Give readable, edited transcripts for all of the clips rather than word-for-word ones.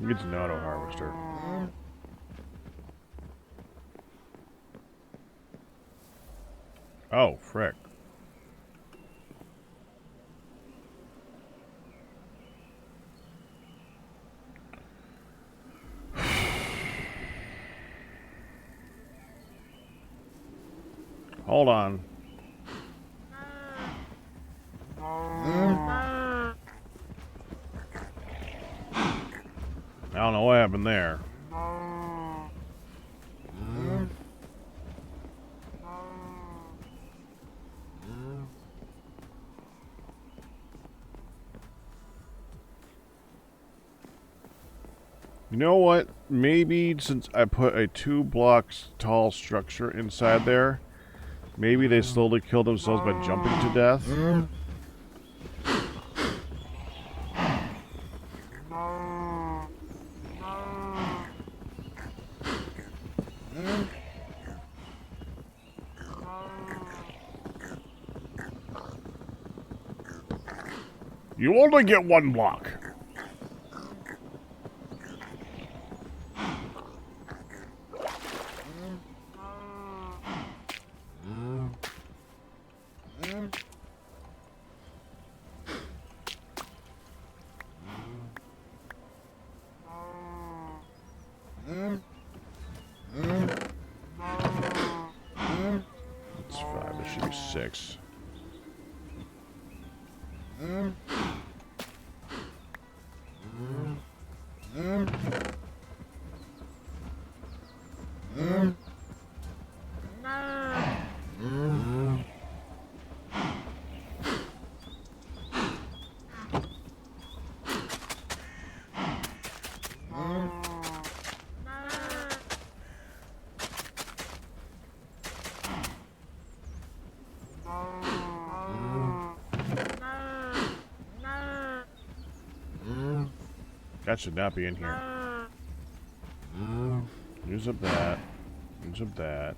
It's an auto harvester. Oh, frick. Hold on. I don't know what happened there. You know what? Maybe since I put a 2 blocks tall structure inside there, maybe they slowly kill themselves by jumping to death. You only get 1 block. That's 5. There should be 6. That should not be in here. Use up that. Use up that.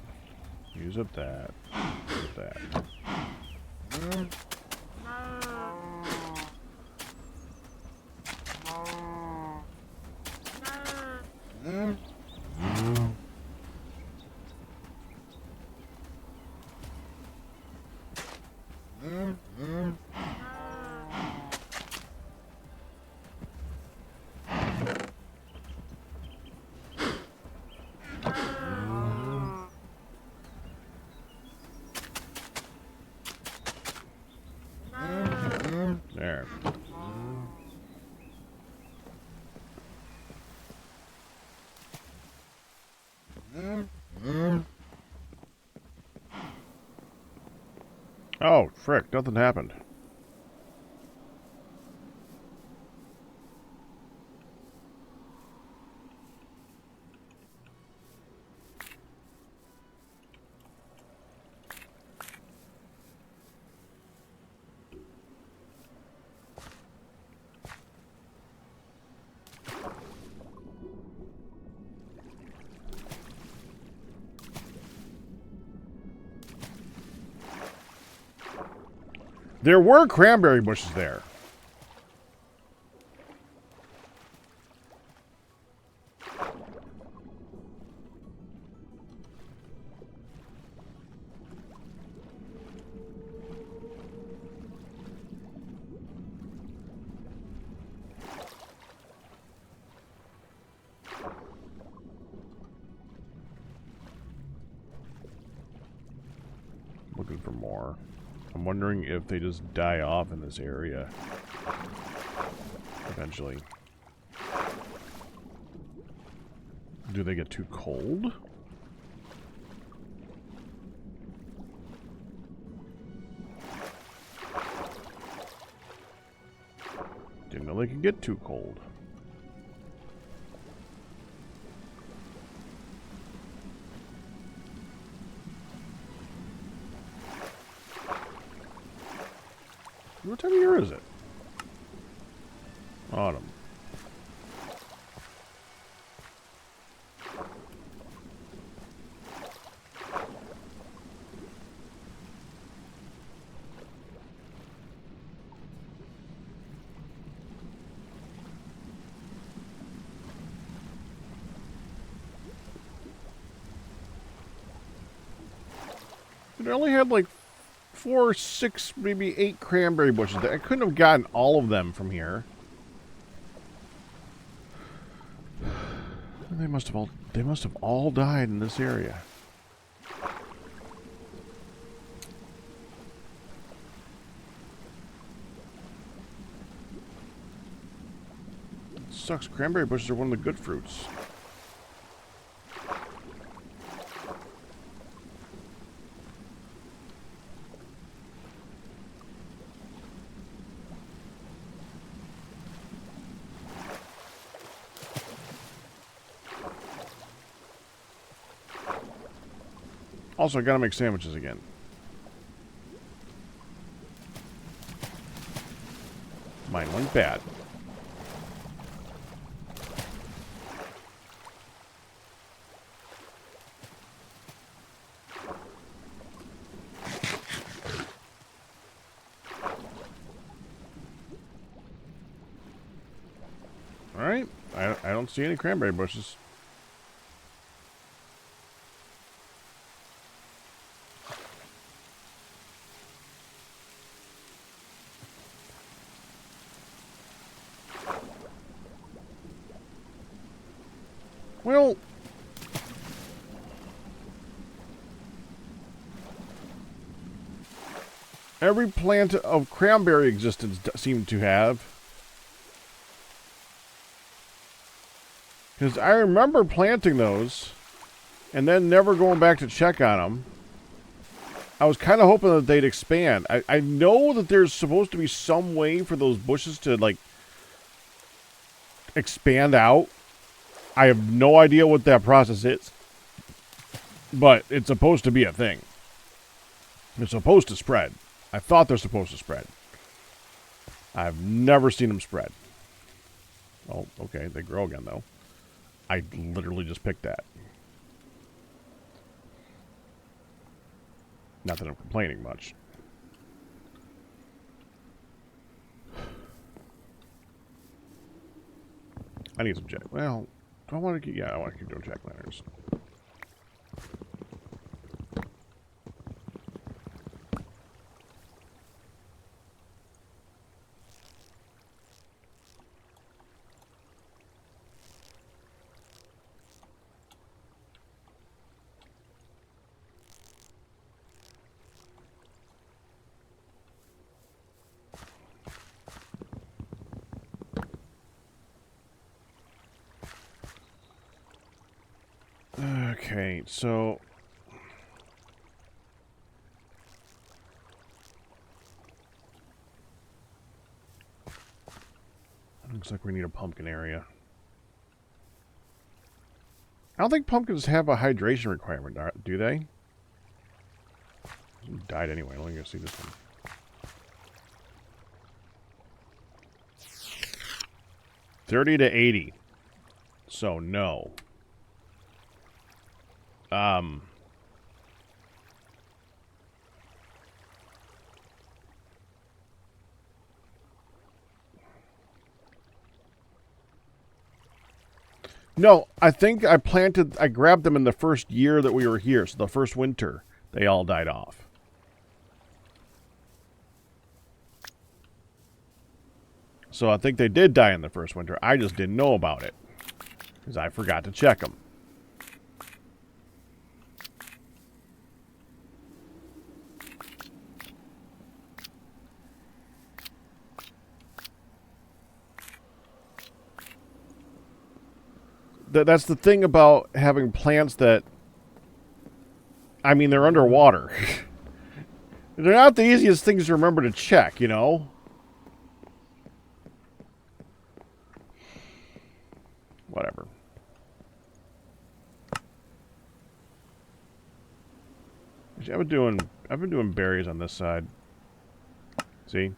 Use up that. Use up that. There. Oh, frick, nothing happened. There were cranberry bushes there. Looking for more. I'm wondering if they just die off in this area. Eventually. Do they get too cold? Didn't know they could get too cold. What time of year is it? Autumn. I only had like 4, 6, maybe 8 cranberry bushes. I couldn't have gotten all of them from here. They must have all died in this area. It sucks. Cranberry bushes are one of the good fruits. Also, I gotta make sandwiches again. Mine went bad. Alright, I don't see any cranberry bushes. Well, every plant of cranberry existence seemed to have. Because I remember planting those and then never going back to check on them. I was kind of hoping that they'd expand. I know that there's supposed to be some way for those bushes to, like, expand out. I have no idea what that process is. But it's supposed to be a thing. They're supposed to spread. I thought they're supposed to spread. I've never seen them spread. Oh, okay. They grow again, though. I literally just picked that. Not that I'm complaining much. I need some jack. Well, do I want to keep... Yeah, I want to keep doing jack-lanterns. Okay, so... Looks like we need a pumpkin area. I don't think pumpkins have a hydration requirement, do they? Died anyway. I'm only going to see this one. $30 to $80. So, no. No, I think I grabbed them in the first year that we were here. So the first winter, they all died off. So I think they did die in the first winter. I just didn't know about it. Because I forgot to check them. That's the thing about having plants that... I mean, they're underwater. They're not the easiest things to remember to check, you know? Whatever. I've been doing berries on this side. See?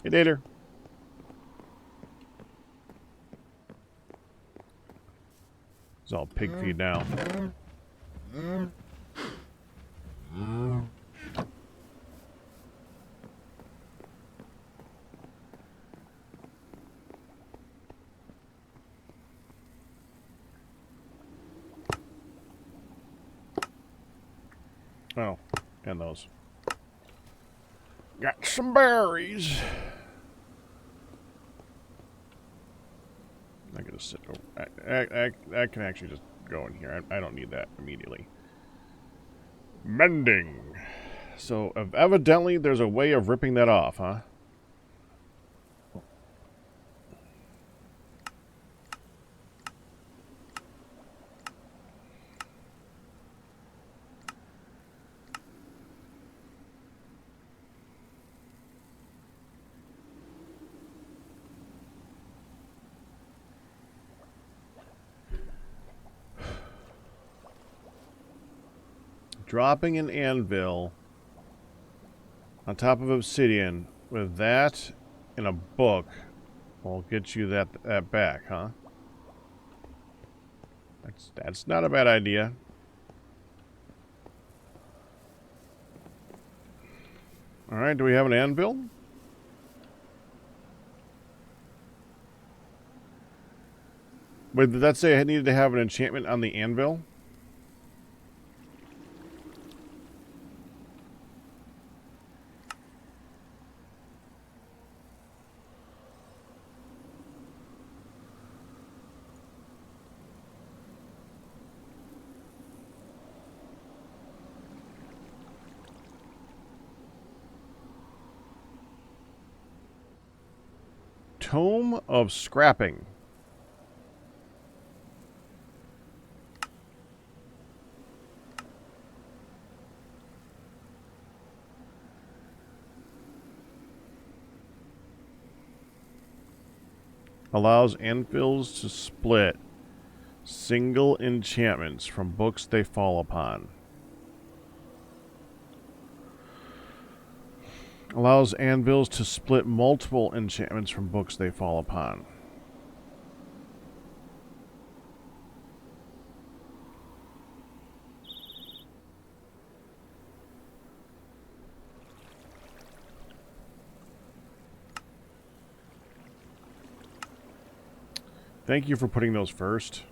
Hey, later. It's all pig feed now. Oh, and those. Got some berries. I'm gonna sit over. I can actually just go in here. I don't need that immediately. Mending. So, evidently, there's a way of ripping that off, huh? Dropping an anvil on top of obsidian with that in a book will get you that back, huh? That's not a bad idea. Alright, do we have an anvil? Wait, did that say I needed to have an enchantment on the anvil? Tome of Scrapping. Allows anvils to split single enchantments from books they fall upon. Allows anvils to split multiple enchantments from books they fall upon. Thank you for putting those first.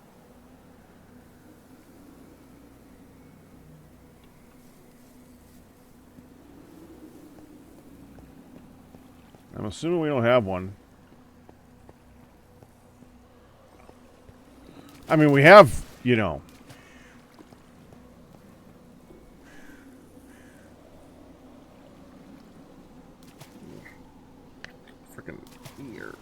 I'm assuming we don't have one. I mean, we have, you know. Freaking ear.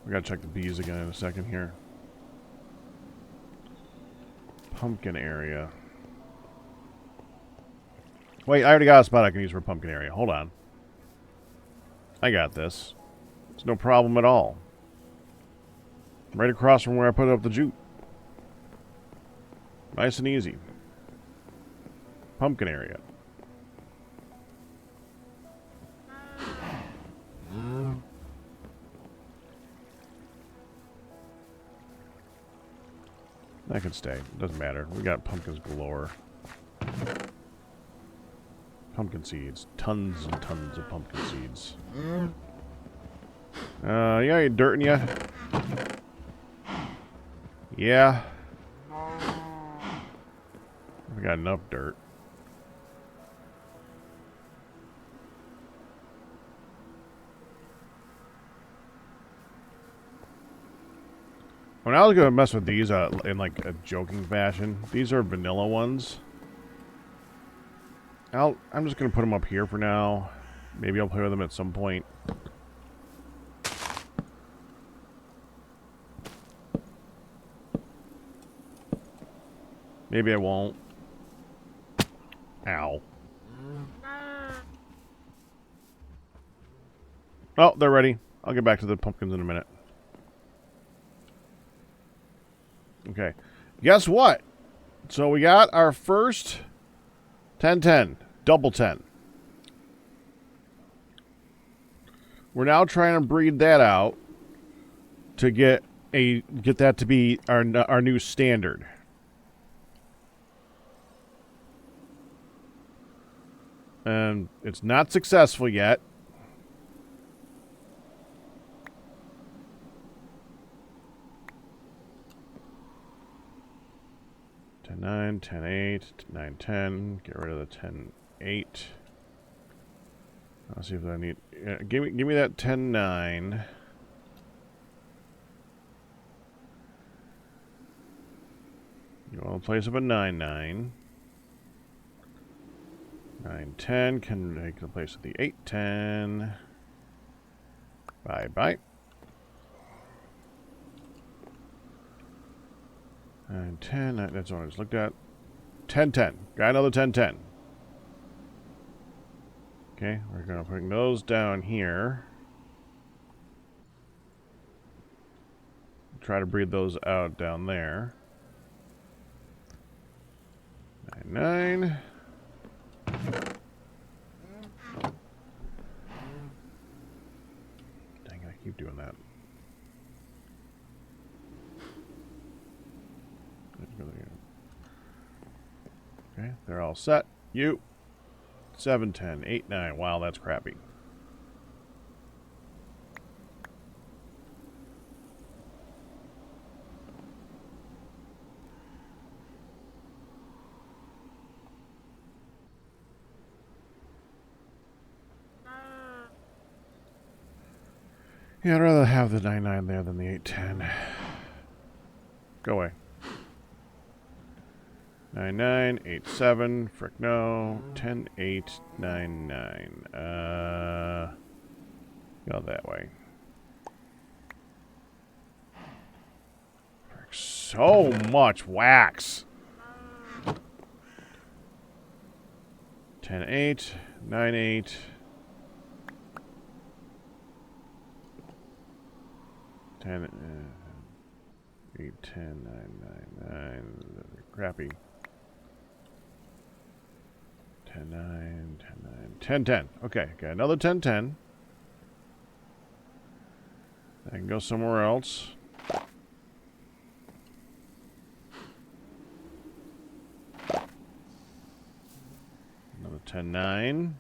We gotta check the bees again in a second here. Pumpkin area. Wait, I already got a spot I can use for pumpkin area. Hold on. I got this. It's no problem at all. Right across from where I put up the jute. Nice and easy. Pumpkin area. That can stay. Doesn't matter. We got pumpkins galore. Pumpkin seeds. Tons and tons of pumpkin seeds. You got any dirt in ya? Yeah. We got enough dirt. When I was gonna mess with these in like a joking fashion, these are vanilla ones. I'm just gonna put them up here for now. Maybe I'll play with them at some point. Maybe I won't. Ow. Oh, they're ready. I'll get back to the pumpkins in a minute. Okay. Guess what? So we got our first 10-10. Double 10. We're now trying to breed that out to get that to be our new standard. And it's not successful yet. Ten 9, 10 8, 9 10. Get rid of the 10 8. I'll see if I need. Give me that 10 9. You want to place up a 9 9. 9 10 can take the place of the 8 10. Bye bye. 9 10. That's what I just looked at. 10 10. Got another 10 10. Okay, we're going to put those down here. Try to breed those out down there. 9 9. Dang it, I keep doing that. Okay, they're all set. You. 7 10 8 9. Wow, that's crappy. Yeah, I'd rather have the 9 9 there than the 8 10. Go away. 9 9 8 7. Frick no. 10 8 9 9. Go that way. Frick, so much wax. 10 8 9 8. 10 8 10 9 9 9. Crappy. 10 9 10 9 10 10. Okay, got another 10 10. I can go somewhere else. Another 10 9.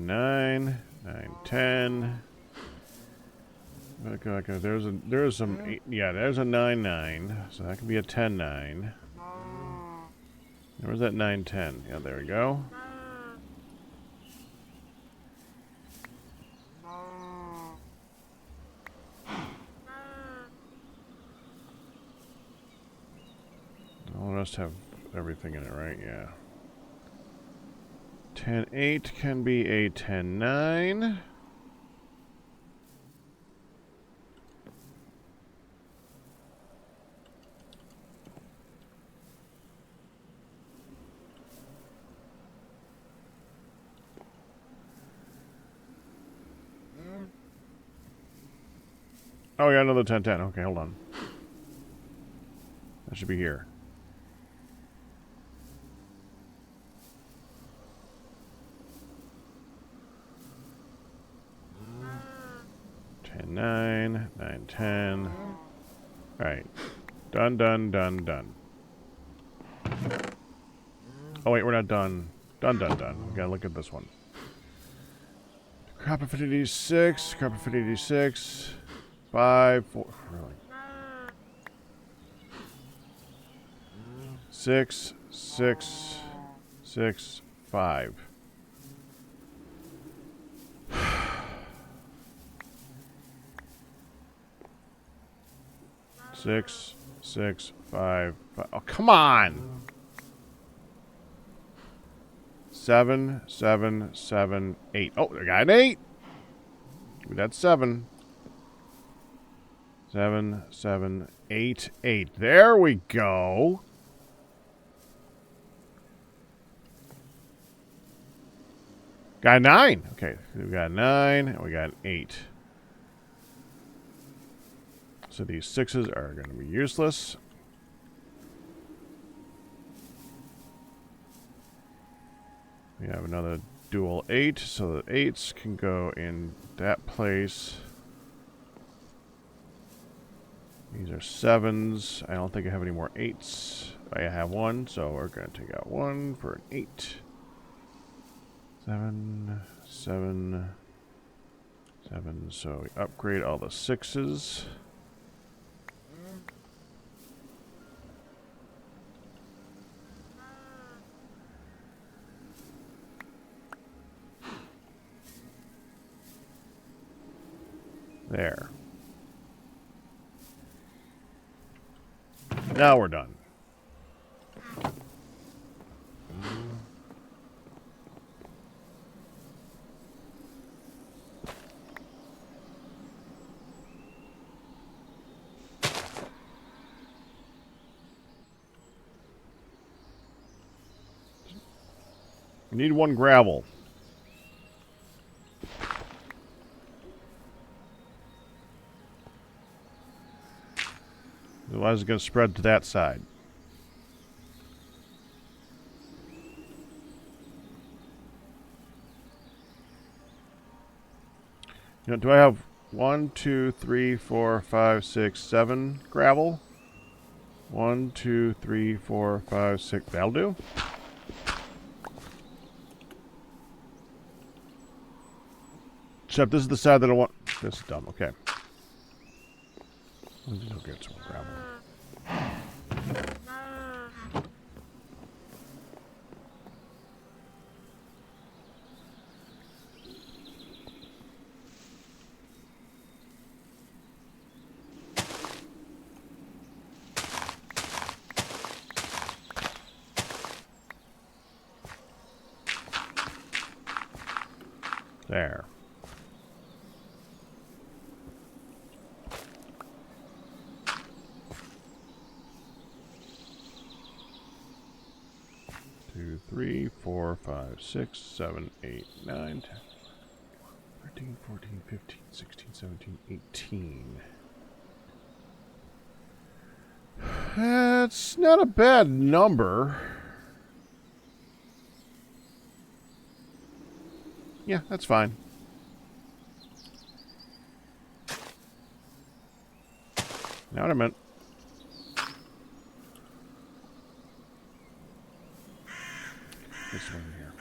Nine, 10. Okay, there's some 8, yeah, there's a 9 9, so that could be a 10 9. Where's that 9 10? Yeah, there we go. All the rest have everything in it, right? Yeah. 10 8 can be a 10 9. Oh, yeah, another 10 10. Okay, hold on. That should be here. Nine, 9, 10. Alright. Done, done, done, done. Oh, wait, we're not done. Done, done, done. We gotta look at this one. Crop affinity 6, crop affinity 6, 5, 4. Really? 6, 6, 6, 5. 6, 6, 5, 5. Oh, come on. 7, 7, 7, 8. Oh, I got an 8. Give me that 7. 7, 7, 8, 8. There we go. Got a 9. Okay, we got a 9 and we got an 8. So these 6s are going to be useless. We have another dual 8, so the 8s can go in that place. These are 7s. I don't think I have any more 8s. I have 1, so we're going to take out 1 for an 8. 7, 7, 7. So we upgrade all the 6s. There. Now we're done. We need 1 gravel. Otherwise, it's going to spread to that side. You know, do I have 1, 2, 3, 4, 5, 6, 7 gravel? 1, 2, 3, 4, 5, 6. That'll do. Except this is the side that I want. This is dumb. Okay. Let's go get some gravel. There. Two, 3, 4, 5, 6, 7, 8, 9, 10, 13, 14, 15, 16, 17, 18. That's not a bad number. Yeah, that's fine. Now what I meant. This one here.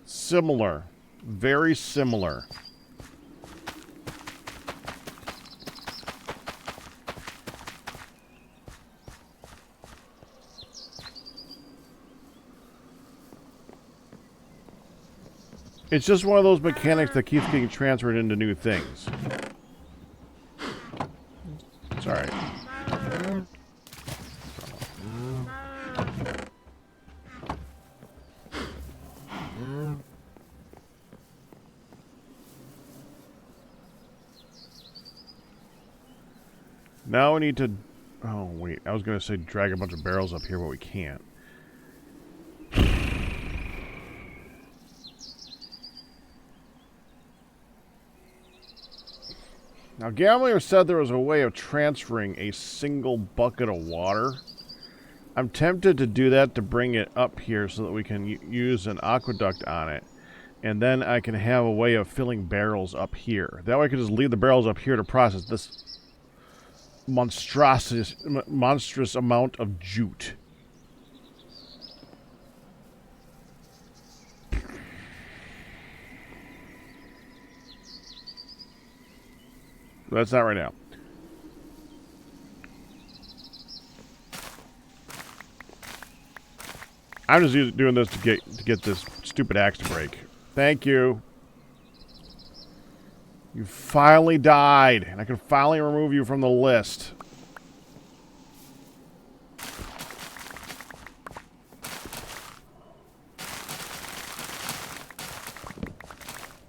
Similar. Very similar. It's just one of those mechanics that keeps getting transferred into new things. It's alright. Now we need to... Oh, wait. I was going to say drag a bunch of barrels up here, but we can't. Now, Gamlier said there was a way of transferring a single bucket of water. I'm tempted to do that to bring it up here so that we can use an aqueduct on it. And then I can have a way of filling barrels up here. That way I can just leave the barrels up here to process this monstrous amount of jute. That's not right now. I'm just doing this to get this stupid axe to break. Thank you. You finally died, and I can finally remove you from the list.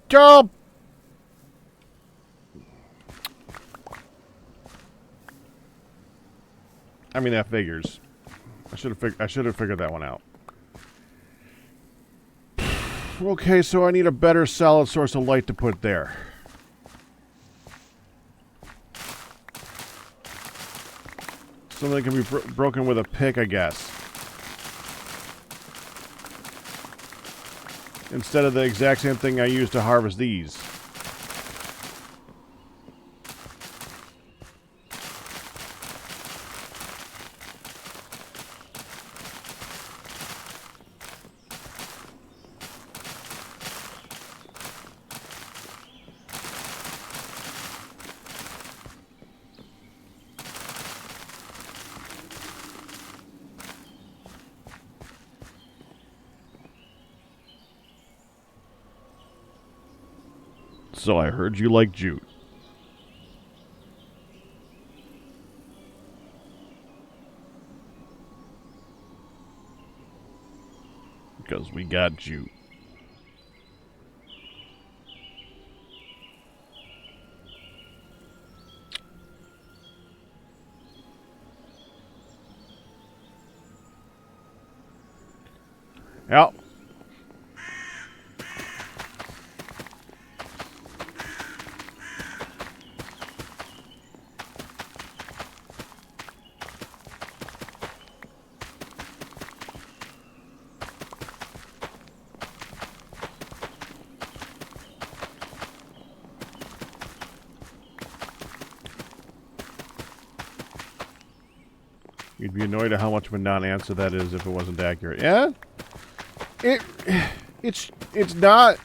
Jump! I mean, that figures. I should have figured that one out. Okay, so I need a better solid source of light to put there. Something that can be broken with a pick, I guess. Instead of the exact same thing I used to harvest these. So I heard you like jute. Because we got jute. Yep. You'd be annoyed at how much of a non-answer that is if it wasn't accurate. Yeah? It's not.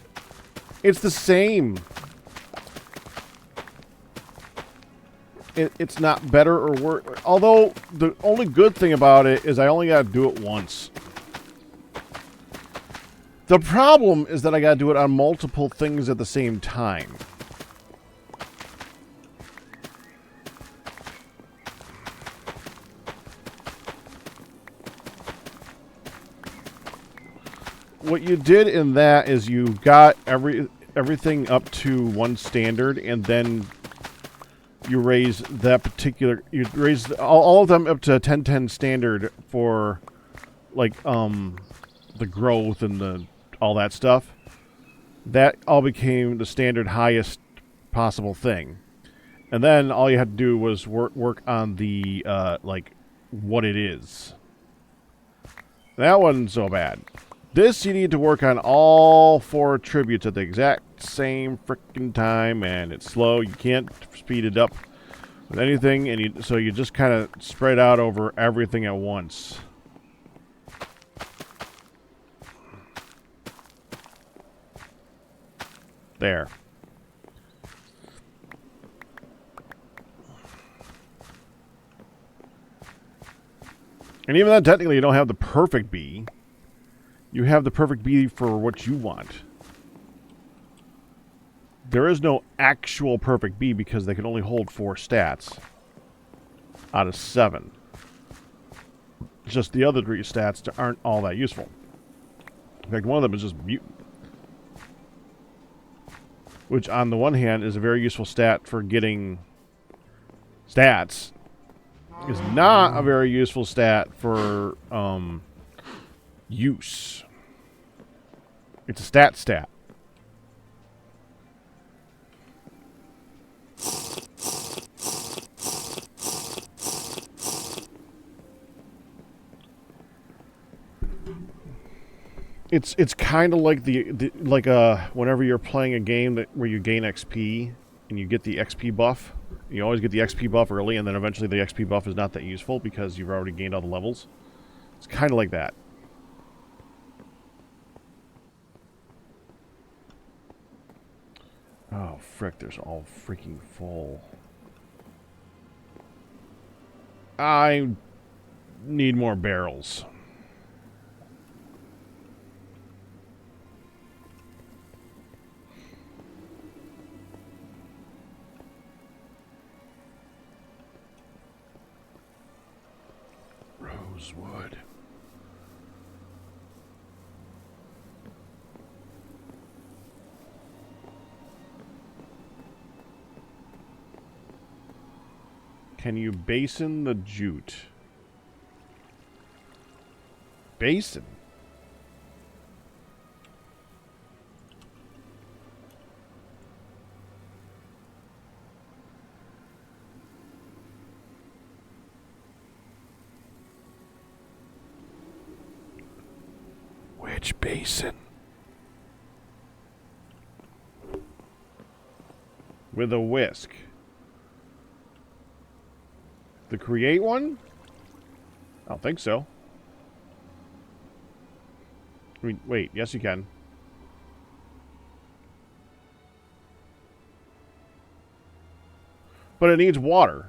It's the same. It's not better or worse. Although, the only good thing about it is I only got to do it once. The problem is that I got to do it on multiple things at the same time. What you did in that is you got everything up to one standard, and then you raised that particular. You raised all of them up to 1010 standard for, like, the growth and all that stuff. That all became the standard highest possible thing, and then all you had to do was work on the like what it is. That wasn't so bad. This, you need to work on all 4 attributes at the exact same frickin' time, and it's slow. You can't speed it up with anything, and so you just kind of spread out over everything at once. There. And even then, technically, you don't have the perfect bee. You have the perfect bee for what you want. There is no actual perfect bee because they can only hold 4 stats out of 7. It's just the other 3 stats aren't all that useful. In fact, one of them is just mutant. Which, on the one hand, is a very useful stat for getting stats. Is not a very useful stat for use. It's a stat. It's kind of like whenever you're playing a game where you gain XP and you get the XP buff. You always get the XP buff early, and then eventually the XP buff is not that useful because you've already gained all the levels. It's kind of like that. Oh, frick, there's all freaking full. I need more barrels. Rosewood. Can you basin the jute? Basin? Which basin? With a whisk. The create one? I don't think so. I mean, wait, yes you can. But it needs water.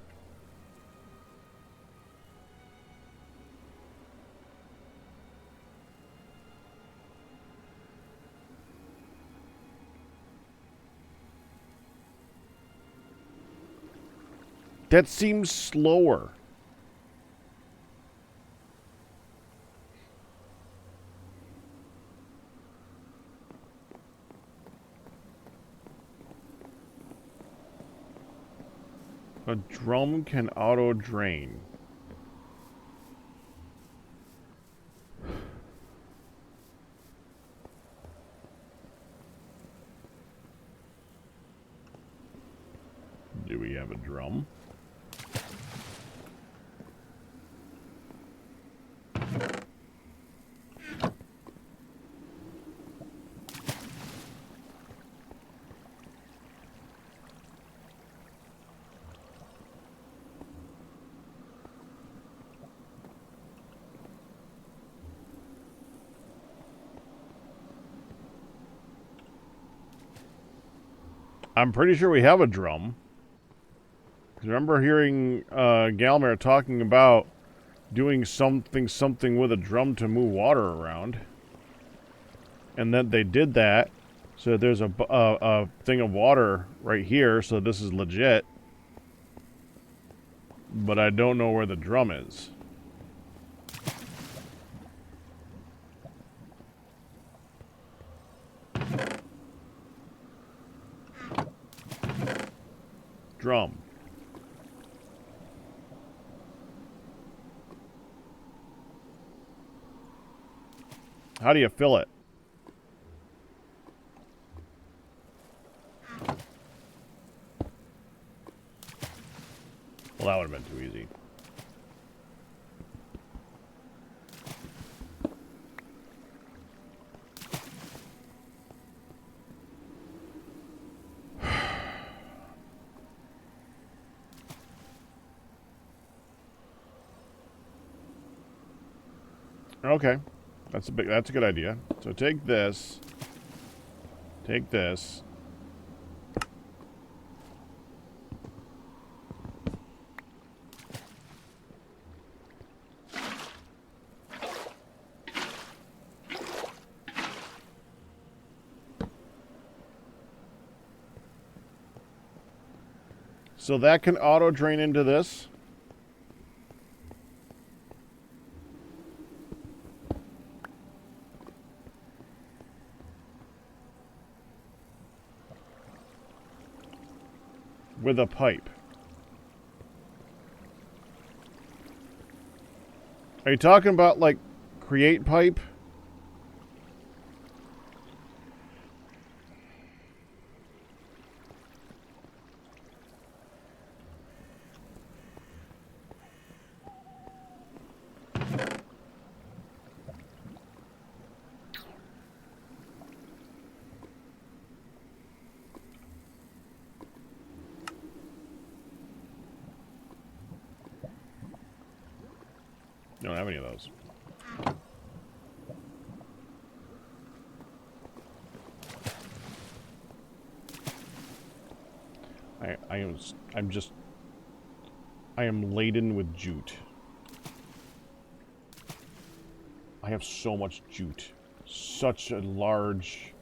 That seems slower. A drum can auto-drain. Do we have a drum? I'm pretty sure we have a drum. I remember hearing Galmer talking about doing something with a drum to move water around. And then they did that. So there's a thing of water right here, so this is legit. But I don't know where the drum is. Drum. How do you fill it? Well, that would have been too easy. Okay. That's a good idea. So take this. Take this. So that can auto drain into this. With a pipe. Are you talking about, like, create pipe? Don't have any of those. I'm just I am laden with jute. I have so much jute. Such a large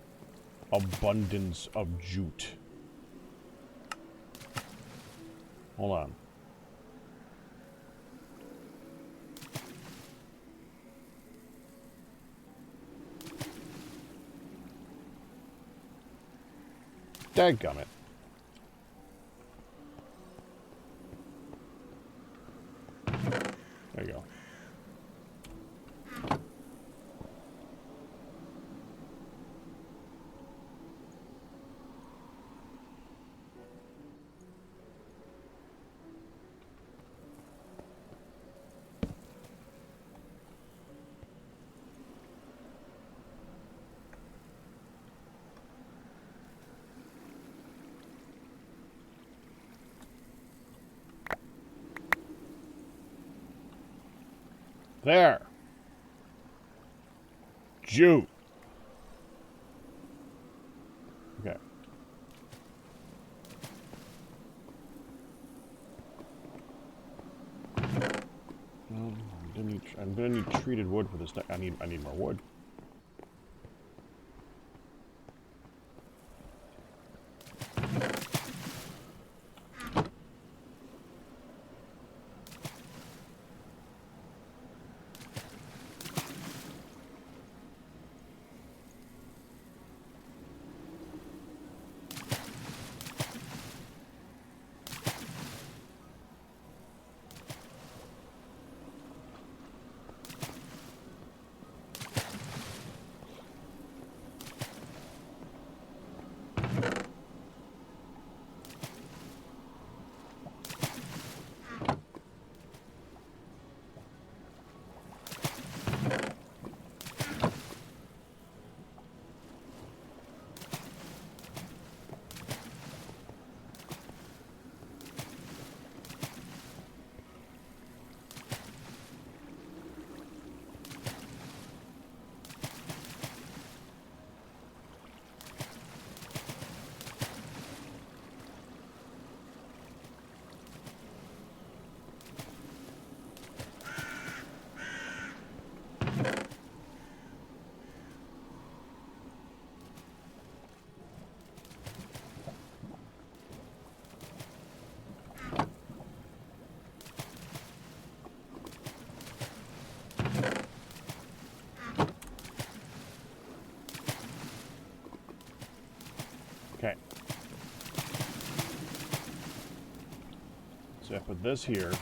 abundance of jute. Hold on. Dadgummit. There you go. There. Jute. Okay. I'm gonna need treated wood for this. I need more wood. Okay. So I put this here.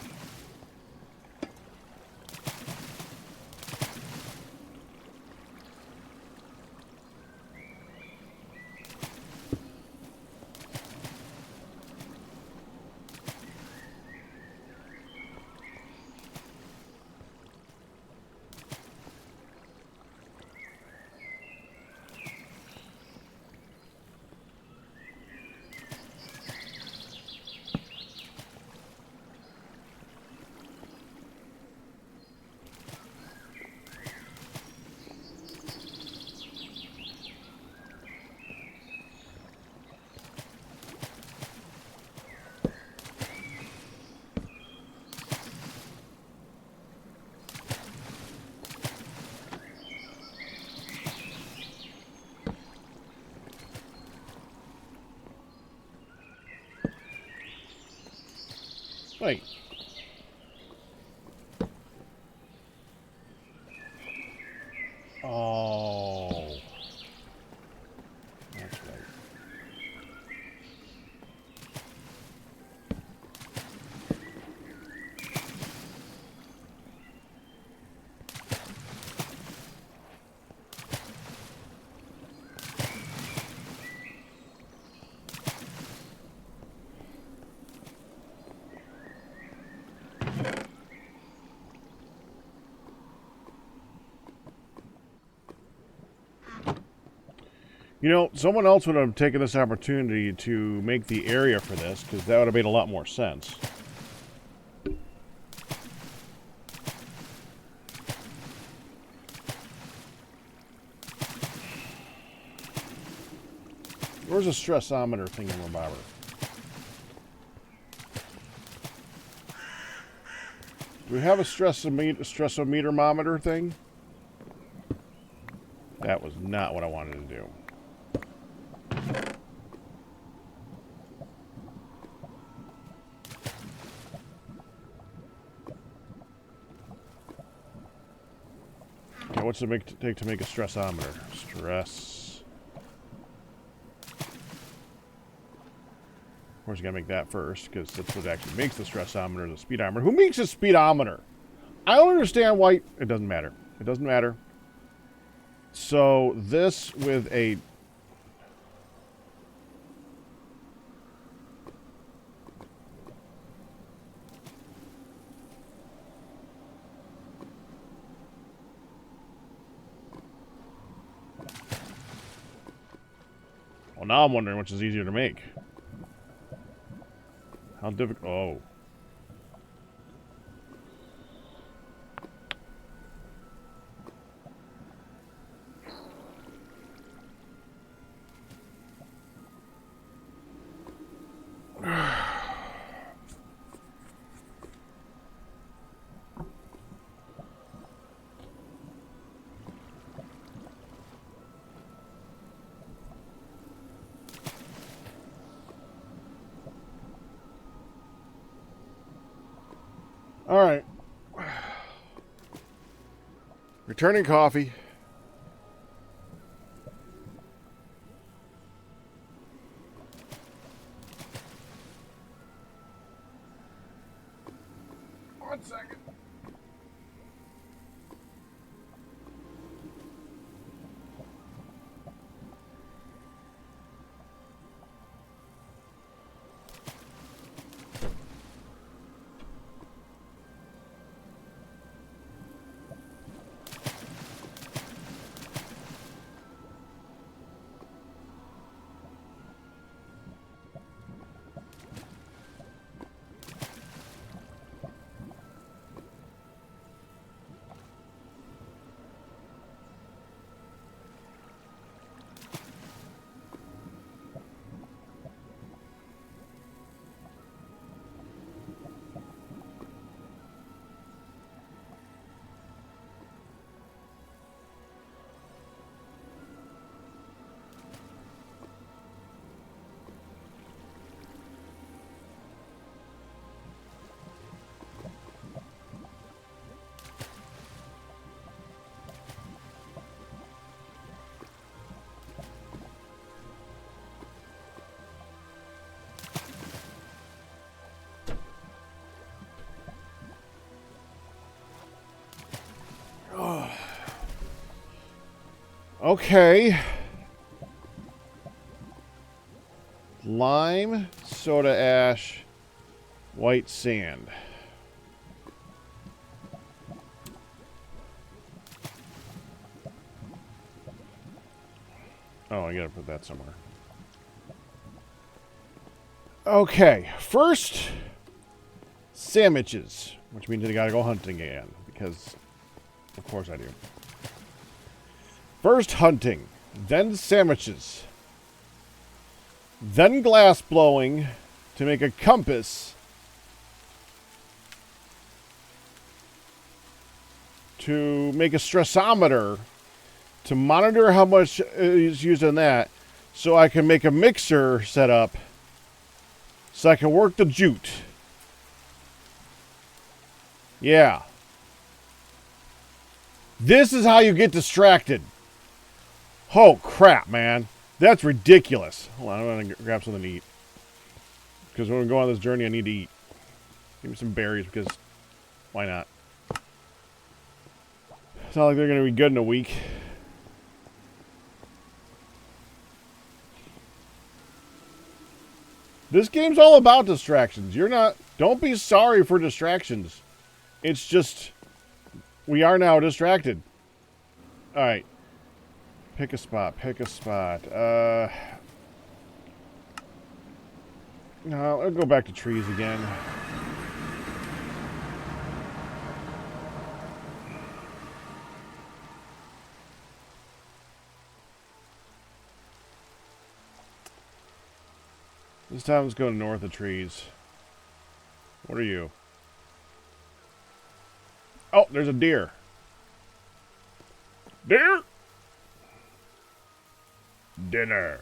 Wait. Oh. That's right. You know, someone else would have taken this opportunity to make the area for this, because that would have made a lot more sense. Where's a stressometer thingamabobber? Do we have a stressometer thing? That was not what I wanted to do. Okay, what's it take to make a stressometer? Stress. Of course, you gotta make that first, because that's what actually makes the stressometer, the speedometer. Who makes a speedometer? I don't understand why... It doesn't matter. It doesn't matter. So, this with a... Well, now I'm wondering which is easier to make. How difficult... Oh. Alright. Returning coffee. One second. Okay. Lime, soda ash, white sand. Oh, I gotta put that somewhere. Okay, first, sandwiches, which means I gotta go hunting again, because of course I do. First hunting, then sandwiches, then glass blowing to make a compass, to make a stressometer, to monitor how much is used in that, so I can make a mixer setup, so I can work the jute. Yeah. This is how you get distracted. Oh, crap, man. That's ridiculous. Hold on, I'm going to grab something to eat. Because when we go on this journey, I need to eat. Give me some berries, because why not? It's not like they're going to be good in a week. This game's all about distractions. Don't be sorry for distractions. It's just, we are now distracted. Alright. Pick a spot. No, I'll go back to trees again. This time let's go north of trees. What are you? Oh, there's a deer. Deer? Dinner.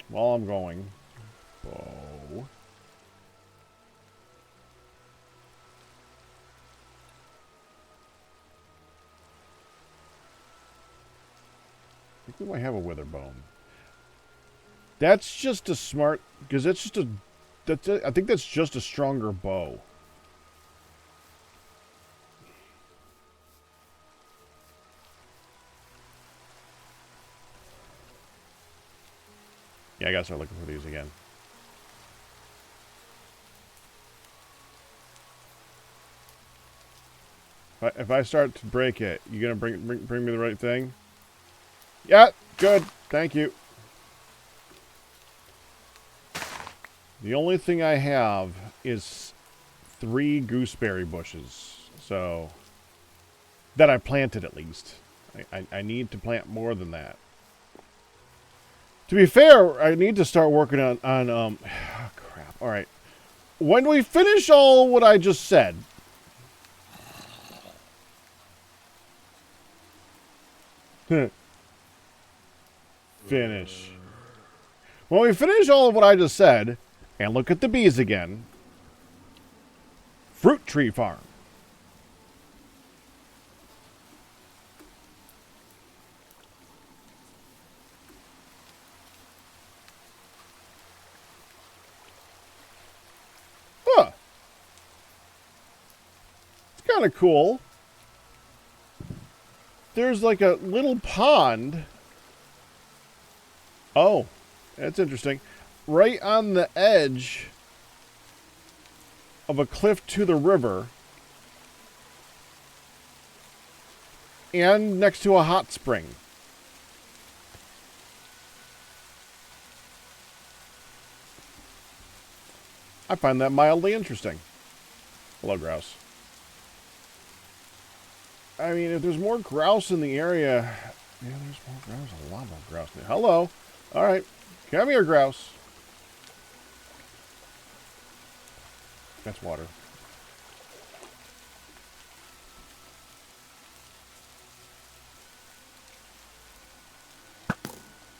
While I'm going. Bow. I think we might have a wither bone. That's just a smart, because that's just a, I think that's just a stronger bow. Yeah, I gotta start looking for these again. If I start to break it, you gonna bring me the right thing? Yeah, good. Thank you. The only thing I have is 3 gooseberry bushes. So, that I planted at least. I need to plant more than that. To be fair, I need to start working on oh, crap. All right. When we finish all what I just said, finish. When we finish all of what I just said, and look at the bees again, fruit tree farm. Huh. It's kind of cool. There's like a little pond. Oh, that's interesting. Right on the edge of a cliff to the river. And next to a hot spring. I find that mildly interesting. Hello, grouse. I mean, if there's more grouse in the area... Yeah, there's more grouse. A lot more grouse there. Hello. All right. Come here, grouse. That's water.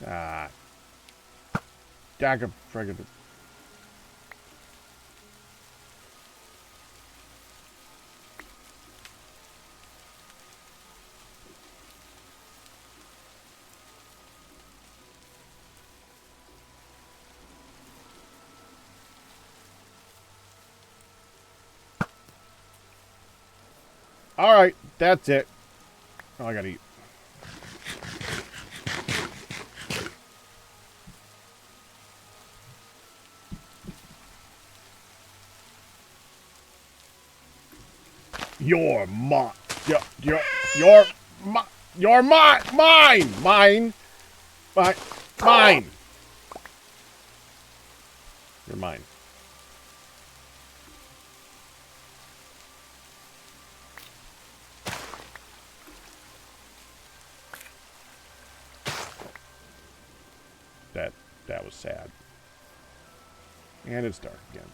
Ah. Dagger friggin'. All right, that's it. Oh, I gotta eat. You're mine. You're mine. Mine. You're mine. That was sad. And it's dark again.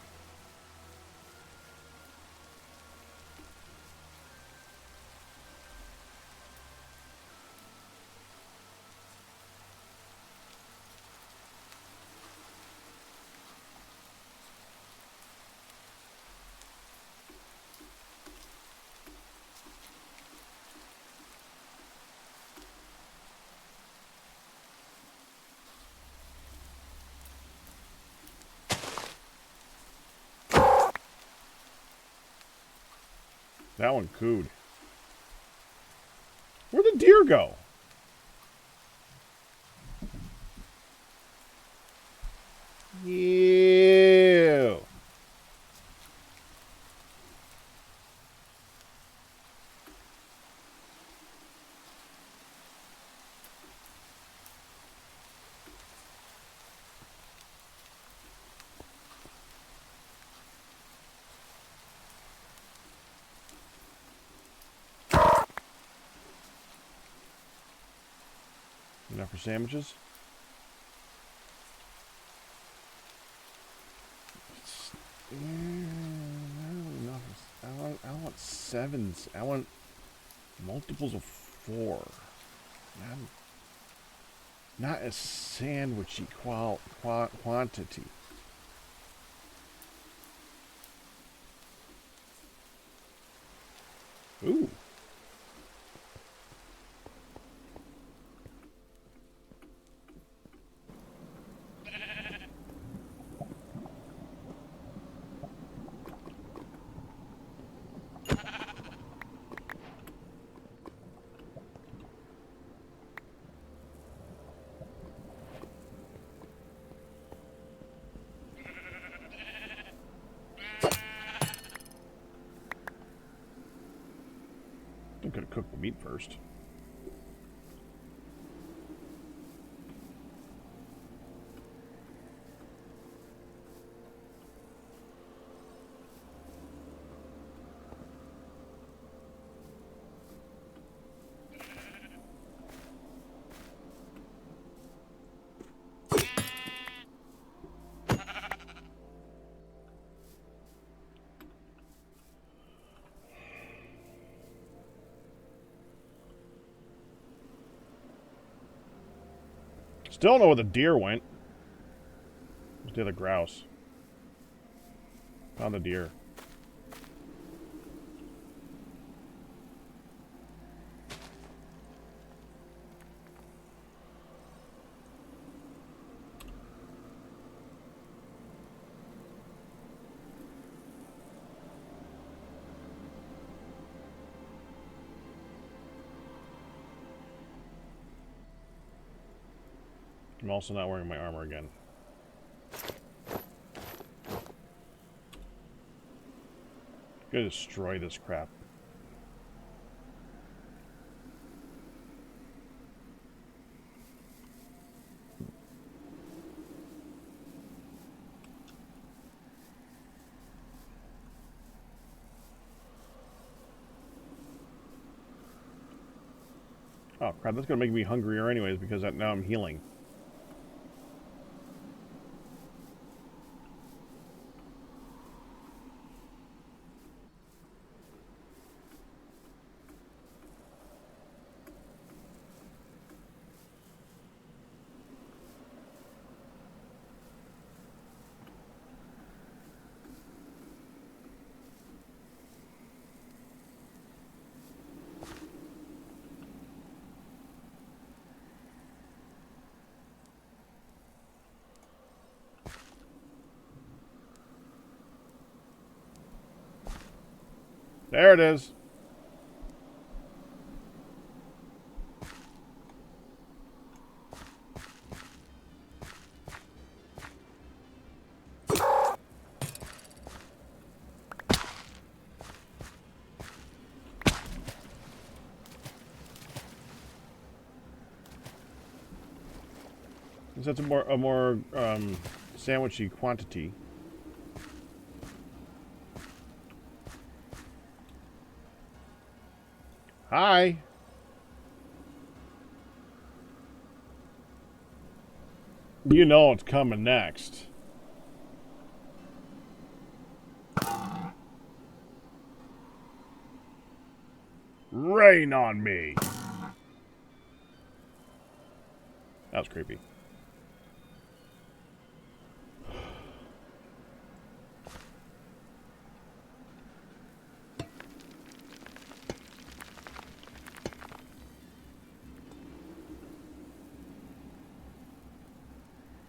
That one cooed. Where'd the deer go? Ew. Enough for sandwiches? I want sevens. I want multiples of 4. Not a sandwichy quantity. Ooh. I'm gonna cook the meat first. Still don't know where the deer went. Where's the other grouse? Found the deer. I'm also not wearing my armor again. Gonna destroy this crap. Oh crap, that's gonna make me hungrier anyways because now I'm healing. There it is. That's a more sandwichy quantity. Hi. You know what's coming next. Rain on me. That was creepy.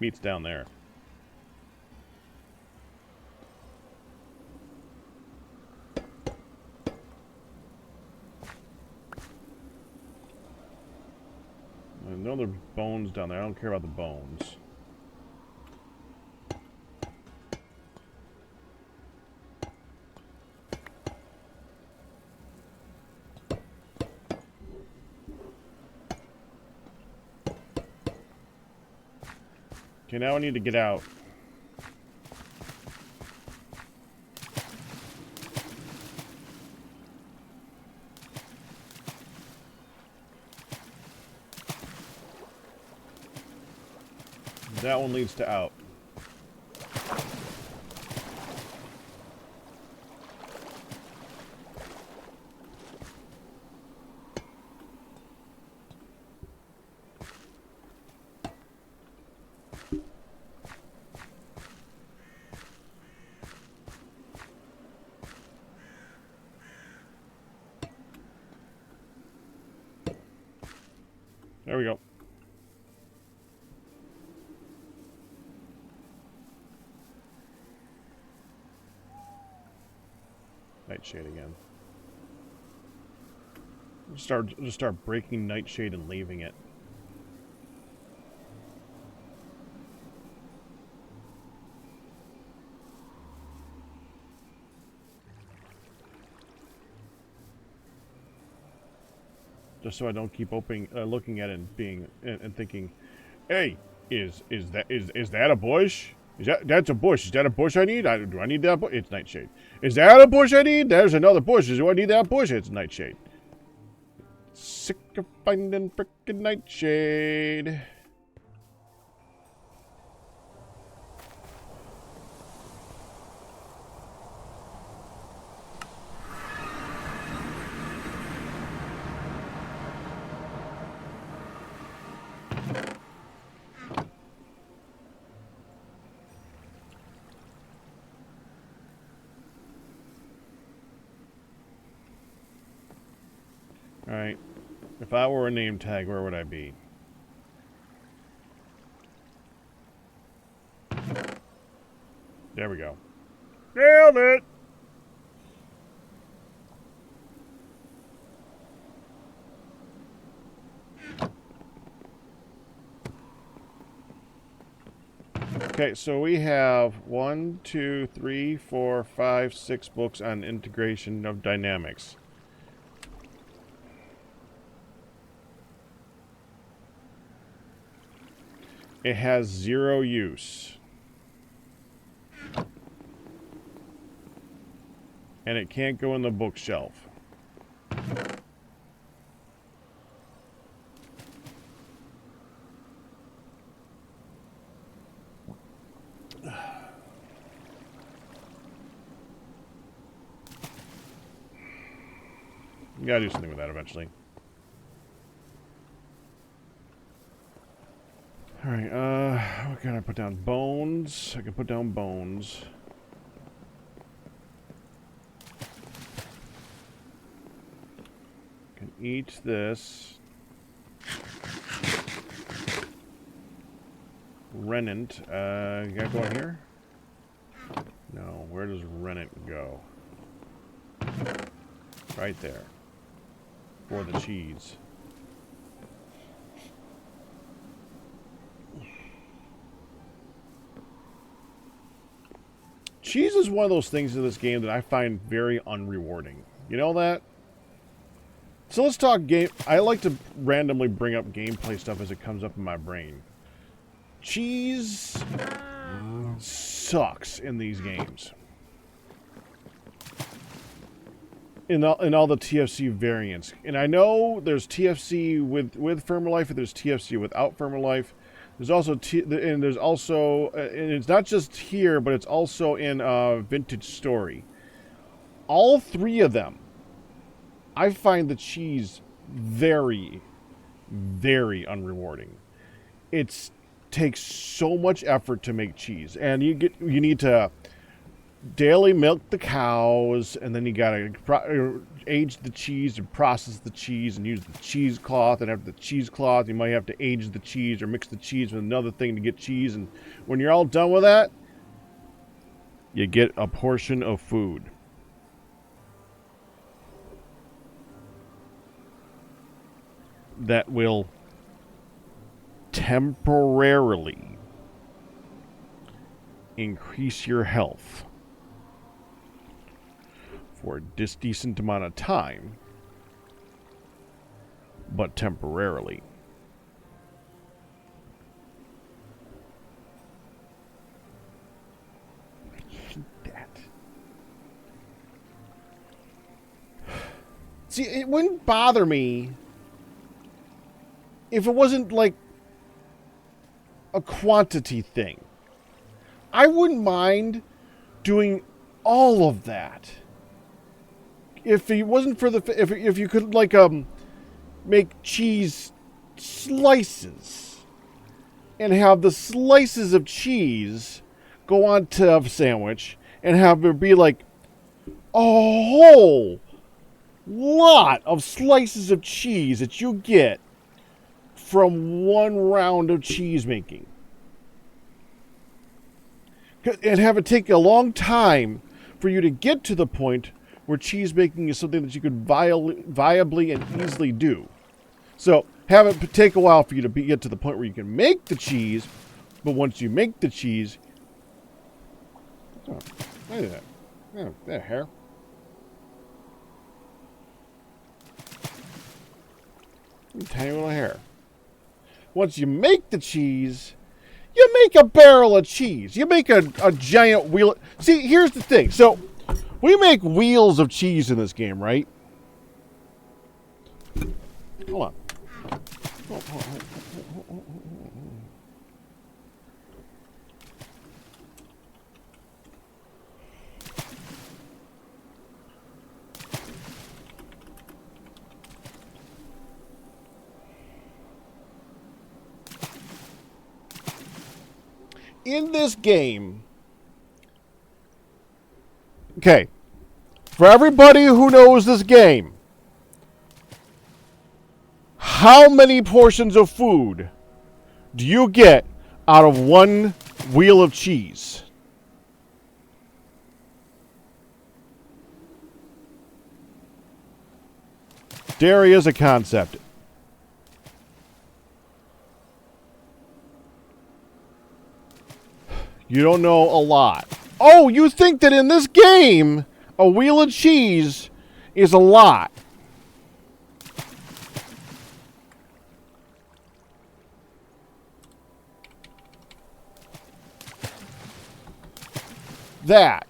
Meat's down there. I know there's bones down there. I don't care about the bones. Okay, now I need to get out. that one leads to out. There we go. Nightshade again. Just start breaking Nightshade and leaving it. Just so I don't keep looking at it and thinking, hey, is that a bush? That's a bush? Is that a bush I need? Do I need that bush? It's Nightshade. Is that a bush I need? There's another bush. Do I need that bush? It's Nightshade. Sick of finding frickin' Nightshade. Alright. If I were a name tag, where would I be? There we go. Nailed it! Okay, so we have 1, 2, 3, 4, 5, 6 books on integration of dynamics. It has 0 use. And it can't go in the bookshelf. You gotta do something with that eventually. Alright, what can I put down? Bones. I can put down bones. Can eat this. Renant. You gotta go in here? No, where does Renant go? Right there. For the cheese. Cheese is one of those things in this game that I find very unrewarding. You know that? So let's talk game. I like to randomly bring up gameplay stuff as it comes up in my brain. Cheese sucks in these games. In all the TFC variants. And I know there's TFC with Firmalife, and there's TFC without Firmalife. There's also and it's not just here, but it's also in Vintage Story. All 3 of them, I find the cheese very, very unrewarding. It takes so much effort to make cheese, and you need to daily milk the cows, and then you gotta age the cheese and process the cheese and use the cheesecloth, and after the cheesecloth you might have to age the cheese or mix the cheese with another thing to get cheese, and when you're all done with that, you get a portion of food. That will temporarily increase your health for a decent amount of time, but temporarily. I hate that. See, it wouldn't bother me if it wasn't like a quantity thing. I wouldn't mind doing all of that. If it wasn't for the... If you could, like, make cheese slices and have the slices of cheese go onto a sandwich and have there be, like, a whole lot of slices of cheese that you get from one round of cheese making. And have it take a long time for you to get to the point where cheese making is something that you could viably and easily do. So have it take a while for you to get to the point where you can make the cheese, but once you make the cheese... Oh, look at that. Oh, that hair. Tiny little hair. Once you make the cheese, you make a barrel of cheese. You make a giant wheel. See, here's the thing. So, we make wheels of cheese in this game, right? Hold on. In this game, okay, for everybody who knows this game, how many portions of food do you get out of one wheel of cheese? Dairy is a concept. You don't know a lot. Oh, you think that in this game, a wheel of cheese is a lot. That.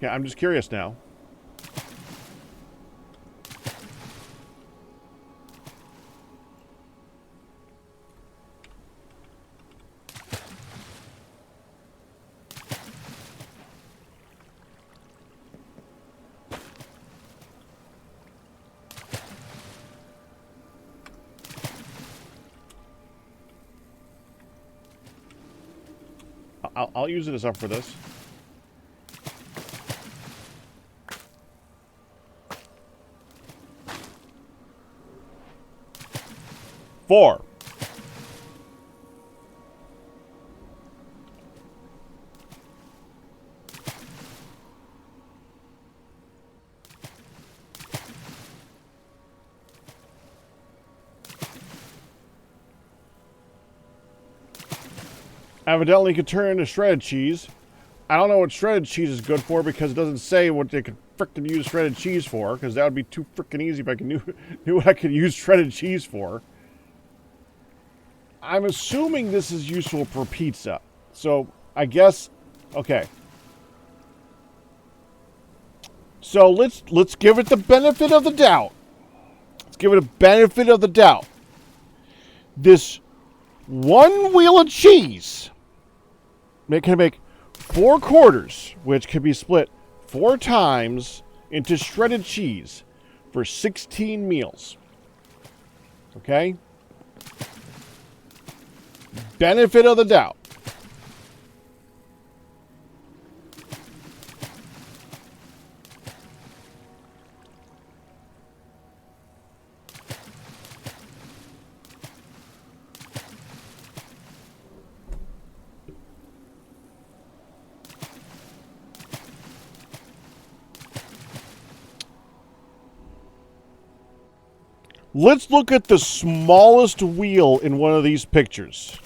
Yeah, I'm just curious now. I'll use it as up for this. Four. Evidently, you could turn into shredded cheese. I don't know what shredded cheese is good for because it doesn't say what they could frickin' use shredded cheese for, because that would be too frickin' easy if I knew what I could use shredded cheese for. I'm assuming this is useful for pizza. So, I guess... Okay. So, let's give it the benefit of the doubt. Let's give it a benefit of the doubt. This one wheel of cheese can make 4 quarters, which can be split 4 times into shredded cheese for 16 meals. Okay? benefit of the doubt. Let's look at the smallest wheel in one of these pictures.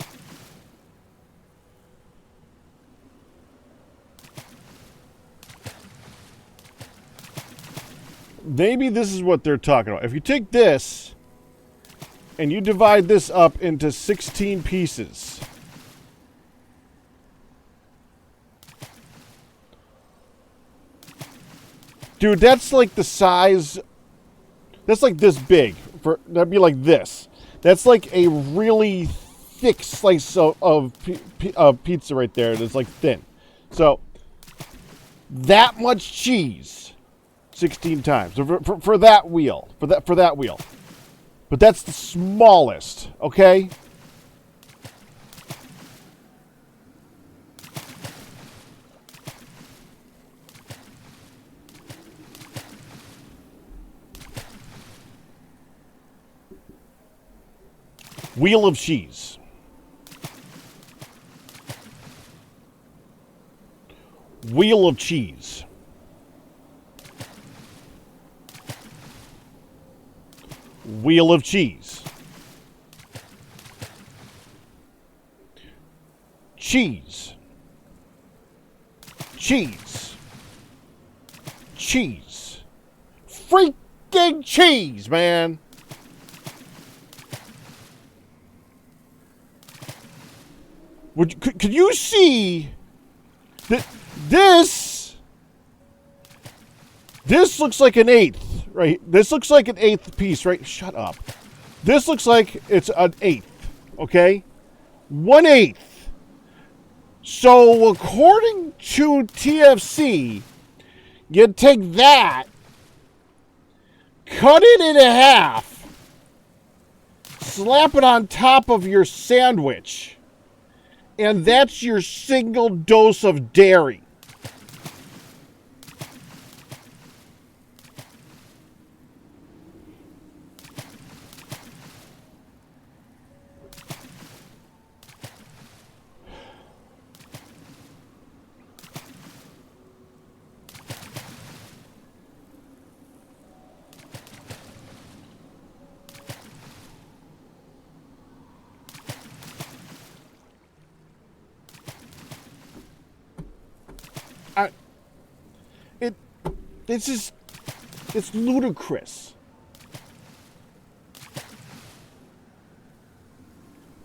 Maybe this is what they're talking about. If you take this and you divide this up into 16 pieces. Dude, that's like the size... That's like this big. That'd be like this. That's like a really thick slice of pizza right there. That's like thin. So, that much cheese, 16 times for that wheel. For that wheel. But that's the smallest, okay? Wheel of cheese. Wheel of cheese. Wheel of cheese. Cheese. Cheese. Cheese. Freaking cheese, man. Could you see that this looks like an eighth, right? This looks like an eighth piece, right? Shut up. This looks like it's an eighth, okay? 1/8. So according to TFC, you take that, cut it in half, slap it on top of your sandwich, and that's your single dose of dairy. It's ludicrous.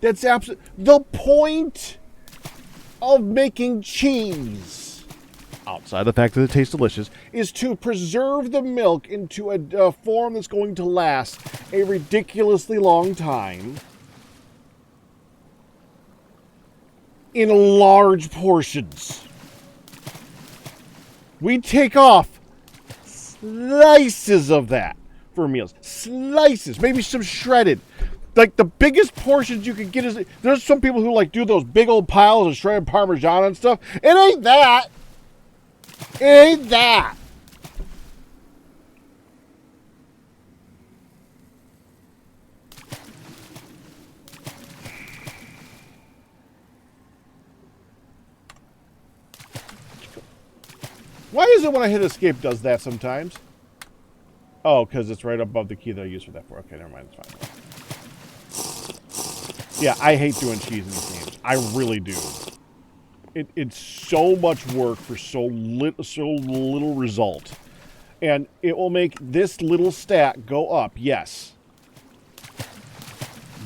That's absolutely the point of making cheese, outside the fact that it tastes delicious, is to preserve the milk into a form that's going to last a ridiculously long time in large portions. We take off slices of that for meals. Slices. Maybe some shredded. Like, the biggest portions you can get is... There's some people who, like, do those big old piles of shredded Parmesan and stuff. It ain't that. It ain't that. Why is it when I hit escape does that sometimes? Oh, because it's right above the key that I used for that for. Okay, never mind. It's fine. Yeah, I hate doing cheese in these games. I really do. It's so much work for so little result. And it will make this little stat go up, yes.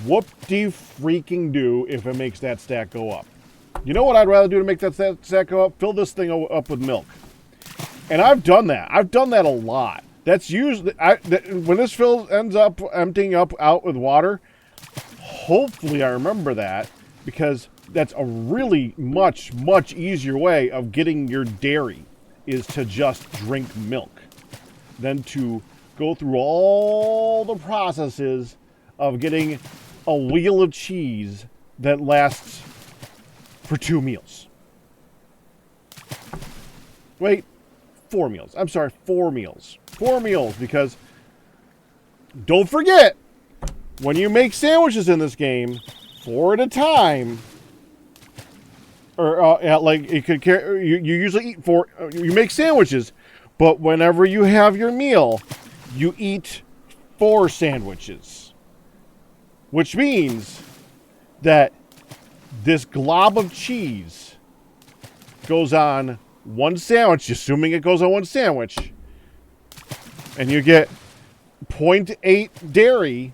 Whoop-de-freaking-do if it makes that stat go up. You know what I'd rather do to make that stat go up? Fill this thing up with milk. And I've done that. I've done that a lot. That's usually... when this ends up emptying out with water, hopefully I remember that, because that's a really much easier way of getting your dairy, is to just drink milk, than to go through all the processes of getting a wheel of cheese that lasts for 2 meals. Wait, 4 meals. I'm sorry, 4 meals. 4 meals, because don't forget, when you make sandwiches in this game, 4 at a time, or like it could carry, you usually eat 4. You make sandwiches, but whenever you have your meal, you eat 4 sandwiches, which means that this glob of cheese goes on 1 sandwich, assuming it goes on 1 sandwich, and you get 0.8 dairy.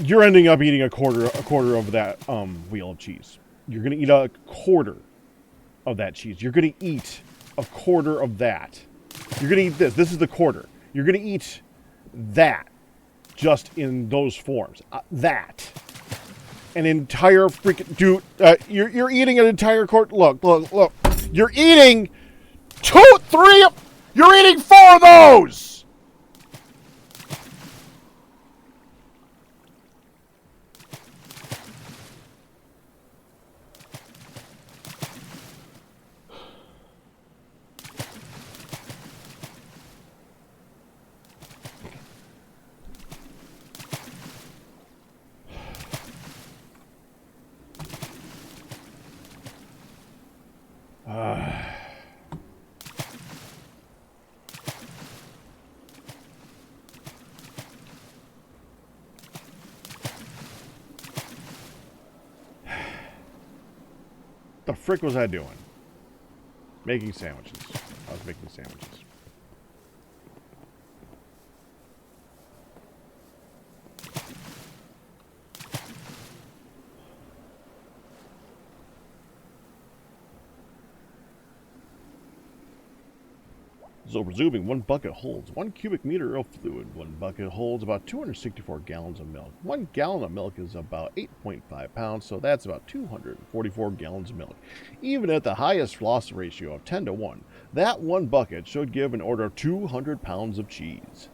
You're ending up eating a quarter of that wheel of cheese. You're going to eat a quarter of that cheese. You're going to eat a quarter of that. You're going to eat this. This is the quarter. You're going to eat that just in those forms. That. An entire freaking... Dude, you're eating an entire quarter... Look. You're eating 2, 3... You're eating 4 of those! The frick was I doing? Making sandwiches. I was making sandwiches. So presuming 1 bucket holds 1 cubic meter of fluid. 1 bucket holds about 264 gallons of milk. 1 gallon of milk is about 8.5 pounds, so that's about 244 gallons of milk. Even at the highest loss ratio of 10 to 1, that 1 bucket should give an order of 200 pounds of cheese.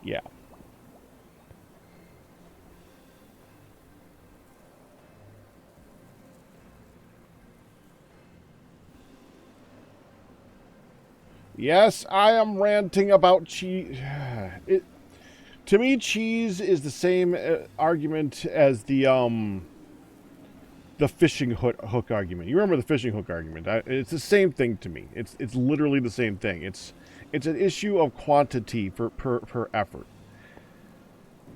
Yeah. Yes, I am ranting about cheese. To me, cheese is the same argument as the fishing hook argument. You remember the fishing hook argument? It's the same thing to me. It's literally the same thing. It's an issue of quantity per effort.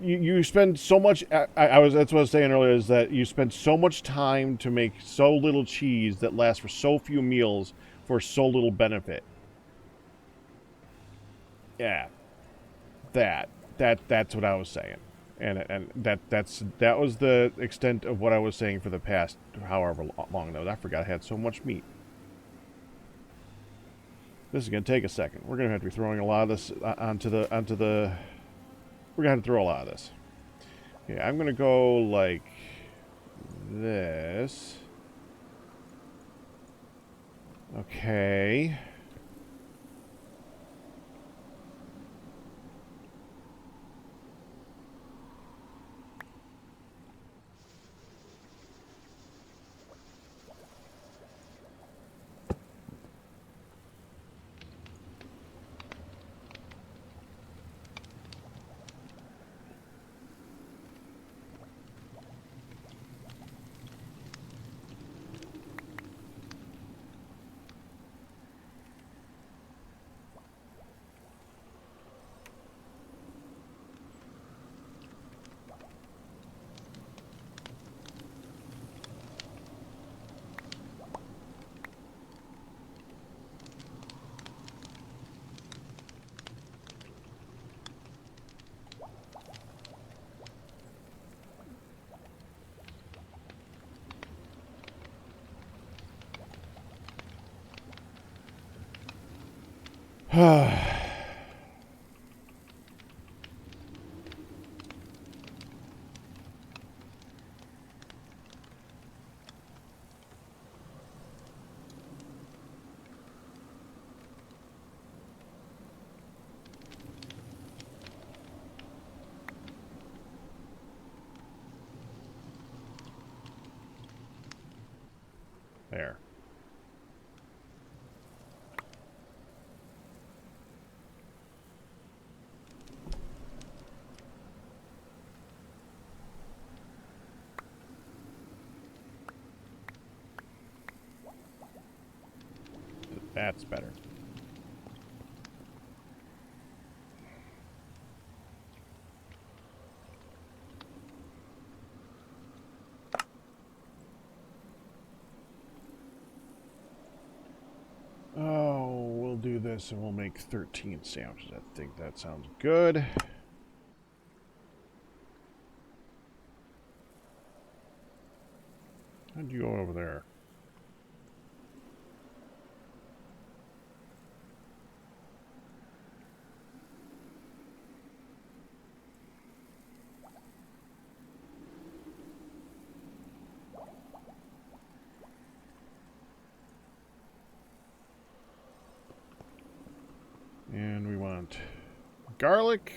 You spend so much. That's what I was saying earlier. Is that you spend so much time to make so little cheese that lasts for so few meals for so little benefit. Yeah, that's what I was saying, and that was the extent of what I was saying for the past however long. Though I forgot I had so much meat. This is gonna take a second. We're gonna have to be throwing a lot of this onto the. We're gonna have to throw a lot of this. Okay, I'm gonna go like this. Okay. There. That's better. Oh, we'll do this and we'll make 13 sandwiches. I think that sounds good. How'd you go over there? And we want garlic.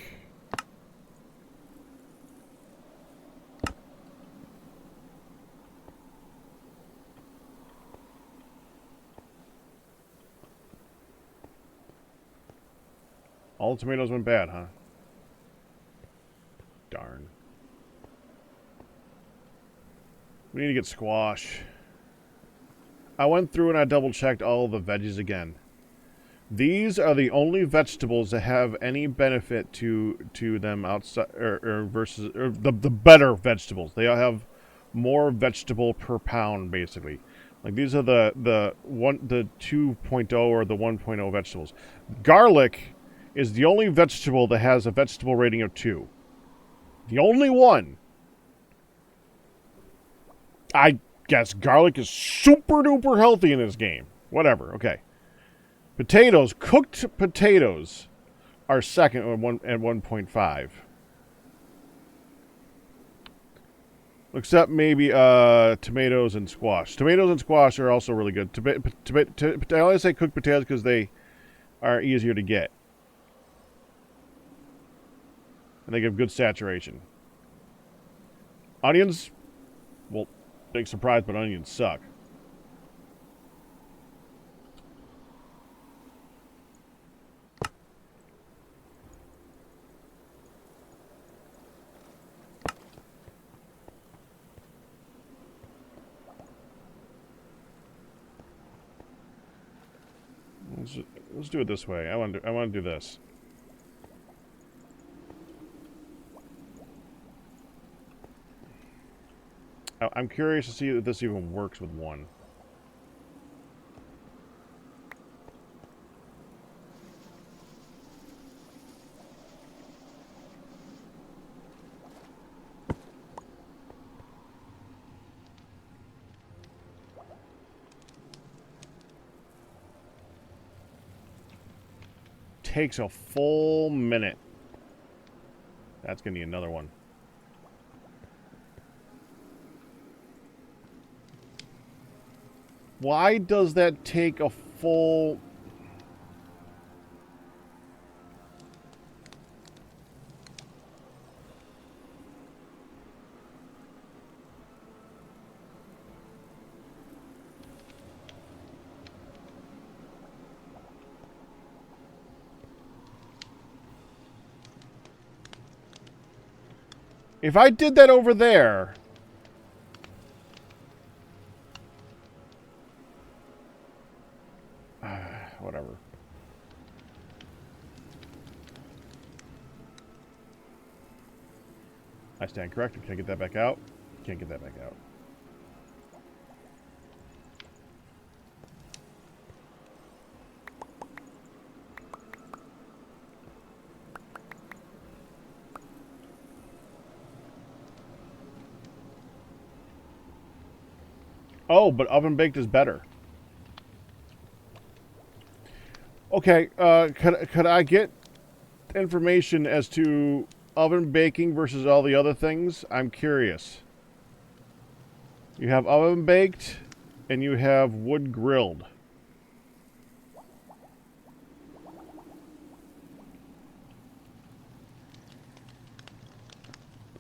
All the tomatoes went bad, huh? Darn. We need to get squash. I went through and I double-checked all the veggies again. These are the only vegetables that have any benefit to them outside versus the better vegetables. They all have more vegetable per pound, basically. Like these are the 2.0 or the 1.0 vegetables. Garlic is the only vegetable that has a vegetable rating of 2. The only one. I guess garlic is super duper healthy in this game. Whatever. Okay. Potatoes, cooked potatoes, are second at 1.5. Except maybe tomatoes and squash. Tomatoes and squash are also really good. I only say cooked potatoes because they are easier to get. And they give good saturation. Onions, well, big surprise, but onions suck. Let's do it this way. I want to do this. I'm curious to see if this even works with one. Takes a full minute. That's gonna be another one. Why does that take a full... If I did that over there... whatever. I stand corrected. Can I get that back out? Can't get that back out. Oh, but oven baked is better. Okay, could I get information as to oven baking versus all the other things? I'm curious. You have oven baked and you have wood grilled.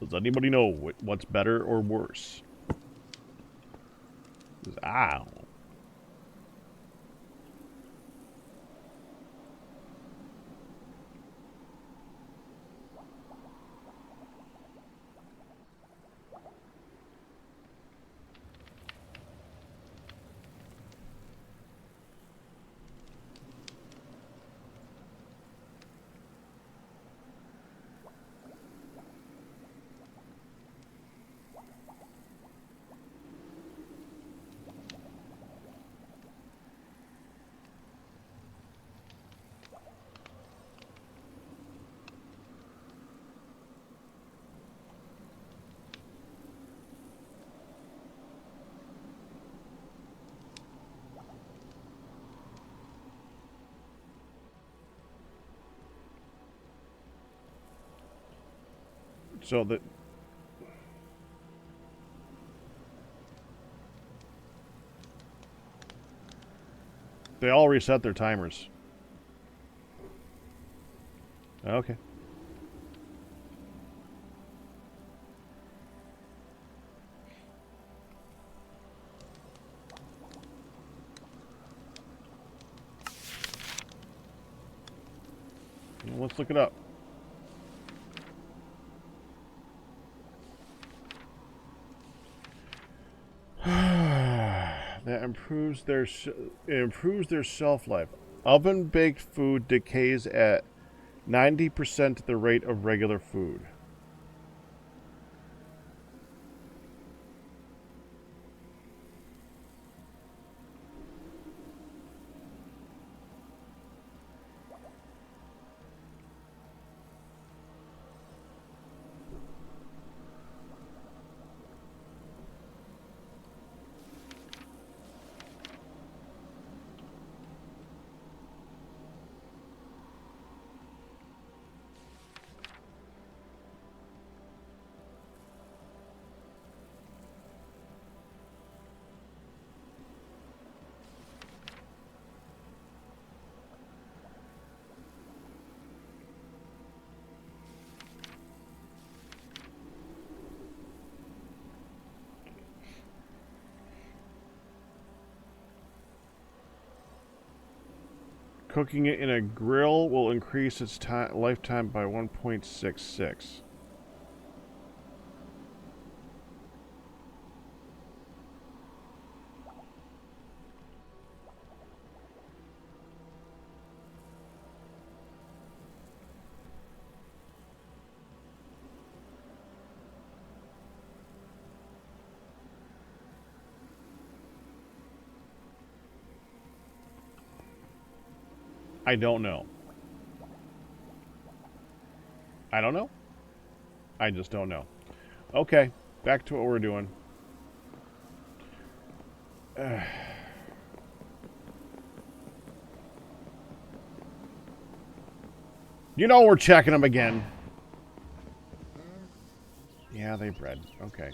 Does anybody know what's better or worse? Ow. So that they all reset their timers. Okay. Well, let's look it up. That improves their shelf life. Oven baked food decays at 90% the rate of regular food. Cooking it in a grill will increase its lifetime by 1.66. I don't know. I don't know. I just don't know. Okay, back to what we're doing. You know we're checking them again. Yeah, they bred. Okay.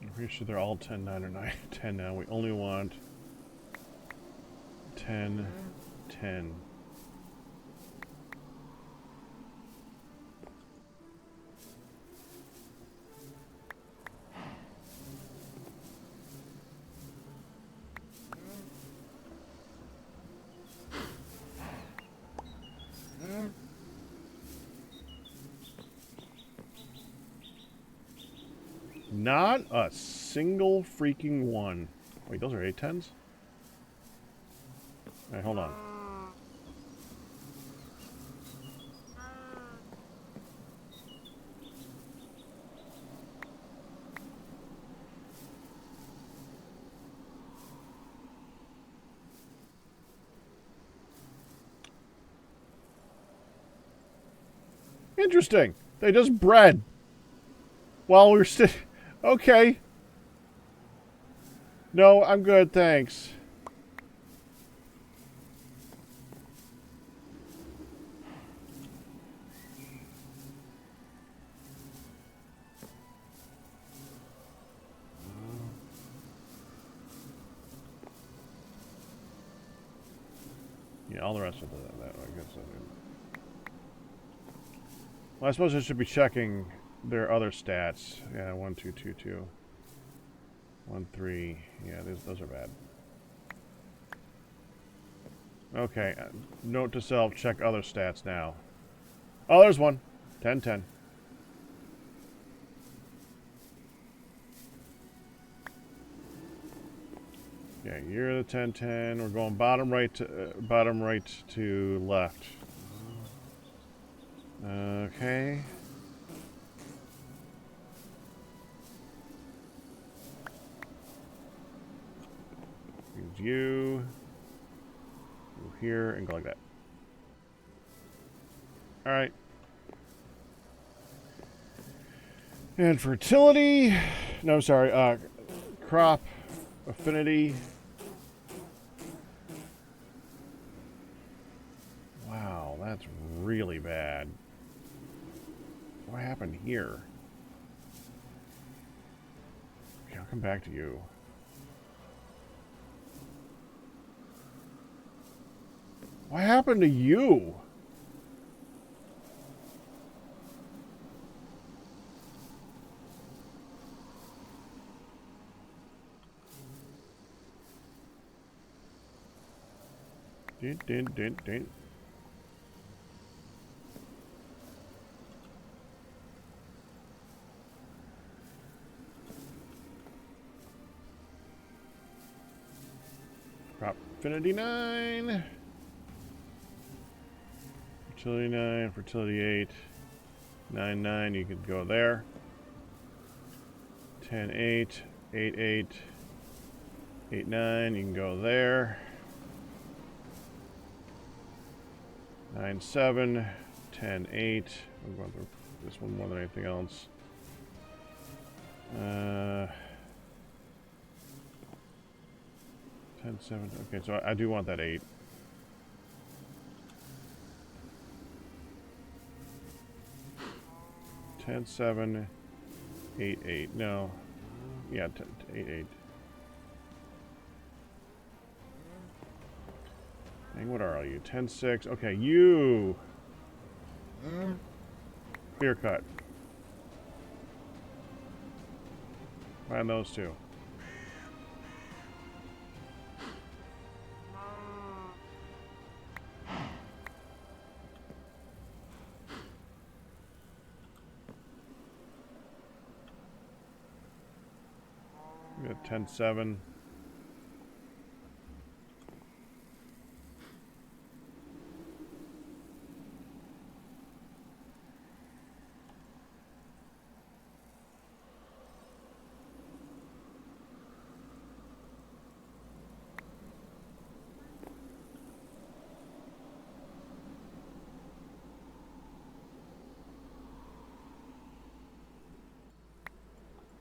I'm pretty sure they're all 10, 9, or 9, 10 now. We only want 10, 10. Not a single freaking one. Wait, those are 810s? Alright, hold on. Interesting. They just bred. While we're still... Okay. No, I'm good, thanks. Yeah, all the rest of that I guess. Well, I suppose I should be checking their other stats. Yeah, 1, 2, 2, 2. 1, 3. Yeah, those are bad. Okay, note to self, check other stats now. Oh, there's one. 10, 10. Yeah, you're the 10, 10. We're going bottom right to left. Okay. Use you. Go here and go like that. Alright. And fertility. No, sorry. Crop. Affinity. Wow, that's really bad. What happened here? Okay, I'll come back to you. What happened to you? Din. Crop Affinity 9. Fertility 9, Fertility 8. 9, 9, you could go there. 10, 8. 8, 8. 8, 9, you can go there. 9, 7. 10, 8. I'm going through this one more than anything else. 10, 7. Okay, so I do want that 8. 10, 7, 8, 8. No. Yeah, 10, 8, 8. Dang, what are all you? 10, 6. Okay, you. Clear cut. Find those two. We got 10, 7.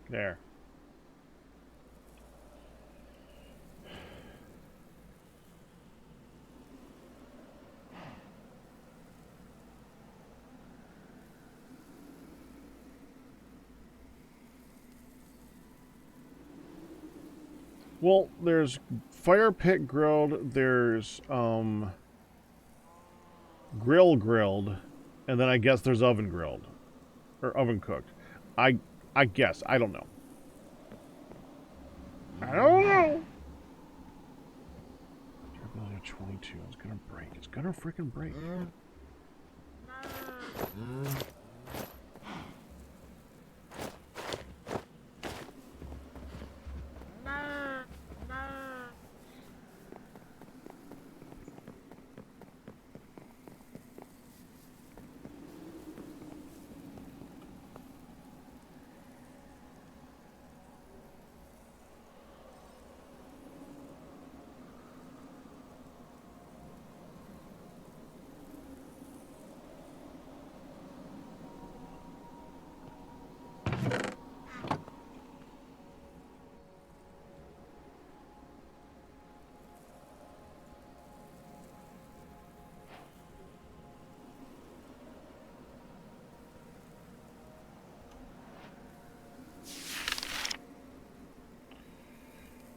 There. Well, there's fire pit grilled, there's grilled, and then I guess there's oven grilled. Or oven cooked. I guess. I don't know. I don't know. Durability of 22. It's gonna break. It's gonna freaking break.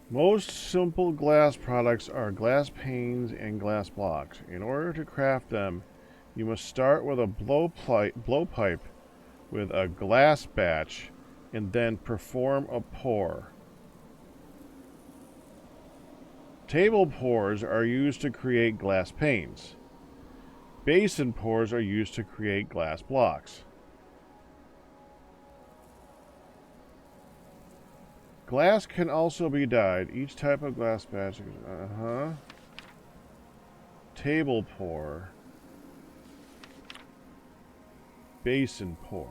Most simple glass products are glass panes and glass blocks. In order to craft them, You must start with a blowpipe with a glass batch and then perform a pour. Table pours are used to create glass panes. Basin pours are used to create glass blocks. Glass can also be dyed. Each type of glass batch... Table pour. Basin pour.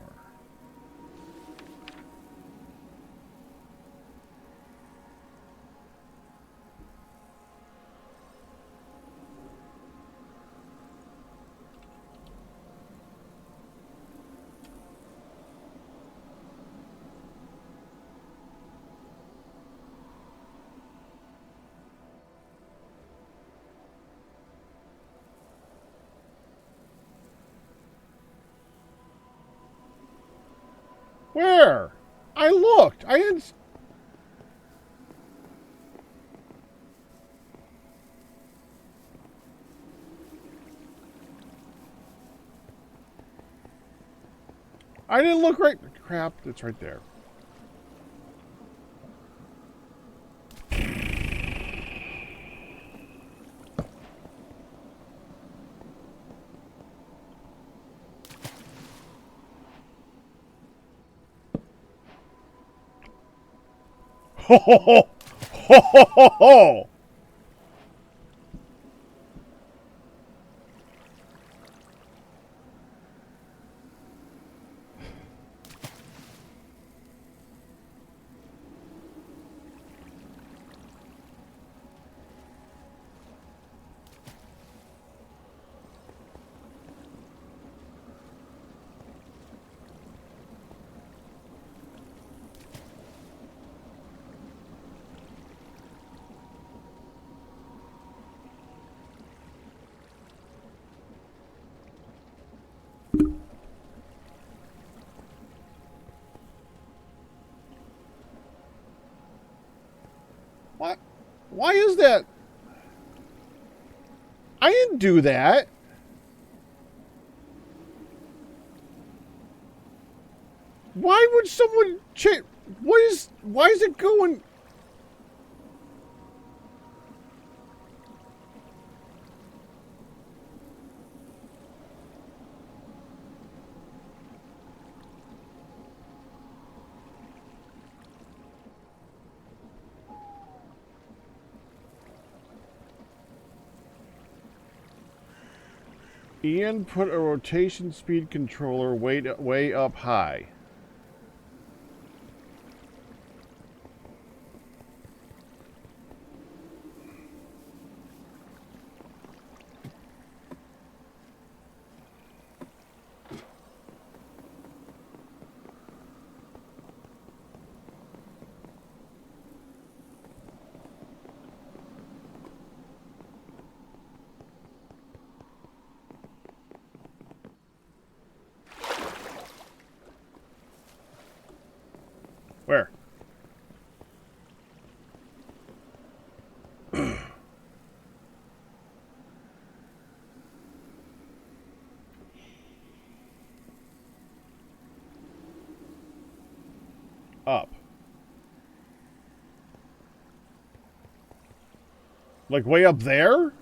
Where? I looked. I didn't... I didn't look right... Crap, it's right there. Ho ho ho! Ho ho ho ho! What? Why is that? I didn't do that. Why would someone check? What is? Why is it going? Ian put a rotation speed controller way up high. Where? Up. Like way up there?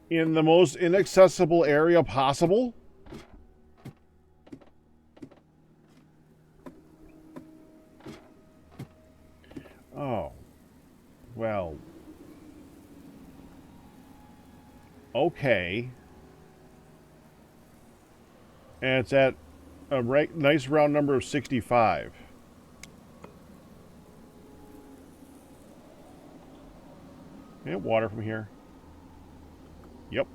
In the most inaccessible area possible? Oh. Well. Okay. And it's at a nice round number of 65. Can I get water from here? Yep.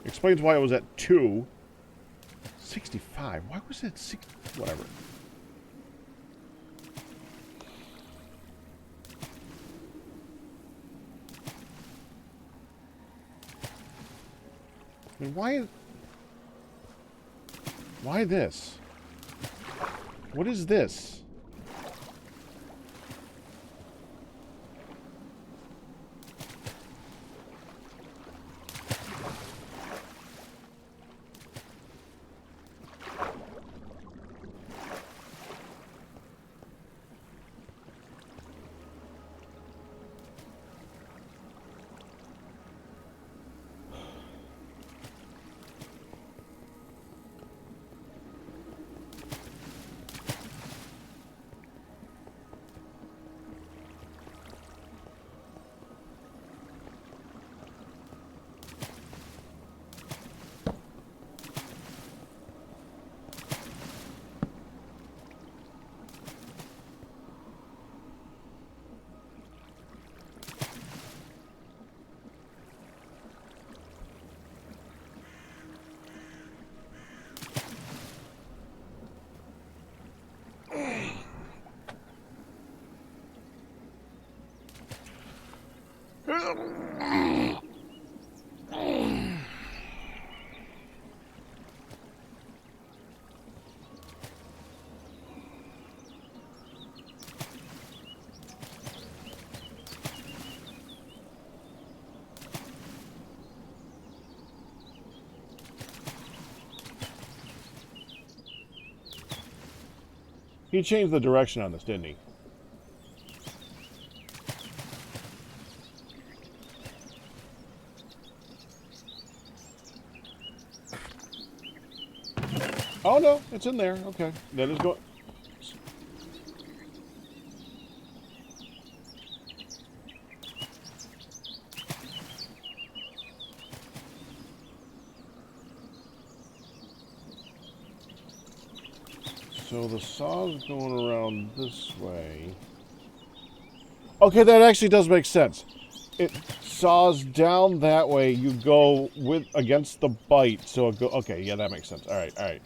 Explains why it was at 2. 65. Why was it 60? Whatever. I mean, why this? What is this? He changed the direction on this, didn't he? Oh no, it's in there. Okay, that is going. So the saw's going around this way. Okay, that actually does make sense. It saws down that way. You go with against the bite, so it go. Okay, yeah, that makes sense. All right, all right.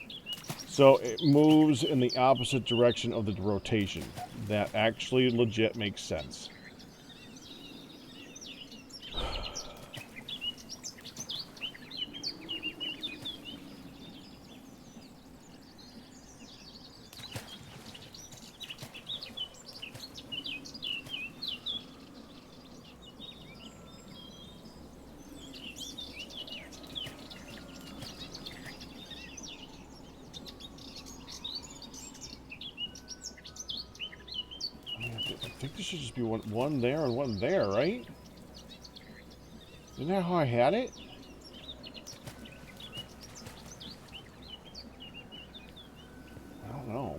So it moves in the opposite direction of the rotation. That actually legit makes sense. I think there should just be one there and one there, right? Isn't that how I had it? I don't know.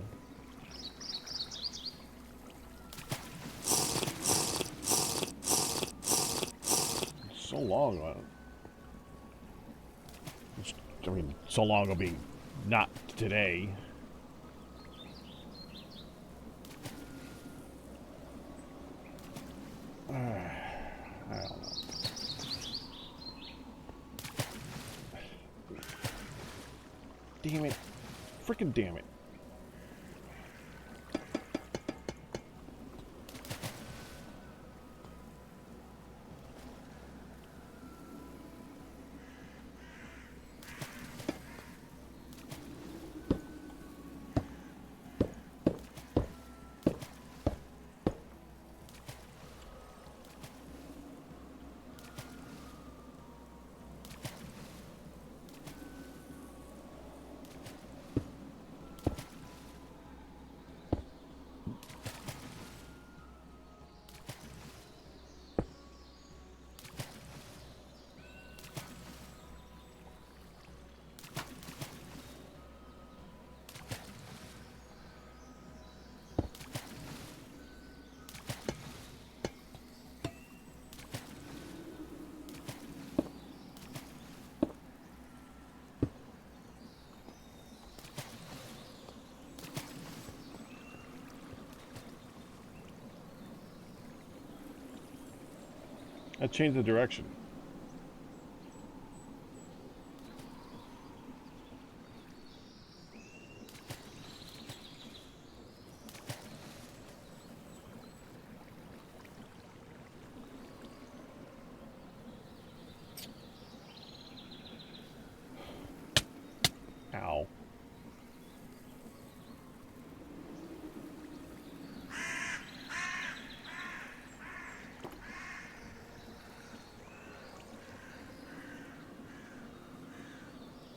It's so long. I mean, so long will be not today. I don't know. Damn it. Freaking damn it. I changed the direction.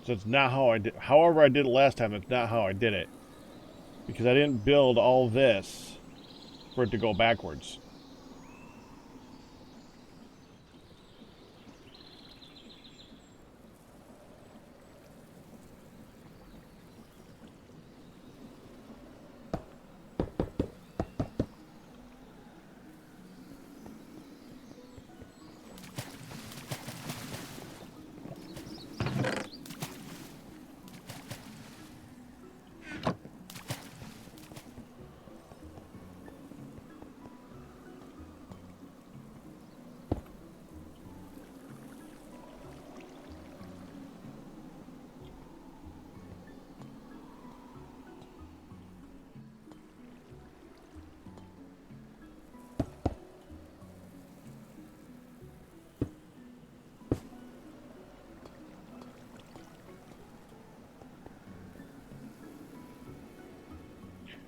So it's not how I did. However, I did it last time. It's not how I did it because I didn't build all this for it to go backwards.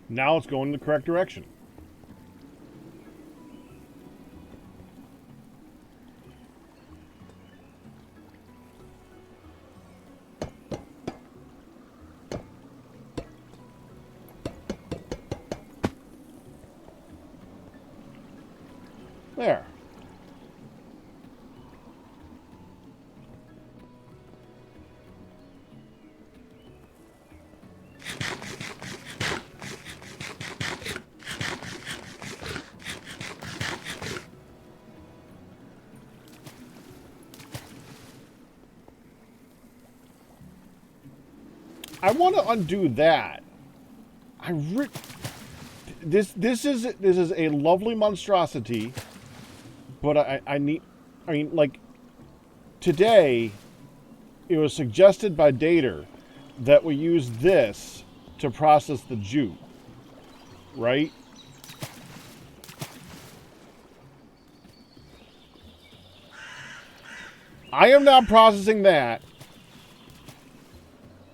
Now it's going in the correct direction. There. I want to undo that. This is a lovely monstrosity, but I need. I mean, like today, it was suggested by Dater that we use this to process the jute, right? I am not processing that.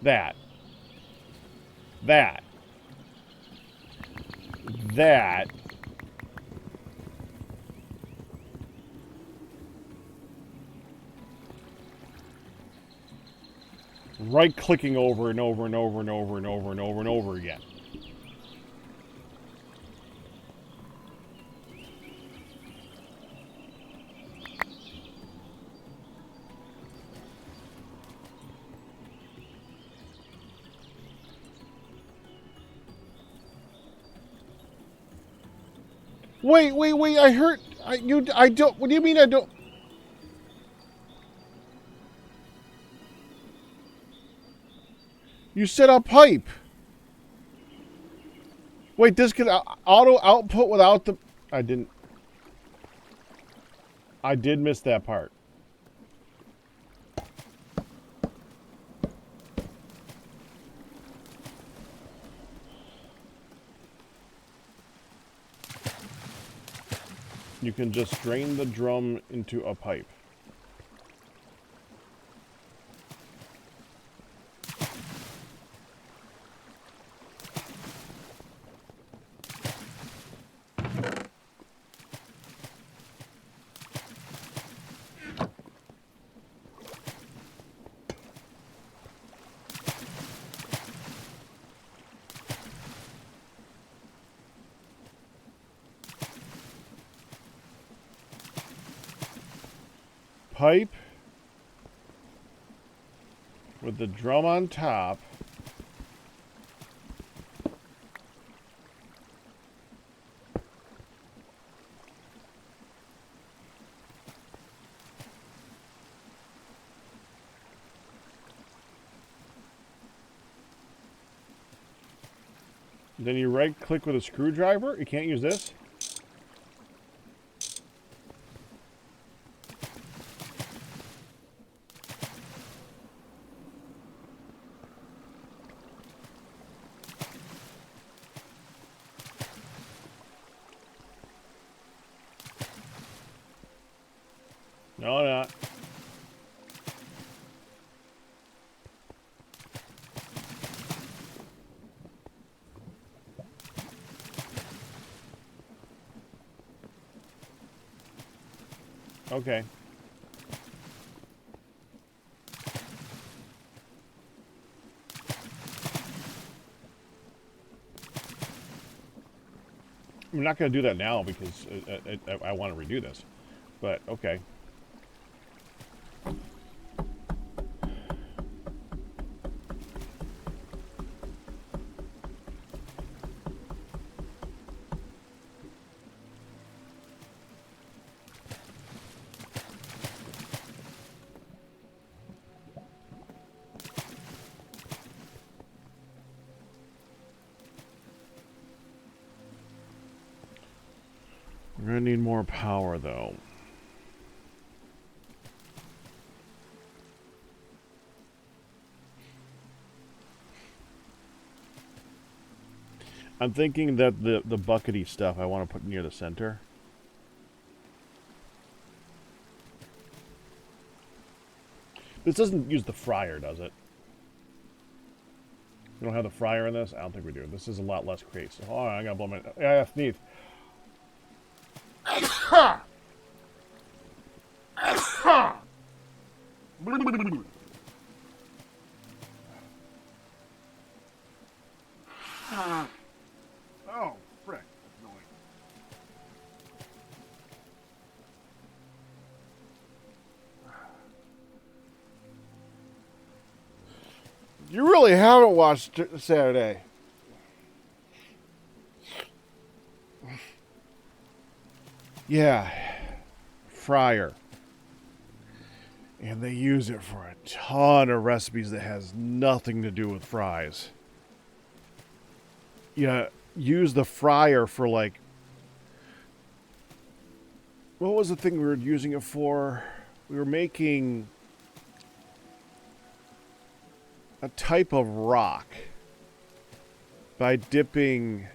That. Right clicking over and over and over and over and over and over and over again. Wait, I heard I don't. What do you mean I don't? You said a pipe. Wait, this could auto output without the... I didn't... I did miss that part. You can just drain the drum into a pipe. Pipe with the drum on top. Then you right click with a screwdriver. You can't use this. No, not. Okay. I'm not going to do that now because I want to redo this. But, okay. We're going to need more power, though. I'm thinking that the buckety stuff I want to put near the center. This doesn't use the fryer, does it? We don't have the fryer in this? I don't think we do. This is a lot less crates. So, hold on, I gotta blow my... Yeah, sneeze. Oh, frick. You really haven't watched Saturday. Yeah. Fryer. And they use it for a ton of recipes that has nothing to do with fries. Yeah, use the fryer for like... What was the thing we were using it for? We were making a type of rock by dipping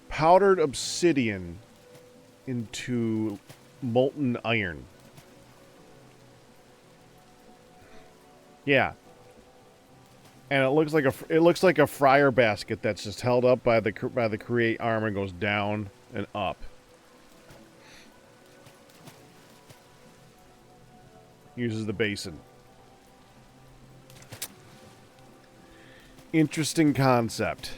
powdered obsidian into molten iron. Yeah. And it looks like a fryer basket that's just held up by the create arm and goes down and up. Uses the basin. Interesting concept.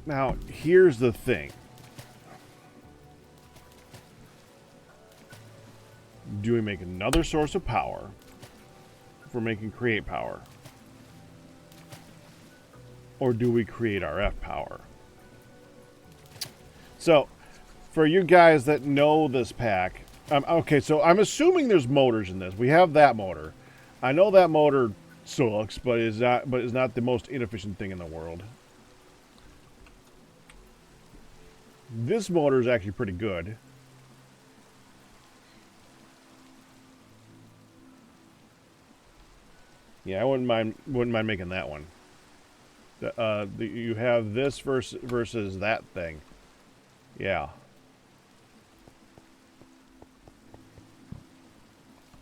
Now, here's the thing. Do we make another source of power if we're making create power? Or do we create RF power? So, for you guys that know this pack, okay, so I'm assuming there's motors in this. We have that motor. I know that motor sucks, but is not the most inefficient thing in the world. This motor is actually pretty good. Yeah, I wouldn't mind making that one. You have this versus that thing. Yeah.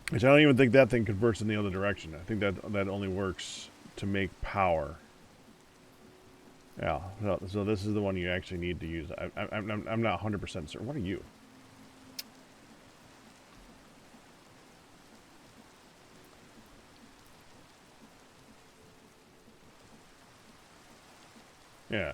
Which I don't even think that thing converts in the other direction. I think that only works to make power. Yeah. So this is the one you actually need to use. I'm not 100% certain. What are you? Yeah.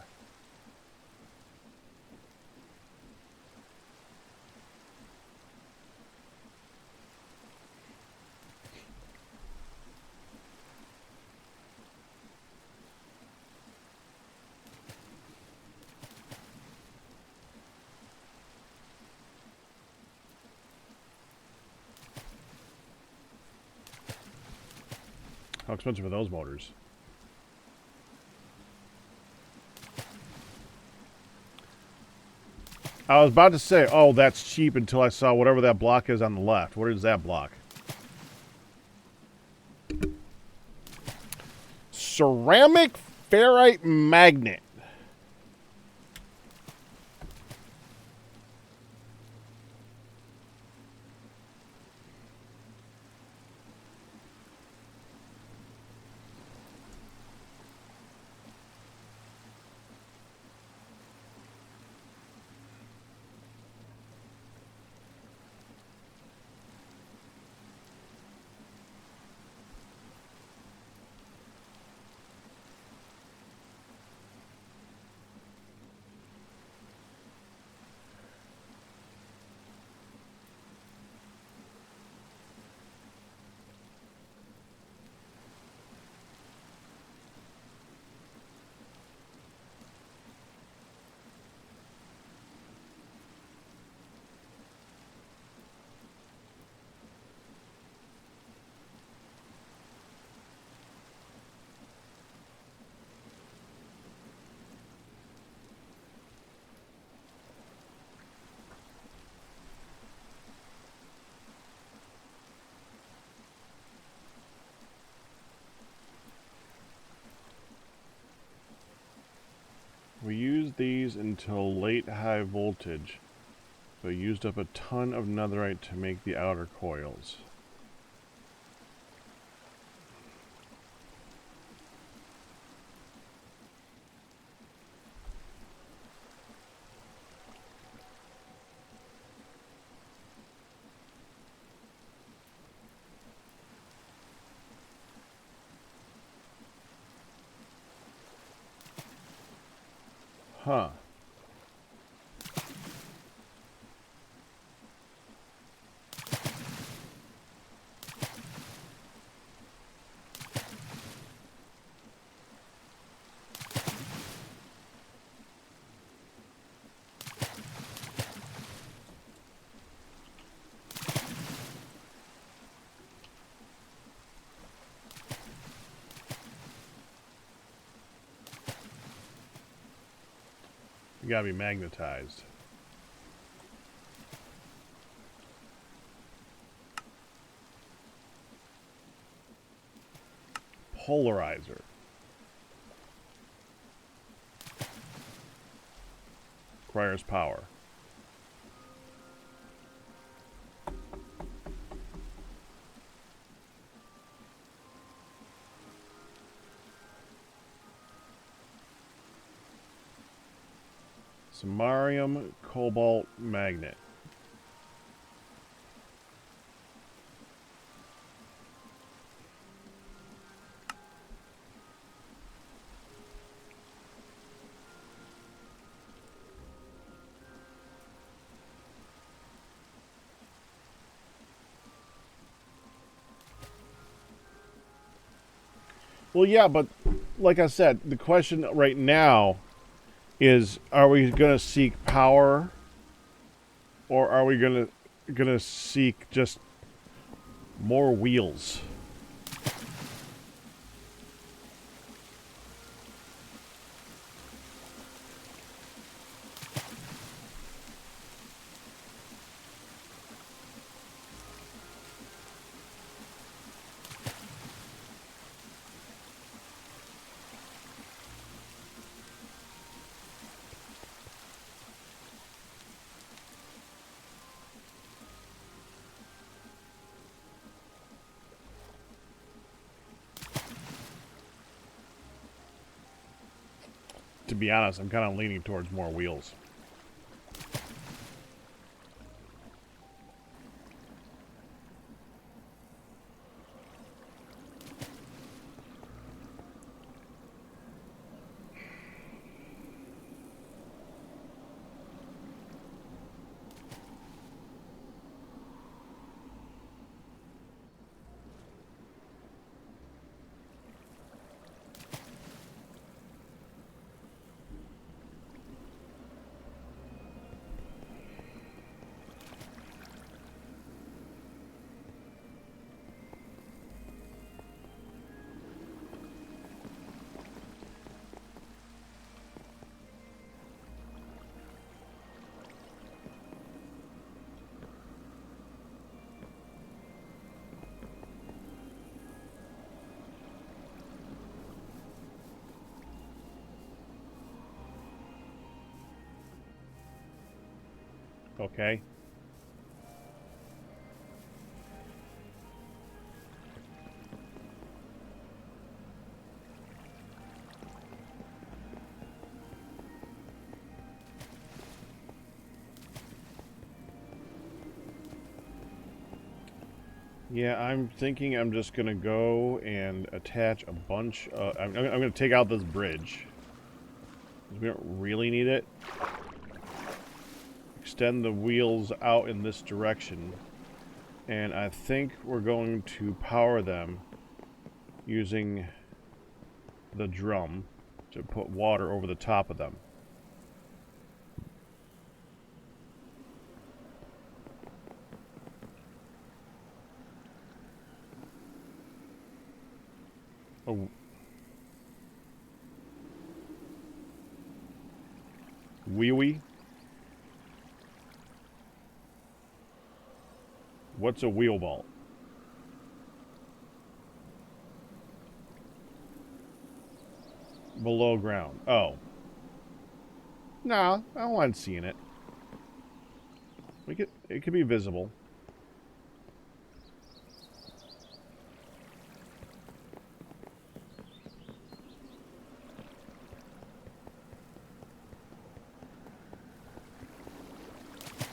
How expensive are those motors? I was about to say, oh, that's cheap until I saw whatever that block is on the left. What is that block? Ceramic ferrite magnet. these until late high voltage, but used up a ton of netherite to make the outer coils. Huh. You gotta be magnetized. Polarizer. Requires power. Samarium cobalt magnet. Well, yeah, but like I said, the question right now is: are we going to seek power, or are we going to seek just more wheels? To be honest, I'm kind of leaning towards more wheels. Okay. Yeah, I'm thinking I'm just going to go and attach a bunch of... I'm going to take out this bridge. We don't really need it. Extend the wheels out in this direction. And I think we're going to power them using the drum to put water over the top of them. Oh. Wee-wee? What's a wheel vault? Below ground. Oh. No, I don't want seeing it. It could be visible.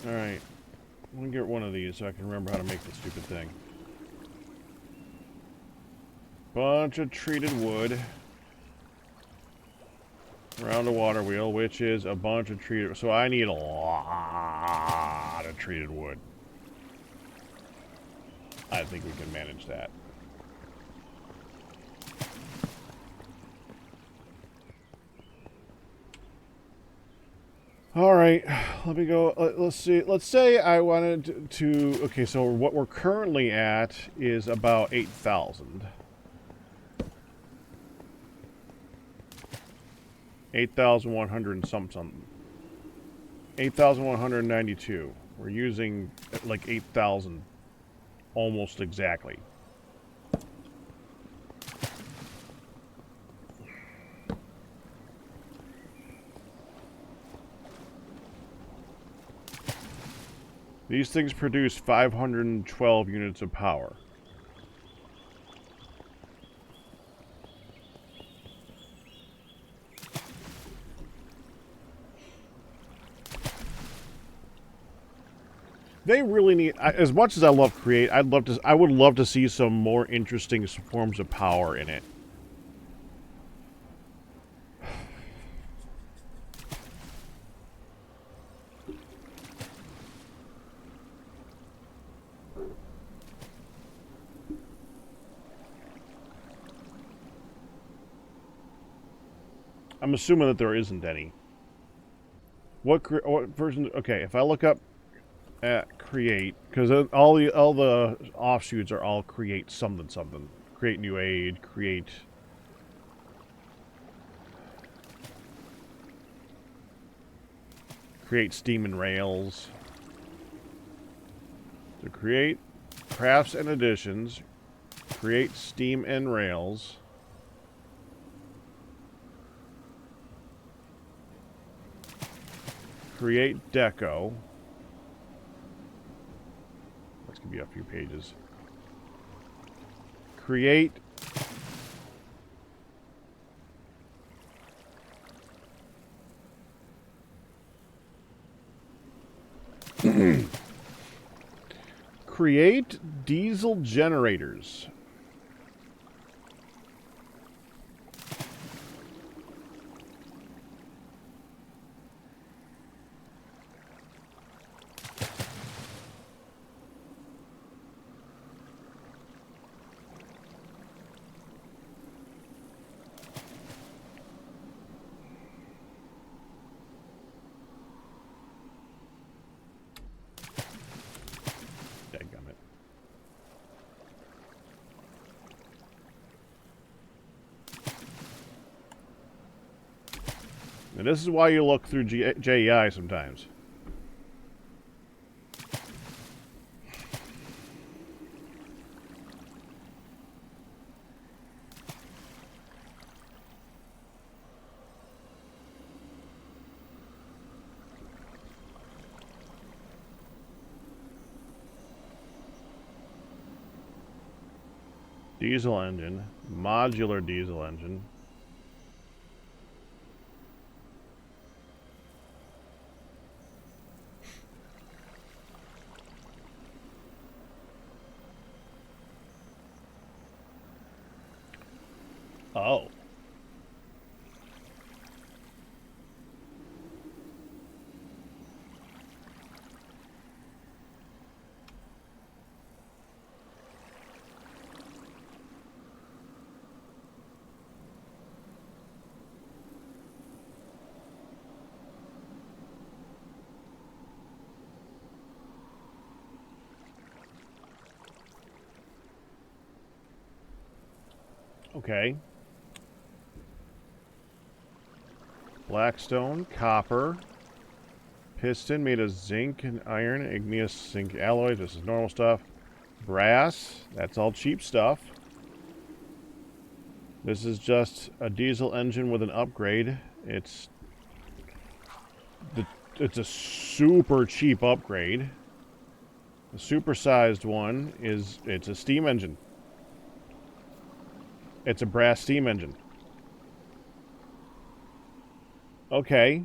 Alright. I'm gonna get one of these so I can remember how to make this stupid thing. Bunch of treated wood. Around a water wheel, which is a bunch of treated... So I need a lot of treated wood. I think we can manage that. Alright, let me go... let's see. Let's say I wanted to... Okay, so what we're currently at is about 8,000. 8,100 and something. 8,192. We're using like 8,000 almost exactly. These things produce 512 units of power. They really need, as much as I love Create, I would love to see some more interesting forms of power in it. I'm assuming that there isn't any. What version? Okay, if I look up at Create, because all the offshoots are all Create something something. Create new aid, create Steam and Rails. So create crafts and additions, create Steam and Rails. Create deco. That's going to be a few pages. Create create diesel generators. And this is why you look through JEI sometimes. Diesel engine, modular diesel engine. Oh. Okay. Blackstone, copper, piston made of zinc and iron, igneous zinc alloy. This is normal stuff. Brass, that's all cheap stuff. This is just a diesel engine with an upgrade. It's it's a super cheap upgrade. The supersized one it's a steam engine. It's a brass steam engine. Okay.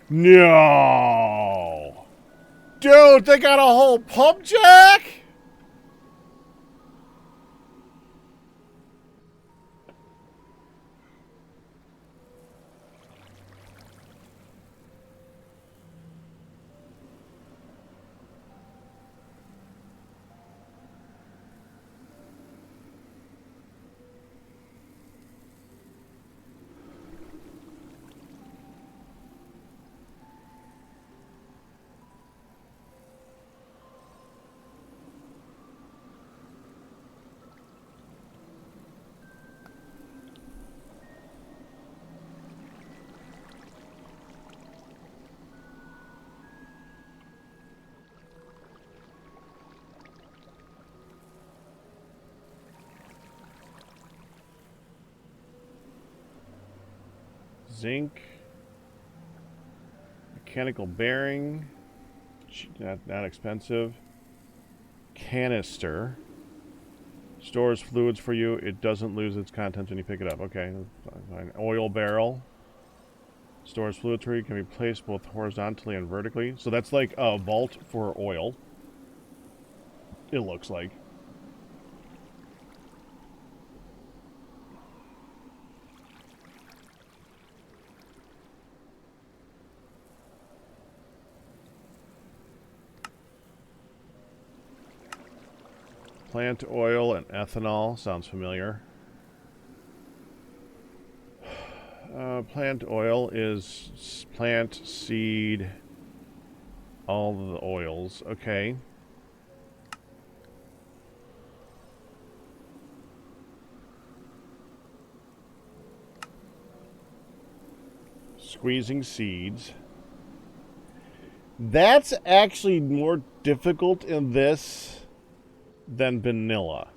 No! Dude, they got a whole pump jack? Zinc. Mechanical bearing. Not expensive. Canister. Stores fluids for you. It doesn't lose its contents when you pick it up. Okay. Fine. Oil barrel. Stores fluids for you. Can be placed both horizontally and vertically. So that's like a vault for oil. It looks like. Plant oil and ethanol. Sounds familiar. Plant oil is plant, seed, all the oils. Okay. Squeezing seeds. That's actually more difficult in this than vanilla.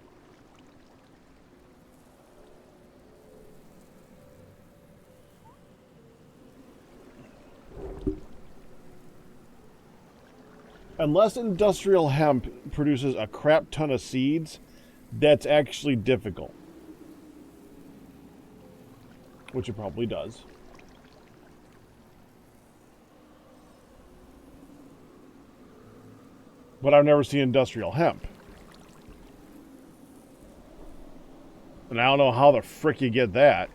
Unless industrial hemp produces a crap ton of seeds, that's actually difficult. Which it probably does. But I've never seen industrial hemp. And I don't know how the frick you get that.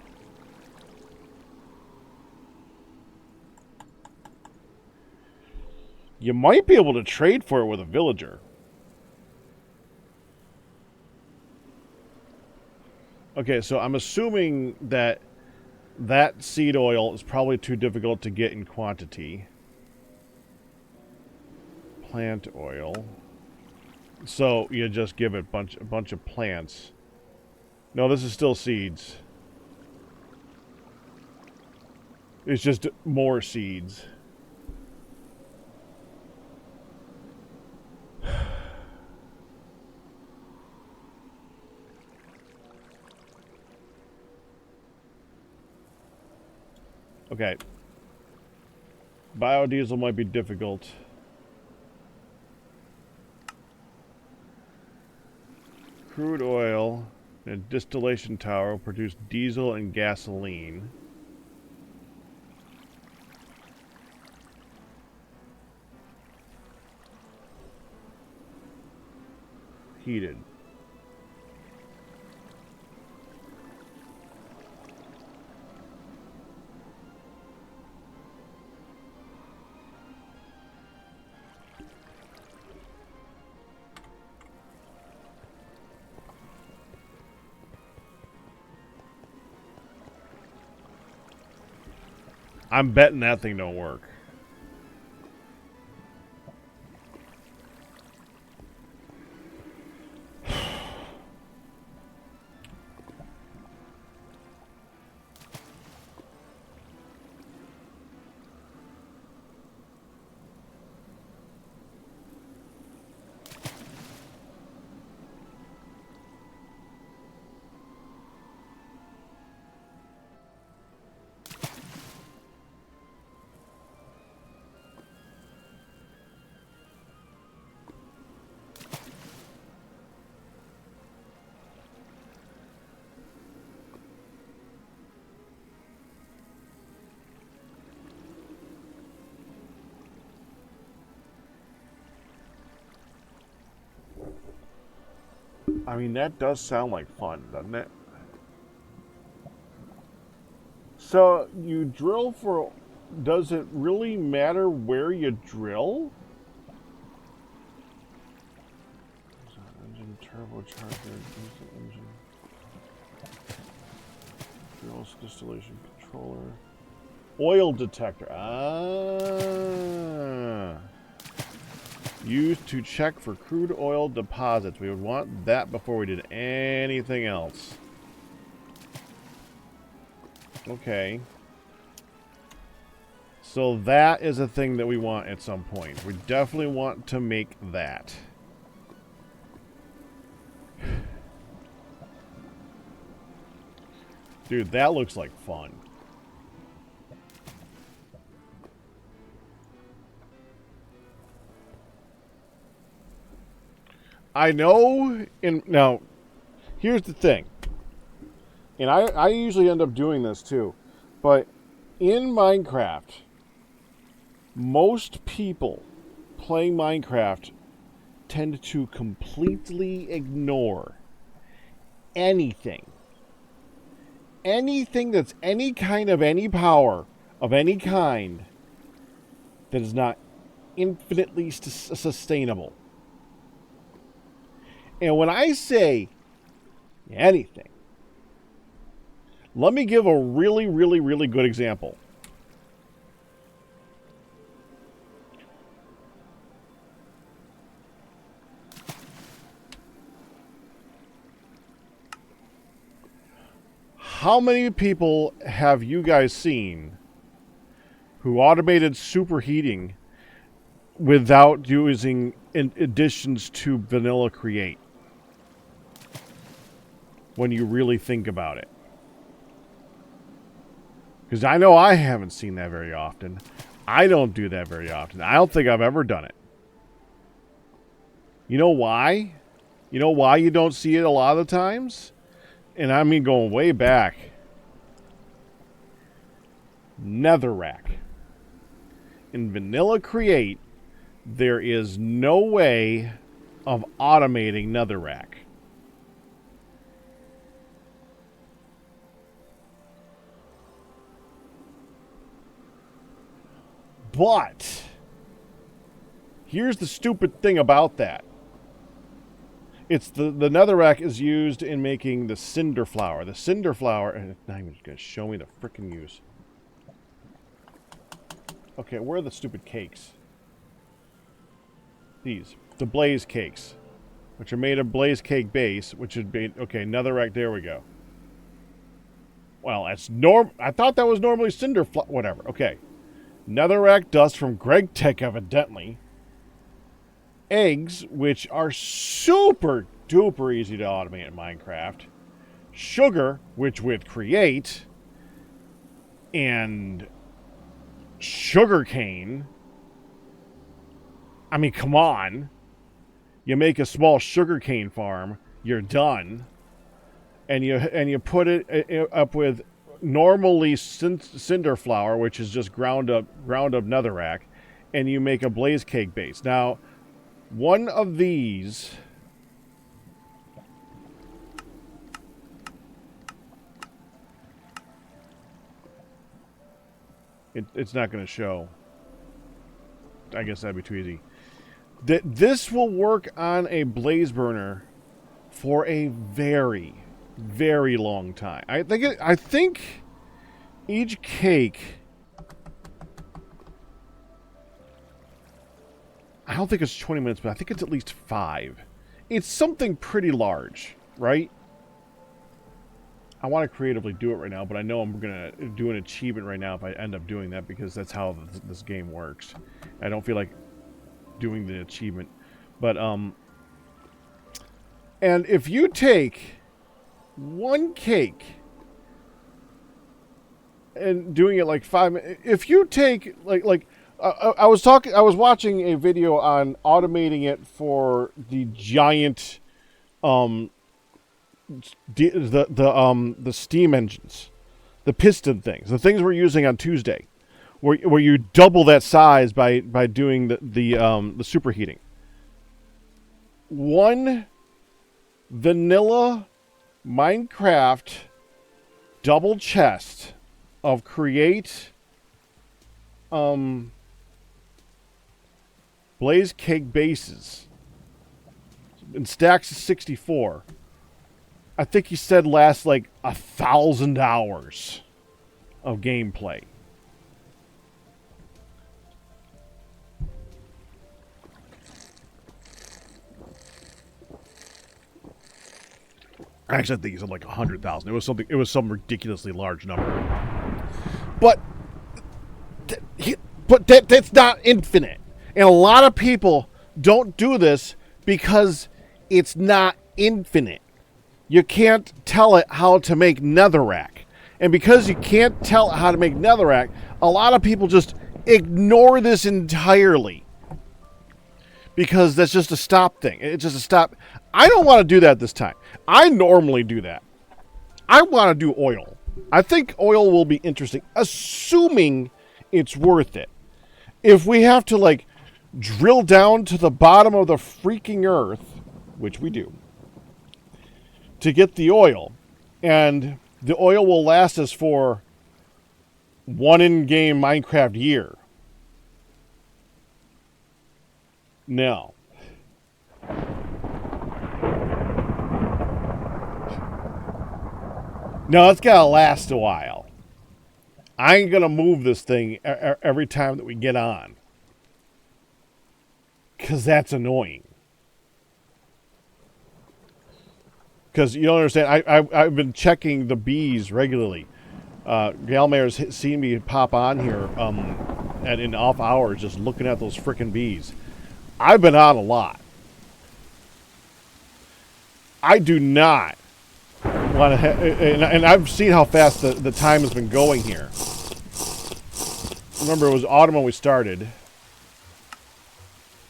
You might be able to trade for it with a villager. Okay, so I'm assuming that that seed oil is probably too difficult to get in quantity. Plant oil. So you just give it a bunch of plants. No, this is still seeds. It's just more seeds. Okay. Biodiesel might be difficult. Crude oil and a distillation tower will produce diesel and gasoline. Heated. I'm betting that thing don't work. I mean, that does sound like fun, doesn't it? So, you drill for... Does it really matter where you drill? Engine, turbocharger, diesel engine. Drills, distillation controller. Oil detector. Ah. Used to check for crude oil deposits. We would want that before we did anything else. Okay. So that is a thing that we want at some point. We definitely want to make that. Dude, that looks like fun. I know, now, here's the thing. And I usually end up doing this too. But in Minecraft, most people playing Minecraft tend to completely ignore anything. Anything that's any kind of any power of any kind that is not infinitely sustainable. And when I say anything, let me give a really, really, really good example. How many people have you guys seen who automated superheating without using additions to vanilla create? When you really think about it. Because I know I haven't seen that very often. I don't do that very often. I don't think I've ever done it. You know why? You know why you don't see it a lot of the times? And I mean going way back. Netherrack. In Vanilla Create, there is no way of automating Netherrack. But here's the stupid thing about that. It's the netherrack is used in making the cinder flour. The cinder flour, and it's not even going to show me the frickin' use. Okay, where are the stupid cakes? These, the blaze cakes, which are made of blaze cake base, which would be okay. Netherrack, there we go. Well, that's I thought that was normally cinder flour. Whatever. Okay. Netherrack dust from GregTech, evidently. Eggs, which are super duper easy to automate in Minecraft. Sugar, which would create. And sugarcane. I mean, come on. You make a small sugarcane farm, you're done. And you put it up with normally cinder flour, which is just ground up netherrack, and you make a blaze cake base. Now, one of these it's not going to show. I guess that'd be too easy. This will work on a blaze burner for a very, very long time. I think each cake, I don't think it's 20 minutes, but I think it's at least 5. It's something pretty large, right? I want to creatively do it right now, but I know I'm going to do an achievement right now if I end up doing that, because that's how this game works. I don't feel like doing the achievement. But, and if you take one cake and doing it like 5 minutes, if you take I was watching a video on automating it for the giant the steam engines, the piston things, the things we're using on Tuesday, where you double that size by doing the superheating. One vanilla Minecraft double chest of create blaze cake bases in stacks of 64. I think he said lasts like 1,000 hours of gameplay. Actually, I think he said like 100,000. It was something. It was some ridiculously large number. But that's not infinite. And a lot of people don't do this because it's not infinite. You can't tell it how to make netherrack. And because you can't tell it how to make netherrack, a lot of people just ignore this entirely. Because that's just a stop thing. It's just a stop. I don't want to do that this time. I normally do that. I want to do oil. I think oil will be interesting, assuming it's worth it. If we have to, like, drill down to the bottom of the freaking earth, which we do, to get the oil, and the oil will last us for one in-game Minecraft year. No. No, it's gotta last a while. I ain't gonna move this thing every time that we get on. Because that's annoying. Because you don't understand, I've been checking the bees regularly. Galmayer's seen me pop on here and in off hours just looking at those frickin' bees. I've been on a lot. I do not want to, and I've seen how fast the time has been going here. Remember, it was autumn when we started.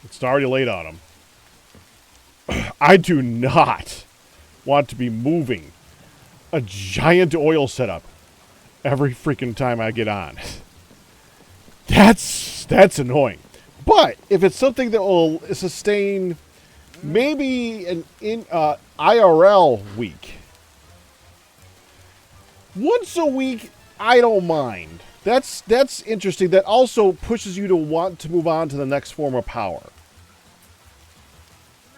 It's already late autumn. I do not want to be moving a giant oil setup every freaking time I get on. That's annoying. But if it's something that will sustain maybe an IRL week, once a week, I don't mind. That's interesting. That also pushes you to want to move on to the next form of power.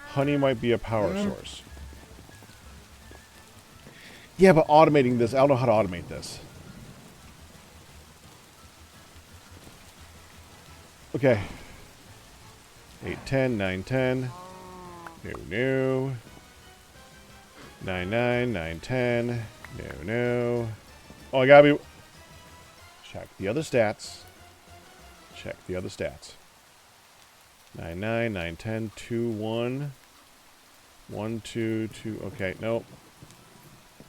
Honey might be a power source. Yeah, but automating this, I don't know how to automate this. Okay. 8, 10, 9, 10. No. 9, 9, 9, 10. No. Oh, I gotta be... Check the other stats. Check the other stats. 9, 9, 9, 10, 2, 1. 1, 2, 2. Okay, nope.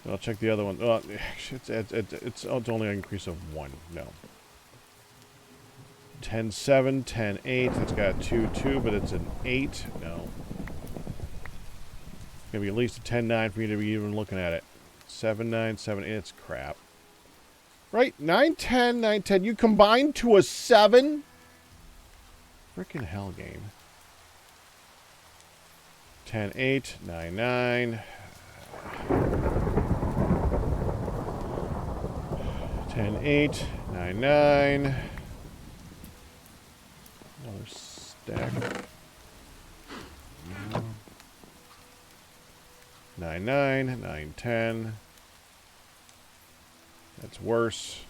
I'll check the other one. Oh, it's only an increase of 1. No. 10, 7, 10, 8. It's got 2, 2, but it's an 8. No. It's gonna be at least a 10, 9 for me to be even looking at it. 7, 9, 7, 8. It's crap. Right? 9, 10, 9, 10. You combine to a 7? Frickin' hell game. 10, 8, 9, 9. 10, 8, 9, 9. Another stack. 9, 9, 9, 10. That's worse.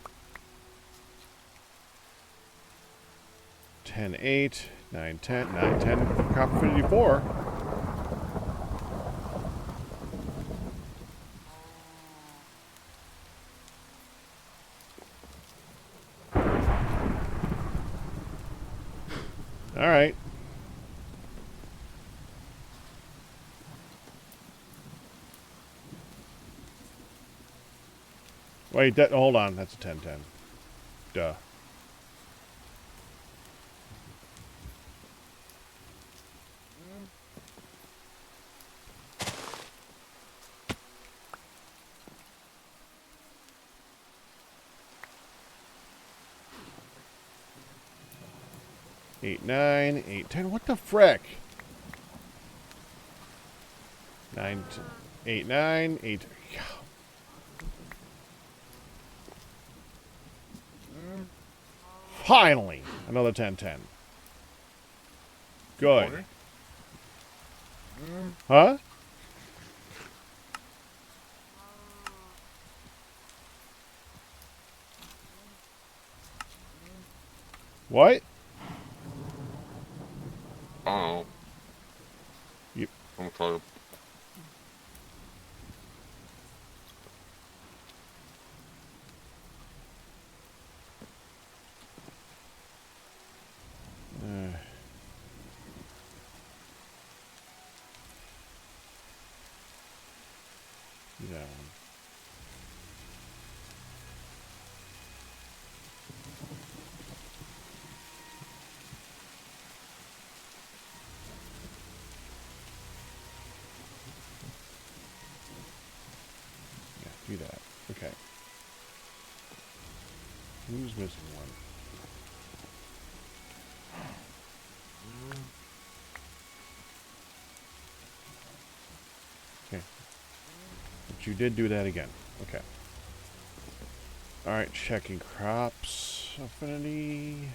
10, 8, 9, 10, 9, 10. Copper Affinity 4. All right. Wait, hold on. That's a 10, 10. Duh. Eight, 9, 8, 10. What the frick? 9, 8, 9, 8. Yeah. Finally! Another 10, 10. Good. Huh? What? Oh. Yep. I'm trying to. Yeah. Do that. Okay. Who's missing one? Okay. But you did do that again. Okay. Alright, checking crops. Affinity.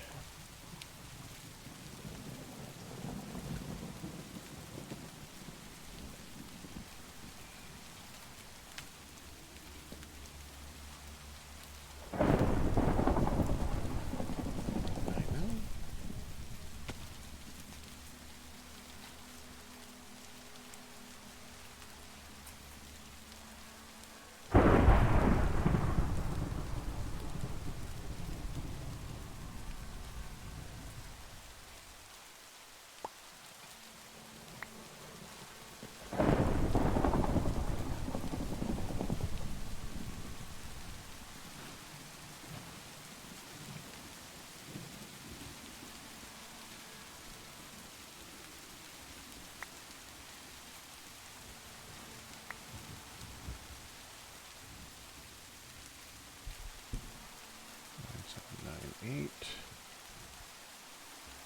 Eight.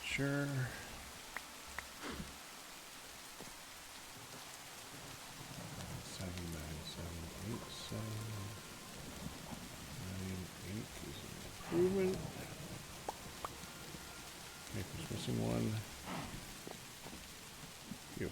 Sure. 7, 9, 7, 8, 7. 9, 8 is an improvement. Okay, who's missing one? You.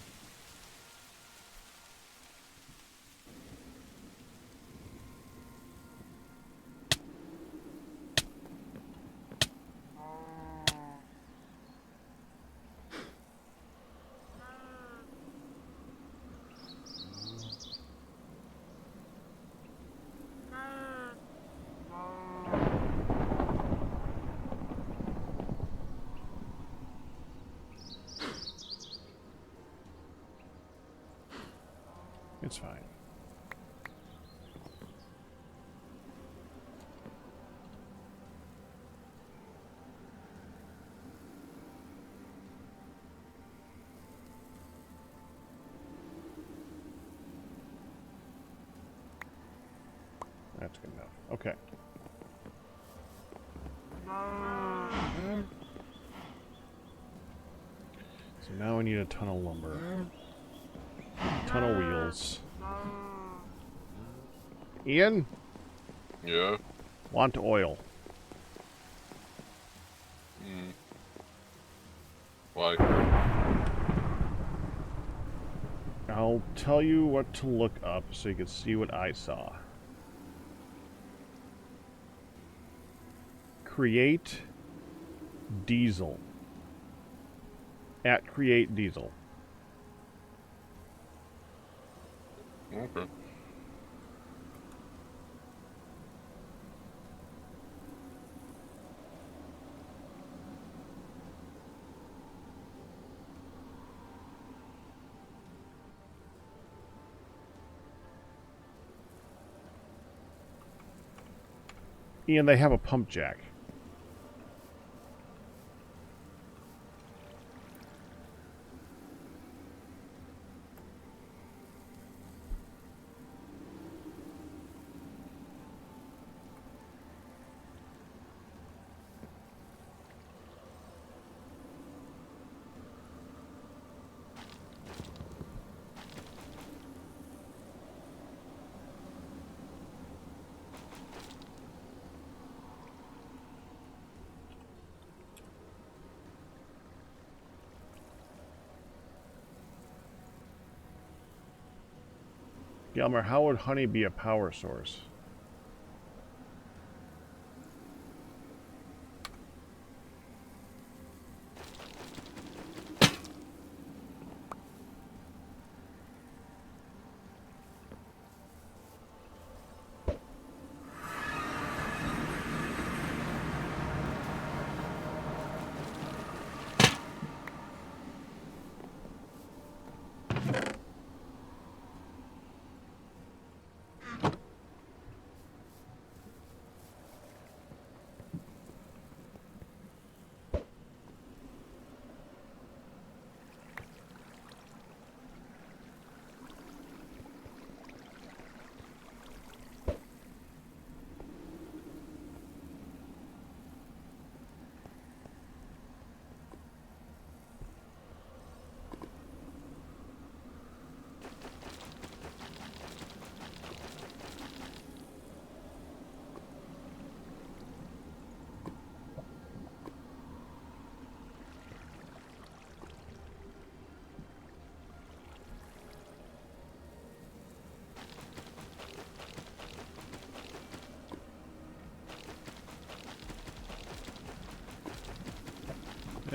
It's fine. That's good enough. Okay. So now we need a ton of lumber. A ton of wheels. Ian? Yeah. Want oil. Why? I'll tell you what to look up so you can see what I saw. Create diesel. At create diesel. Okay. Ian, they have a pump jack. Gelmer, how would honey be a power source?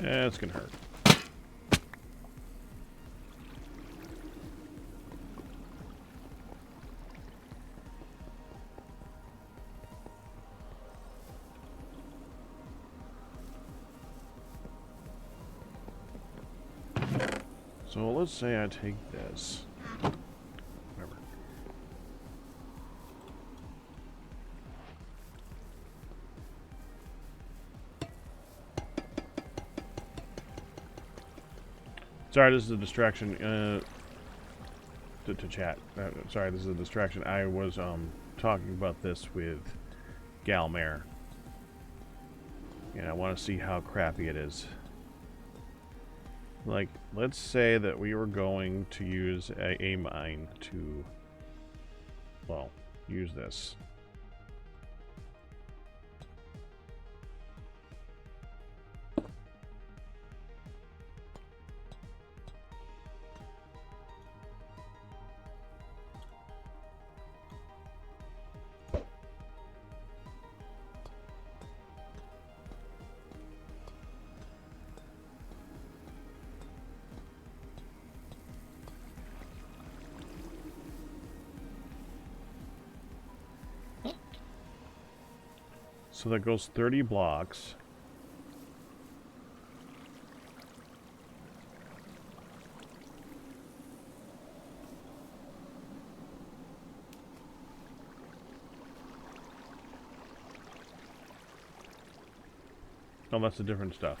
It's gonna hurt. So let's say I take this. Whatever. Sorry, this is a distraction. To chat. Sorry, this is a distraction. I was talking about this with Galmare, and I want to see how crappy it is. Like, let's say that we were going to use a mine to, well, use this. So that goes 30 blocks. Oh, that's the different stuff.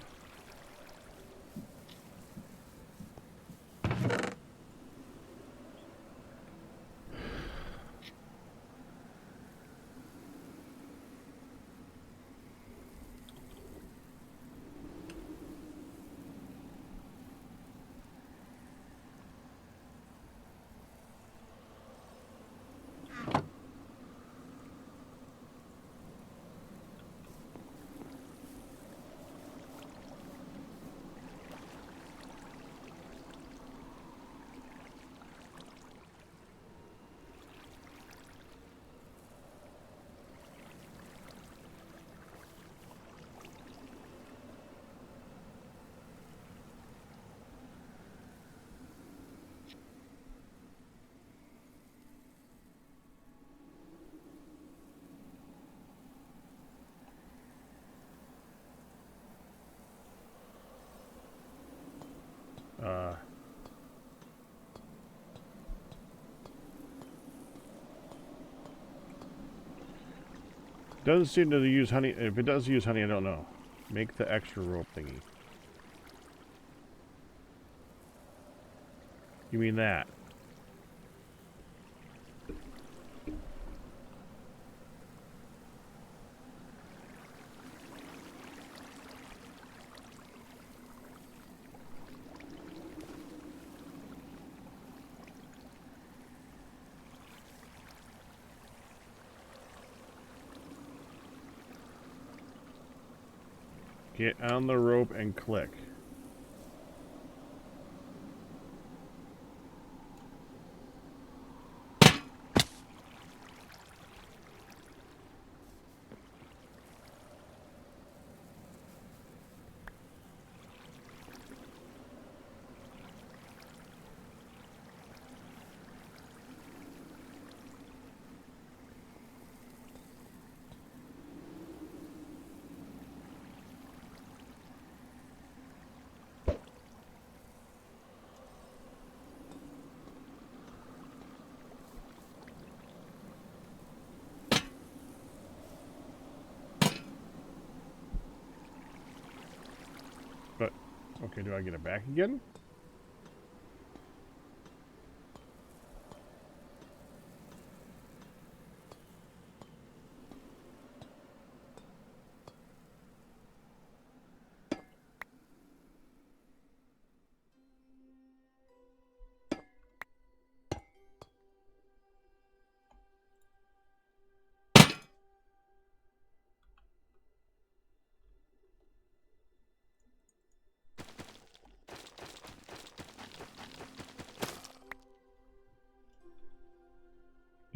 Doesn't seem to use honey. If it does use honey, I don't know. Make the extra rope thingy. You mean that? Get on the rope and click. Okay, do I get it back again?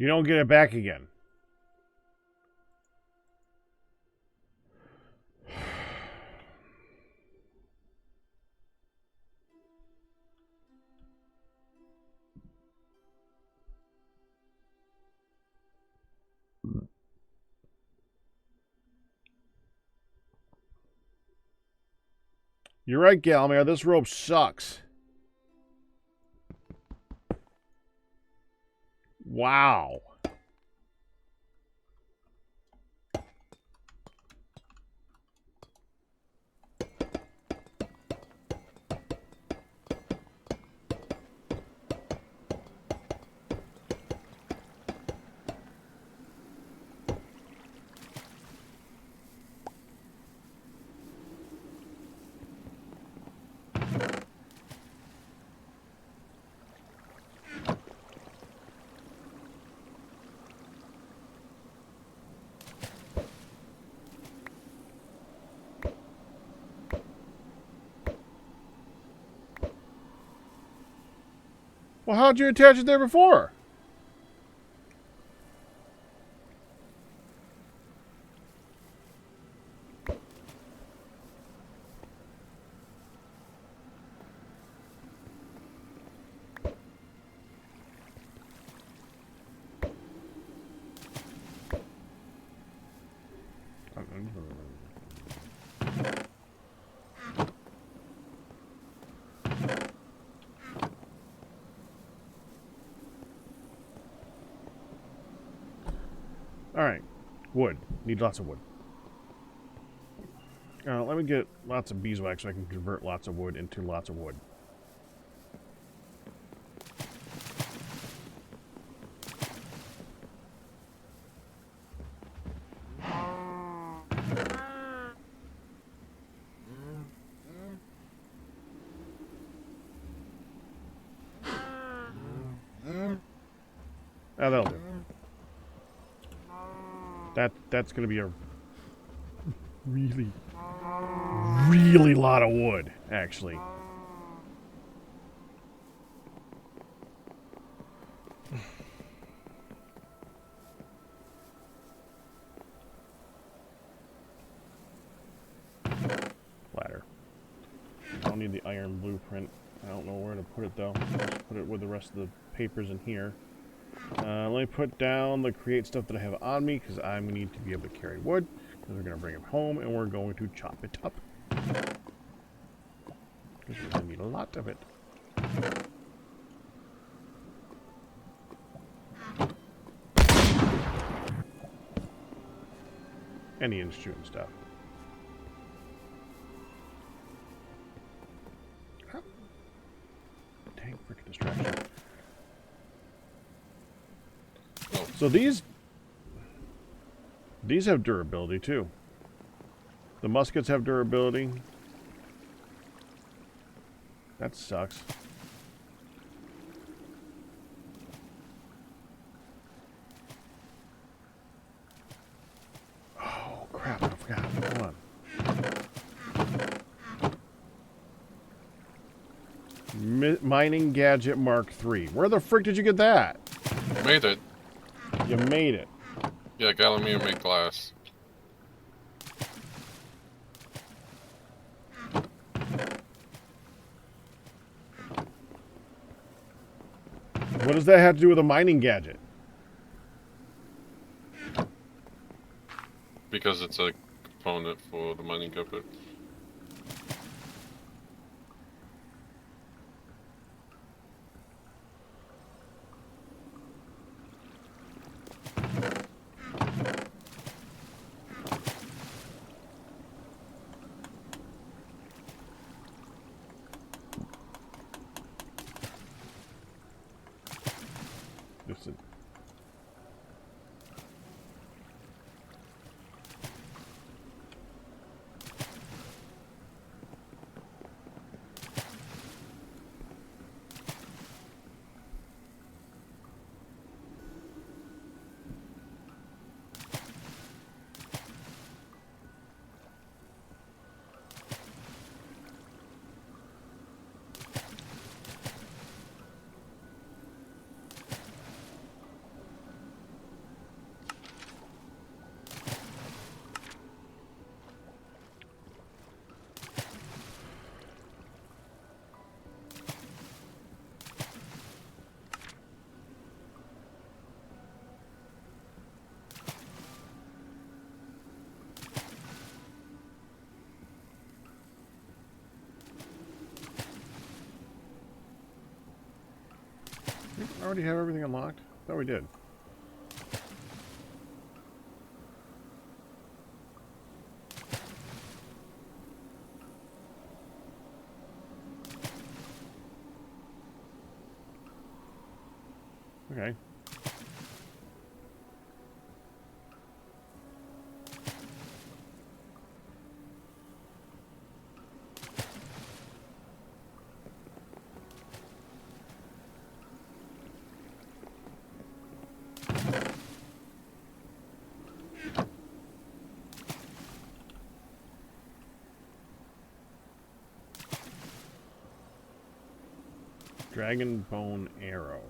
You don't get it back again. You're right, Galmare. This rope sucks. Wow. Well, how'd you attach it there before? Alright. Wood. Need lots of wood. Let me get lots of beeswax so I can convert lots of wood into lots of wood. Ah, that'll do. That's gonna be a really, really lot of wood, actually. Ladder. I don't need the iron blueprint. I don't know where to put it though. Let's put it with the rest of the papers in here. Let me put down the create stuff that I have on me because I need to be able to carry wood. Because we're going to bring it home and we're going to chop it up. Because we're going to need a lot of it. And the industry and stuff. Dang, freaking distraction. So these have durability too. The muskets have durability. That sucks. Oh crap, I forgot. Hold on. Mining Gadget Mark III. Where the frick did you get that? Made it. You made it. Yeah, Galamir made glass. What does that have to do with a mining gadget? Because it's a component for the mining gadget. Just a... I already have everything unlocked? Thought we did. Okay. Dragon bone arrow.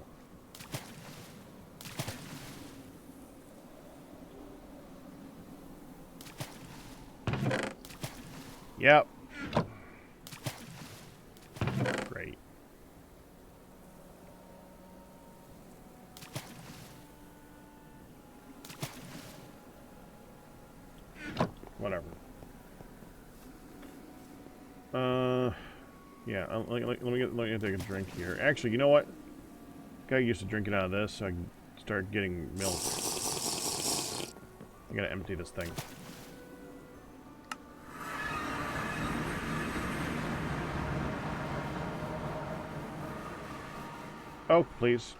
Yep. Great. Whatever. Yeah. Let me take a drink here. Actually, you know what? Got used to drinking out of this, so I can start getting milk. I gotta empty this thing. Oh, please.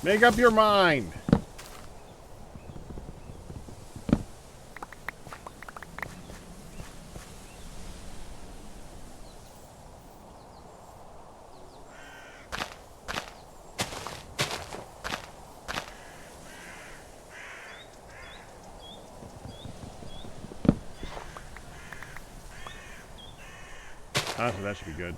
Make up your mind. Honestly, that should be good.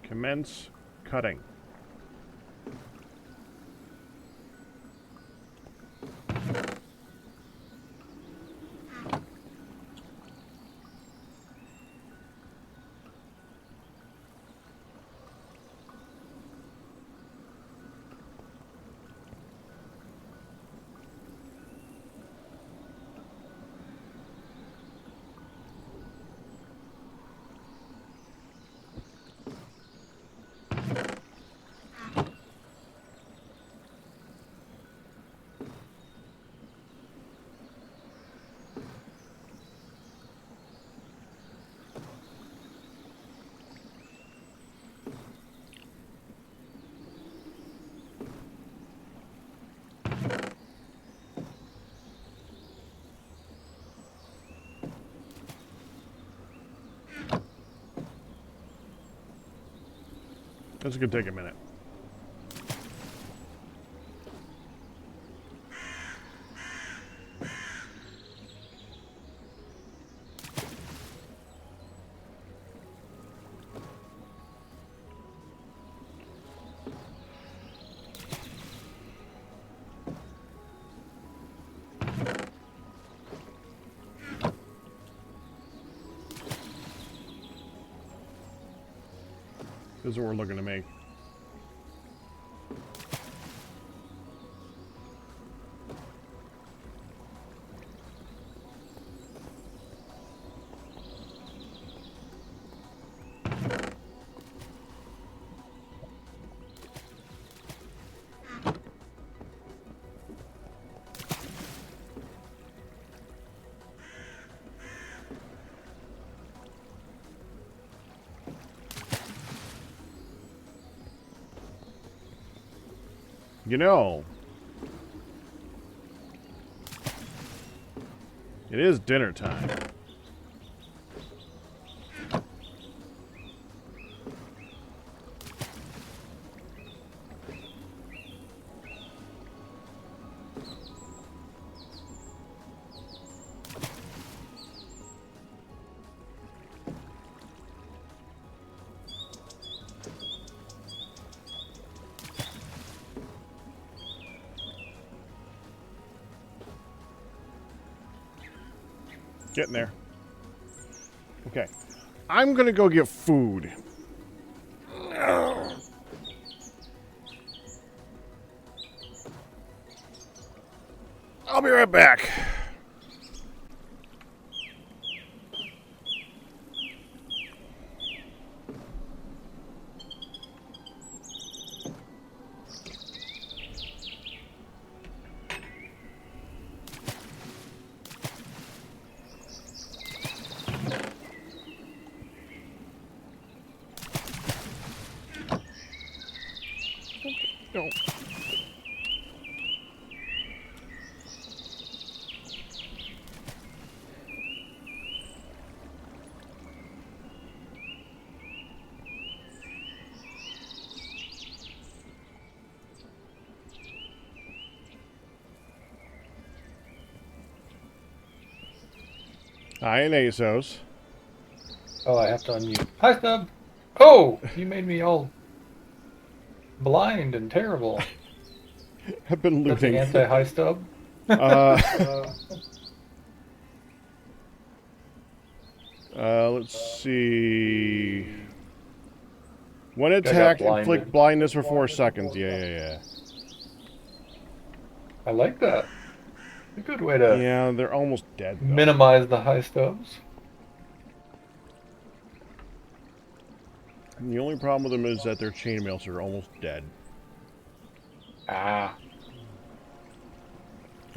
Commence cutting. This is gonna take a minute. This is what we're looking to make. You know, it is dinner time. Getting there. Okay. I'm gonna go get food. I'll be right back. No. Hi, ASOS. Oh, I have to unmute. Hi, Stub. Oh, you made me all blind and terrible. I've been That's the looting. anti-high Stub. Let's see. When Guy got attack, blinded. inflict blindness for 4 seconds. Yeah. I like that. A good way to Yeah, they're almost dead, though. minimize the high Stubs. And the only problem with them is that their chainmails are almost dead. Ah.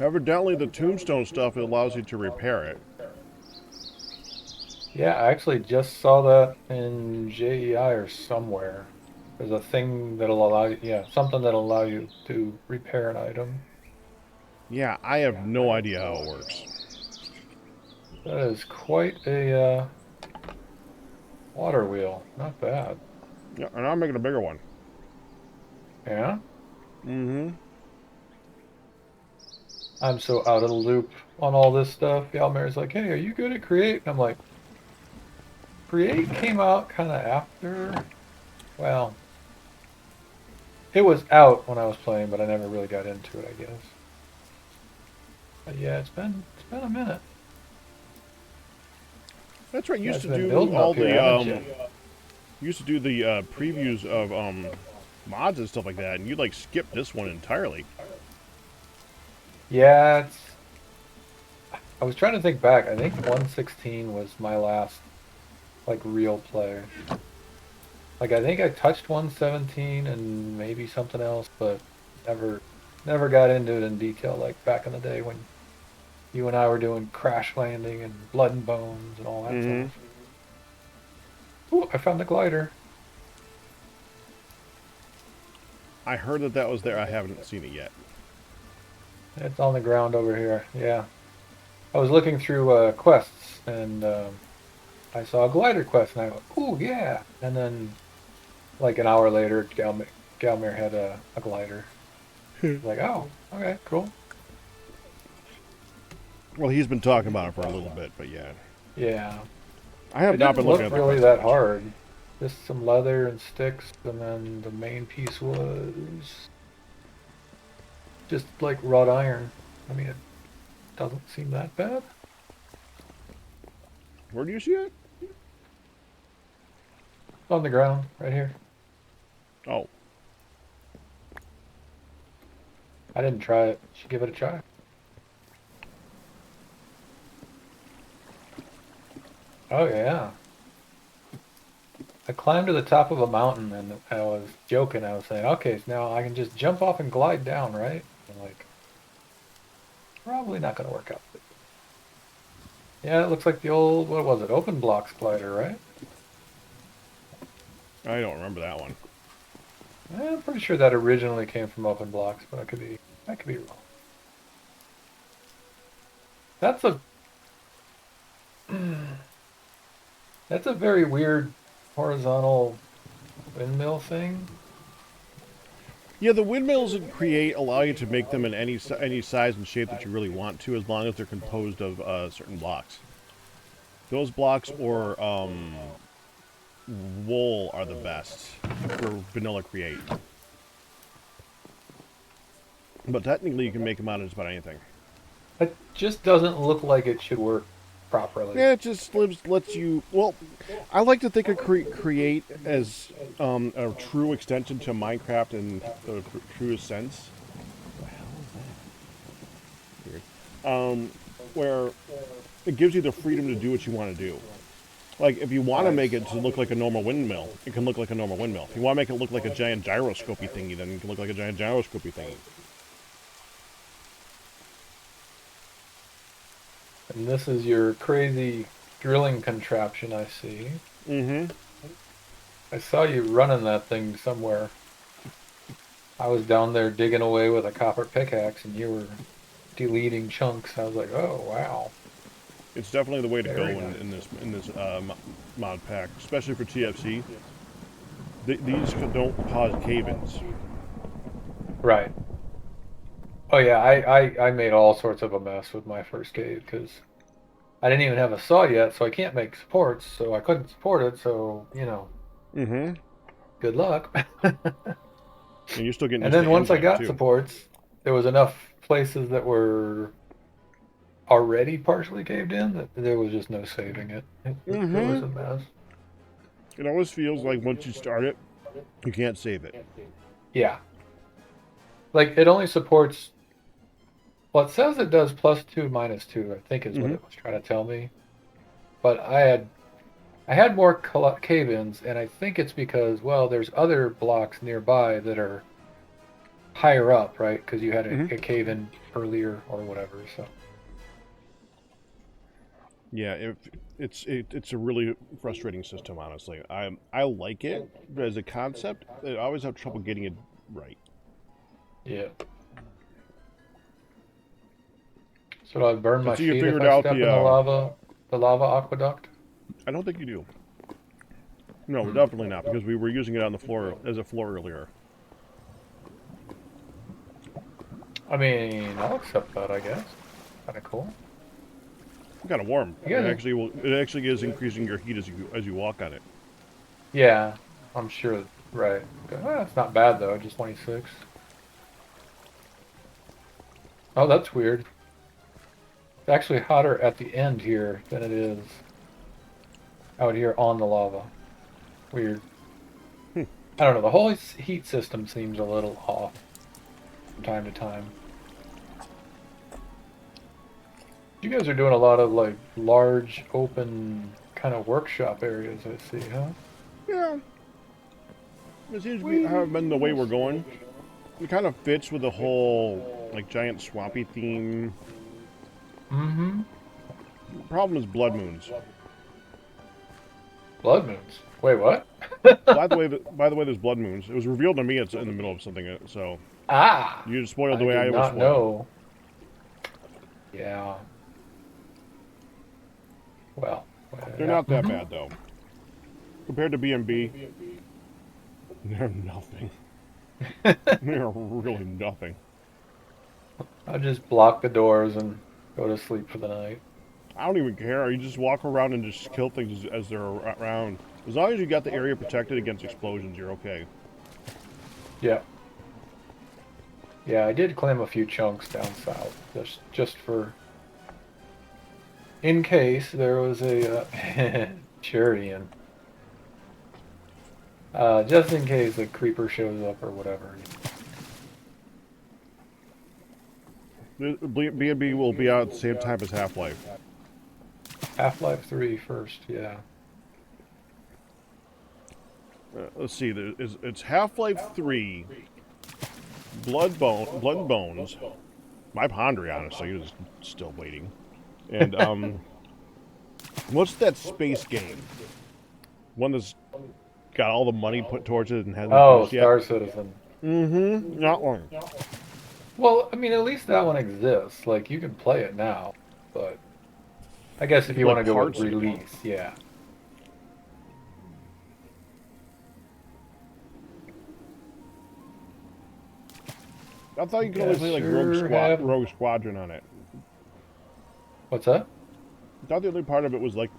Evidently, the tombstone stuff allows you to repair it. Yeah, I actually just saw that in JEI or somewhere. There's a thing that'll allow you, yeah, something that'll allow you to repair an item. Yeah, I have no idea how it works. That is quite a water wheel. Not bad. Yeah, and I'm making a bigger one. Yeah? Mm-hmm. I'm so out of the loop on all this stuff. Yalmer's like, hey, are you good at Create? And I'm like, Create came out kind of after. Well, it was out when I was playing, but I never really got into it, I guess. But yeah, it's been a minute. That's right. You You used guys to been do building all up here, the haven't you? used to do the previews of mods and stuff like that, and you like skipped this one entirely. Yeah, I was trying to think back. I think 116 was my last like real play. Like I think I touched 117 and maybe something else, but never got into it in detail like back in the day when you and I were doing Crash Landing and Blood and Bones and all that Mhm. stuff. Ooh, I found the glider. I heard that was there. I haven't seen it yet. It's on the ground over here. Yeah. I was looking through quests and I saw a glider quest and I went, ooh, yeah. And then like an hour later, Galmir had a glider. Like, oh, okay, cool. Well, he's been talking about it for a little bit, but yeah. Yeah. I have It not didn't been looking look at the really that specification. hard. Just some leather and sticks, and then the main piece was just like wrought iron. I mean, it doesn't seem that bad. Where do you see it? It's on the ground, right here. Oh, I didn't try it. Should give it a try. Oh yeah. I climbed to the top of a mountain and I was joking. I was saying, okay, so now I can just jump off and glide down, right? I'm like, probably not going to work out. Yeah, it looks like the old, what was it, open blocks glider, right? I don't remember that one. I'm pretty sure that originally came from open blocks, but I could be wrong. That's a that's a very weird horizontal windmill thing. Yeah, the windmills in Create allow you to make them in any size and shape that you really want to, as long as they're composed of certain blocks. Those blocks or wool are the best for vanilla Create. But technically, you can make them out of just about anything. It just doesn't look like it should work properly. Yeah, it just lets you. Well, I like to think of Create as a true extension to Minecraft in the truest sense. What the hell is that? Weird. Where it gives you the freedom to do what you want to do. Like, if you want to make it to look like a normal windmill, it can look like a normal windmill. If you want to make it look like a giant gyroscopy thingy, then it can look like a giant gyroscopy thingy. And this is your crazy drilling contraption, I see. Mm-hmm. I saw you running that thing somewhere. I was down there digging away with a copper pickaxe, and you were deleting chunks. I was like, oh, wow. It's definitely the way to go Very nice. in this mod pack, especially for TFC. These don't cause cave-ins. Right. Oh, yeah, I made all sorts of a mess with my first cave, because I didn't even have a saw yet, so I can't make supports, so I couldn't support it, so, you know, Mm-hmm. good luck. And you're still getting And used to then once I Anvil got too. supports, there was enough places that were already partially caved in that there was just no saving it. It was Mm-hmm. a mess. It always feels like once you start it, you can't save it. Yeah. Like, it only supports, well, it says it does +2, -2, I think is what Mm-hmm. it was trying to tell me. But I had more cave-ins, and I think it's because, well, there's other blocks nearby that are higher up, right? Because you had Mm-hmm. a cave-in earlier or whatever, so. Yeah, it's a really frustrating system, honestly. I like it, but as a concept, I always have trouble getting it right. Yeah. So do I burn I my see you feet if figured I out step in the lava aqueduct? I don't think you do. No, Hmm. definitely not, because we were using it on the floor as a floor earlier. I mean, I'll accept that, I guess. Kind of cool. Kind of warm. You guys, It actually is increasing your heat as you walk on it. yeah, I'm sure, right. It's not bad though, just 26. Oh, that's weird. It's actually hotter at the end here than it is out here on the lava. Weird. I don't know, the whole heat system seems a little off from time to time. You guys are doing a lot of like large open kind of workshop areas, I see, huh? Yeah, it seems to be have been the way we're going. It kind of fits with the whole like giant swampy theme. Mm-hmm. Problem is blood moons. Blood moons. Wait, what? By the way, there's blood moons. It was revealed to me it's in the middle of something, so Ah! you just spoiled the I way did I was not spoiled. know. Yeah. Well, They're yeah. not that bad though, compared to B&B. They're nothing. They're really nothing. I'll just block the doors and go to sleep for the night. I don't even care. You just walk around and just kill things as they're around. As long as you got the area protected against explosions, you're okay. Yeah. Yeah, I did claim a few chunks down south, just for in case there was a Churian. Just in case a creeper shows up or whatever. B&B will be out at the same time as Half-Life. Half-Life 3 first, yeah. Let's see. It's Half-Life 3, Blood and Bones. My Pondry, honestly, is still waiting. And what's that space game? One that's got all the money put towards it and hasn't finished yet. Star Citizen. Mm-hmm. That one. Well, I mean, at least that one exists. Like, you can play it now, but I guess if you want to go with release, yeah. I thought you could only play like Rogue Squadron on it. What's that? I thought the only part of it was like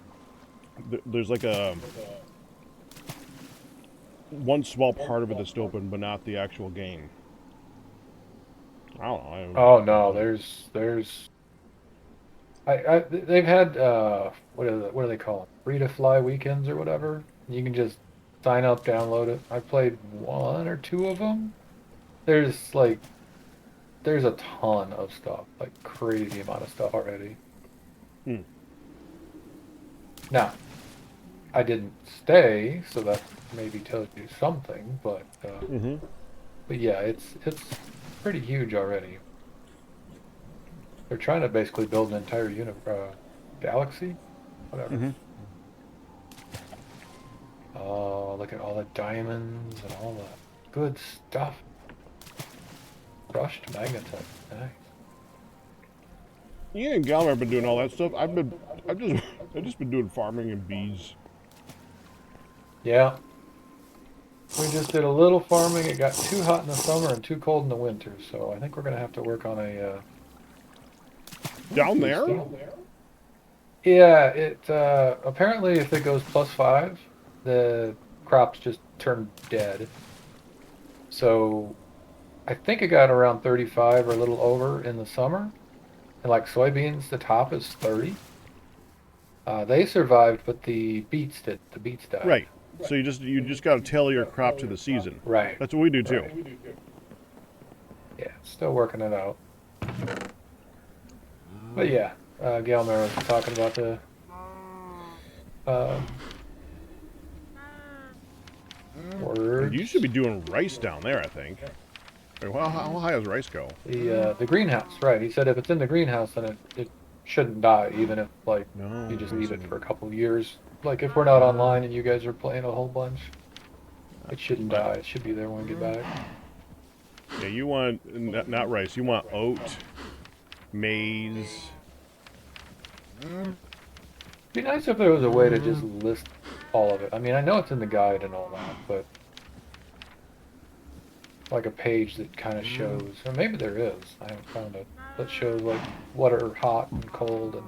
there's like a one small part of it that's open, but not the actual game. I don't know. Oh no, they've had what do they call them? Free to fly weekends or whatever. You can just sign up, download it. I played 1 or 2 of them. There's a ton of stuff, like crazy amount of stuff already. Now, I didn't stay, so that maybe tells you something, but but yeah, it's pretty huge already. They're trying to basically build an entire galaxy, whatever. Oh, look at all the diamonds and all the good stuff. Crushed magnetite, nice. Yeah, and Galmer have been doing all that stuff. I've just been doing farming and bees. Yeah. We just did a little farming. It got too hot in the summer and too cold in the winter, so I think we're gonna have to work on a down there? Yeah, it apparently if it goes +5, the crops just turn dead. So I think it got around 35 or a little over in the summer. And like soybeans, the top is 30. They survived, but the beets did. The beets died. Right. So you just got to tailor your crop to the season. Right. That's what we do too. Right. Yeah, still working it out. But yeah, Galmer was talking about the words. You should be doing rice down there, I think. Well, how high does rice go? The greenhouse, right? He said if it's in the greenhouse, then it shouldn't die, even if like you just leave it for a couple of years. Like if we're not online and you guys are playing a whole bunch, it shouldn't die. It should be there when we get back. Yeah, you want not rice. You want oat, maize. It'd be nice if there was a way to just list all of it. I mean, I know it's in the guide and all that, but like a page that kind of shows, or maybe there is, I haven't found it, that shows like what are hot and cold, and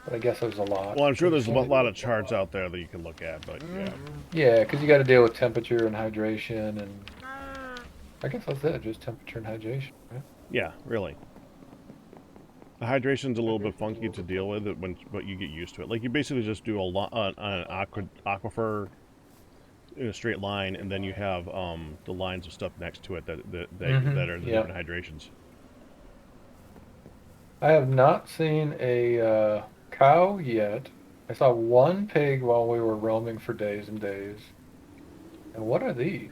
but I guess there's a lot. Well, I'm sure there's a lot of charts out there that you can look at, but yeah. Yeah, because you got to deal with temperature and hydration, and I guess that's it, just temperature and hydration, right? Yeah, really. The hydration's a little bit funky to deal with, but you get used to it. Like you basically just do an aquifer in a straight line, and then you have the lines of stuff next to it that are the different hydrations. I have not seen a cow yet. I saw one pig while we were roaming for days and days. And what are these?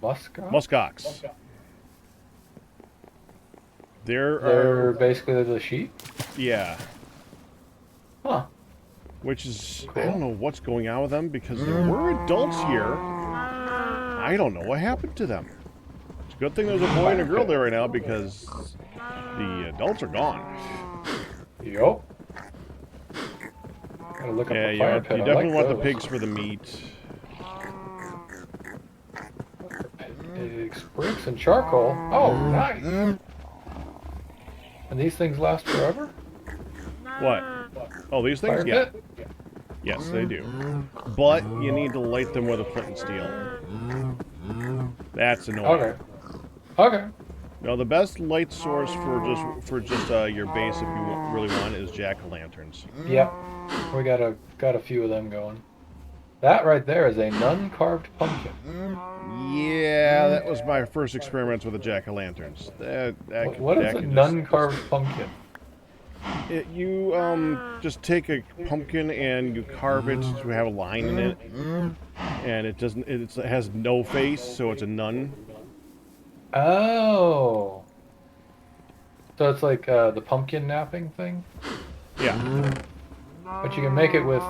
Muskox. They're basically the sheep? Yeah. Huh. Which is, cool. I don't know what's going on with them, because there were adults here. I don't know what happened to them. It's a good thing there's a boy and a girl there right now, because the adults are gone. Yup. Gotta look up the fire pit. You definitely want the pigs for the meat. bricks, and charcoal. Oh, nice. And these things last forever? What? Oh, these things? Fire Yeah. pit? Yes, they do. But you need to light them with a flint and steel. That's annoying. Okay. Okay. No, the best light source for just your base, if you really want, is jack-o'-lanterns. Yep. We got a few of them going. That right there is a nun-carved pumpkin. Yeah, that was my first experiments with the jack-o'-lanterns. What is a nun-carved pumpkin? You just take a pumpkin and you carve it to have a line in it, and it doesn't. It has no face, so it's a nun. Oh. So it's like the pumpkin napping thing? Yeah. But you can make it with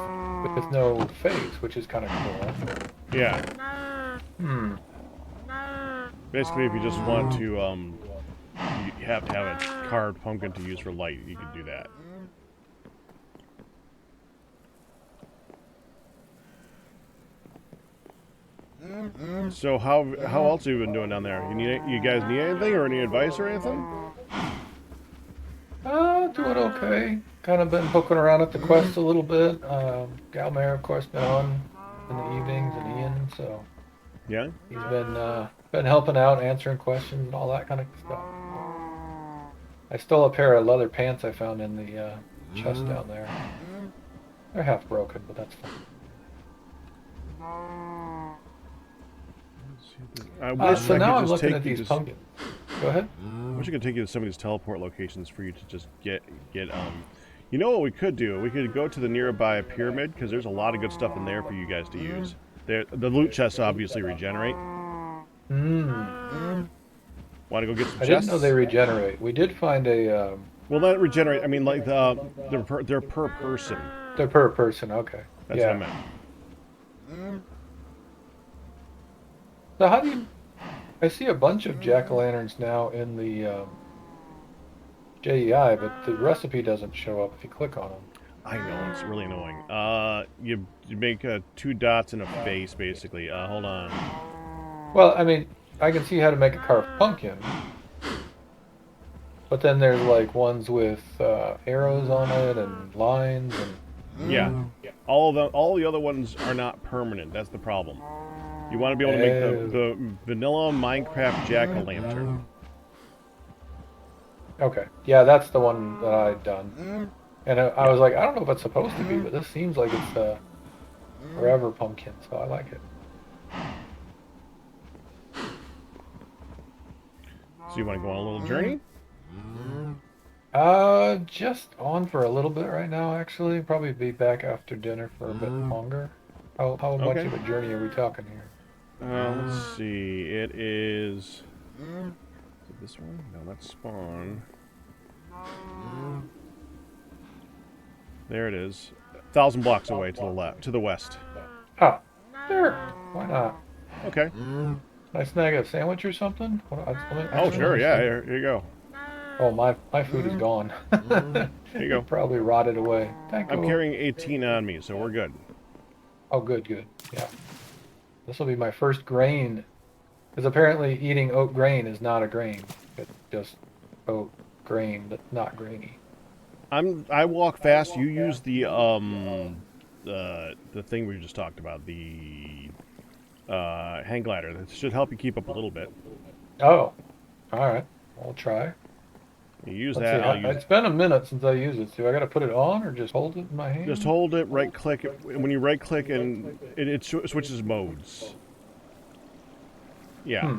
no face, which is kind of cool. Yeah. Hmm. Basically, if you just want to, you have to have a carved pumpkin to use for light. You can do that. So how else have you been doing down there? You guys need anything or any advice or anything? Doing okay. Kind of been poking around at the quest a little bit. Galmare, of course, been on in the evenings, and Ian, so Yeah. he's been helping out, answering questions and all that kind of stuff. I stole a pair of leather pants I found in the chest down there. They're half broken, but that's fine. I wish So I now could I'm just looking take at you these to pumpkins. Go ahead. I wish I could take you to some of these teleport locations for you to just get. You know what we could do? We could go to the nearby pyramid because there's a lot of good stuff in there for you guys to use. The loot chests obviously regenerate. Hmm. Want to go get some I chests? didn't know they regenerate. We did find a. Well, not regenerate. I mean, like they're per person. They're per person. Okay. That's yeah. what I meant. So how do you? I see a bunch of jack-o'-lanterns now in the JEI, but the recipe doesn't show up if you click on them. I know, it's really annoying. You make 2 dots and a face, basically. Hold on. Well, I mean, I can see how to make a carved pumpkin, but then there's like ones with arrows on it and lines and. Yeah. All the other ones are not permanent. That's the problem. You want to be able to make the vanilla Minecraft jack-o'-lantern. Okay. Yeah, that's the one that I'd done. And I was like, I don't know if it's supposed to be, but this seems like it's a forever pumpkin, so I like it. So you want to go on a little journey? Just on for a little bit right now, actually. Probably be back after dinner for a bit longer. How much Okay. of a journey are we talking here? Let's see. It is it this one? No, that's spawn. There it is. 1,000 blocks away to the left, to the west. Ah, sure. Why not? Okay. Can I snag a sandwich or something? Oh, sure. Yeah. Here you go. Oh, my food is gone. Here you go. Probably rotted away. Thank you. I'm carrying 18 on me, so we're good. Oh, good. Yeah. This will be my first grain. Because apparently eating oat grain is not a grain. It's just oat grain, but not grainy. I walk fast. You use the thing we just talked about, the hang glider. That should help you keep up a little bit. Oh, all right. I'll try. You use Let's that. see. I'll use. It's been a minute since I used it. So I got to put it on or just hold it in my hand? Just hold it, right click. When you right click, and it switches modes. Yeah.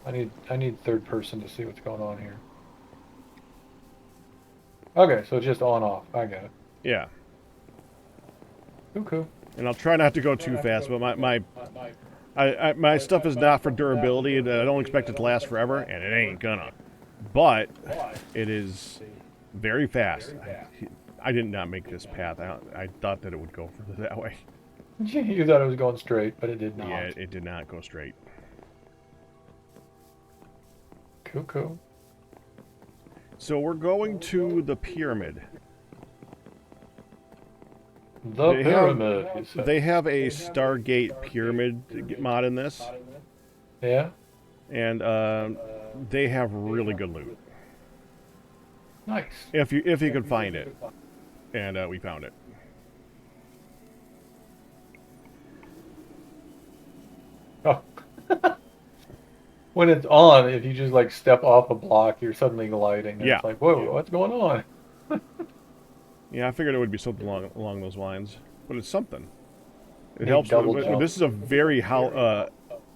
I need third person to see what's going on here. Okay, so it's just on off. I got it. Yeah. Cool. And I'll try not to go too fast, but my stuff is not for durability, and I don't expect it to last forever, and it ain't gonna. But it is very fast. I did not make this path. I thought that it would go further that way. You thought it was going straight, but it did not. Yeah, it did not go straight. Cool. So we're going to the pyramid. The pyramid. They have a Stargate pyramid mod in this. Yeah. And they have really good loot. Nice. If you can find it. And we found it. Oh. When it's on, if you just like step off a block, you're suddenly gliding. And Yeah. It's like, whoa, what's going on? Yeah, I figured it would be something along those lines. But it's something. It Need helps. double jump. This is a very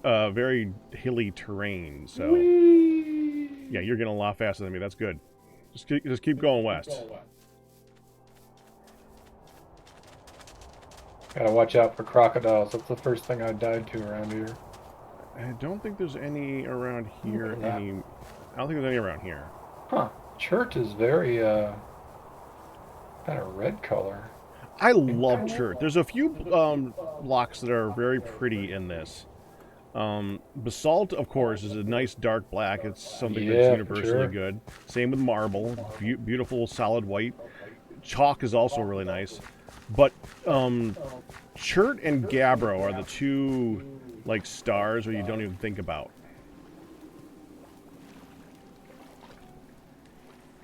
very hilly terrain, so Whee! yeah, you're getting a lot faster than me. That's good. Just keep going west. Gotta watch out for crocodiles. That's the first thing I died to around here. I don't think there's any around here. Look at that. I don't think there's any around here. Huh. Church is very, kind of red color. I love chert. There's a few blocks that are very pretty in this. Basalt, of course, is a nice dark black. It's something Yeah, that's for universally sure. good. Same with marble, beautiful solid white. Chalk is also really nice. But chert and gabbro are the two like stars where you don't even think about.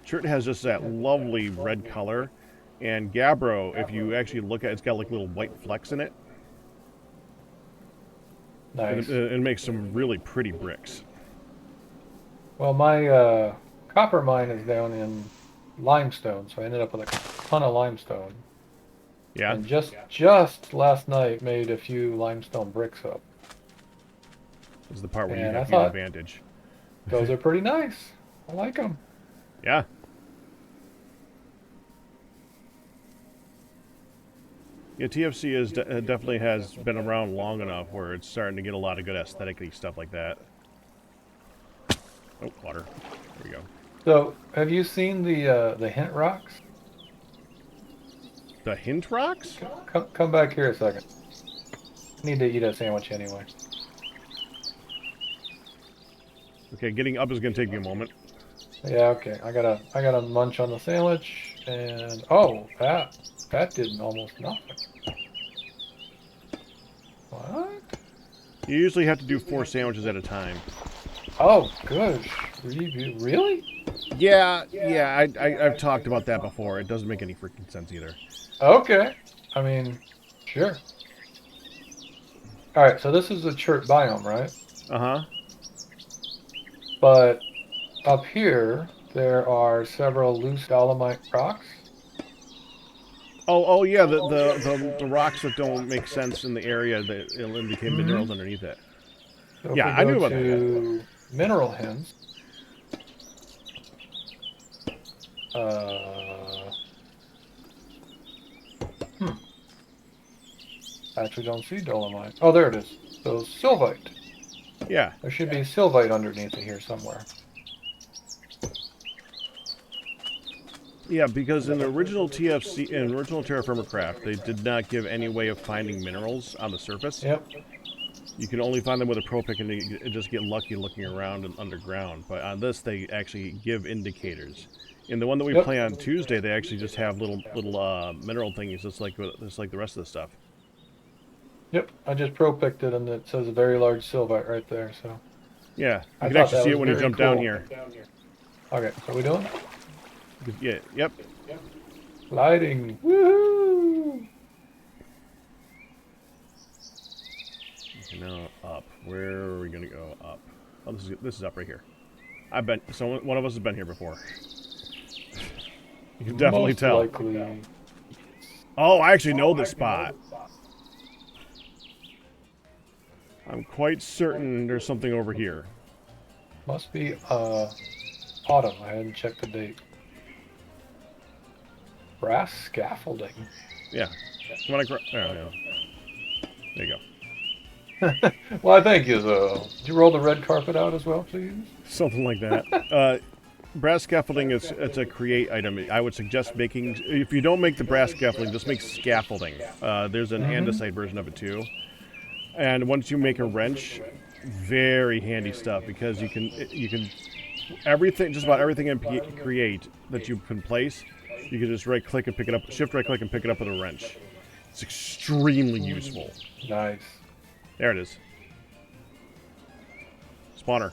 Chert has just that lovely red color, and gabbro, if you actually look at it, it's got like little white flecks in it. Nice. It makes some really pretty bricks. Well, my copper mine is down in limestone, so I ended up with a ton of limestone. Yeah? And just last night made a few limestone bricks up. This is the part where you And I have the thought- advantage. Those are pretty nice. I like them. Yeah. Yeah, TFC is definitely has been around long enough where it's starting to get a lot of good aesthetic-y stuff like that. Oh, water. There you go. So, have you seen the hint rocks? The hint rocks? Come back here a second. I need to eat a sandwich anyway. Okay, getting up is going to take me a moment. Yeah, okay. I gotta munch on the sandwich, and oh, that did almost nothing. What? You usually have to do 4 sandwiches at a time. Oh, gosh. Really? Yeah, I've talked about that before. It doesn't make any freaking sense either. Okay. I mean, sure. All right. So this is a chert biome, right? Uh-huh. But up here, there are several loose dolomite rocks. Oh yeah, the rocks that don't make sense in the area that it'll indicate minerals underneath it. So if Yeah, we I knew go about that. to mineral hints. I actually don't see dolomite. Oh, there it is. So sylvite. Yeah. There should be sylvite underneath it here somewhere. Yeah, because in the original TFC, in original Terraformer Craft, they did not give any way of finding minerals on the surface. Yep. You can only find them with a pro pick and you just get lucky looking around and underground. But on this, they actually give indicators. In the one that we play on Tuesday, they actually just have little mineral things, just like the rest of the stuff. Yep. I just pro picked it, and it says a very large sylvite right there. So. Yeah, I you can thought actually that see it was when you very jump down cool. here. Okay. So we doing? Yeah. Yep. Lighting. Woohoo! Okay, now up. Where are we gonna go up? Oh, this is up right here. I've been. So one of us has been here before. You can definitely Most tell. likely. Oh, I actually know this spot. I'm quite certain there's something over here. Must be autumn. I hadn't checked the date. Brass scaffolding. Yeah. Come on across. There you go. Why, thank you, though. Did you roll the red carpet out as well, please? Something like that. Brass scaffolding it's a create item. I would suggest making. If you don't make the brass scaffolding, just make scaffolding. There's an andesite version of it too. And once you make a wrench, very handy stuff because you can everything, just about everything in create that you can place, you can just right click and pick it up, shift right click and pick it up with a wrench. It's extremely useful. Nice. There it is. spawner.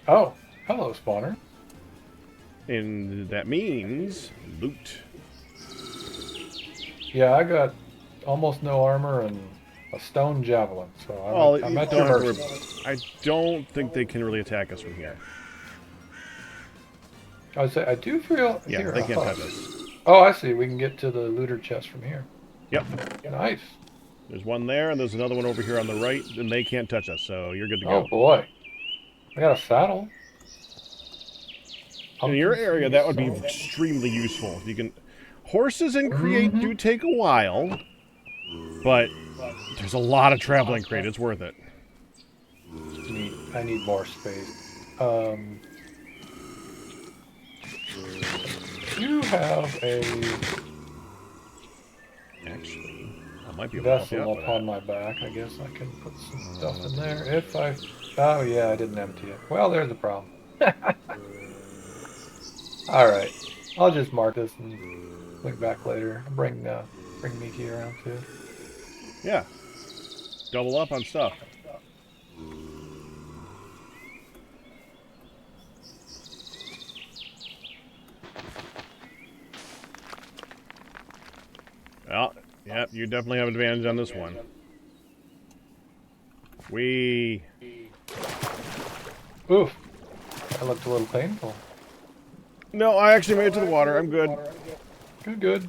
Oh, hello, spawner. And that means loot. Yeah, I got almost no armor and a stone javelin, so Well, I'm you at don't your have to mercy. I don't think they can really attack us from here. I would say I do feel Yeah, here. they can't Oh. touch us. Oh, I see. We can get to the looter chest from here. Yep. Nice. There's one there, and there's another one over here on the right, and they can't touch us, so you're good to Oh go. boy, I got a saddle. In your Pumpkin area, seed that would be saddle. extremely useful. You can. Horses in Create Mhm. do take a while, but there's a lot of traveling Create. It's worth it. I need more space. You have a Actually, I might be able to help you vessel out with upon that. my back. I guess I can put some stuff in there if I. Oh yeah, I didn't empty it. Well, there's a problem. All right, I'll just mark this and swing back later. Bring Miki around too. Yeah. Double up on stuff. Well, yeah, you definitely have an advantage on this one. Oof, that looked a little painful. No, I actually made it to the water. I'm good. Good, good.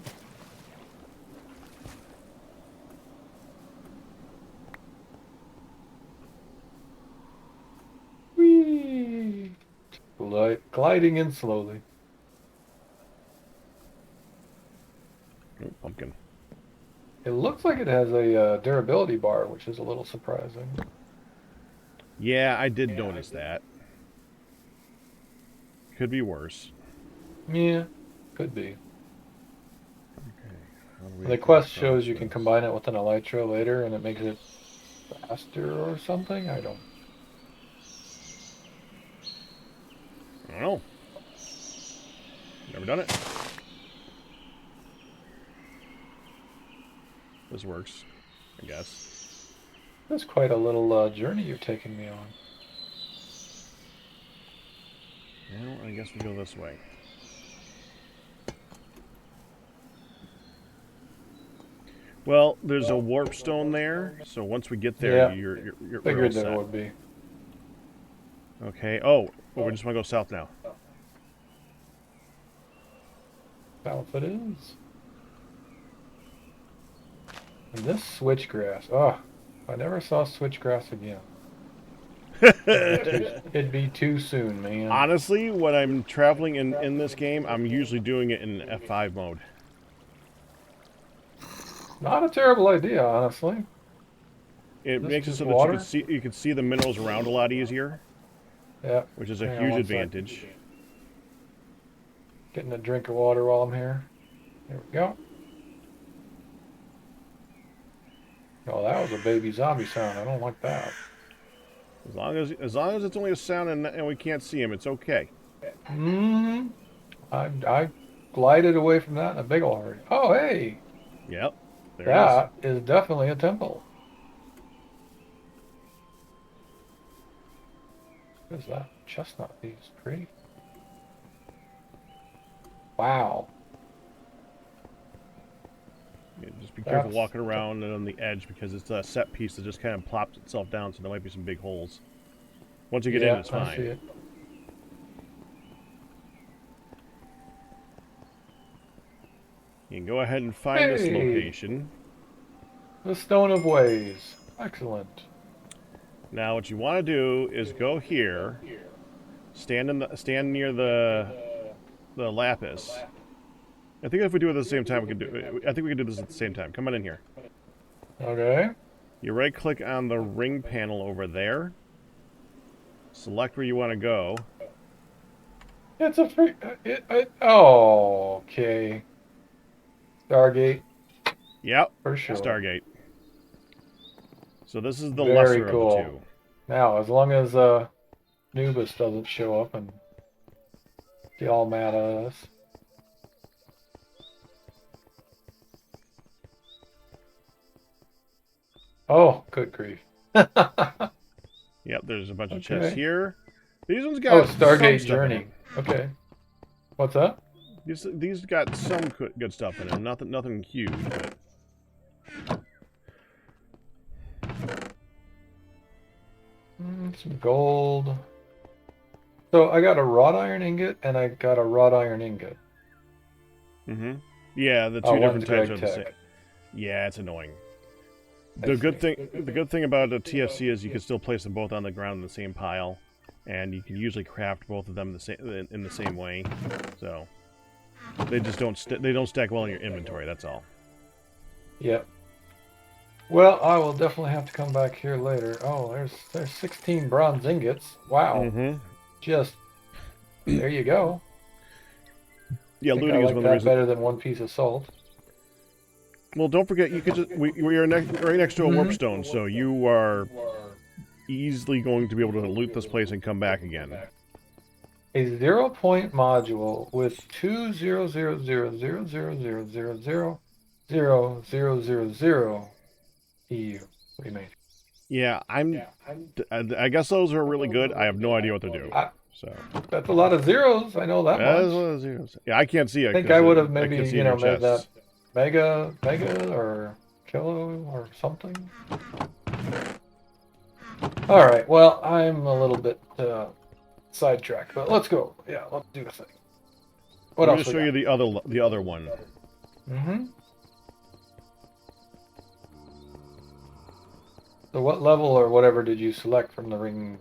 Whee! Gliding in slowly. Oh, pumpkin. It looks like it has a durability bar, which is a little surprising. Yeah, I did notice that. Could be worse. Yeah, could be. How do we The get quest across shows you can this? combine it with an elytra later, and it makes it faster or something. I don't. I don't know. Never done it. This works, I guess. That's quite a little journey you're taking me on. Well, I guess we go this way. Well, there's a warp stone there, so once we get there, Yeah, we're all figured set. there would be. Okay. Oh, we just want to go south now. South it is. And this switchgrass. Oh, if I never saw switchgrass again. It'd be too soon, man. Honestly, when I'm traveling in this game, I'm usually doing it in F5 mode. Not a terrible idea, honestly. It This makes it just so that water? you can see the minerals around a lot easier, Yeah. which is a Hang on huge one sec. advantage. Getting a drink of water while I'm here. There we go. Oh, that was a baby zombie sound. I don't like that. As long as it's only a sound and we can't see him, it's okay. Hmm. I glided away from that in a big ol' hurry. Oh, hey, Yep. There it is. that is definitely a temple. What is that? Chestnut leaves. Pretty. Wow. Yeah, just be careful That's- walking around and on the edge because it's a set piece that just kind of plops itself down, so there might be some big holes. Once you get in, it's I fine. see it. You can go ahead and find this Hey! location. The Stone of Ways. Excellent. Now, what you want to do is go here, stand near the lapis. I think if we do it at the same time, we can do. I think we can do this at the same time. Come on in here. Okay. You right-click on the ring panel over there. Select where you want to go. It's a free. Oh, okay. Stargate Yep. for sure. Stargate. So this is the Very lesser cool. of the two. Now, as long as Nubis doesn't show up and get all mad at us. Oh, good grief. Yeah, Yep, there's a bunch of Okay. chests here. These ones Oh, got some Stargate stuff in Journey. them. Okay. What's that? These got some good stuff in them. Nothing huge, but Some gold. So I got a wrought iron ingot and I got a wrought iron ingot. yeah, the two One's different types are the Greg Tech. same. Yeah, it's annoying. I The see. good thing about a TFC is you can still place them both on the ground in the same pile, and you can usually craft both of them in the same way. So they just don't stack well in your inventory. That's all. Yep. Well, I will definitely have to come back here later. Oh, there's 16 bronze ingots. Wow. Just there you go. Yeah, I think I looting is like one of the that reasons. better than one piece of salt. Well, don't forget you could just we are right next to a warp stone, so you are easily going to be able to loot this place and come back again. A 0-point module with 2000000000000 EU remain. Yeah, I guess those are really good. I have no idea what they do. So That's a lot of zeros. I know that that's much. what it is. Yeah, I can't see it. I think 'Cause I would have I maybe, can see in your made that chests. mega or kilo or something. All right. Well, I'm a little bit sidetracked, but let's go. Yeah, let's do the thing. What I'm else? going to show you the other one. Mm-hmm. So what level or whatever did you select from the ring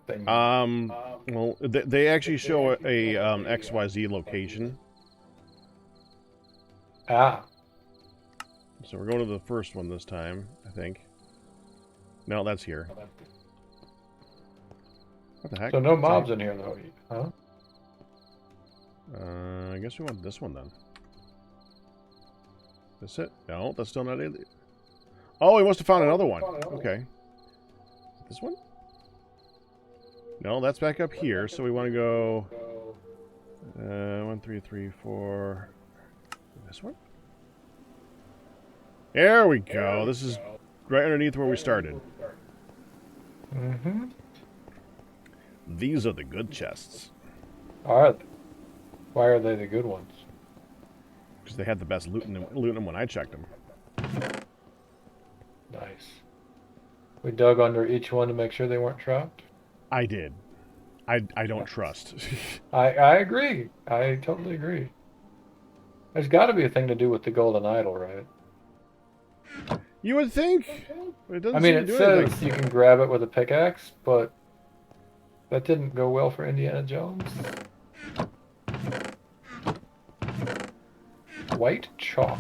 thing? Well, they actually show a XYZ location. Ah. So we're going to the first one this time, I think. No, that's here. What the heck? So no mobs in here though, huh? I guess we want this one then. This it? No, that's still not it. Oh, we must have found another one. Okay. This one? No, that's back up here, so we want to go... 1, 3, 3, 4... This one? There we go. This is right underneath where we started. Mm-hmm. These are the good chests. Are they? Why are they the good ones? Because they had the best loot in them when I checked them. Nice. We dug under each one to make sure they weren't trapped. I did. I don't trust. I agree. I totally agree. There's got to be a thing to do with the golden idol, right? You would think. But it doesn't I mean, seem it to do says anything. you can grab it with a pickaxe, but that didn't go well for Indiana Jones. White chalk.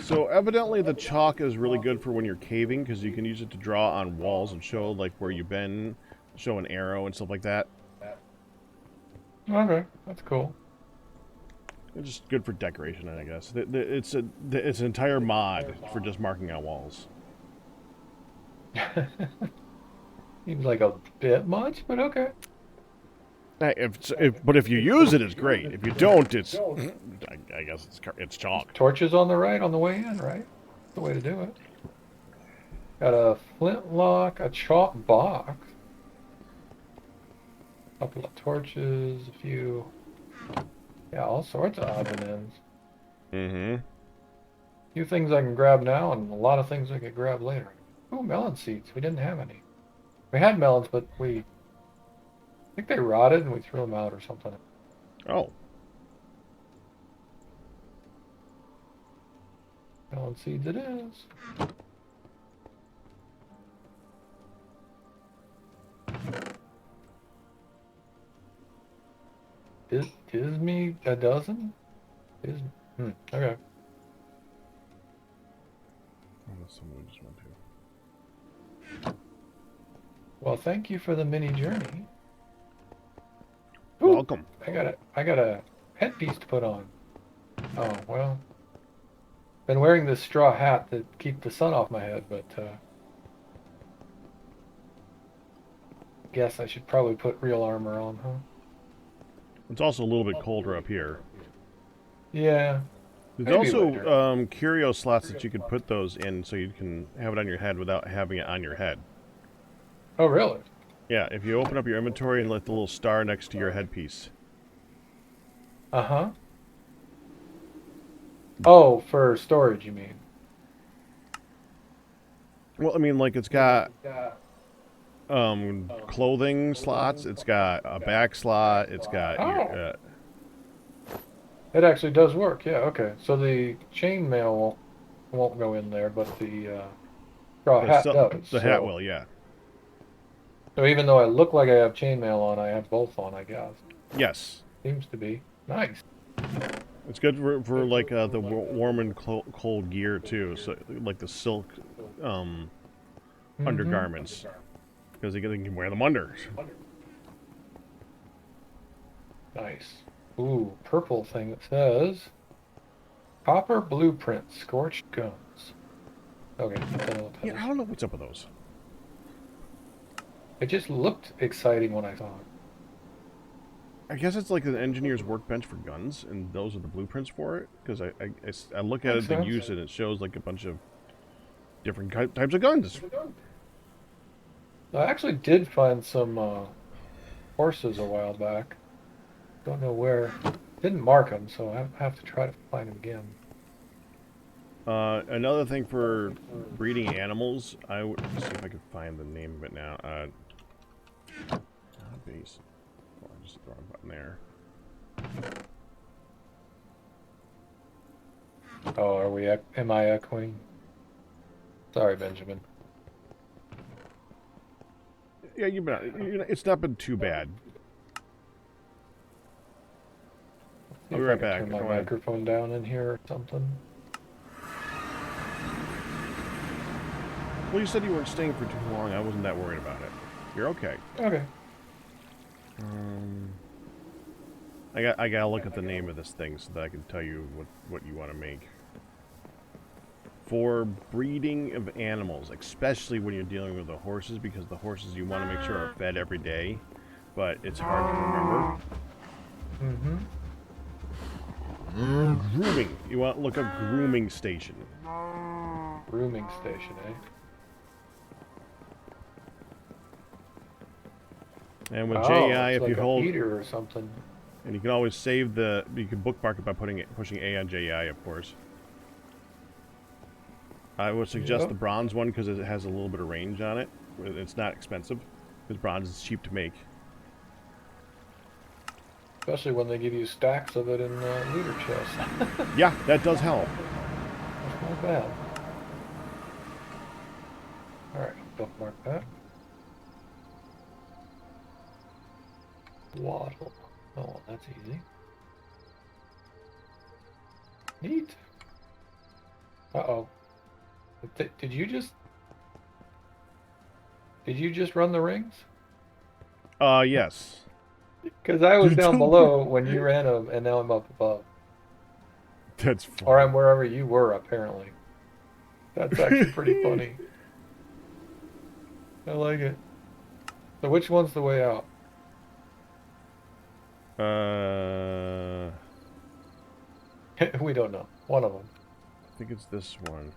So evidently the chalk is really good for when you're caving because you can use it to draw on walls and show like where you've been, show an arrow and stuff like that. Okay, that's cool. It's just good for decoration, I guess. It's an entire mod for just marking out walls. Seems like a bit much, but okay. Hey, but if you use it, it's great. If you don't, it's I guess it's chalk. Torches on the right on the way in, right? That's the way to do it. Got a flintlock, a chalk box, a couple of torches, a few. Yeah, all sorts of odds and ends. Mm-hmm. A few things I can grab now, and a lot of things I could grab later. Ooh, melon seeds. We didn't have any. We had melons, but I think they rotted and we threw them out or something. Oh. Melon seeds it is. Is me a dozen? Okay. Oh, that's something we just went to. Well, thank you for the mini journey. Welcome. I got a headpiece to put on. Oh, well. Been wearing this straw hat to keep the sun off my head, but guess I should probably put real armor on, huh? It's also a little bit colder up here. Yeah. There's Maybe also later. curio slots that you could put those in so you can have it on your head without having it on your head. Oh, really? Yeah, if you open up your inventory and let the little star next to your headpiece. Uh-huh. Oh, for storage, you mean? Well, I mean, like it's got clothing slots, it's got a back slot, it's got your Oh, it actually does work. Yeah, okay. So the chainmail won't go in there, but the straw hat does. the hat So will, yeah. so even though I look like I have chainmail on, I have both on, I guess. Yes. Seems to be. Nice. It's good for like the warm and cold gear too. So like the silk um, Mm-hmm. undergarments because you can wear them under. Nice. Ooh, purple thing that says copper blueprint, scorched guns. Okay, don't know what that Yeah, is. I don't know what's up with those. It just looked exciting when I saw it. I guess it's like an engineer's workbench for guns, and those are the blueprints for it. Because I look at Makes it, the sense. use, and it shows like a bunch of different types of guns. I actually did find some horses a while back. Don't know where. Didn't mark them, so I have to try to find them again. Another thing for breeding animals, I would see if I could find the name of it now. Base. Oh, I just throw a button there. Oh, are we? Am I echoing? Sorry, Benjamin. Yeah, it's not been too bad. See I'll be if I right can back. turn my Go ahead. microphone down in here or something. Well, you said you weren't staying for too long. I wasn't that worried about it. You're okay. Okay. Um, I gotta look at the name of this thing so that I can tell you what you want to make. For breeding of animals, especially when you're dealing with the horses, because the horses you want to make sure are fed every day, but it's hard to remember. Mm-hmm. Grooming. You want to look up grooming station. Grooming station, eh? And with Oh, JI, it's if you like a hold, feeder or something. and you can always save you can bookmark it by pushing A on JI, of course. I would suggest Yep. the bronze one because it has a little bit of range on it. It's not expensive because bronze is cheap to make. Especially when they give you stacks of it in looter chests. Yeah, that does help. That's not bad. Alright, bookmark that. Waddle. Oh, that's easy. Neat. Uh-oh. Did you just... Did you just run the rings? Yes. Because I was down below when you ran them, and now I'm up above. That's Or funny. I'm wherever you were, apparently. That's actually pretty funny. I like it. So which one's the way out? I We don't know. One of them. think it's this one.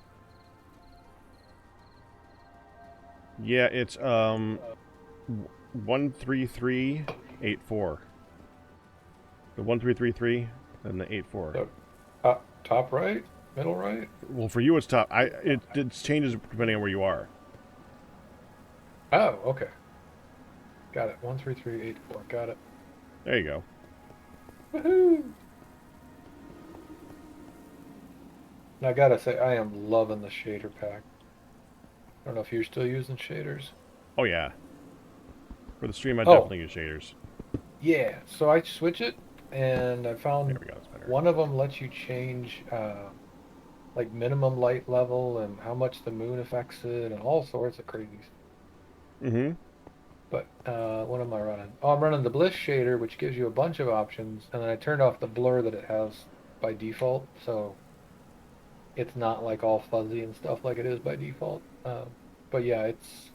Yeah, it's 13384. The 1333 and the 84. So, top right? Middle right? Well, for you it's top. It changes depending on where you are. Oh, okay. Got it. 13384. Got it. There you go. Woohoo! Now, I gotta say, I am loving the shader pack. I don't know if you're still using shaders. Oh yeah. For the stream, I Oh, definitely use shaders. yeah. So I switch it, and I There found we go. That's better. one of them lets you change like minimum light level and how much the moon affects it and all sorts of crazy stuff. Mm-hmm. But what am I running? Oh, I'm running the Bliss shader, which gives you a bunch of options, and then I turned off the blur that it has by default, so it's not like all fuzzy and stuff like it is by default. But yeah, it's.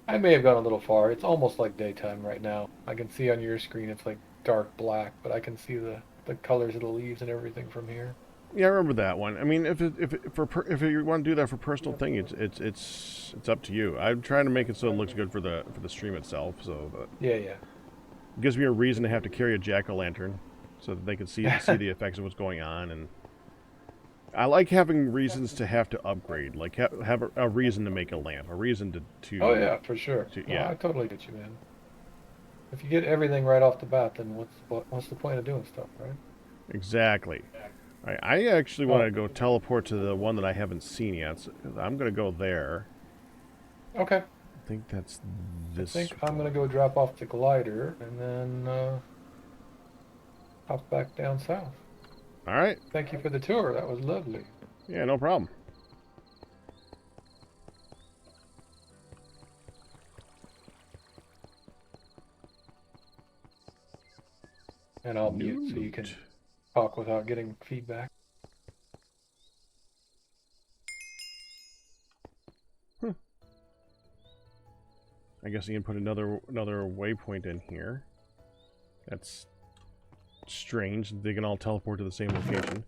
I may have gone a little far. It's almost like daytime right now. I can see on your screen it's like dark black, but I can see the colors of the leaves and everything from here. Yeah, I remember that one. I mean, if you want to do that for personal thing, it's up to you. I'm trying to make it so it looks good for the stream itself, so that Yeah, yeah. it gives me a reason to have to carry a jack-o'-lantern, so that they can see the effects of what's going on. And I like having reasons to have to upgrade, like have a reason to make a lamp, a reason Oh yeah, for sure. No, yeah, I totally get you, man. If you get everything right off the bat, then what's the point of doing stuff, right? exactly. I actually want Oh, to go teleport to the one that I haven't seen yet. So I'm gonna go there. okay. I think that's I this think I'm gonna one. go drop off the glider and then hop back down south. All right. Thank you for the tour. That was lovely. Yeah, no problem. And I'll New mute so you loot. can talk without getting feedback. I guess you can put another waypoint in here. That's strange. They can all teleport to the same location.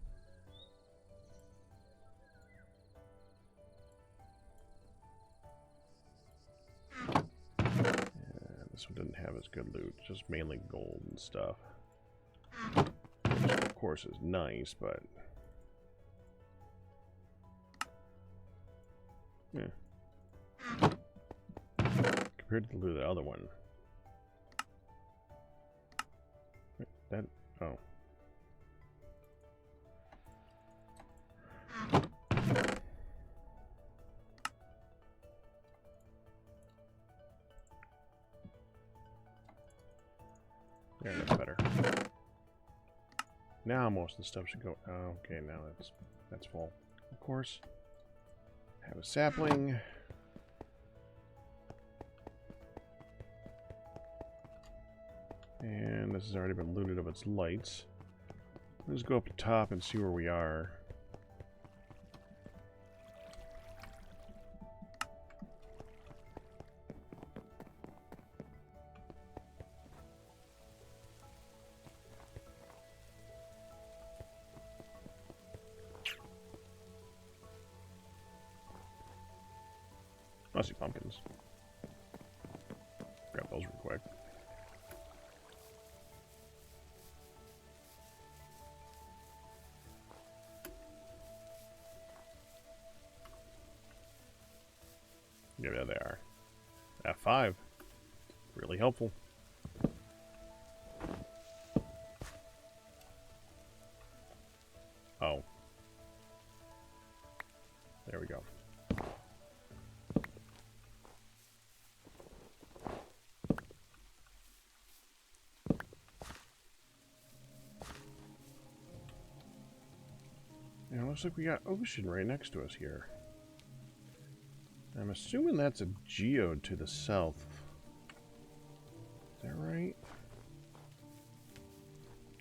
This one didn't have as good loot, just mainly gold and stuff. Which, of course, is nice, but... yeah. Compared to the loot of the other one. That... oh. There, that's better. Now most of the stuff should go... oh, okay, now that's full. Of course. Have a sapling. And this has already been looted of its lights. Let's go up to top and see where we are. I see pumpkins. Grab those real quick. Yeah, there they are. F5. Really helpful. Oh. There we go. Yeah, looks like we got ocean right next to us here. I'm assuming that's a geode to the south. Is that right?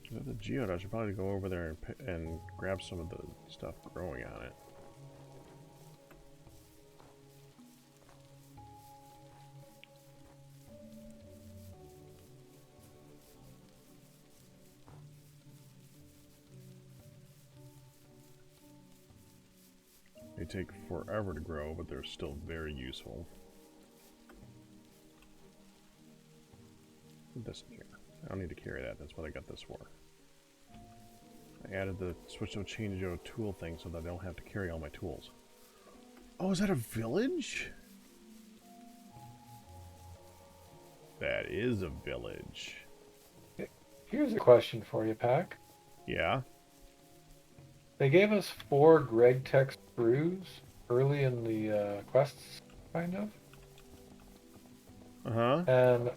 If it's a geode, I should probably go over there and grab some of the stuff growing on it. They take forever to grow, but they're still very useful. Put this in here. I don't need to carry that. That's what I got this for. I added the switch to change to a tool thing so that I don't have to carry all my tools. Oh, is that a village? That is a village. Here's a question for you, Pack. Yeah. They gave us 4 Greg Tech screws early in the quests, kind of. Uh-huh. And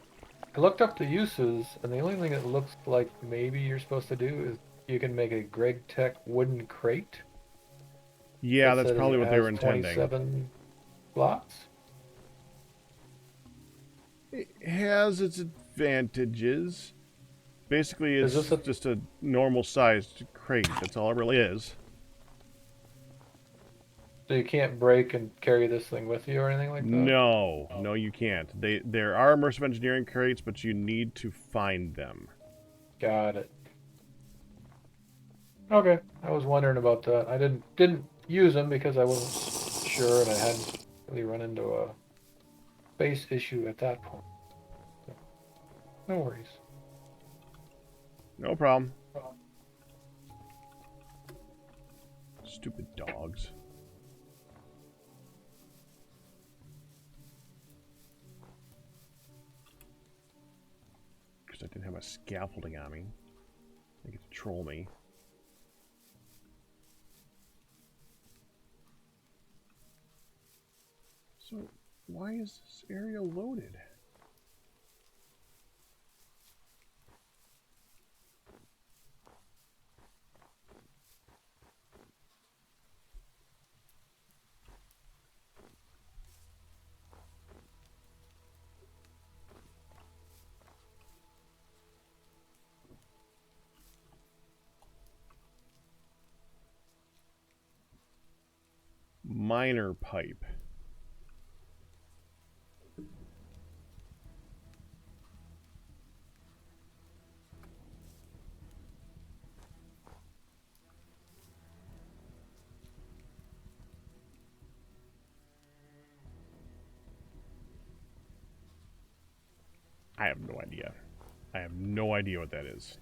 I looked up the uses, and the only thing it looks like maybe you're supposed to do is you can make a Greg Tech wooden crate. Yeah, It that's says probably it what they has were intending. 27 slots. It has its advantages. Basically, Is it's this just a normal-sized crate. That's all it really is. So you can't break and carry this thing with you or anything like that? No, no, you can't. There are immersive engineering crates, but you need to find them. Got it. Okay, I was wondering about that. I didn't use them because I wasn't sure and I hadn't really run into a base issue at that point. So, no worries. No problem. Stupid dogs. Because I didn't have my scaffolding on me. They get to troll me. So, why is this area loaded? Minor pipe. I have no idea. I have no idea what that is.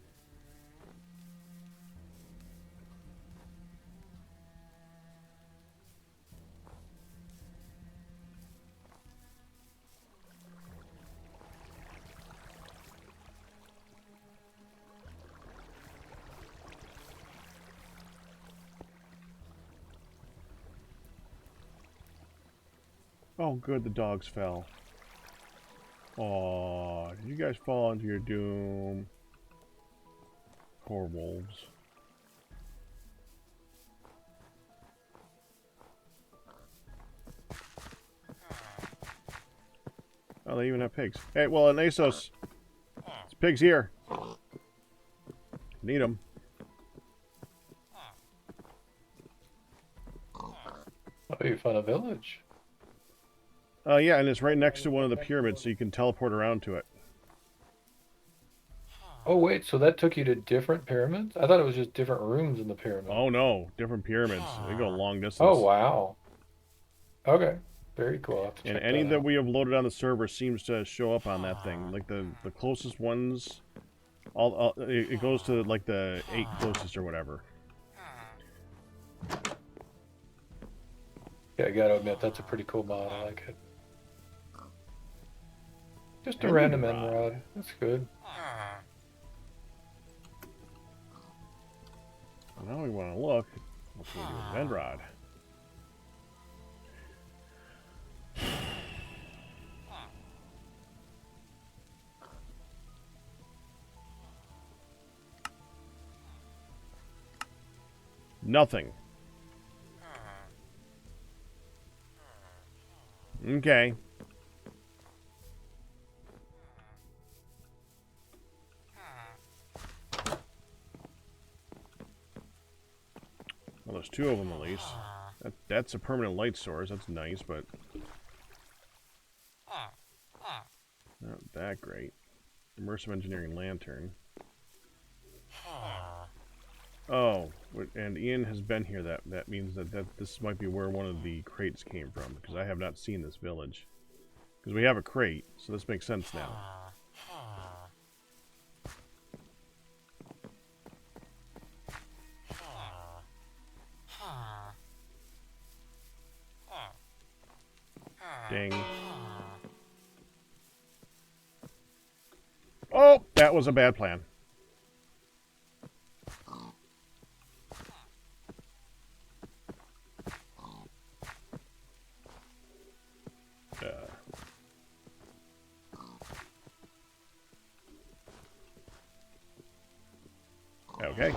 Oh, good, the dogs fell. Aw, did you guys fall into your doom? Poor wolves. Oh, they even have pigs. Hey, well, in ASOS, there's pigs here. Need them. Oh, you found a village. Yeah, and it's right next to one of the pyramids, so you can teleport around to it. Oh wait, so that took you to different pyramids? I thought it was just different rooms in the pyramid. Oh no, different pyramids. They go long Oh distance. wow. Okay. Very cool. I'll have to And check any that that out. we have loaded on the server seems to show up on that thing. Like the closest ones, it goes to like the 8 closest or whatever. Yeah, I gotta admit, that's a pretty cool mod. I like it. Just a Ending random end rod. rod. That's good. Now we want to look. What can we do with an end rod? Nothing. Okay. Well, there's 2 of them at least. That's a permanent light source. That's nice, but not that great. Immersive engineering lantern. Oh, and Ian has been here. That means that this might be where one of the crates came from, because I have not seen this village. Because we have a crate, so this makes sense now. Ding. Oh, that was a bad plan. Okay.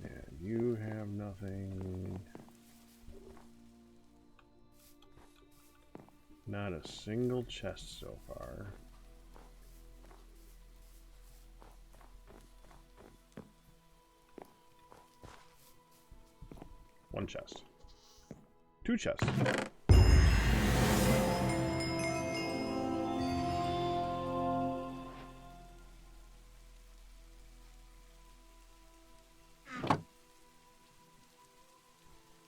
And you have nothing. Not a single chest so far. One chest. Two chests.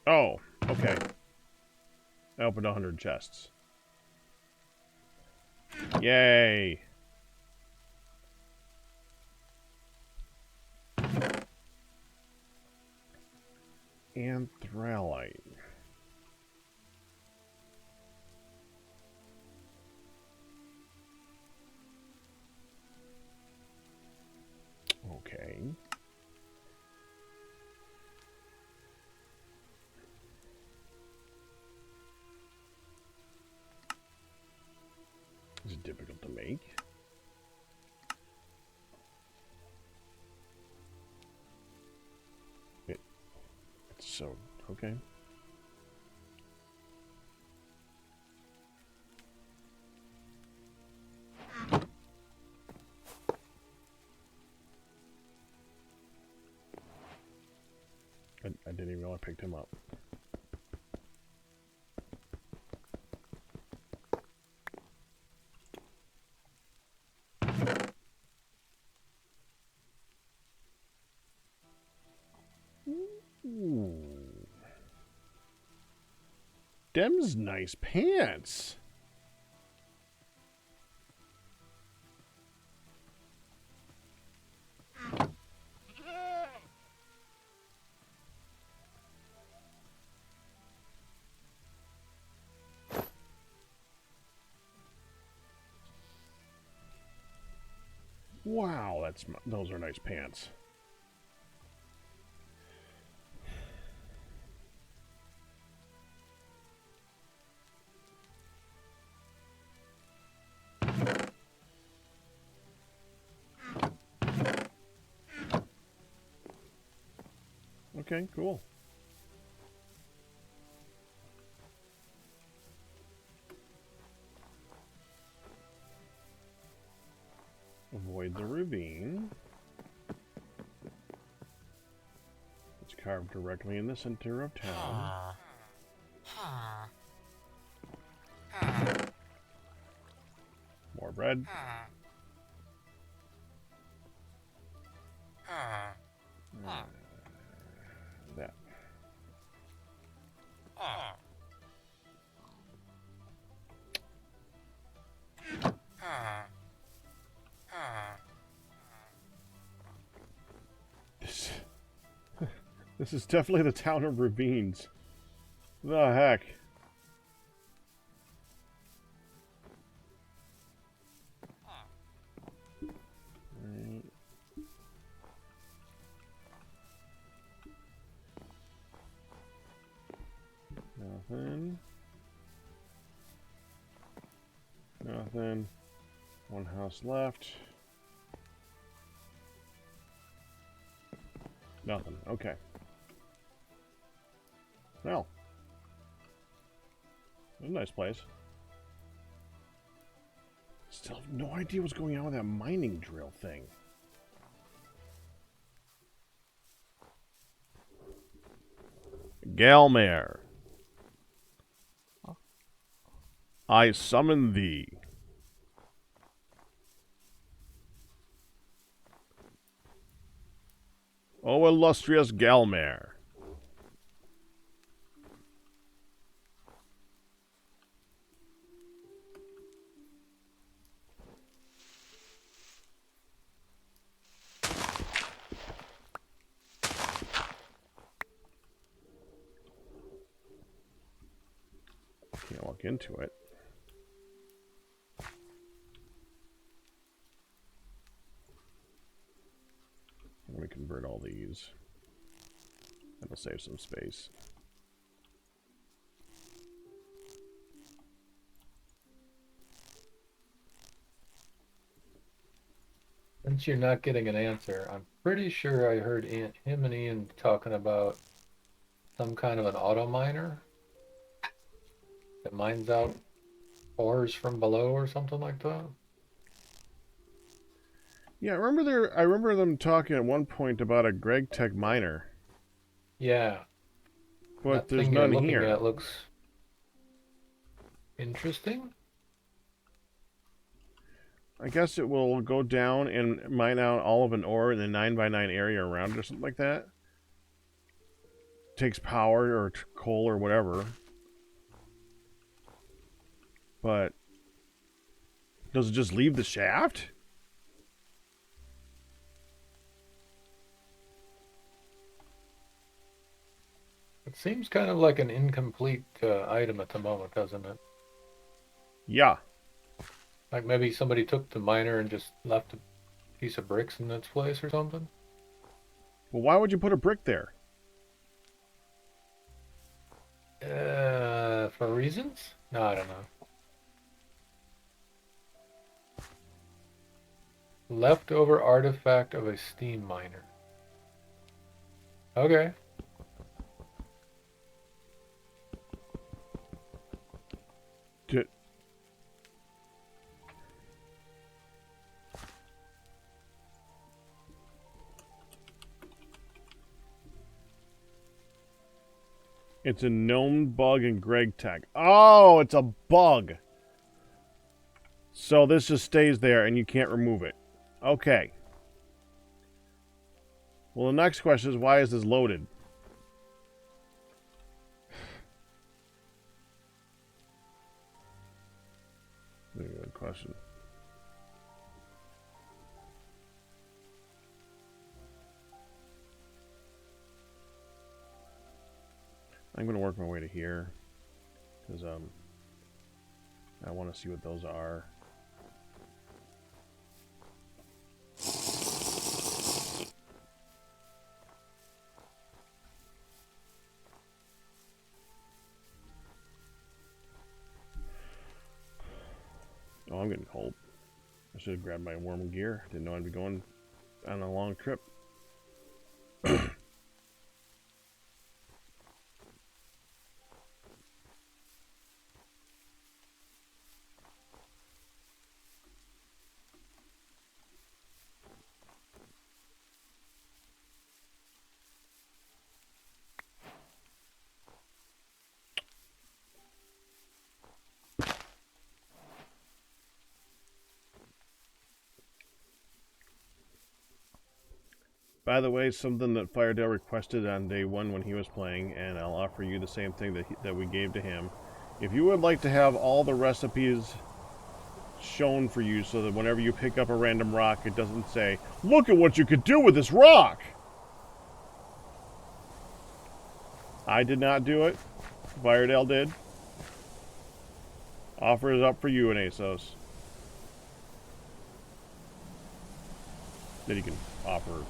Oh, okay. I opened 100 chests. Yay! Anthralite. Okay. Is it difficult to make? It's so okay. I didn't even know I picked him up. Ooh. Dem's nice pants. Wow, those are nice pants. Okay, cool. Avoid the ravine. It's carved directly in the center of town. More bread. That. This is definitely the town of ravines. The heck? Right. Nothing. Nothing. One house left. Nothing. Okay. Well. That's a nice place. Still have no idea what's going on with that mining drill thing. Galmare. I summon thee. O illustrious Galmare. Can't walk into it. I'm going to convert all these. That'll save some space. Since you're not getting an answer, I'm pretty sure I heard him and Ian talking about some kind of an auto miner that mines out ores from below or something like that. Yeah, I remember them talking at one point about a Gravitas miner, Yeah, but that there's thing you're none looking here. at looks interesting. I guess it will go down and mine out all of an ore in the 9x9 area around it or something like that. Takes power or coal or whatever. But does it just leave the shaft? It seems kind of like an incomplete item at the moment, doesn't it? Yeah. Like maybe somebody took the miner and just left a piece of bricks in its place or something. Well, why would you put a brick there? For reasons? No, I don't know. Leftover artifact of a steam miner. Okay. To, it's a gnome bug in Gravitas. Oh, it's a bug. So this just stays there and you can't remove it. Okay. Well, the next question is, why is this loaded? Good question. I'm going to work my way to here. Because, I want to see what those are. Oh, I'm getting cold. I should have grabbed my warm gear. Didn't know I'd be going on a long trip. By the way, something that Firedale requested on day one when he was playing, and I'll offer you the same thing that we gave to him. If you would like to have all the recipes shown for you so that whenever you pick up a random rock, it doesn't say, "Look at what you could do with this rock!" I did not do it. Firedale did. Offer is up for you in ASOS. Then you can offer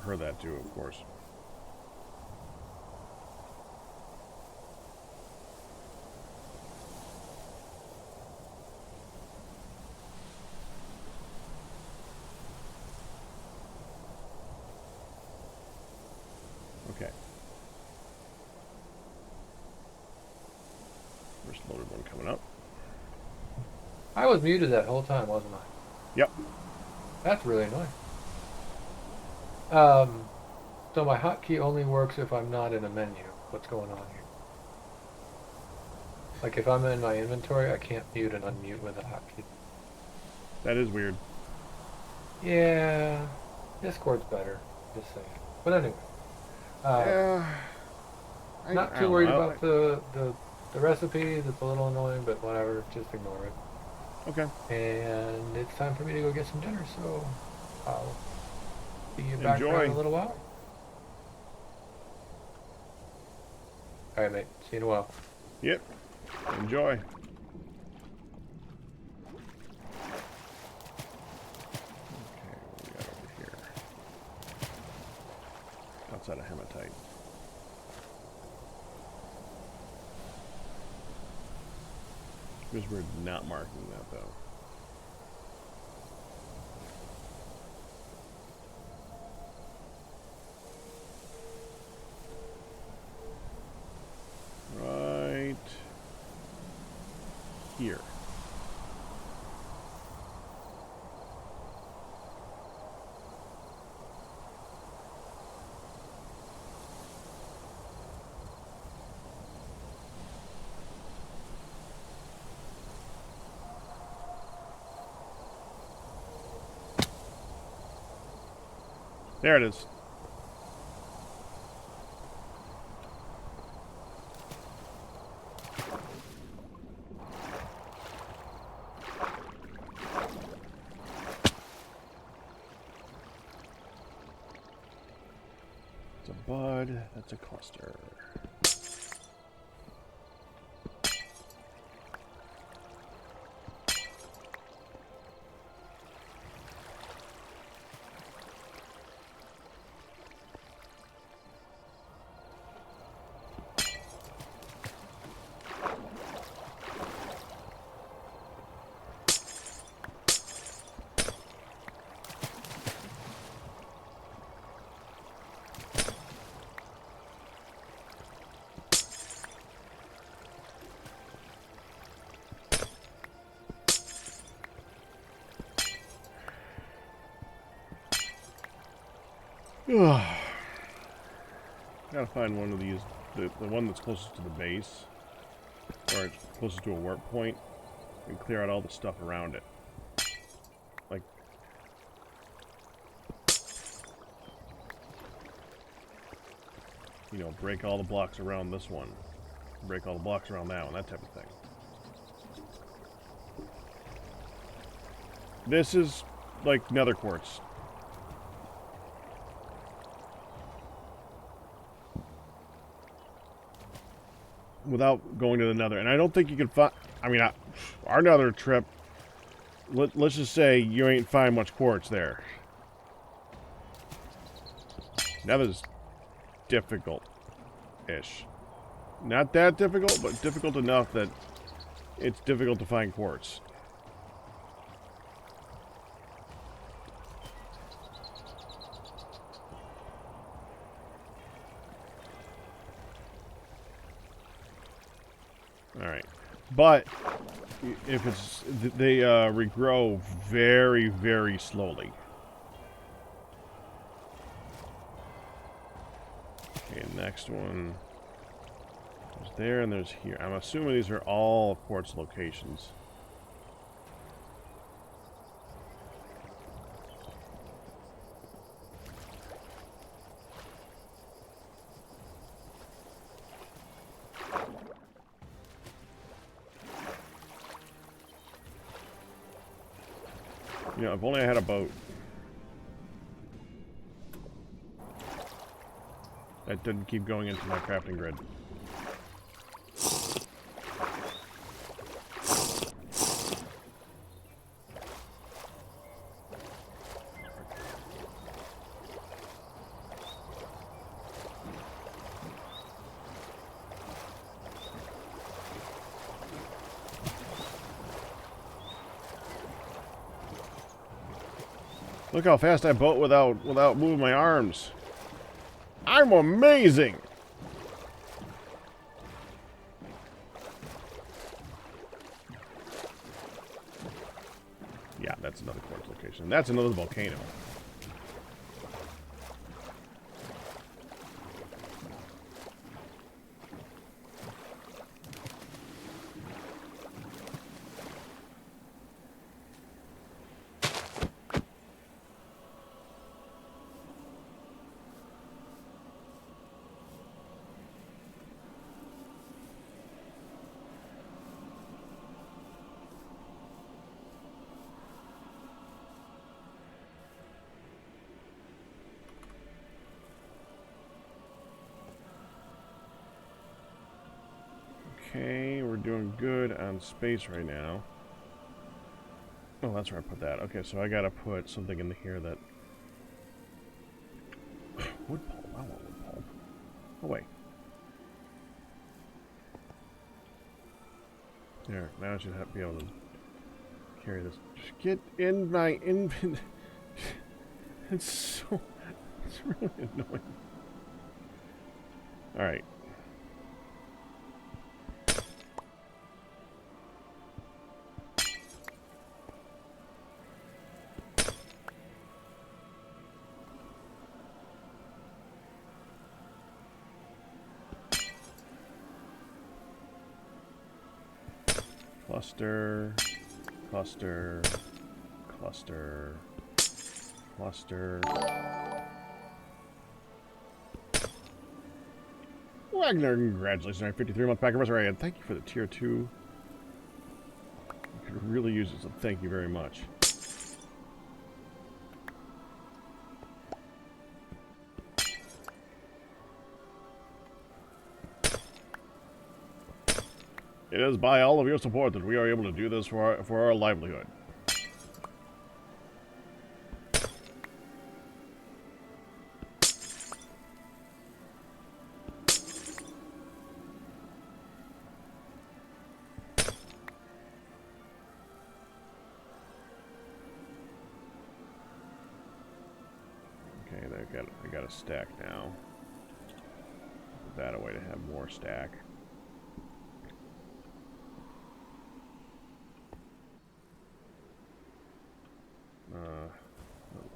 her that too, of course. Okay. First loaded one coming up. I was muted that whole time, wasn't I? Yep. That's really annoying. So my hotkey only works if I'm not in a menu. What's going on here? Like if I'm in my inventory, I can't mute and unmute with a hotkey. That is weird. Yeah, Discord's better. Just saying. But anyway, Yeah. not too worried about the recipes. It's a little annoying, but whatever. Just ignore it. Okay. And it's time for me to go get some dinner. So I'll see you back around in a little while. All right, mate. See you in a while. Yep. Enjoy. Okay, what we got over here? Outside of hematite. Because we're not marking that though. Right here. There it is. It's a bud. That's a cluster. Gotta find one of these, the one that's closest to the base, or it's closest to a warp point, and clear out all the stuff around it. Like, you know, break all the blocks around this one, break all the blocks around that one, that type of thing. This is like nether quartz. Without going to the nether. And I don't think you can find... I mean, our nether trip... Let's just say you ain't find much quartz there. Nether's difficult-ish. Not that difficult, but difficult enough that it's difficult to find quartz. Alright. But, if it's... They regrow very, very slowly. Okay, next one. There's there and there's here. I'm assuming these are all quartz locations. You know, if only I had a boat. That didn't keep going into my crafting grid. Look how fast I boat without moving my arms. I'm amazing. Yeah, that's another quartz location. That's another volcano. Okay, we're doing good on space right now. Oh, that's where I put that. Okay, so I gotta put something in here that... Wood pulp. I want wood pulp. Oh, wait. There, now I should be able to carry this. Just get in my inventory. It's really annoying. Alright. Cluster, cluster, cluster, cluster. Wagner, congratulations on our 53-month pack anniversary, and thank you for the tier 2. I could really use it, so thank you very much. It is by all of your support that we are able to do this for our livelihood. Okay, I got a stack now. Put that away to have more stack.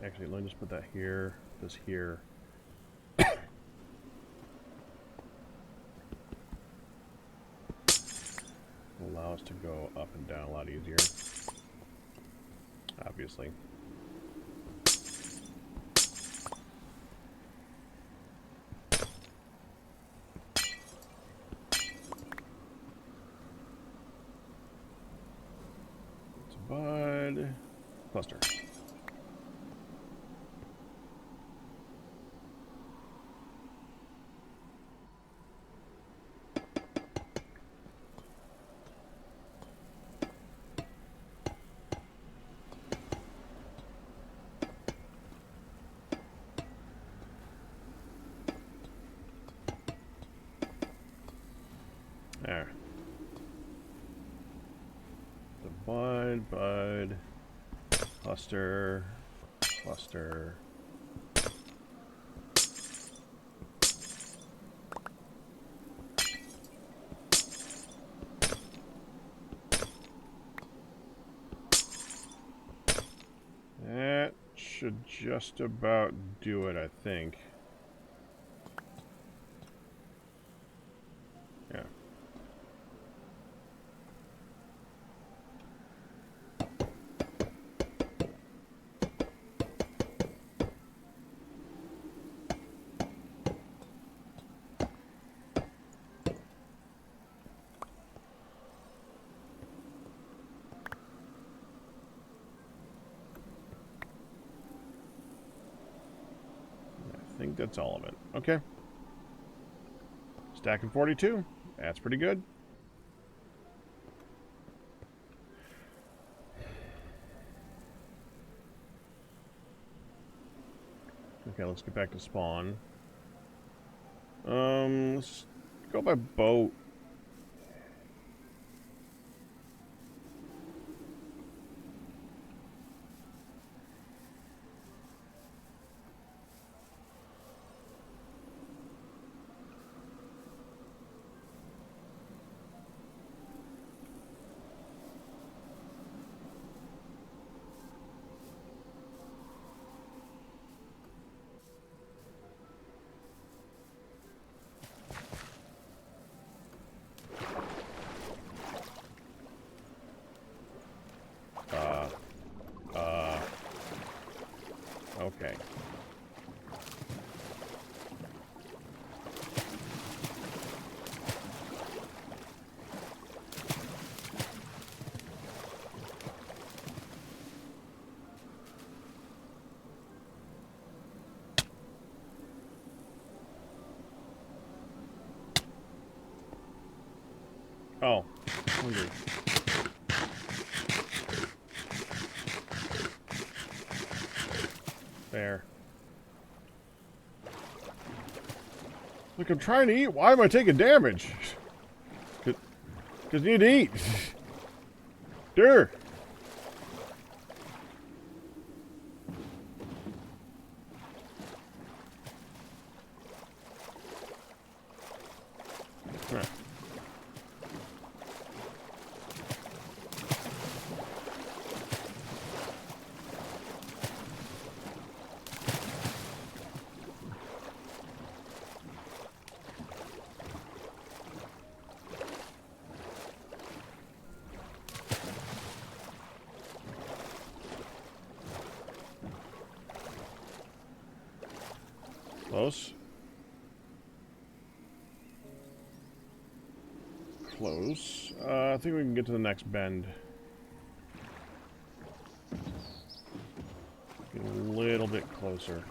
Actually, let me just put that here, this here. Allow us to go up and down a lot easier. Obviously. It's a bud. Cluster. There. The bud, cluster, cluster. That should just about do it, I think. Yeah. I think that's all of it. Okay. Stacking 42. That's pretty good. Okay, let's get back to spawn. Let's go by boat. Okay. Oh, hungry. There. Look, I'm trying to eat. Why am I taking damage? Because you need to eat. Durr. Huh. Close. Close. I think we can get to the next bend. Get a little bit closer.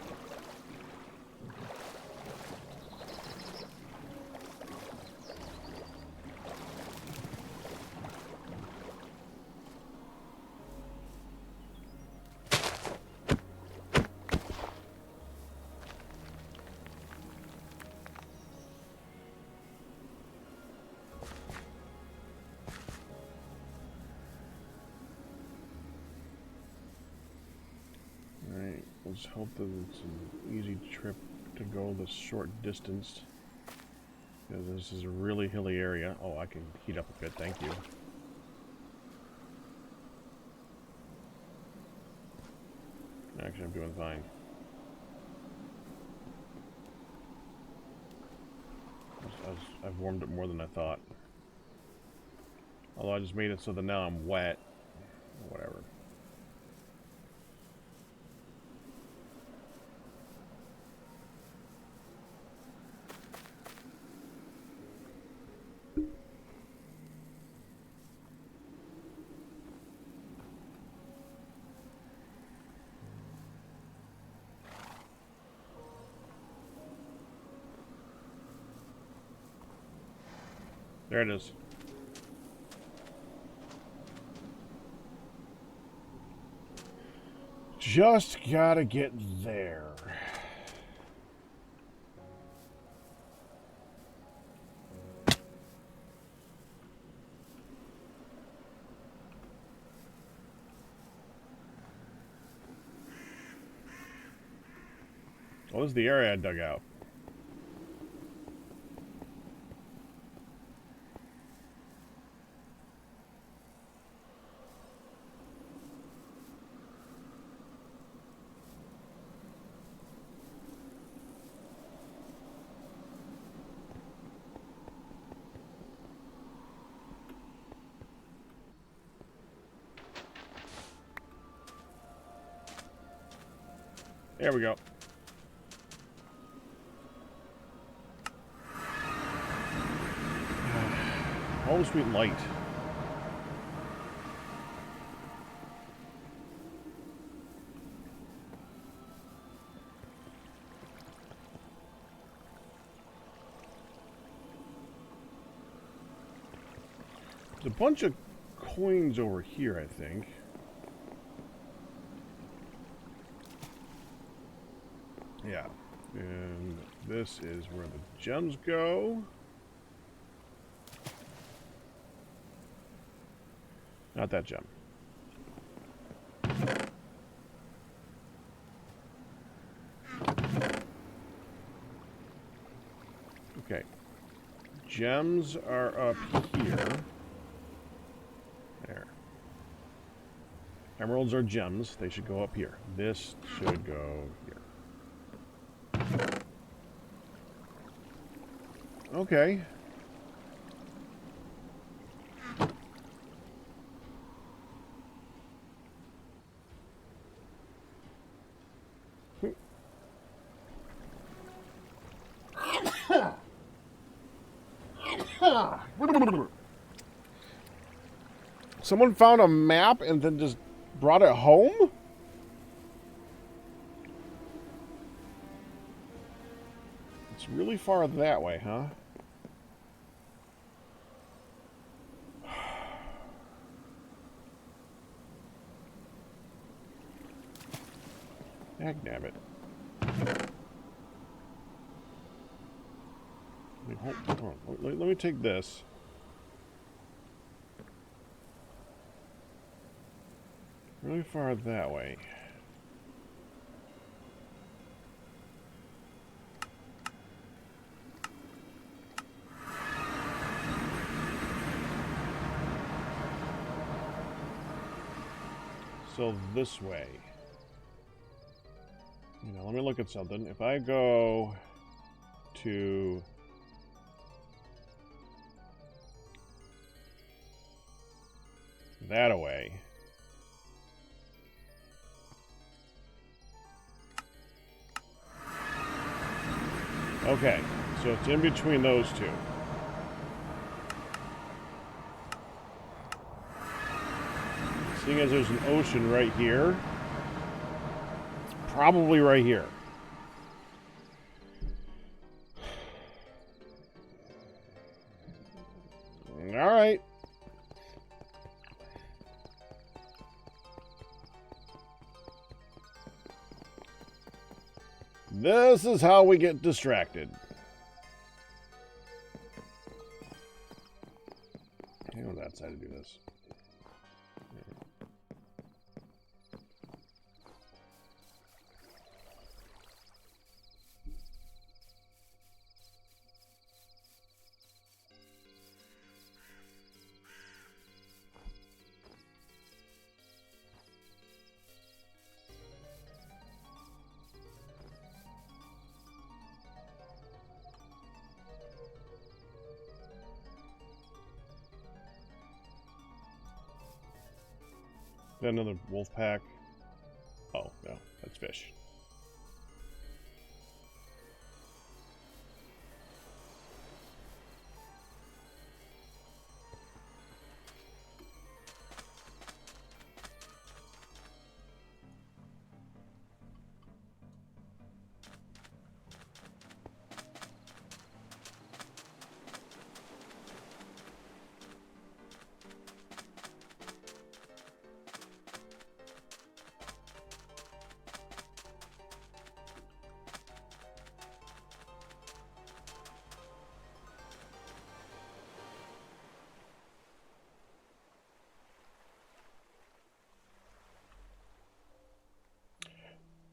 Let's hope that it's an easy trip to go this short distance. Because this is a really hilly area. Oh, I can heat up a bit, thank you. Actually, I'm doing fine. I've warmed up more than I thought. Although I just made it so that now I'm wet. Whatever. There it is. Just gotta get there. Well, this is the area I dug out. There we go. Home sweet light. There's a bunch of coins over here, I think. Yeah. And this is where the gems go. Not that gem. Okay. Gems are up here. There. Emeralds are gems. They should go up here. This should go here. Okay. Someone found a map and then just brought it home? It's really far that way, huh? Dagnabbit. Hold on. Let me take this. Really far that way. So this way. You know, let me look at something. If I go to that away. Okay, so it's in between those two. Seeing as there's an ocean right here, it's probably right here. All right. This is how we get distracted. I know that side to do this. Another wolf pack. Oh, no, that's fish.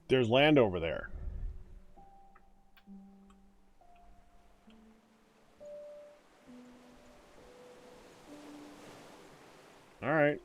There's land over there. All right.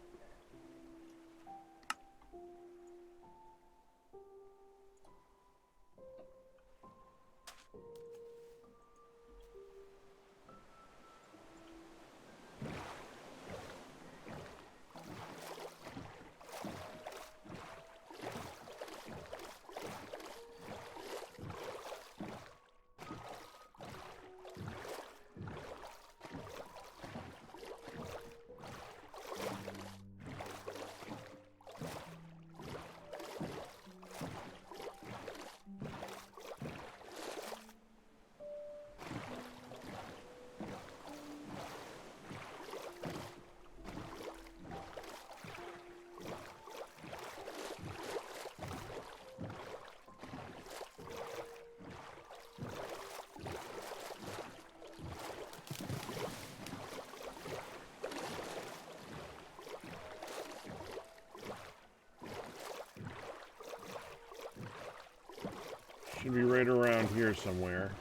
Should be right around here somewhere.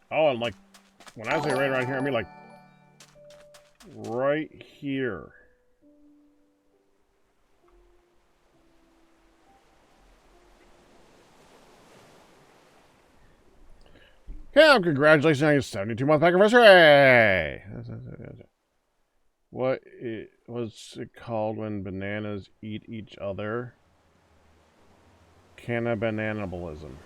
Oh, and like, when I say right around here, I mean like right here. Yeah, congratulations on your 72-month anniversary! What's it called when bananas eat each other? Cannibalism.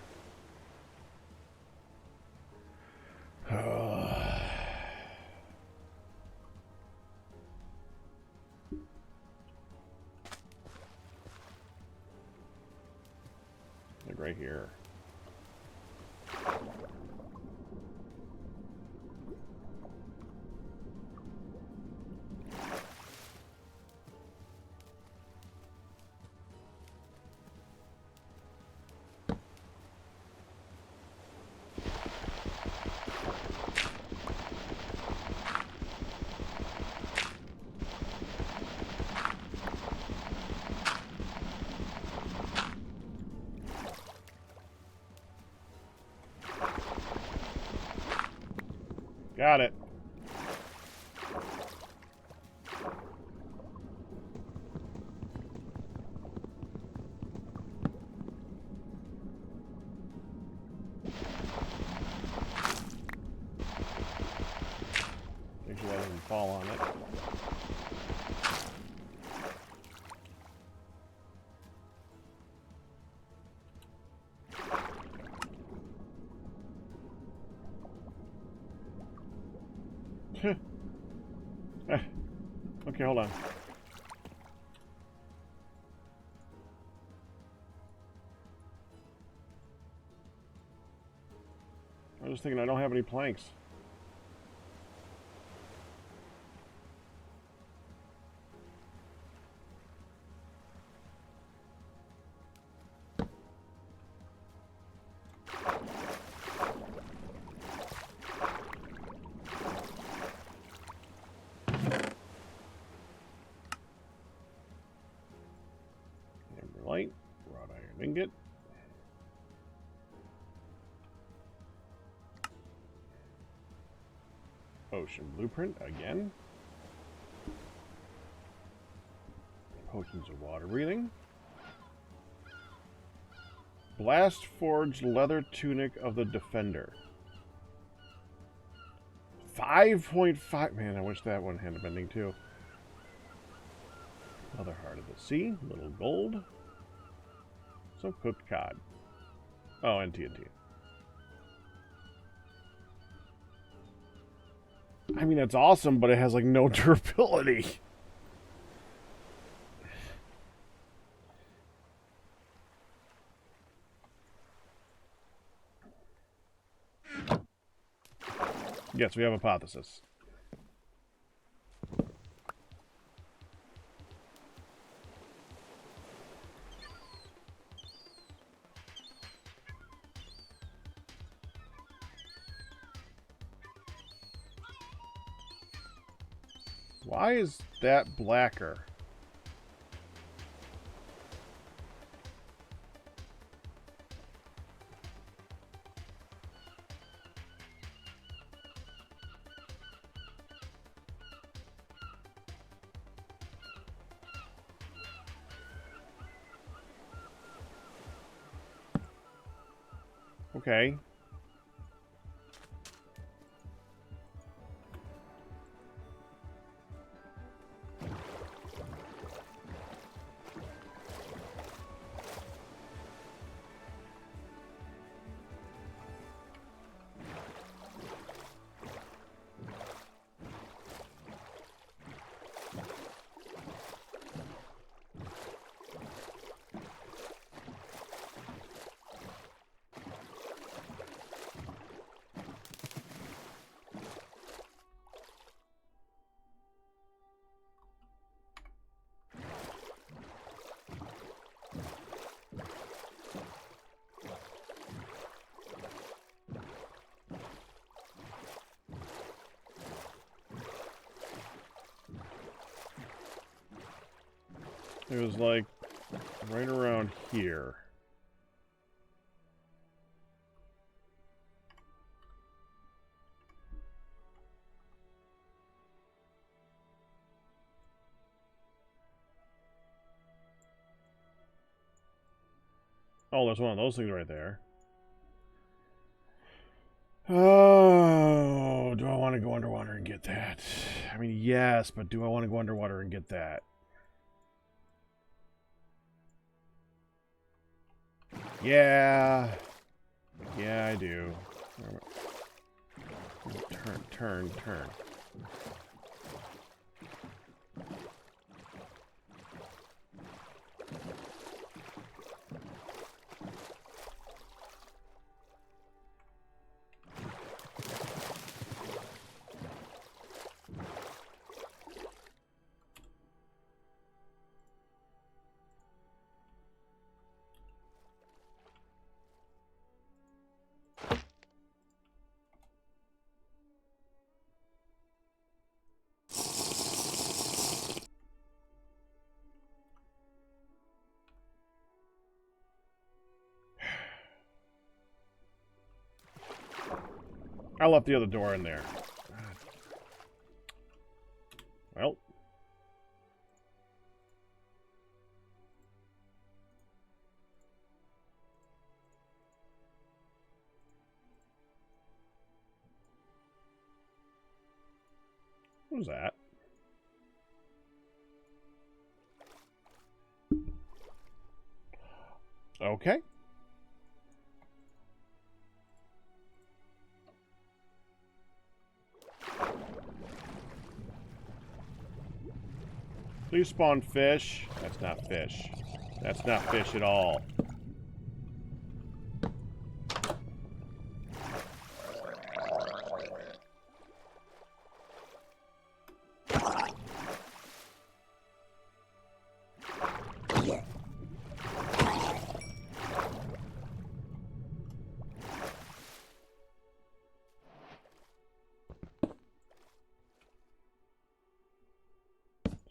Like right here. Got it. Make sure that doesn't fall on it. Okay, hold on. I was just thinking I don't have any planks. Light, wrought iron ingot. Ocean blueprint again. Potions of water breathing. Blast forged leather tunic of the defender. 5.5. Man, I wish that one had a bending too. Other heart of the sea, little gold. Some cooked cod. Oh, and TNT. I mean, that's awesome, but it has, like, no durability. Yes, we have a hypothesis. Why is that blacker? Okay. It was like right around here. Oh, there's one of those things right there. Oh, do I want to go underwater and get that? I mean, yes, but do I want to go underwater and get that? Yeah. Yeah, I do. Turn. I left the other door in there. Well. What was that? Okay. Please spawn fish. That's not fish. That's not fish at all.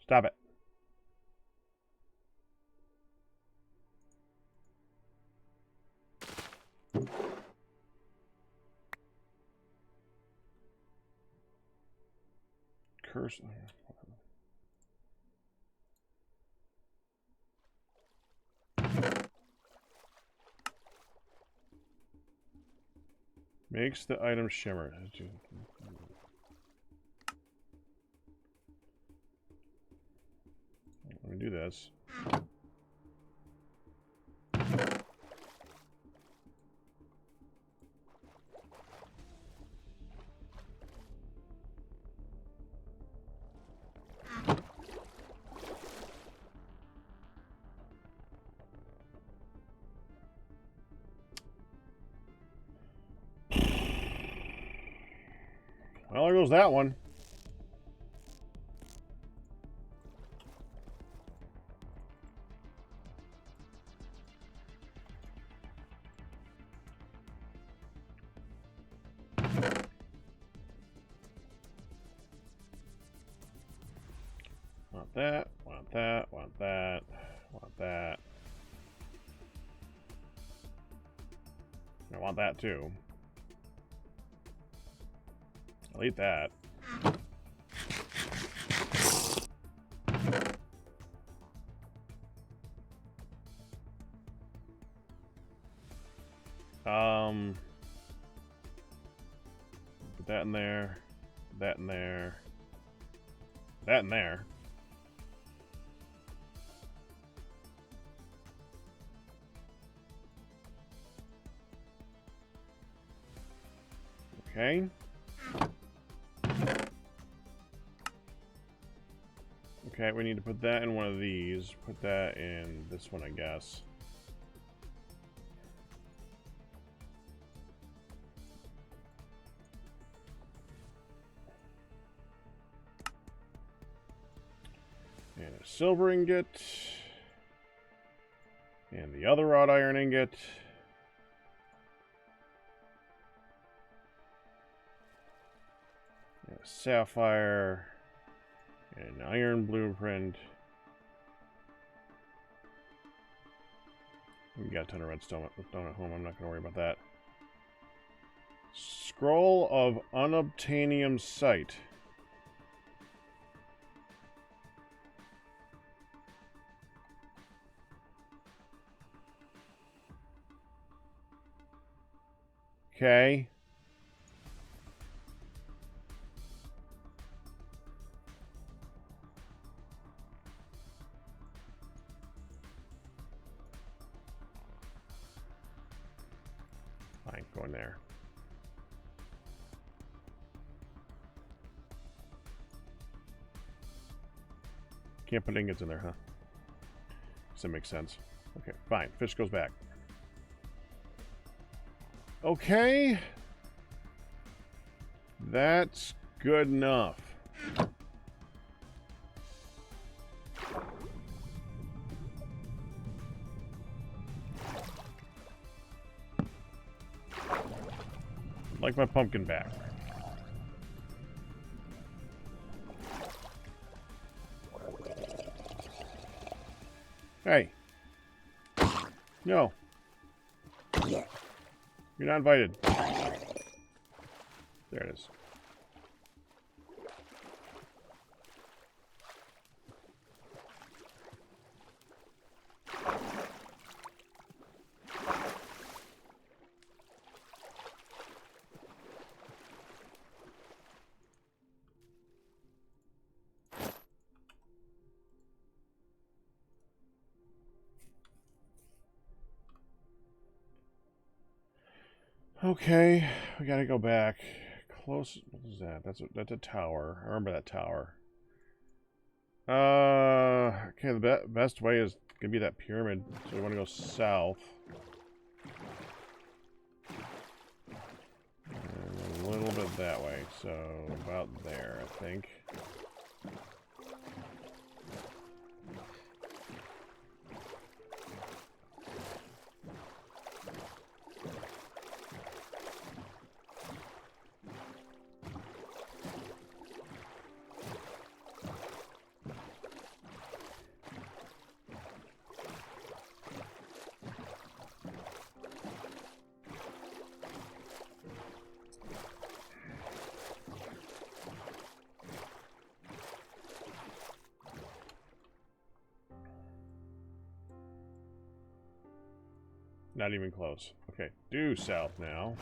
Stop it. Curse. Makes the item shimmer. Let me do this. Well, there goes that one. Want that, want that, want that, want that. I want that too. I'll eat that. Put that in there, that in there, that in there. Okay. Okay, we need to put that in one of these. Put that in this one, I guess. And a silver ingot. And the other wrought iron ingot. And a sapphire. And an iron blueprint. We got a ton of redstone at home. I'm not going to worry about that. Scroll of unobtainium site. Okay. Fine, go in there. Can't put ingots in there, huh? Does that make sense? Okay, fine. Fish goes back. Okay. That's good enough. Like my pumpkin back. Hey. No. You're not invited. There it is. Okay, we gotta go back. Close. What is that? That's a tower. I remember that tower. Okay, the best way is gonna be that pyramid. So we want to go south. And a little bit that way. So about there, I think. Not even close. Okay, due south now.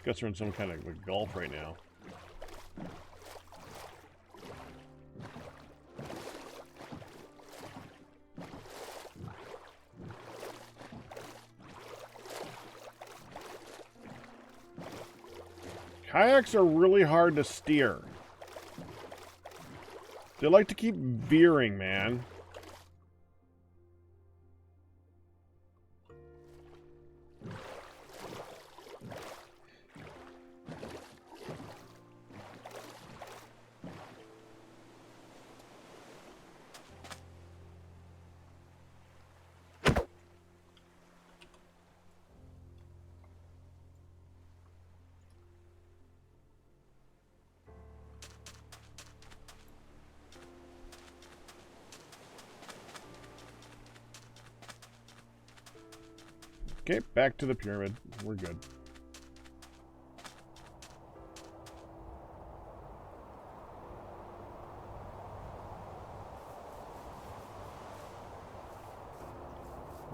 Guess we're in some kind of like gulf right now. Kayaks are really hard to steer. They like to keep veering, man. Okay, back to the pyramid. We're good.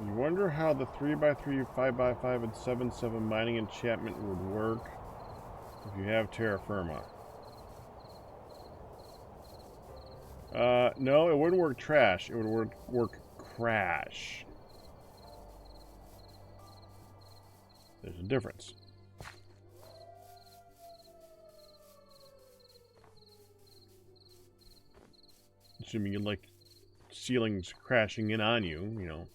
You wonder how the 3x3, 5x5, and 7x7 mining enchantment would work if you have terra firma. No, it wouldn't work trash. It would work crash. There's a difference. Assuming you like ceilings crashing in on you, you know.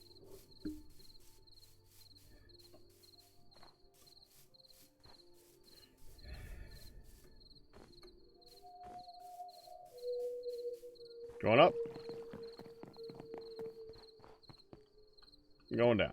Going up. Going down.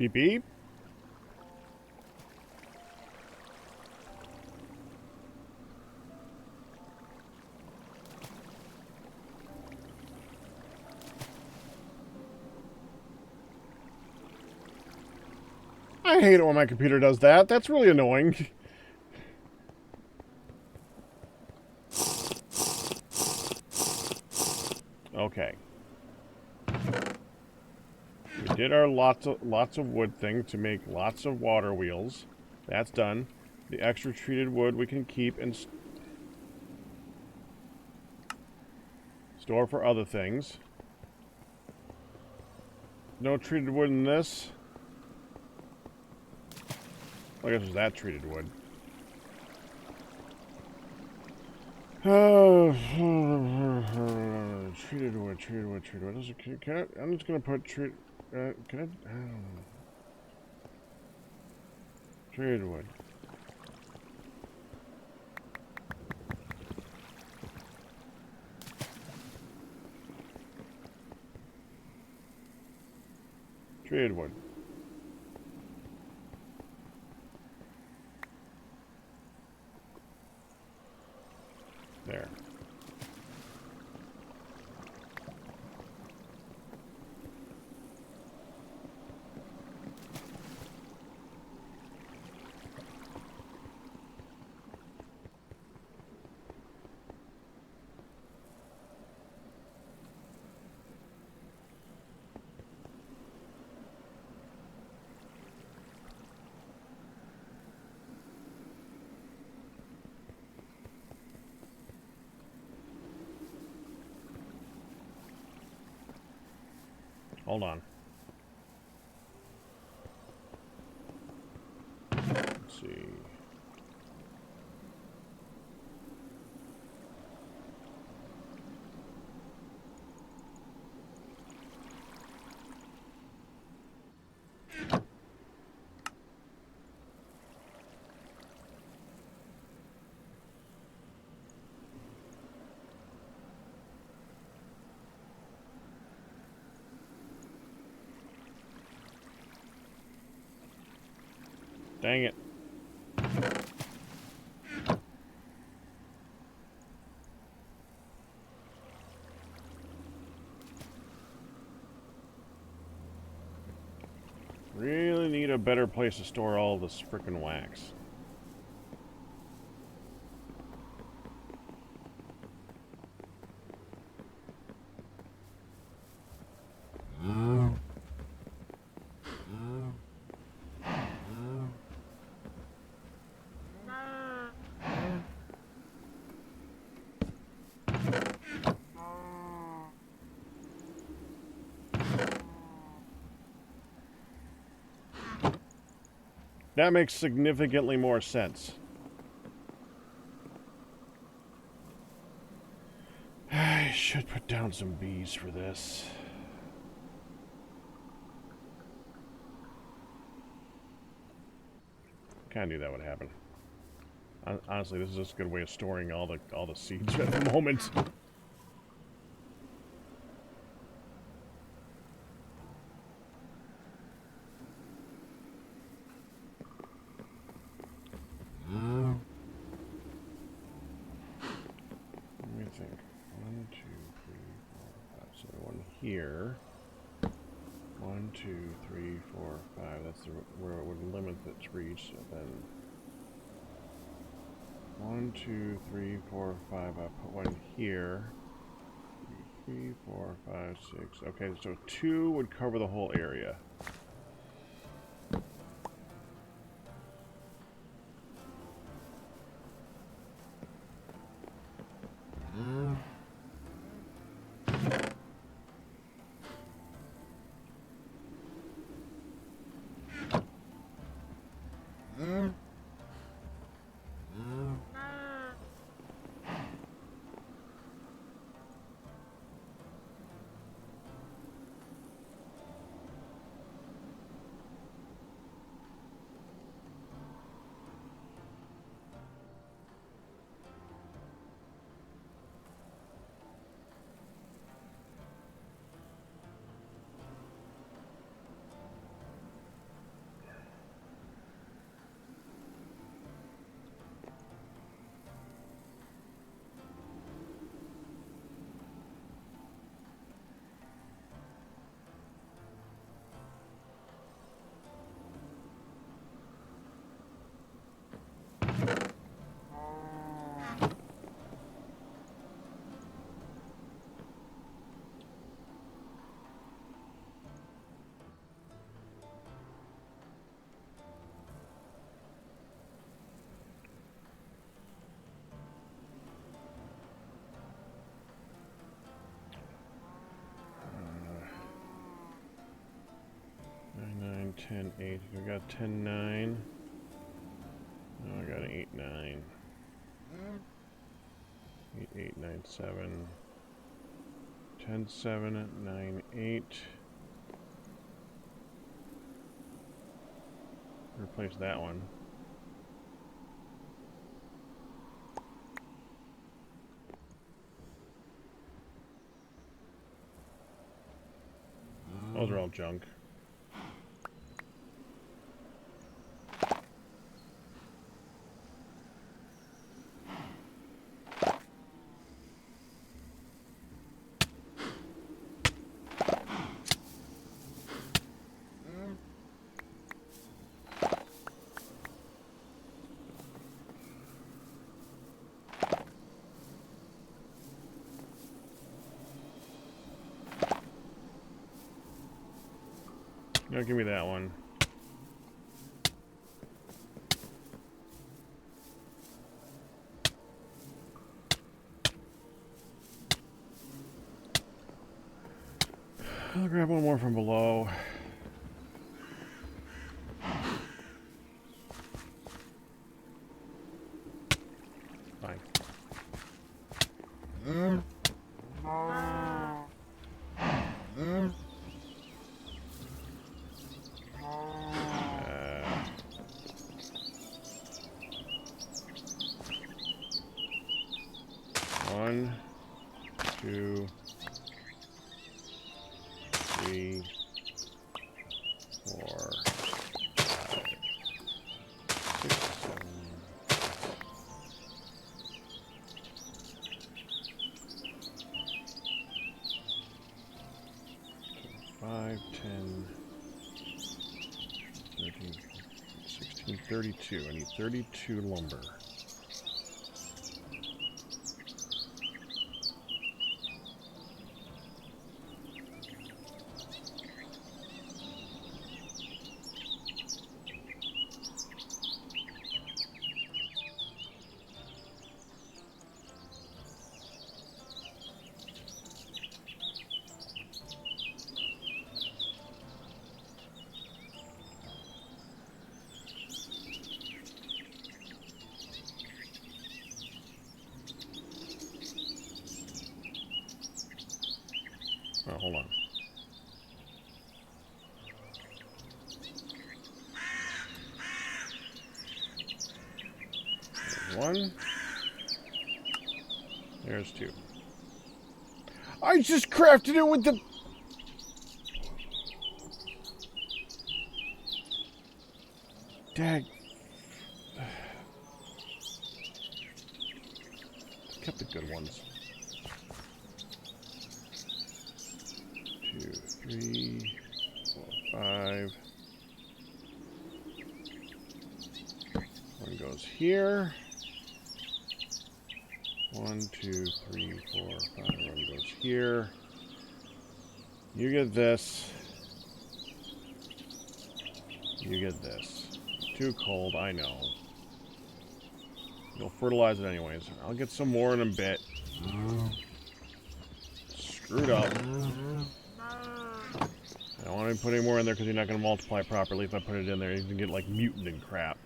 Beep beep. I hate it when my computer does that. That's really annoying. Okay. We did our lots of wood thing to make lots of water wheels. That's done. The extra treated wood we can keep and store for other things. No treated wood in this. I guess it's that treated wood. Oh, treated wood, treated wood, treated wood. I'm just gonna put treat. Can I? I don't know. Treated wood. Treated wood. There. Hold on. Let's see. Dang it. Really need a better place to store all this frickin' wax. That makes significantly more sense. I should put down some bees for this. Kinda knew that would happen. Honestly, this is just a good way of storing all the seeds at the moment. Let me think. 1, 2, 3, 4, 5. So one here. 1, 2, 3, 4, 5. That's where it would limit its reach. So then 1, 2, 3, 4, 5. I put one here. 3, 4, 5, 6. Okay, so 2 would cover the whole area. Nine, 9, 10, 8. We got 10, 9. Oh, I got an 8, 9. 8, 8, 9, 7. 10, 7, 9, 8. Replace that one. Those are all junk. No, give me that one. I'll grab one more from below. Fine. One, two, 3, 4, 5, 6, 7. 5, 10, 13, 16, 32. I need 32 lumber. Oh, hold on. There's one. There's 2. I just crafted it with the... Dag. Kept the good ones. 2, 3, 4, 5. One goes here. 1, 2, 3, 4, 5. One goes here. You get this. You get this. Too cold, I know. You'll fertilize it anyways. I'll get some more in a bit. Screwed up. I don't want to put any more in there because you're not going to multiply properly if I put it in there. You can get like mutant and crap.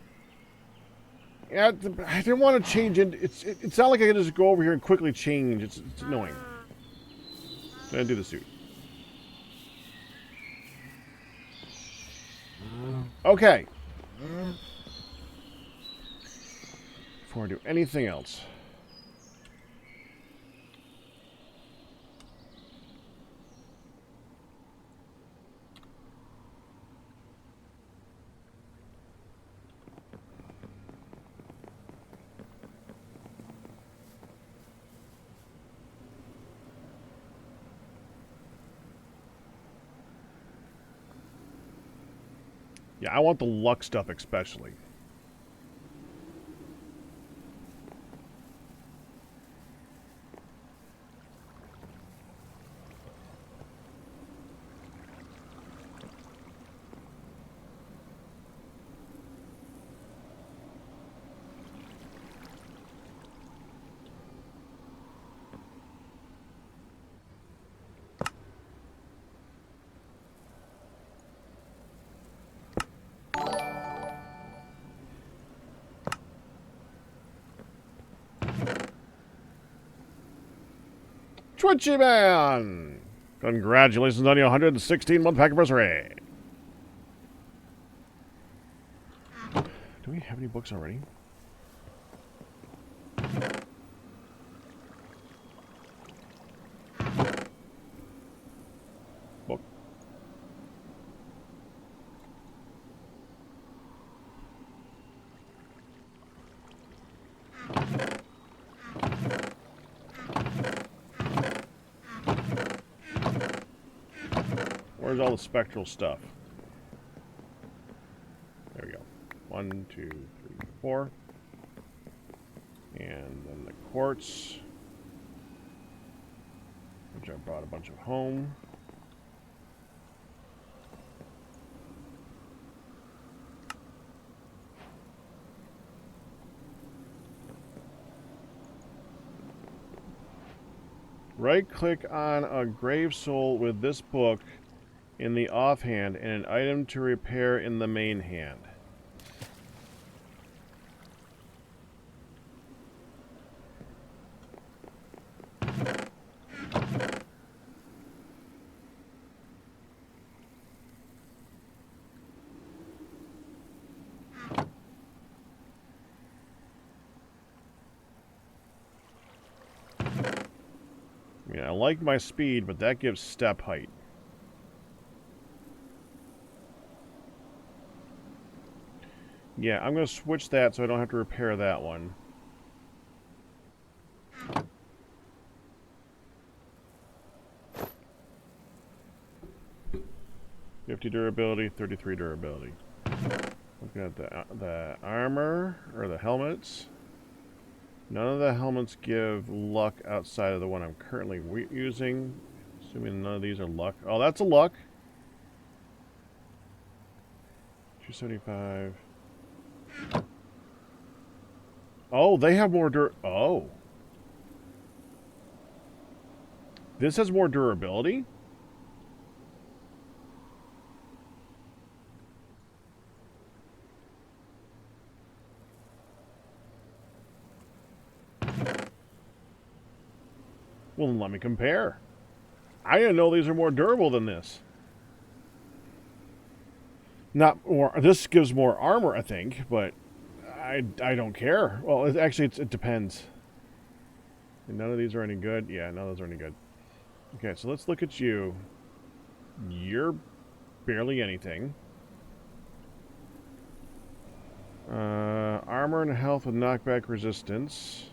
Yeah, I didn't want to change it. It's not like I can just go over here and quickly change. It's annoying. So I do the suit. Okay. Before I do anything else. Yeah, I want the luck stuff especially. Twitchy Man! Congratulations on your 116-month pack anniversary. Do we have any books already? Book. Where's all the spectral stuff? There we go. 1, 2, 3, 4. And then the quartz, which I brought a bunch of home. Right-click on a grave soul with this book in the offhand and an item to repair in the main hand. I like my speed, but that gives step height. Yeah, I'm going to switch that so I don't have to repair that one. $50 durability, 33 durability. Looking at the armor, or the helmets. None of the helmets give luck outside of the one I'm currently using. Assuming none of these are luck. Oh, that's a luck. 275. Oh, they have more Oh. This has more durability? Well, then let me compare. I didn't know these are more durable than this. Not more. This gives more armor, I think, but I don't care. Well, it depends. And none of these are any good. Yeah, none of those are any good. Okay, so let's look at you. You're barely anything. Armor and health with knockback resistance.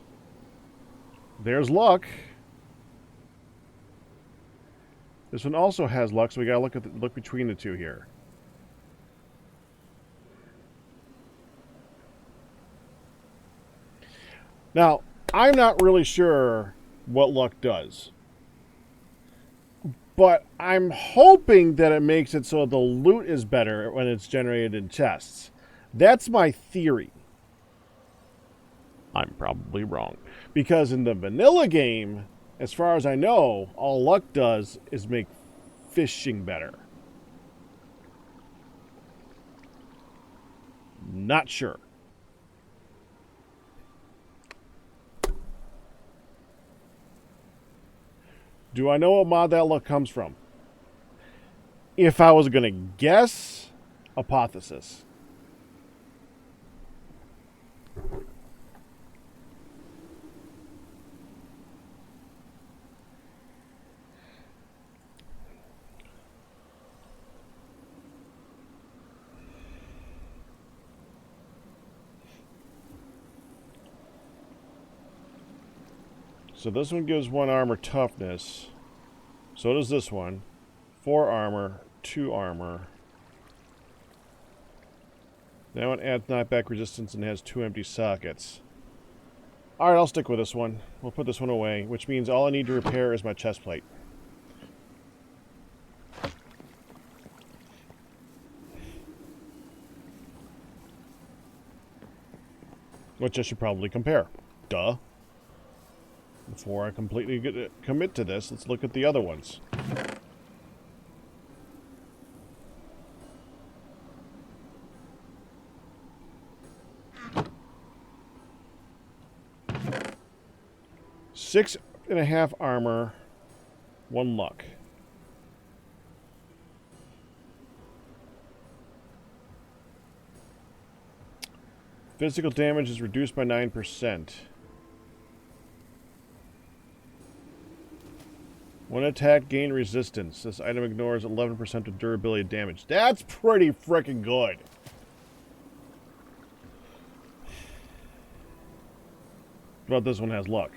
There's luck. This one also has luck, so we gotta look between the two here. Now, I'm not really sure what luck does. But I'm hoping that it makes it so the loot is better when it's generated in chests. That's my theory. I'm probably wrong. Because in the vanilla game, as far as I know, all luck does is make fishing better. Not sure. Do I know what mod that luck comes from? If I was going to guess, hypothesis. So this one gives 1 armor toughness. So does this one. 4 armor, 2 armor. That one adds knockback resistance and has 2 empty sockets. Alright, I'll stick with this one. We'll put this one away, which means all I need to repair is my chest plate. Which I should probably compare. Duh. Before I completely commit to this, let's look at the other ones. $6.5 armor, 1 luck. Physical damage is reduced by 9%. One attack, gain resistance. This item ignores 11% of durability damage. That's pretty freaking good. But this one has luck.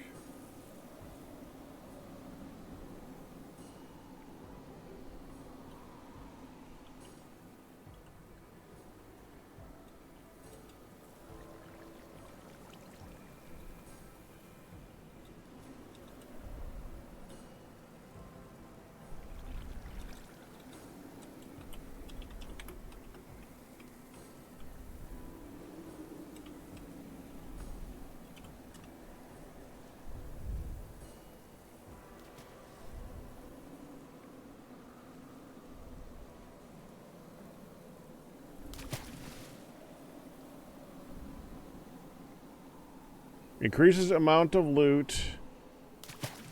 Increases amount of loot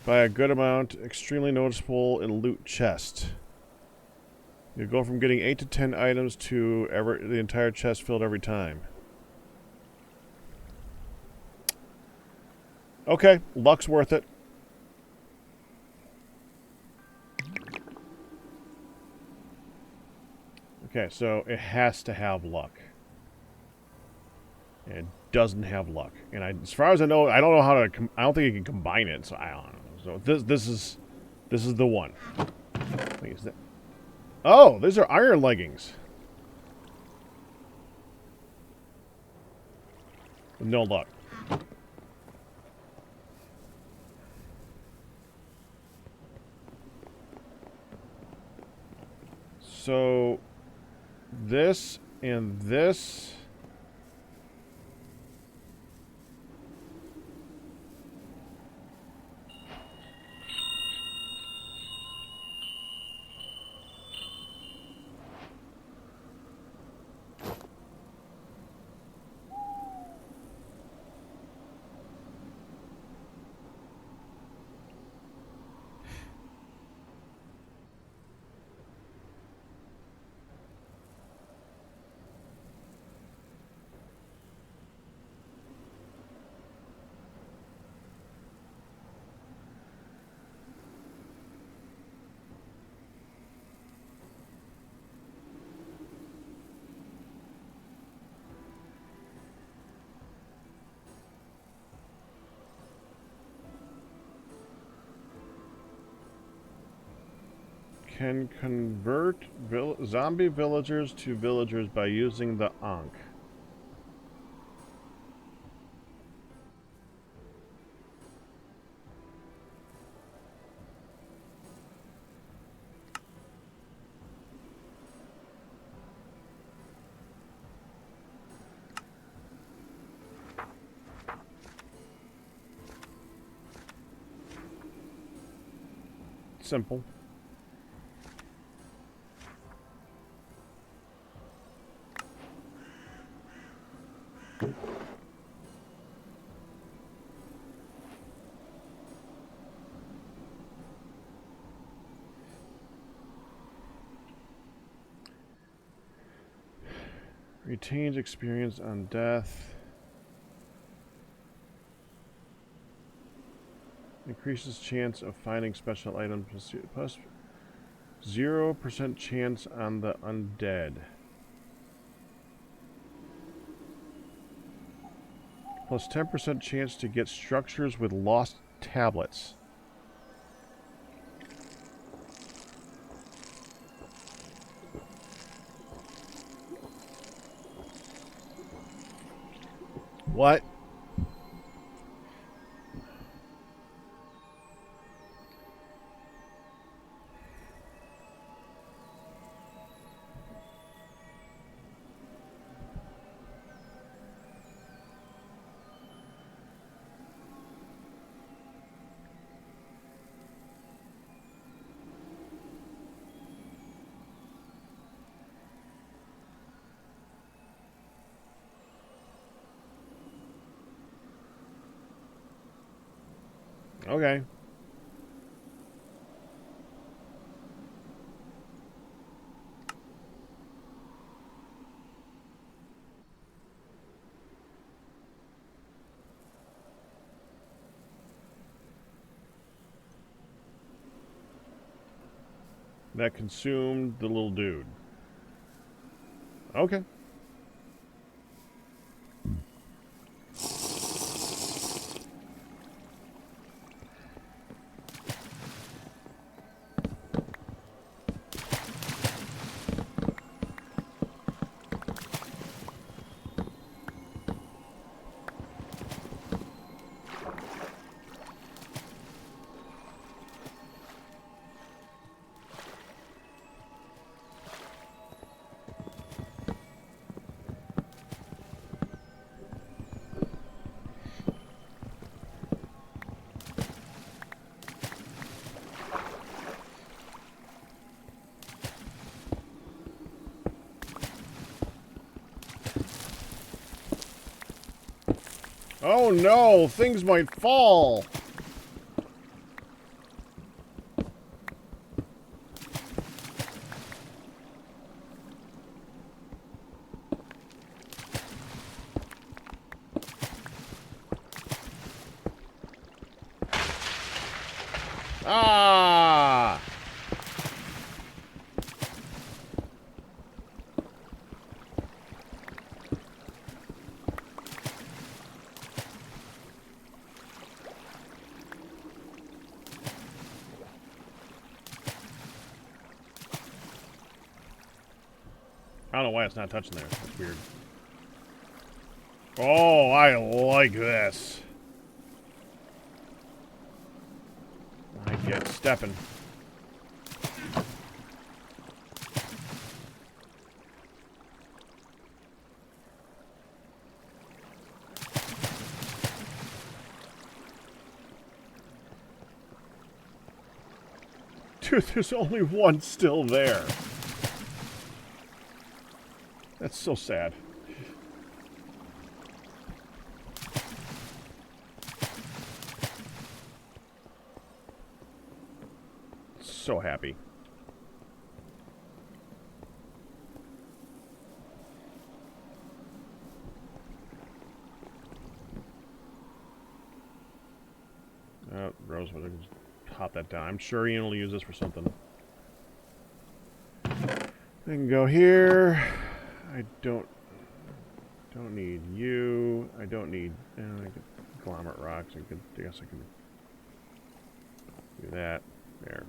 by a good amount. Extremely noticeable in loot chest. You go from getting 8 to 10 items to the entire chest filled every time. Okay, luck's worth it. Okay, so it has to have luck. And it doesn't have luck. And as far as I know, I don't know how to. I don't think you can combine it. So I don't know. So this is the one. Wait, is that? Oh, these are iron leggings. No luck. So this and this. Can convert zombie villagers to villagers by using the Ankh. Simple. Retains experience on death. Increases chance of finding special items. Plus 0% chance on the undead. Plus 10% chance to get structures with lost tablets. What? Okay. That consumed the little dude. Okay. Oh no, things might fall. Ah! I don't know why it's not touching there. That's weird. Oh, I like this. I get stepping. Dude, there's only one still there. That's so sad. So happy. Rosewood, I can just hop that down. I'm sure Ian will use this for something. I can go here. I don't need you. I don't need conglomerate rocks. I guess I can do that. There.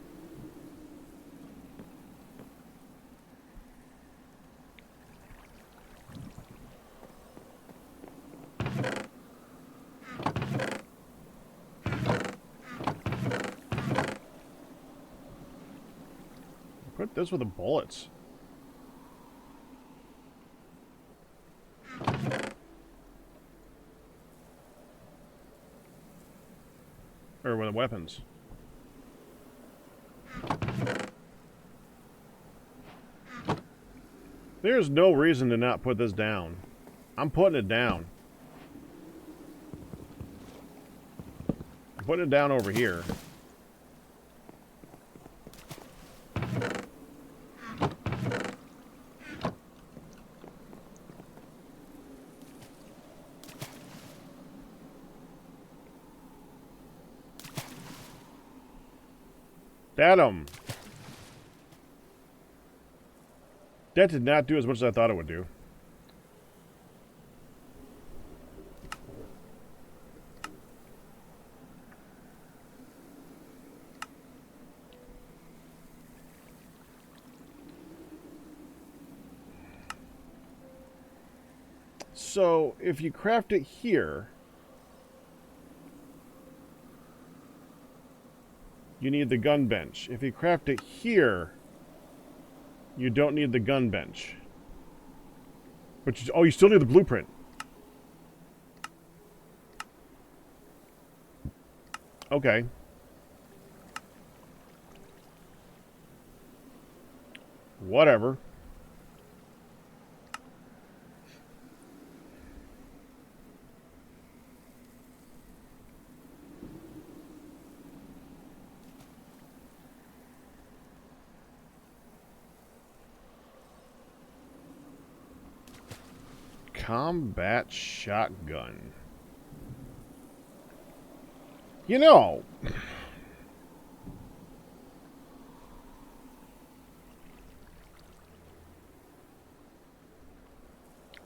Put this with the bullets. Or with the weapons. There's no reason to not put this down. I'm putting it down. I'm putting it down over here. Datum. That did not do as much as I thought it would do. So, if you craft it here, you need the gun bench. If you craft it here, you don't need the gun bench. But you, oh, you still need the blueprint. Okay. Whatever. Combat shotgun. You know,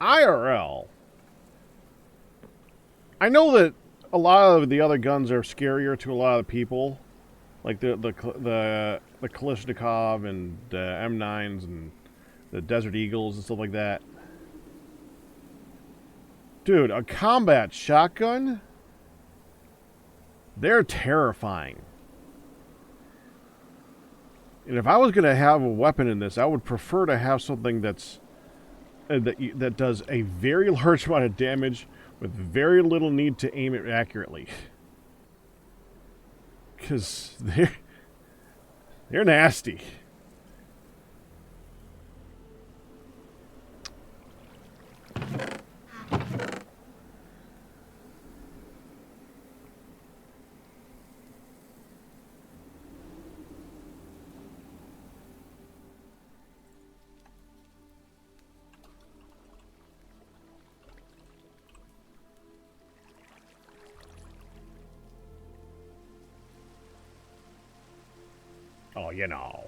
IRL. I know that a lot of the other guns are scarier to a lot of people, like the Kalashnikov and M9s and the Desert Eagles and stuff like that. Dude, a combat shotgun? They're terrifying. And if I was going to have a weapon in this, I would prefer to have something that does a very large amount of damage with very little need to aim it accurately. Because they're nasty. Oh, you know.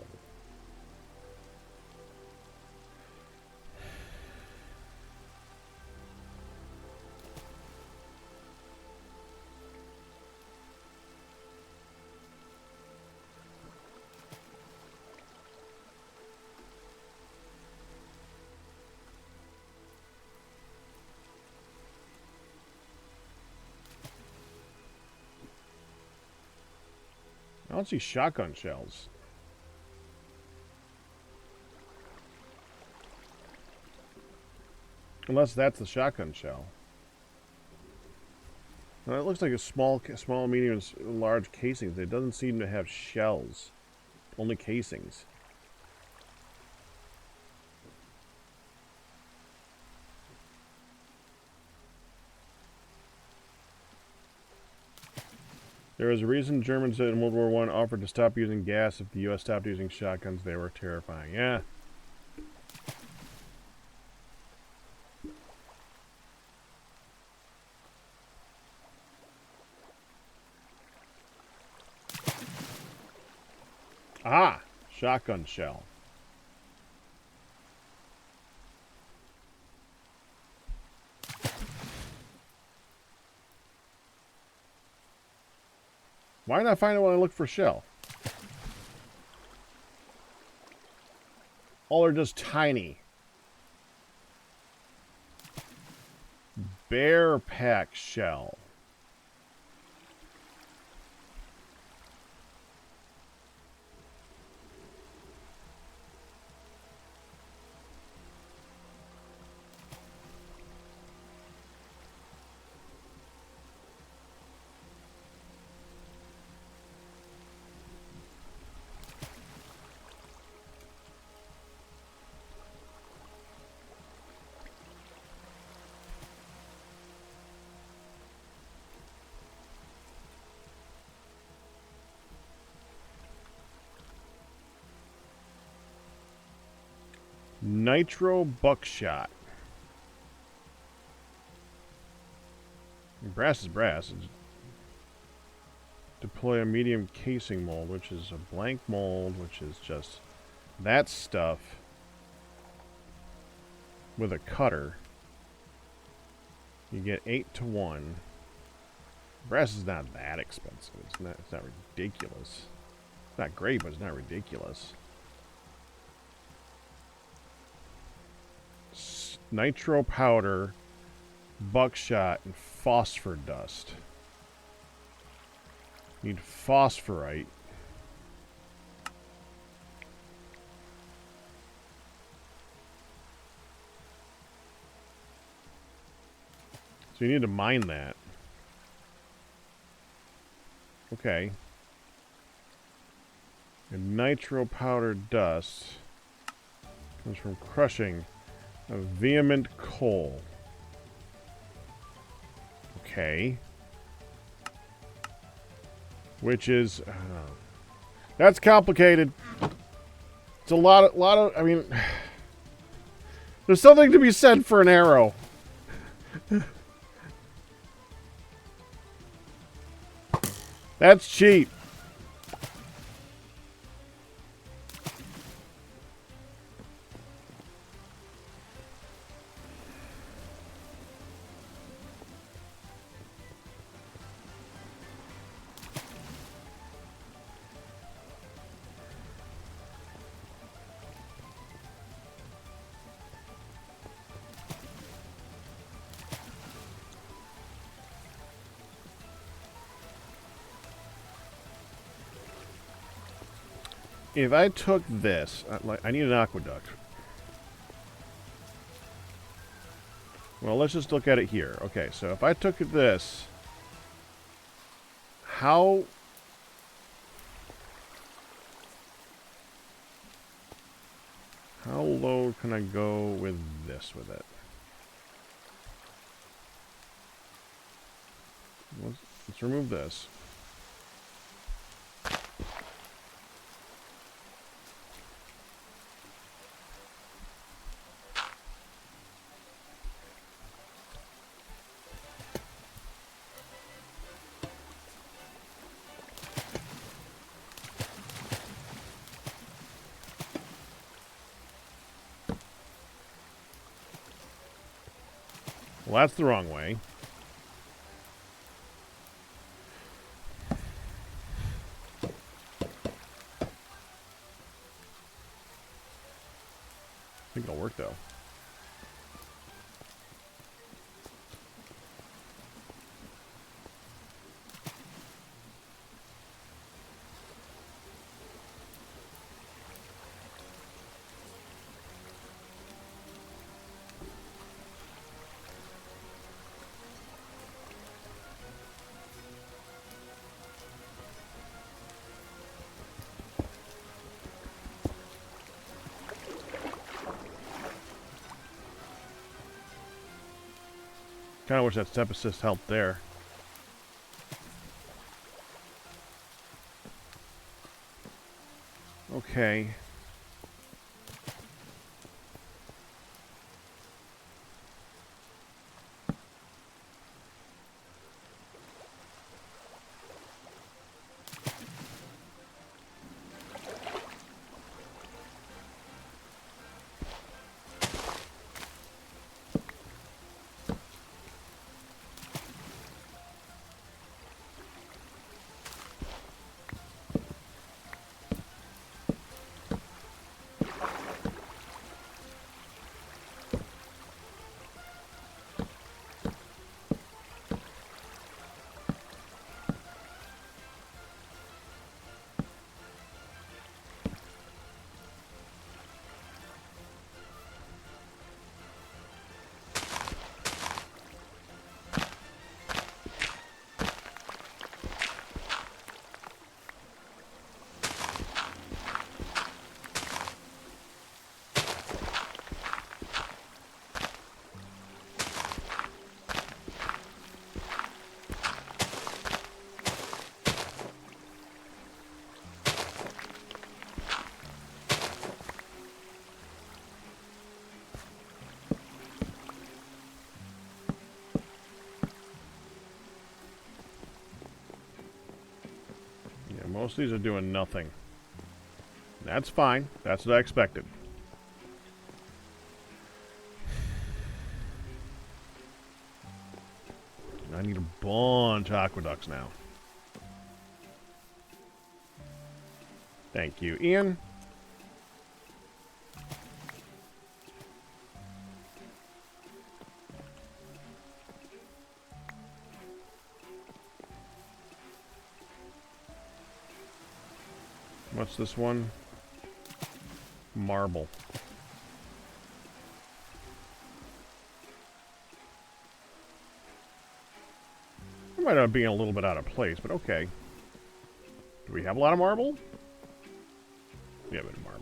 I don't see shotgun shells. Unless that's the shotgun shell. Well, it looks like a small, medium, and large casings. It doesn't seem to have shells. Only casings. There is a reason Germans in World War I offered to stop using gas if the U.S. stopped using shotguns. They were terrifying. Yeah. Ah! Shotgun shell. Why not find it when I look for shell? All are just tiny. Bear pack shell. Nitro buckshot. Brass is brass. Deploy a medium casing mold, which is a blank mold, which is just that stuff with a cutter. You get 8 to 1. Brass is not that expensive. It's not ridiculous. It's not great, but it's not ridiculous. Nitro powder, buckshot, and phosphor dust. Need phosphorite. So you need to mine that. Okay. And nitro powder dust comes from crushing a vehement coal. Okay. Which is... that's complicated. It's a lot of... I mean... there's something to be said for an arrow. That's cheap. if I took this, I need an aqueduct. Well, let's just look at it here. Okay, so if I took this, how low can I go with this with it? Let's remove this. Well, that's the wrong way. I think it'll work, though. Kind of wish that step assist helped there. Okay. Most of these are doing nothing. That's fine. That's what I expected. I need a bunch of aqueducts now. Thank you, Ian. What's this one? Marble. It might end up being a little bit out of place, but okay. Do we have a lot of marble? We have a bit of marble.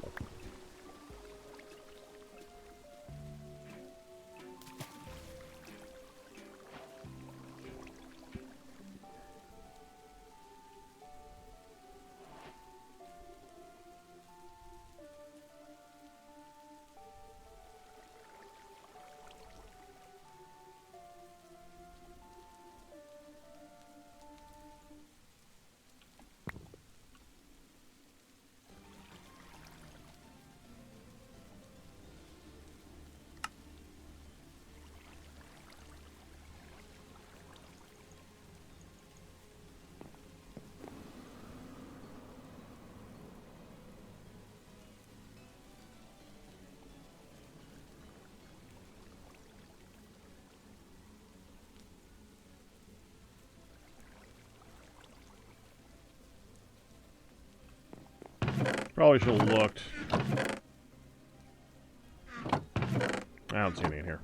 Probably should have looked. I don't see any in here.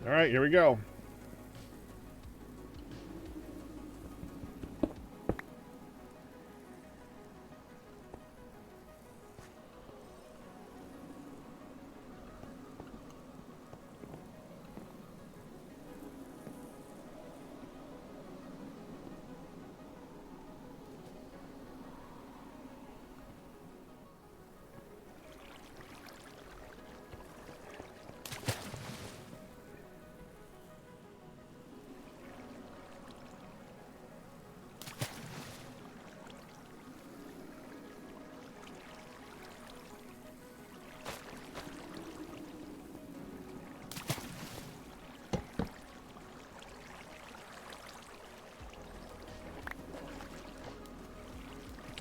All right, here we go.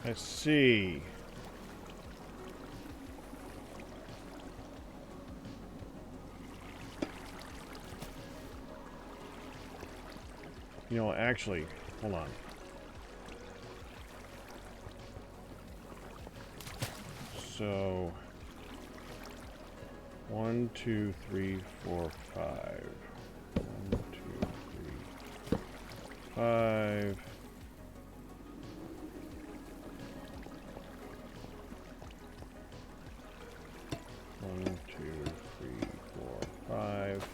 Let's see. You know, actually, hold on. So, 1, 2, 3, 4, 5. 1, 2, 3, 5. One, two, three, four, five.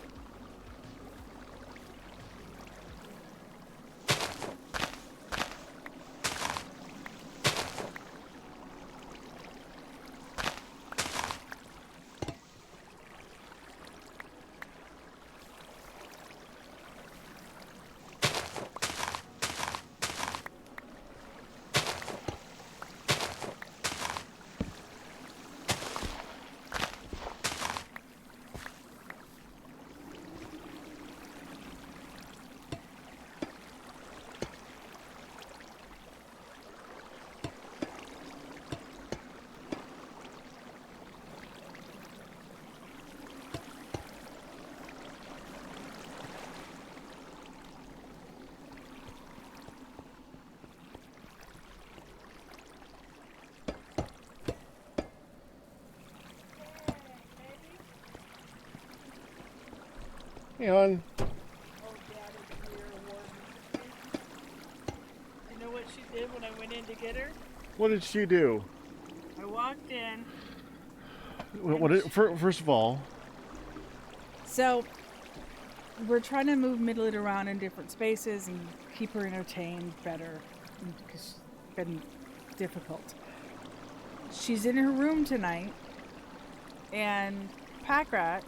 Hey, hon. Oh, Dad, it's Mira Warden. You know what she did when I went in to get her? What did she do? I walked in. First of all, So, we're trying to move Midlet around in different spaces and keep her entertained better because it's been difficult. She's in her room tonight, and Packrat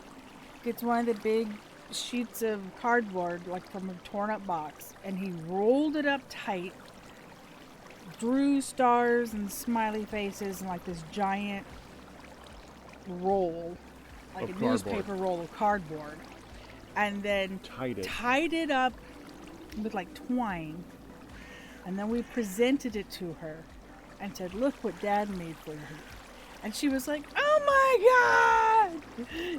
gets one of the big sheets of cardboard, like from a torn up box, and he rolled it up tight, drew stars and smiley faces and like this giant roll, like Of a cardboard. newspaper roll of cardboard, and then tied it up with like twine, and then we presented it to her and said, "Look what Dad made for you." And she was like, "Oh my God!"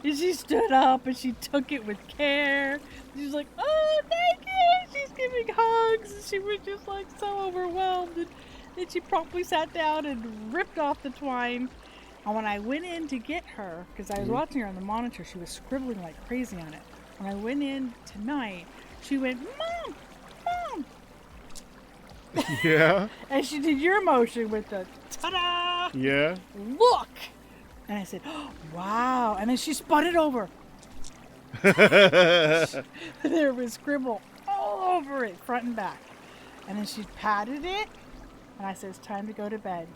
And she stood up and she took it with care. She was like, "Oh, thank you!" She's giving hugs, and she was just like so overwhelmed. And then she promptly sat down and ripped off the twine. And when I went in to get her, because I was watching her on the monitor, she was scribbling like crazy on it. When I went in tonight, she went, "Mom, Mom!" Yeah. And she did your motion with the ta-da! Yeah. Look! And I said, "Oh, wow." And then she spun it over. There was scribble all over it, front and back. And then she patted it, and I said, "It's time to go to bed."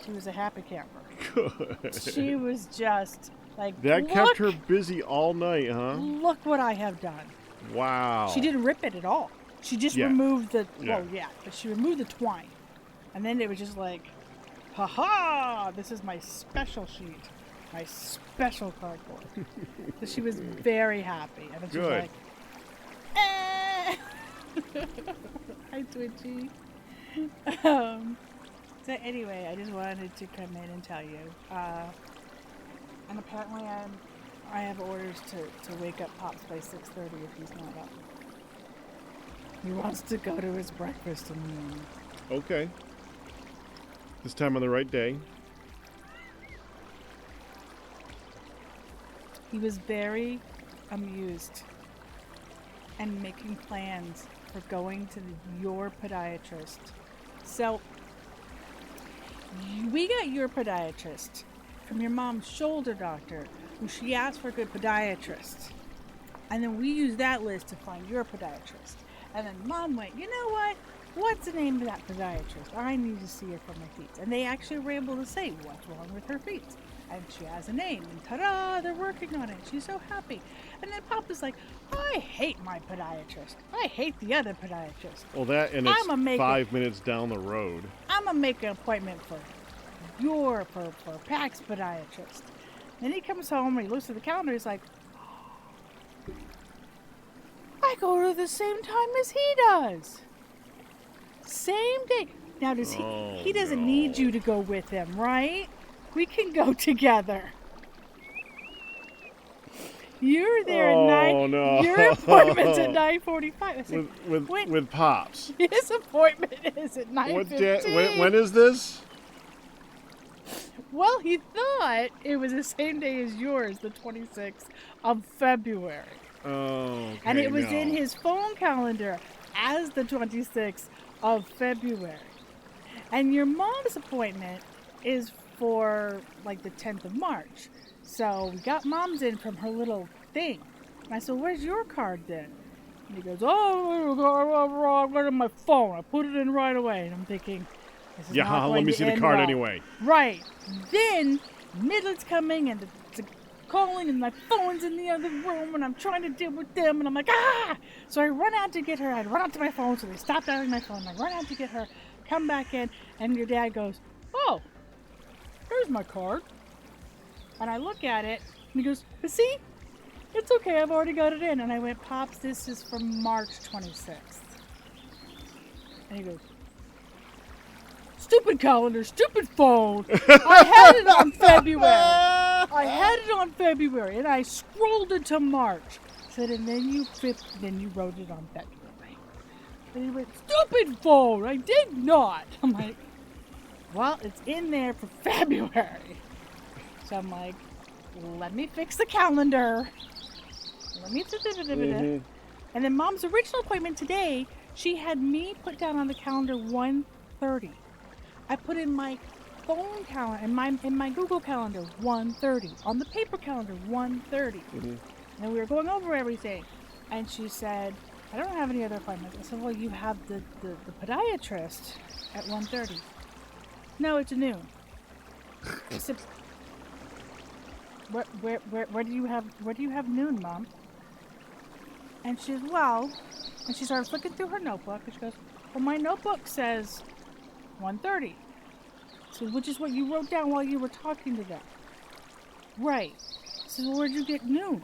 She was a happy camper. Good. She was just like, That kept her "Look, busy all night, huh? look what I have done." Wow. She didn't rip it at all. She just Yeah. removed the, Yeah. well, yeah, but she removed the twine. And then it was just like, "Ha ha, this is my special sheet, my special cardboard." So she was very happy. And then she was Good. like, eh. Hi, Twitchy. So anyway, I just wanted to come in and tell you. And apparently I have orders to wake up Pops by 6:30 if he's not up. He wants to go to his breakfast in the morning. Okay. This time on the right day. He was very amused and making plans for going to your podiatrist. So, we got your podiatrist from your mom's shoulder doctor, who she asked for a good podiatrist. And then we used that list to find your podiatrist. And then Mom went, "You know what? What's the name of that podiatrist? I need to see her for my feet." And they actually were able to say what's wrong with her feet. And she has a name. And ta-da, they're working on it. She's so happy. And then Papa's like, "I hate my podiatrist. I hate the other podiatrist. Well, that and it's I'ma make 5 minutes down the road. I'm going to make an appointment for Pac's podiatrist." Then he comes home and he looks at the calendar. He's like, "I go to the same time as he does. Same day." Now, does he? Oh, He doesn't no. need you to go with him, right? We can go together. You're there at Oh, 9. no. Your appointment's at 9:45. I said, With Pops. his appointment is at What 9:15. when is this? Well, he thought it was the same day as yours, the 26th of February. Oh, okay, And it was no. in his phone calendar as the 26th of February. And your mom's appointment is for like the 10th of March. So we got Mom's in from her little thing. And I said, "Where's your card then?" And he goes, "Oh, I got it on my phone. I put it in right away." And I'm thinking, this is not Yeah, let going me to see the end card well. anyway. Right. Then Midlet's coming and the calling and my phone's in the other room and I'm trying to deal with them and I'm like, ah! So I run out to get her. I run out to my phone, so they stopped dialing my phone. I run out to get her, come back in, and your dad goes, "Oh, here's my card." And I look at it and he goes, "See? It's okay, I've already got it in." And I went, "Pops, this is from March 26th. And he goes, "Stupid calendar, stupid phone. I had it on February. I had it on February, and I scrolled it to March." Said, "And then you wrote it on February." And he went, "Stupid phone. I did not." I'm like, "Well, it's in there for February." So I'm like, let me fix the calendar. Let me. And then Mom's original appointment today, she had me put down on the calendar 1:30. I put in my phone calendar, in my Google calendar, 1:30. On the paper calendar, 1:30. And we were going over everything. And she said, I don't have any other appointments. I said, well, you have the podiatrist at 1:30. No, it's at noon. I said, where do you have noon, Mom? And she said, well, and she started flicking through her notebook, and she goes, well, my notebook says 1:30. So, which is what you wrote down while you were talking to them. Right. So, well, where'd you get noon?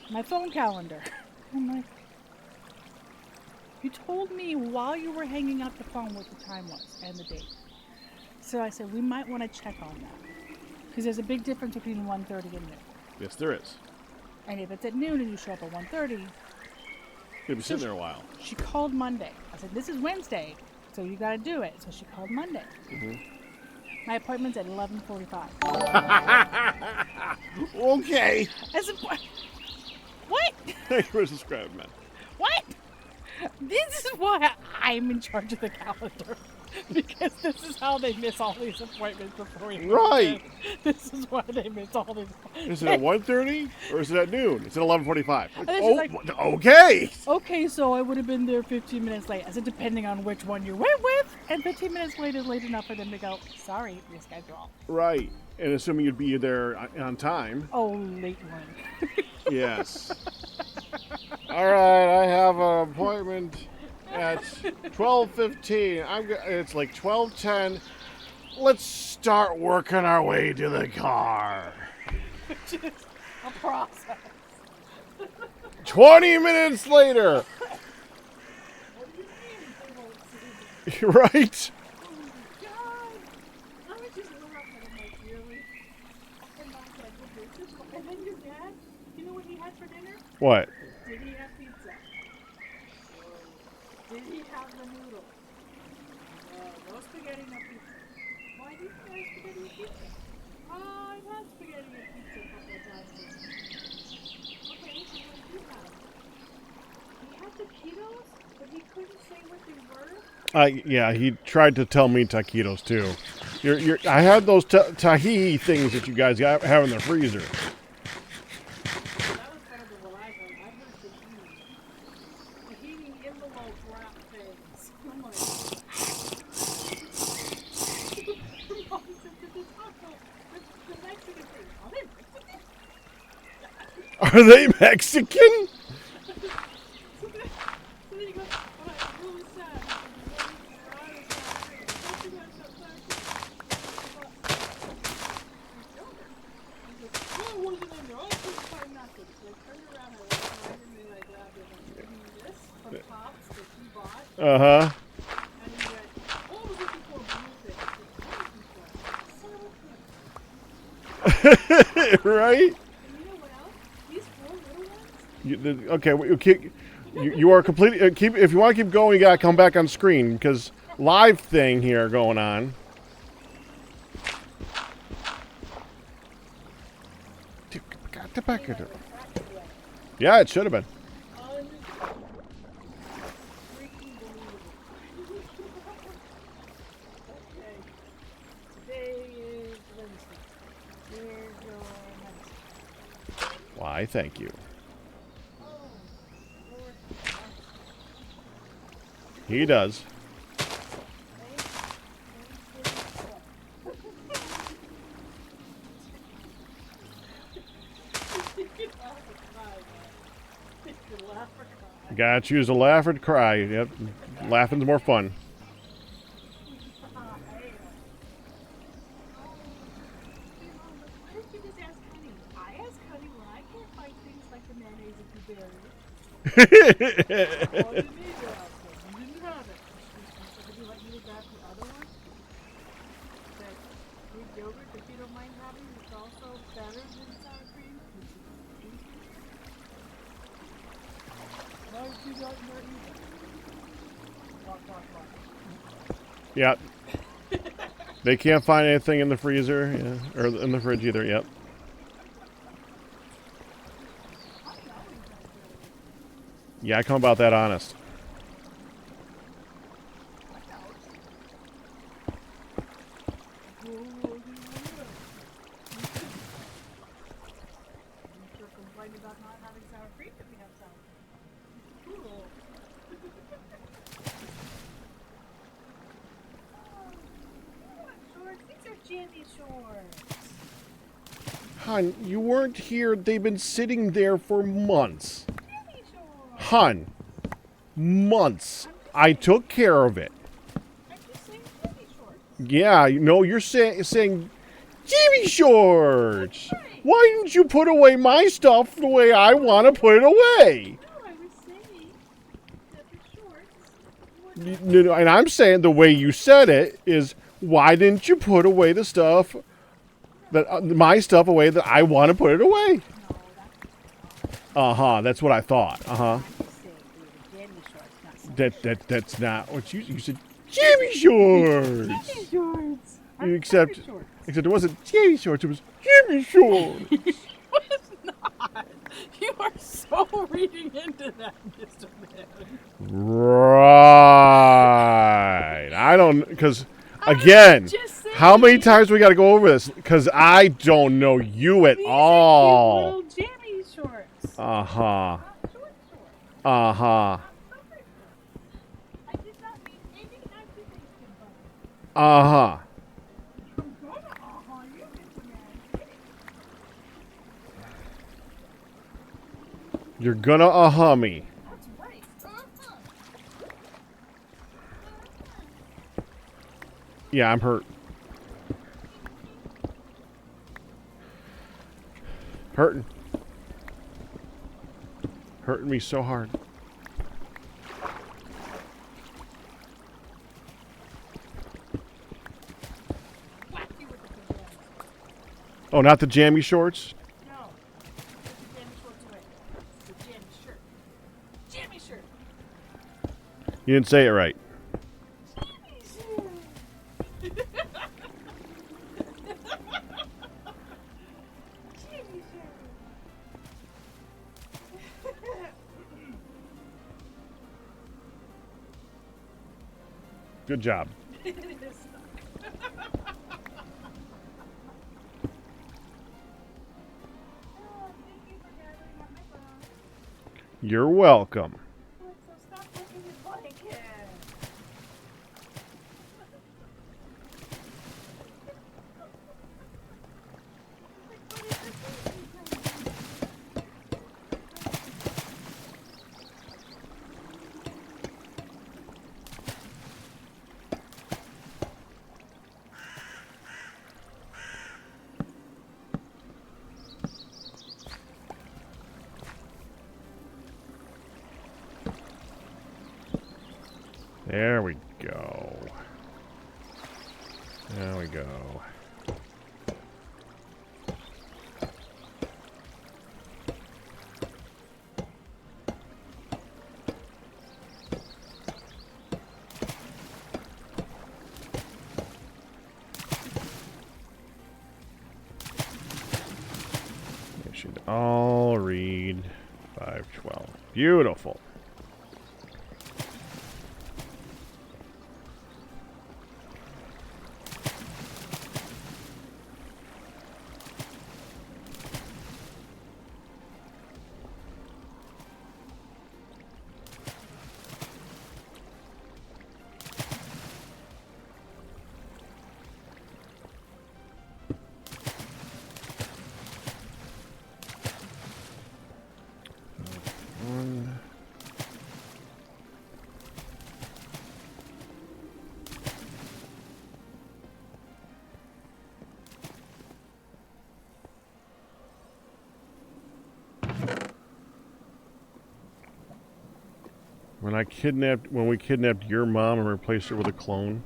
My phone calendar. I'm like, you told me while you were hanging up the phone what the time was and the date. So I said, we might want to check on that. Because there's a big difference between 1:30 and noon. Yes, there is. And if it's at noon and you show up at 1:30, You'll be sitting there a while. she called Monday. I said, this is Wednesday, so you got to do it. So she called Monday. My appointment's at 11:45. Okay. I said, what? Thank you for subscribing, man. What? This is why I'm in charge of the calendar. Because this is how they miss all these appointments before you. Right. This is why they miss all these appointments. Is it at 1:30 or is it at noon? It's at 11:45. then Oh, she's like- okay. Okay, so I would have been there 15 minutes late. I said, depending on which one you went with. And 15 minutes late is late enough for them to go, sorry, reschedule. Right. And assuming you'd be there on time. Oh, late one. Yes. All right, I have an appointment at 12:15. It's like 12:10. Let's start working our way to the car. Which is a process. 20 minutes later. What do you mean they won't see You're right. Oh my God. I was just laughing. I'm like, really? And I said, okay, this is what- and then your dad, you know what he had for dinner? What? Did he have pizza? Did he have the noodles? No spaghetti, no pizza. Why do you have spaghetti and pizza? I've had spaghetti and pizza a couple of times. Okay, so what did you have? He had taquitos, but he couldn't say what they were. Yeah, he tried to tell me taquitos too. I had those tahini things that you guys have in the freezer. That was better than what I heard. I heard tahini. Tahini envelope wrap things. I'm like, Mom said, "Did the taco, the Mexican thing, are they Mexican?" Are they Mexican? So then he goes, "Oh, I'm really sad. Well, it wasn't in there. I couldn't find nothing." So I turned around, I went behind him, and I grabbed it. I said, "Give me this from Tops that he bought." Uh-huh. And he went, "Oh, I was looking for a blue thing." I said, "I was looking for a son of a bitch." Right? And you know what else? These four little ones, Okay, you are completely if you want to keep going, you gotta come back on screen because live thing here going on. Yeah, it should have been. freaking believable. Okay. Today is Wednesday. Here's your medicine. Why, thank you. Oh, Lord. He does. Gotta choose to laugh or to cry. Yep, laughing's more fun. Yeah. They can't find anything in the freezer, yeah, or in the fridge either. Yep. Yeah, I come about that honest. Hun, you weren't here. They've been sitting there for months. Hun, months. I took care of it. Yeah, no, you're saying Jimmy Shorts. Why didn't you put away my stuff the way I want to put it away? No, and I'm saying the way you said it is, why didn't you put away the stuff that my stuff away that I want to put it away? That's what I thought. That's not what you said. Jimmy Shorts. Jimmy Shorts. Except it wasn't Jimmy Shorts. It was Jimmy Shorts. It's not. You are so reading into that, Mr. Man. Right. I don't, because again, how many times we got to go over this? Because I don't know you at all. Jammy shorts. Uh-huh. You're gonna me. That's right. Yeah, I'm hurt. Hurting me so hard. Oh, not the jammy shorts? No. The jammy shorts away. The jammy shirt. Jammy shirt. You didn't say it right. Jammy shirt. Jammy shirt. Good job. You're welcome. So stop looking at blanket. There we go. There we go. They should all read 512. Beautiful. When we kidnapped your mom and replaced her with a clone.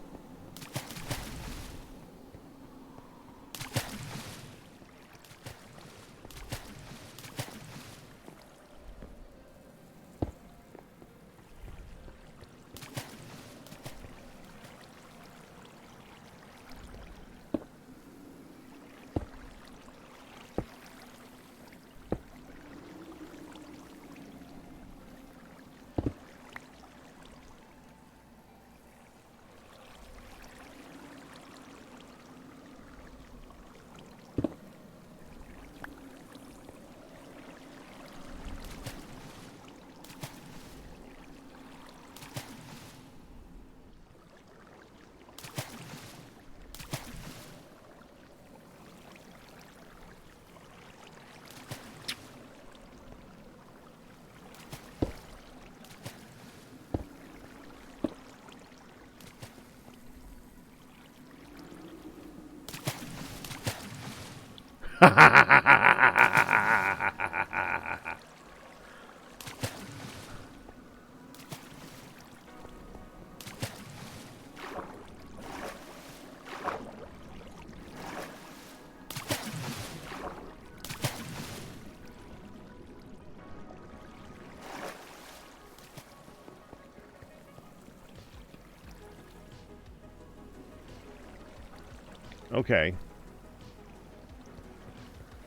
Okay.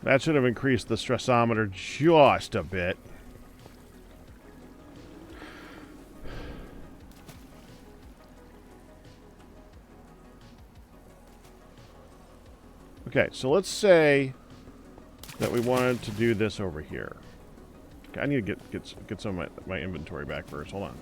That should have increased the stressometer just a bit. Okay, so let's say that we wanted to do this over here. Okay, I need to get some of my inventory back first. Hold on.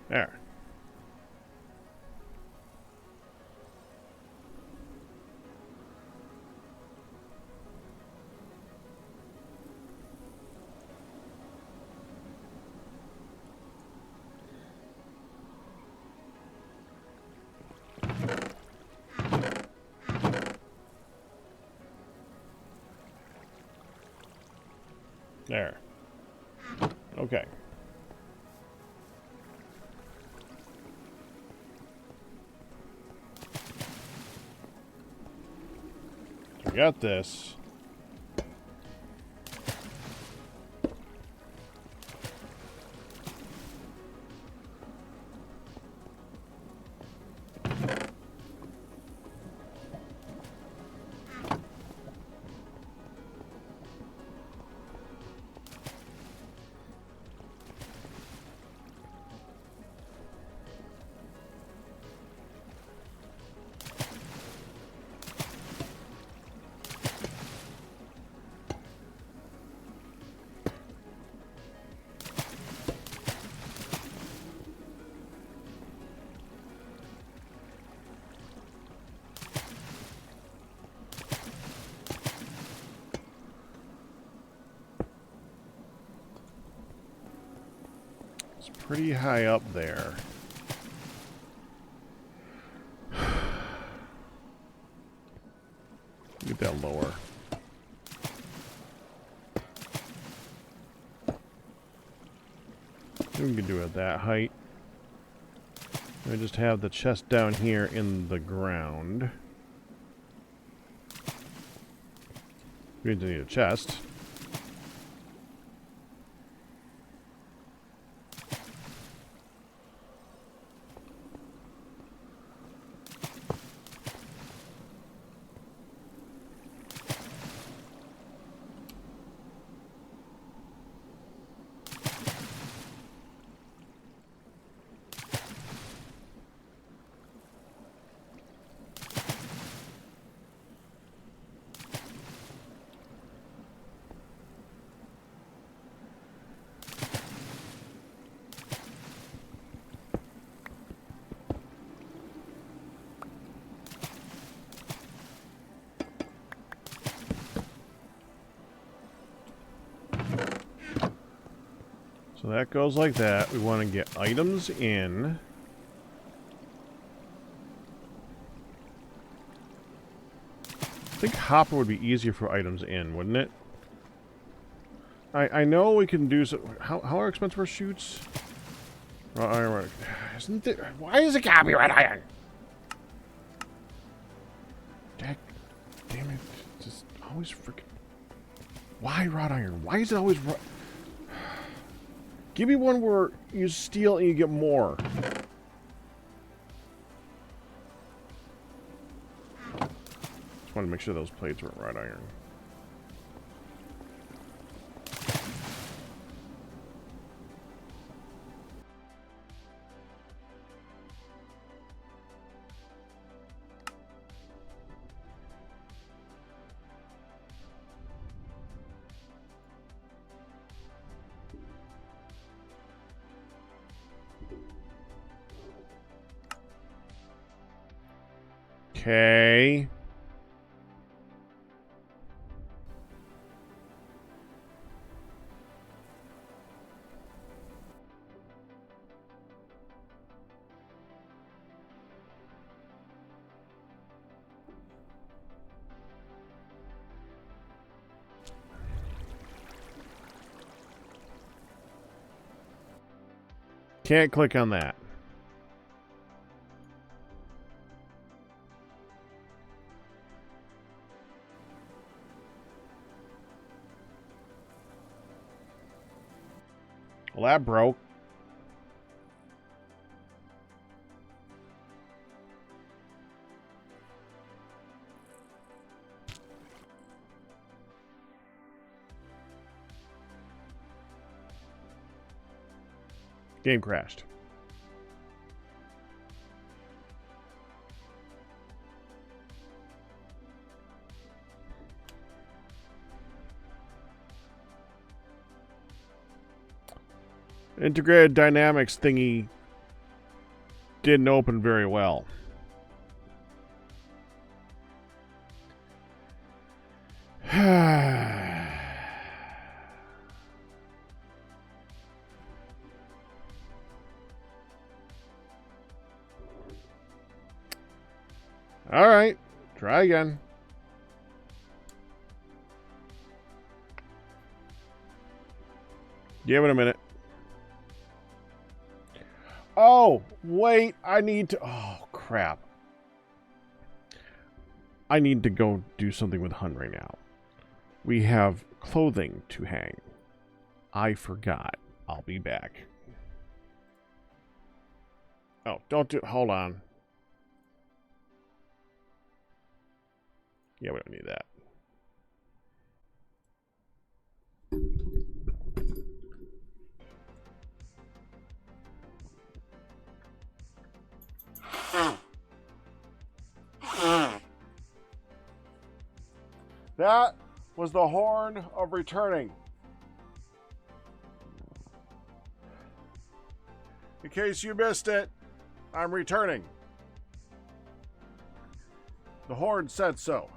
There. There. Okay. So we got this. It's pretty high up there. Get that lower. We can do it at that height. I just have the chest down here in the ground. We need a chest. So that goes like that. We want to get items in. I think hopper would be easier for items in, wouldn't it? I know we can do so. How are expensive our shoots? Isn't there, why is it copyright iron? damn it. Just always freaking... Why wrought iron? Why is it always... Give me one where you steal and you get more. Just wanted to make sure those plates weren't wrought iron. Okay. Can't click on that. Well, that broke. Game crashed. Integrated dynamics thingy didn't open very well. All right, try again. Give it a minute. Oh, wait, I need to... Oh, crap. I need to go do something with Hun right now. We have clothing to hang. I forgot. I'll be back. Oh, don't do... Hold on. Yeah, we don't need that. That was the horn of returning. In case you missed it, I'm returning. The horn said so.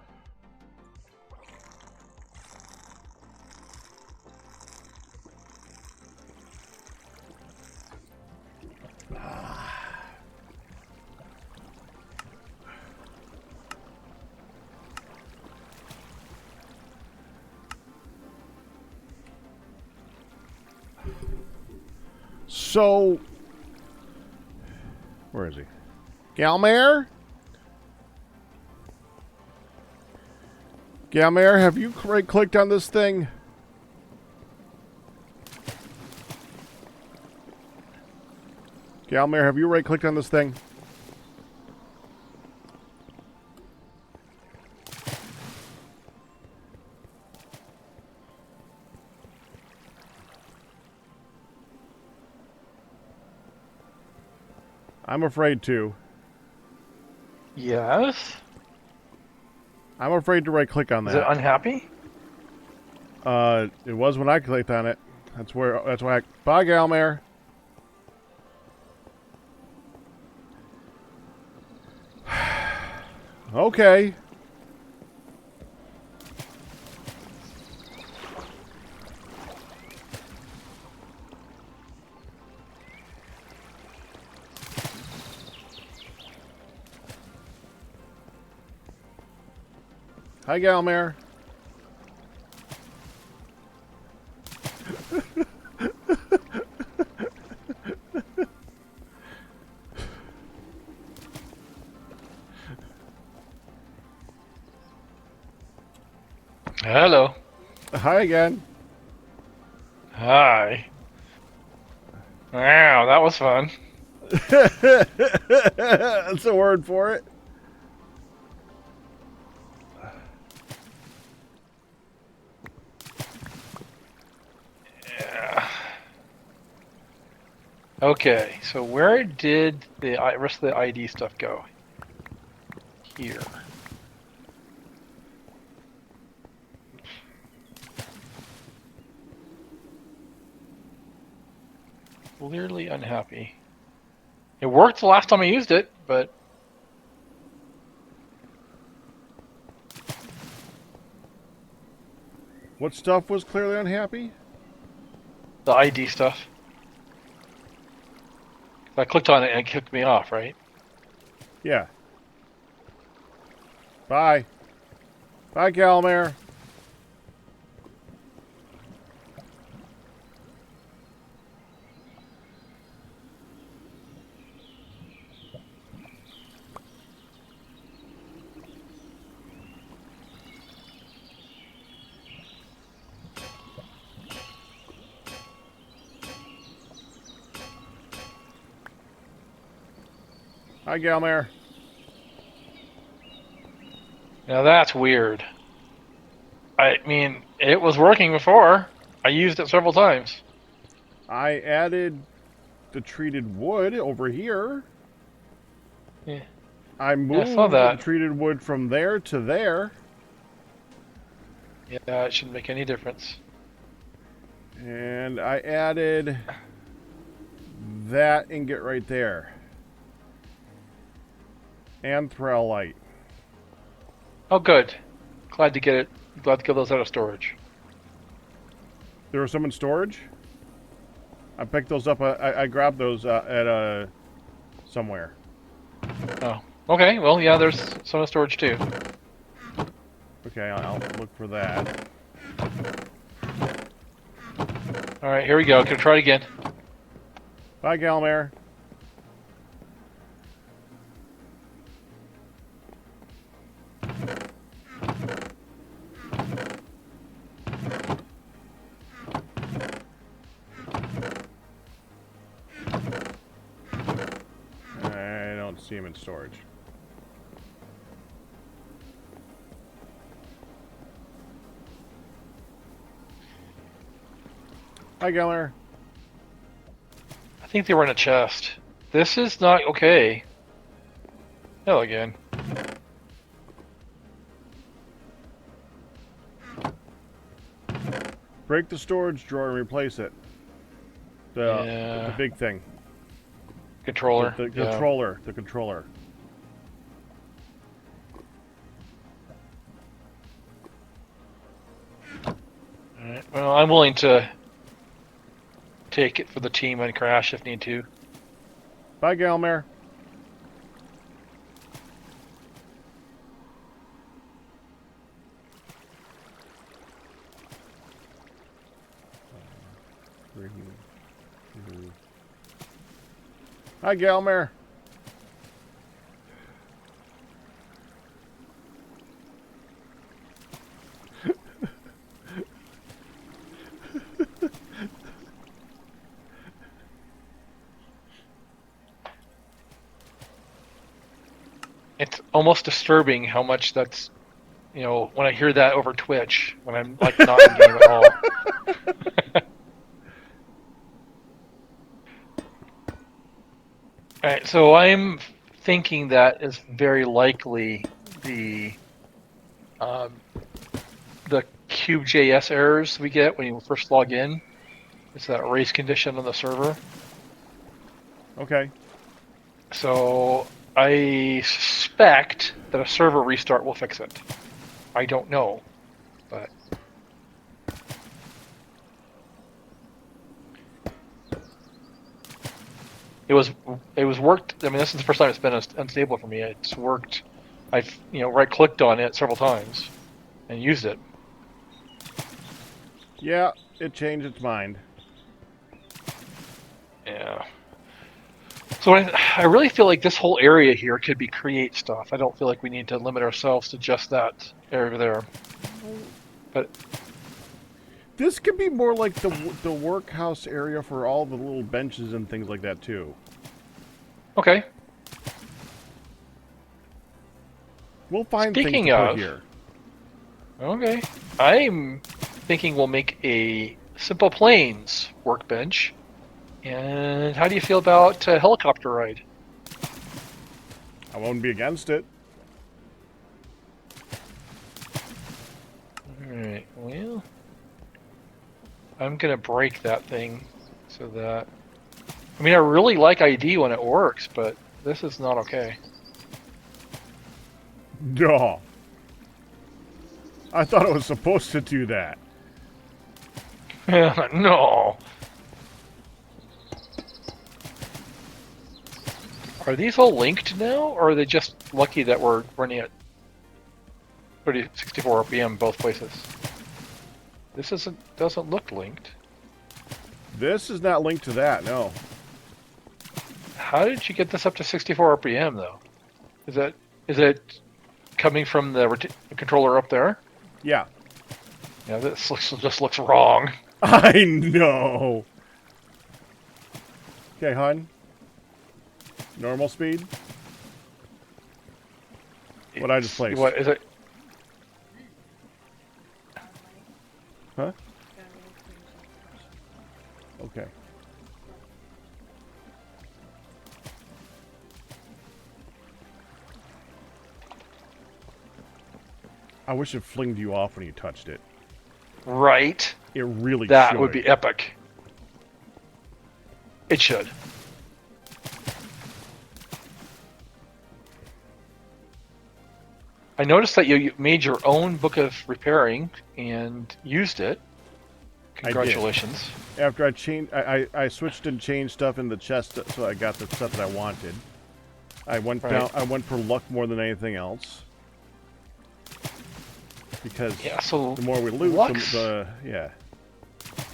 So, where is he? Galmare? Galmare, have you right-clicked on this thing? Galmare, have you right-clicked on this thing? I'm afraid to. Yes? I'm afraid to right-click on Is it that. unhappy? It was when I clicked on it. That's why I... Bye, Galmare. Okay. Hi, Galmare. Hi again. Hi. Wow, that was fun. That's a word for it. Yeah. Okay, so where did the rest of the ID stuff go? Here. Clearly unhappy. It worked the last time I used it, but What stuff was clearly unhappy? the ID stuff. I clicked on it and it kicked me off, right? Yeah. Bye. Bye, Calmare. Hi, Galmare. Now that's weird. I mean, it was working before. I used it several times. I added the treated wood over here. Yeah. I I moved saw the that. treated wood from there to there. Yeah, it shouldn't make any difference. And I added that ingot right there. Anthralite. Oh, good. Glad to get it. Glad to get those out of storage. There was some in storage. I picked those up. I grabbed those at somewhere. Oh, okay. Well, yeah, there's some in storage too. Okay, I'll look for that. All right, here we go. Gonna try it again. Bye, Galmare. I don't see him in storage. Hi, Galmare. I think they were in a chest. This is not okay. Hell again. Break the storage drawer and replace it. The big thing. Controller. The Yeah. controller. The controller. Alright, well, I'm willing to take it for the team and crash if need to. Bye, Galmare. Hi, Galmare. It's almost disturbing how much that's, you know, when I hear that over Twitch, when I'm like not in game at all. Alright, so I'm thinking that is very likely the CubeJS errors we get when you first log in. It's that race condition on the server. Okay. So I suspect that a server restart will fix it. I don't know, but it was worked. I mean, this is the first time it's been unstable for me. It's worked. I've right-clicked on it several times and used it. Yeah, it changed its mind. Yeah. So I really feel like this whole area here could be create stuff. I don't feel like we need to limit ourselves to just that area there. But This could be more like the workhouse area for all the little benches and things like that too. Okay. We'll find Speaking things to of- put here. Okay. I'm thinking we'll make a simple planes workbench. And how do you feel about a helicopter ride? I won't be against it. Alright, well... I'm gonna break that thing so that... I mean, I really like ID when it works, but this is not okay. Duh. I thought it was supposed to do that. No! Are these all linked now, or are they just lucky that we're running at 64 RPM both places? This doesn't look linked. This is not linked to that, no. How did you get this up to 64 RPM though? Is it coming from the controller up there? Yeah. Yeah, this just looks wrong. I know. Okay, hon. Normal speed. What I just placed. What is it? Huh? Okay. I wish it flinged you off when you touched it. Right. It really That should. would be epic. It should. I noticed that you made your own book of repairing and used it. Congratulations. After I changed, I switched and changed stuff in the chest, so I got the stuff that I wanted. I went down. I went for luck more than anything else. Because Yeah, so the more we loot, luck's- yeah.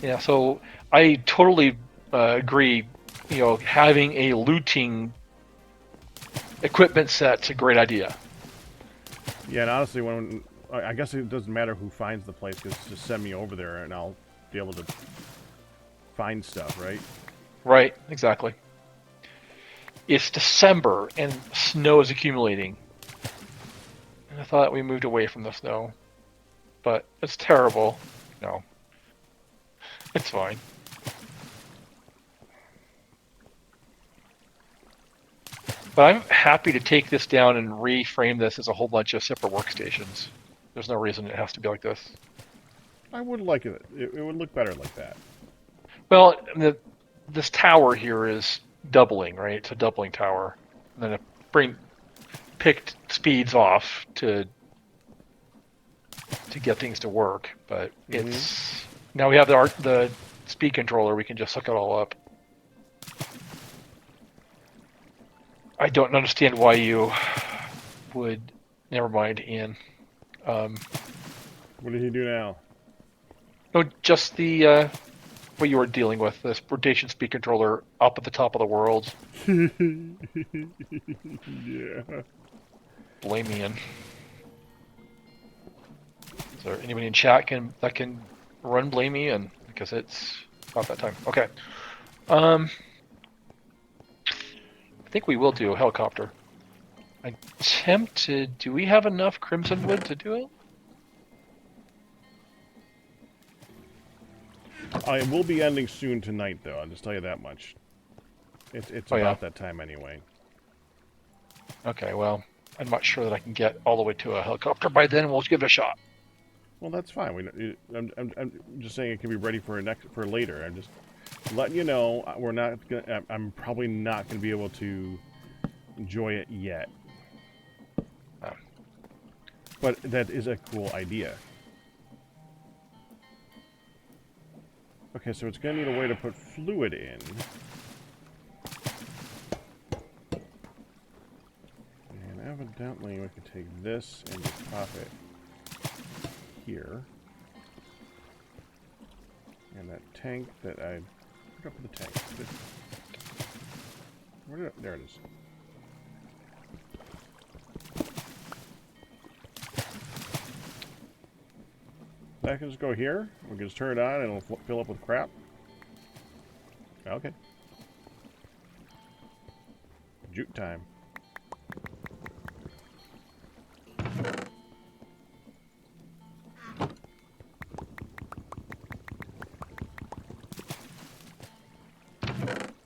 Yeah, so I totally agree. You know, having a looting equipment set's a great idea. Yeah, and honestly, when I guess it doesn't matter who finds the place, because just send me over there and I'll be able to find stuff, right? Right, exactly. It's December and snow is accumulating. And I thought we moved away from the snow. But it's terrible. No. It's fine. But I'm happy to take this down and reframe this as a whole bunch of separate workstations. There's no reason it has to be like this. I would like it. It would look better like that. Well, this tower here is doubling, right? It's a doubling tower. And then it picked speeds off to get things to work. But it's now we have the speed controller. We can just hook it all up. I don't understand why you would. Never mind, Ian. What did he do now? No, just the what you were dealing with. This rotation speed controller up at the top of the world. Yeah. Blame Ian. Is there anybody in chat that can run blame Ian? Because it's about that time. Okay. I think we will do a helicopter. I'm tempted. Do we have enough crimson wood to do it? I will be ending soon tonight, though. I'll just tell you that much. It's Oh, yeah. about that time anyway. Okay, well, I'm not sure that I can get all the way to a helicopter by then. We'll give it a shot. Well, that's fine. I'm just saying it can be ready for later. I'm just letting you know we're not gonna. I'm probably not going to be able to enjoy it yet. But that is a cool idea. Okay, so it's going to need a way to put fluid in. And evidently we can take this and just pop it here. And that tank that I... Where'd I put the tank? There it is. That can just go here. We can just turn it on and it'll fill up with crap. Okay. Juke time.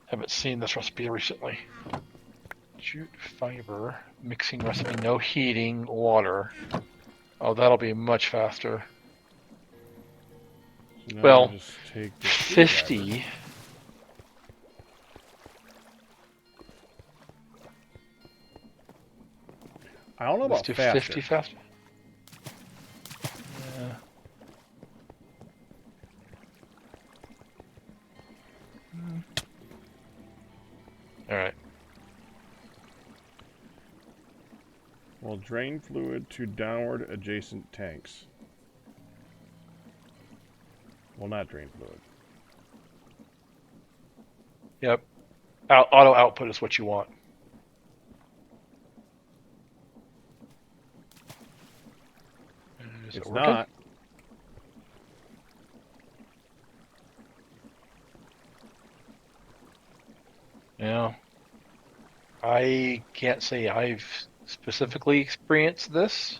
Haven't seen this recipe recently. Jute fiber mixing recipe, no heating, water. Oh, that'll be much faster. So now Well, just take the 50. I don't know Let's about do faster. 50 faster. Yeah. All right. Well, drain fluid to downward adjacent tanks. Well, not drain fluid. Yep. Auto output is what you want. Is it It's working? not. Yeah. I can't say I've specifically experienced this.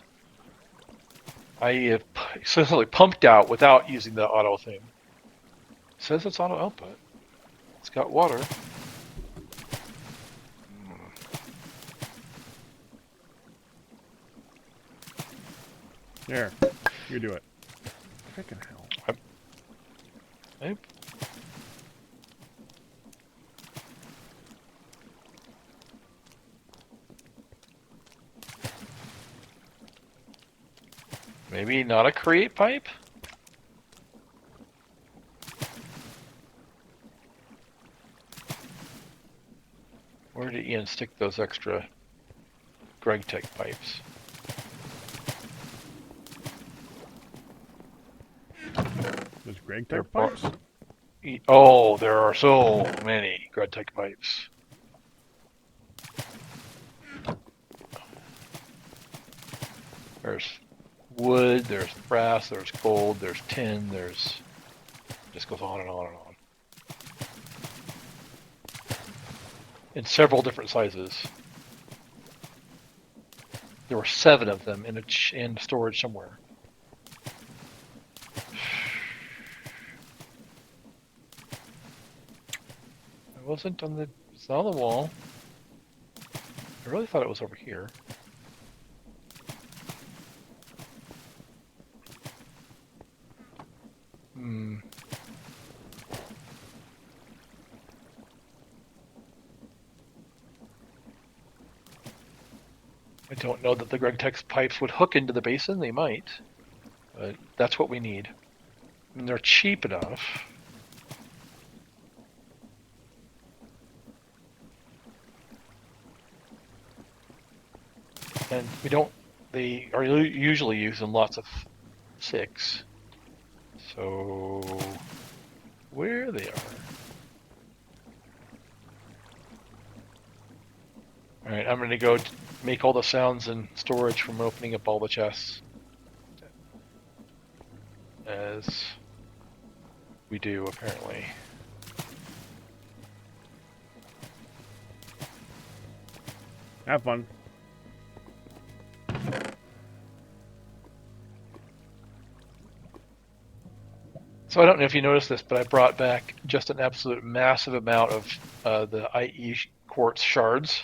I have essentially pumped out without using the auto thing. It says it's auto output. It's got water. There. You do it. Freaking hell. Nope. Maybe not a create pipe? Where did Ian stick those extra Gravitas pipes? There's Greg They're Tech pipes? Oh, there are so many Gravitas pipes. There's wood, there's brass, there's gold, there's tin, there's... just goes on and on and on. In several different sizes. There were 7 of them in storage somewhere. It wasn't on the... it's not on the wall. I really thought it was over here. I don't know that the Gravitas pipes would hook into the basin. They might. But that's what we need. And they're cheap enough. And we don't... they are usually used in lots of 6. So... where they are. Alright, I'm going to go make all the sounds in storage from opening up all the chests. As we do, apparently. Have fun. So I don't know if you noticed this, but I brought back just an absolute massive amount of the IE quartz shards.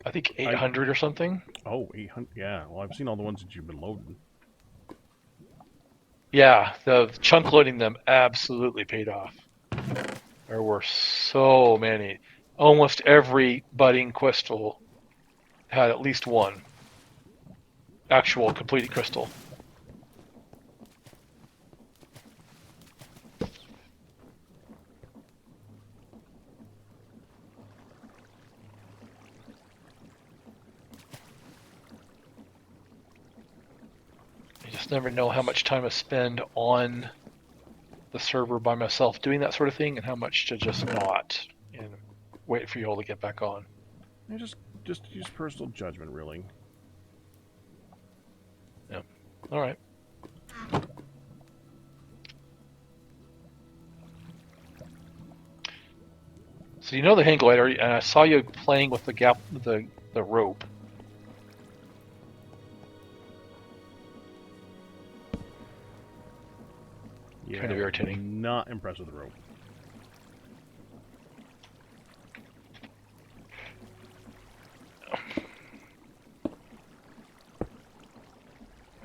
I think 800 or something. Oh, 800. Yeah, well, I've seen all the ones that you've been loading. Yeah, the chunk loading them absolutely paid off. There were so many. Almost every budding crystal had at least one actual completed crystal. You just never know how much time I spend on the server by myself doing that sort of thing and how much to just not and wait for you all to get back on. Yeah, just use personal judgment, really. Yeah. All right. So you know the hang glider, and I saw you playing with the rope. Yeah, Kind of irritating. Not impressed with the rope.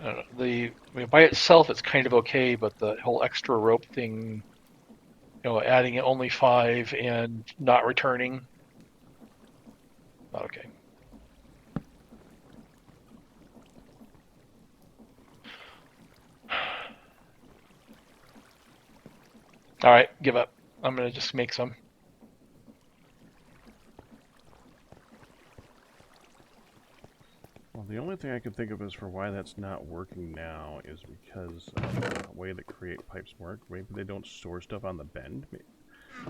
I don't know, I mean, by itself it's kind of okay, but the whole extra rope thing, adding only 5 and not returning, not okay. All right, give up. I'm gonna just make some. Well, the only thing I can think of is for why that's not working now is because of the way that create pipes work. Maybe they don't store stuff on the bend.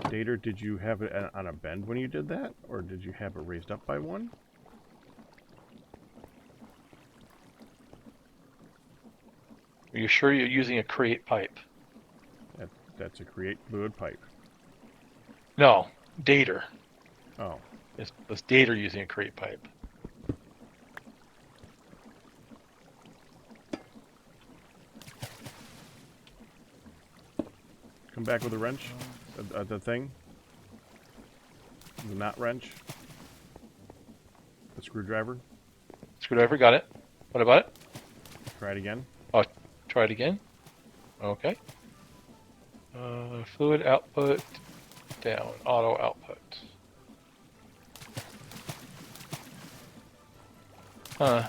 Dater, did you have it on a bend when you did that? Or did you have it raised up by one? Are you sure you're using a create pipe? That's a create fluid pipe. No, Dater. Oh. Was Dater using a create pipe? Come back with a wrench? The thing? The knot wrench? The screwdriver? Screwdriver, got it. What about it? Try it again. Oh, try it again. Okay. Fluid output down. Auto output. Huh.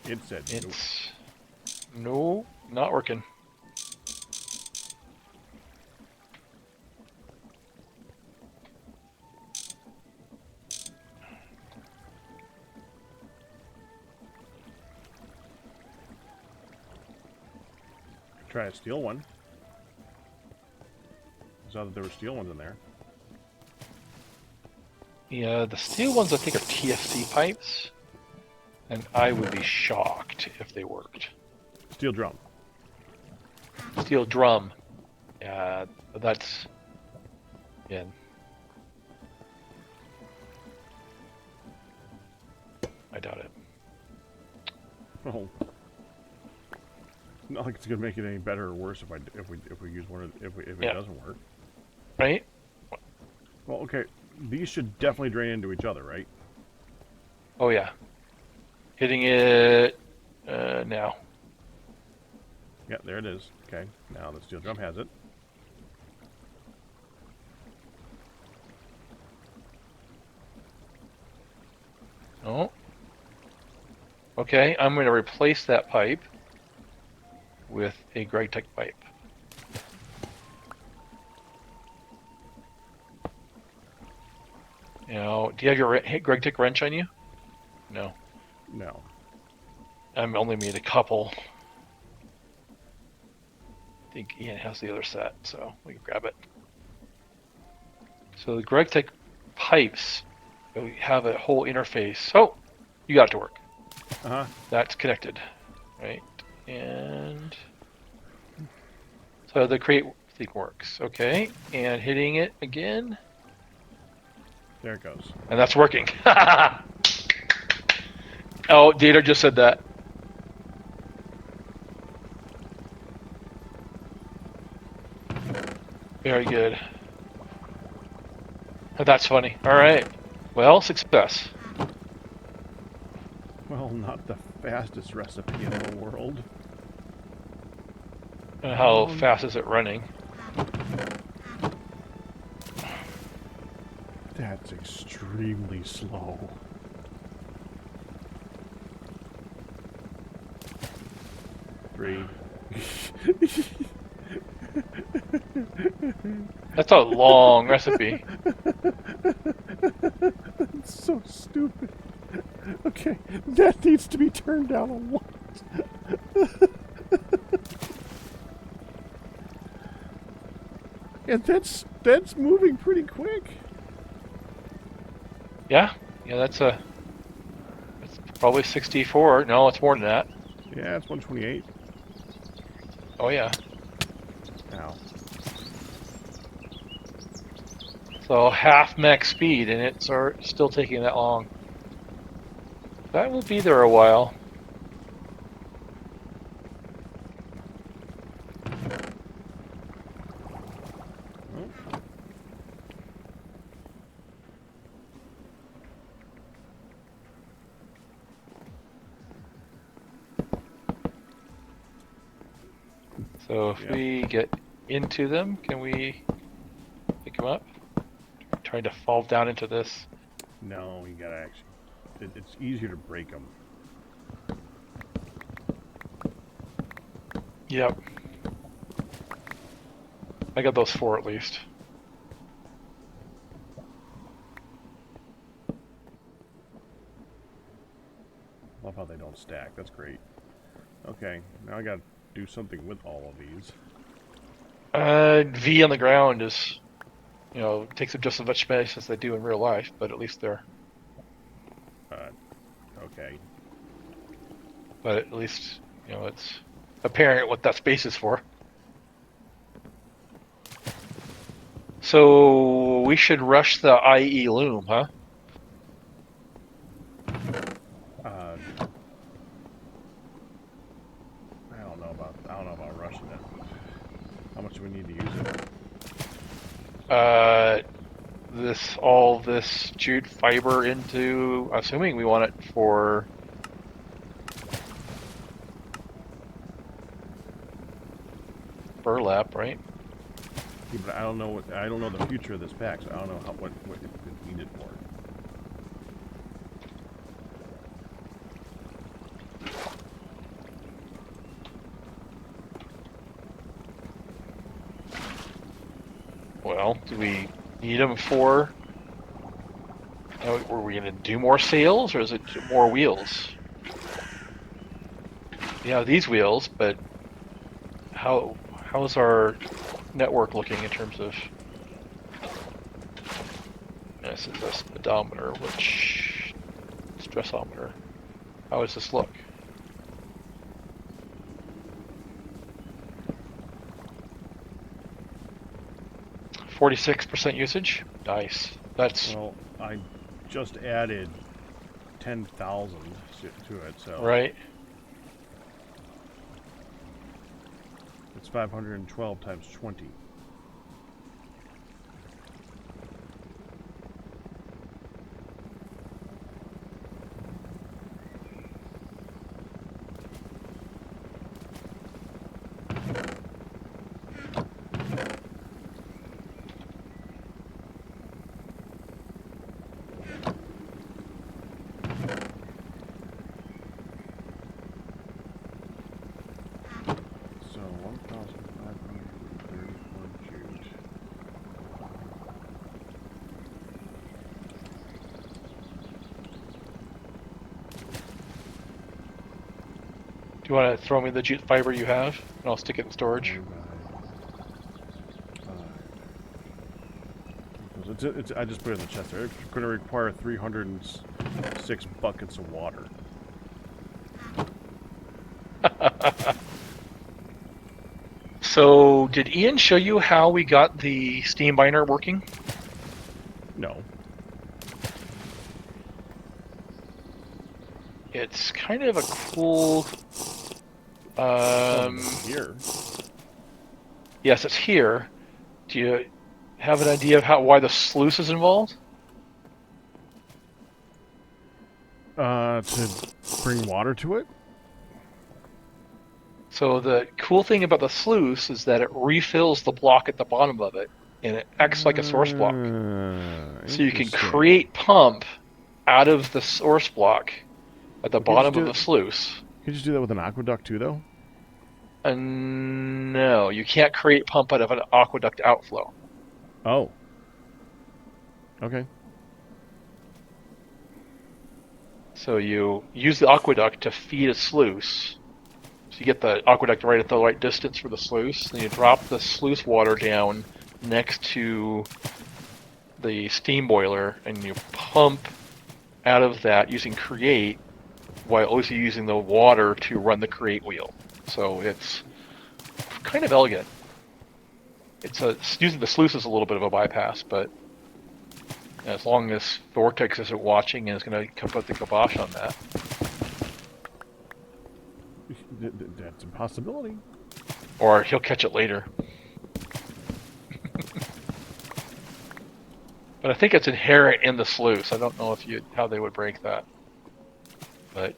It said nope. It's no, not working. Try a steel one. I saw that there were steel ones in there. Yeah, the steel ones I think are TFC pipes, and I would be shocked if they worked. Steel drum. Steel drum. Yeah, that's... Yeah. I doubt it. Oh. Not like it's gonna make it any better or worse if we use one if it doesn't work. Right? Well, okay. These should definitely drain into each other, right? Oh yeah. Hitting it now. Yeah, there it is. Okay. Now the steel drum has it. Oh. Okay, I'm going to replace that pipe with a Gravitas pipe. Now, do you have your Gravitas wrench on you? No. No. I'm only made a couple. I think Ian has the other set, so we can grab it. So the Gravitas pipes have a whole interface. Oh, you got it to work. Uh-huh. That's connected, right? And so the create thing works. Okay, and hitting it again. There it goes. And that's working. Oh, Dieter just said that. Very good. Oh, that's funny. All right. Well, success. Well, not the fastest recipe in the world. And how fast is it running? That's extremely slow. Three. That's a long recipe. That's so stupid. Okay, that needs to be turned down a lot. And that's moving pretty quick. Yeah, that's Probably 64. No, it's more than that. Yeah, it's 128. Oh yeah. Ow. So half max speed, and it's still taking that long. That will be there a while. So if we get into them, can we pick them up? Trying to fall down into this. No, you gotta actually. It's easier to break them. Yep. I got those 4 at least. Love how they don't stack. That's great. Okay, now I gotta do something with all of these. V on the ground is, takes up just as much space as they do in real life, but at least they're. Okay. But at least, it's apparent what that space is for. So we should rush the IE loom, huh? I don't know about rushing it. How much do we need to use it? All this jute fiber into, assuming we want it for burlap, right? Yeah, but I don't know the future of this pack, so I don't know what it's needed for. Well, do we need them for? Were we going to do more sails, or is it more wheels? Yeah, these wheels, but how's our network looking in terms of? This is a speedometer, which stressometer. How does this look? %46 usage. Nice. That's Well, I just added 10,000 to it, so right. it's 512 times 20. So 1,531 jute. Do you want to throw me the jute fiber you have, and I'll stick it in storage? I just put it in the chest there. It's going to require 306 buckets of water. So, did Ian show you how we got the steam binder working? No. It's kind of a cool. Here. Yes, it's here. Do you have an idea of why the sluice is involved? To bring water to it? So the cool thing about the sluice is that it refills the block at the bottom of it, and it acts like a source block. So you can create pump out of the source block at the bottom of the sluice. Can you just do that with an aqueduct too, though? No, you can't create pump out of an aqueduct outflow. Oh. Okay. So you use the aqueduct to feed a sluice. So you get the aqueduct right at the right distance for the sluice. Then you drop the sluice water down next to the steam boiler, and you pump out of that using create while also using the water to run the create wheel. So it's kind of elegant. It's using the sluice is a little bit of a bypass, but as long as Vortex isn't watching and is going to put the kibosh on that. That's a possibility. Or he'll catch it later. But I think it's inherent in the sluice. I don't know how they would break that. But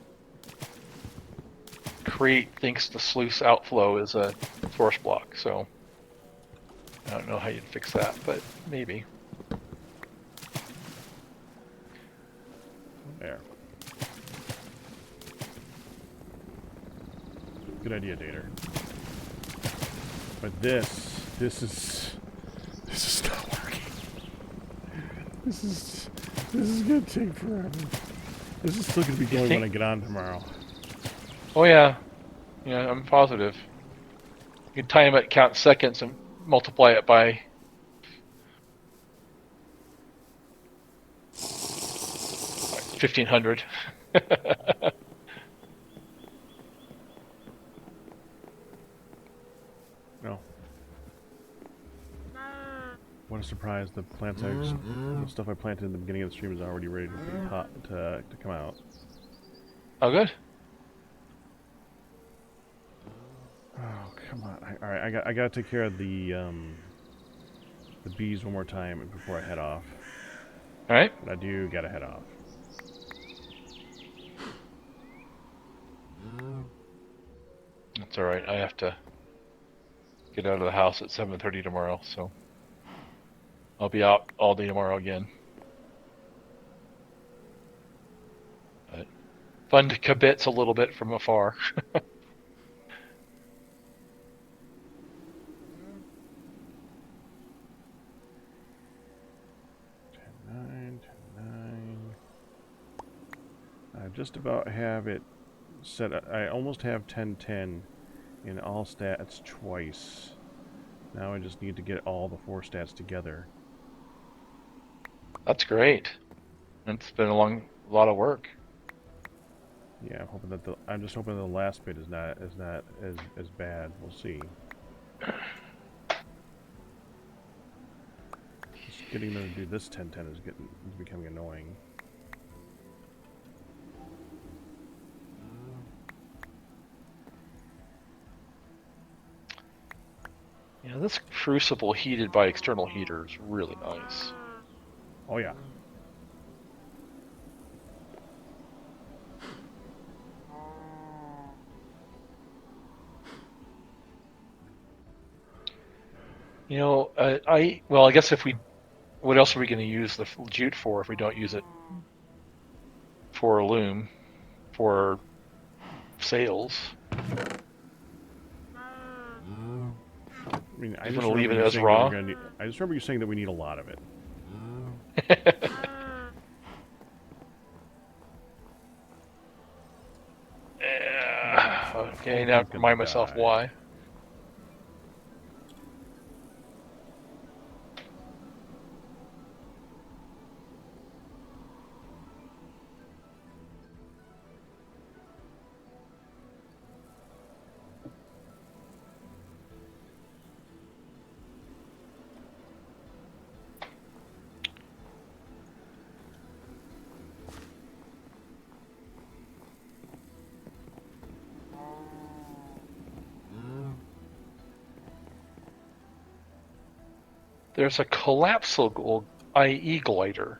Create thinks the sluice outflow is a force block, so I don't know how you'd fix that, but maybe. There. Good idea, Dater. But this is not working. This is gonna take forever. This is still gonna be going when I get on tomorrow. Oh yeah. Yeah, I'm positive. You can time it, count seconds, and multiply it by 1,500. No. What a surprise! The plants the stuff I planted in the beginning of the stream is already ready to be to come out. Oh, good. Oh, come on! All right, I gotta take care of the bees one more time before I head off. All right. But I do gotta head off. That's all right. I have to get out of the house at 7:30 tomorrow, so I'll be out all day tomorrow again. But fun to kibitz a little bit from afar. 10-9, 10-9. I just about have it set. I almost have 10-10 in all stats twice. Now I just need to get all the 4 stats together. That's great. It's been a lot of work. Yeah, I'm just hoping the last bit is not as bad. We'll see. Just getting them to do this 10-10 is becoming annoying. Yeah, this crucible heated by external heater is really nice. Oh yeah. You know, I guess what else are we going to use the jute for if we don't use it for a loom, for sails? I mean, I You just wanna leave remember it you as saying raw? I just remember you saying that we need a lot of it. Okay, now I remind myself why. There's a collapsible IE glider.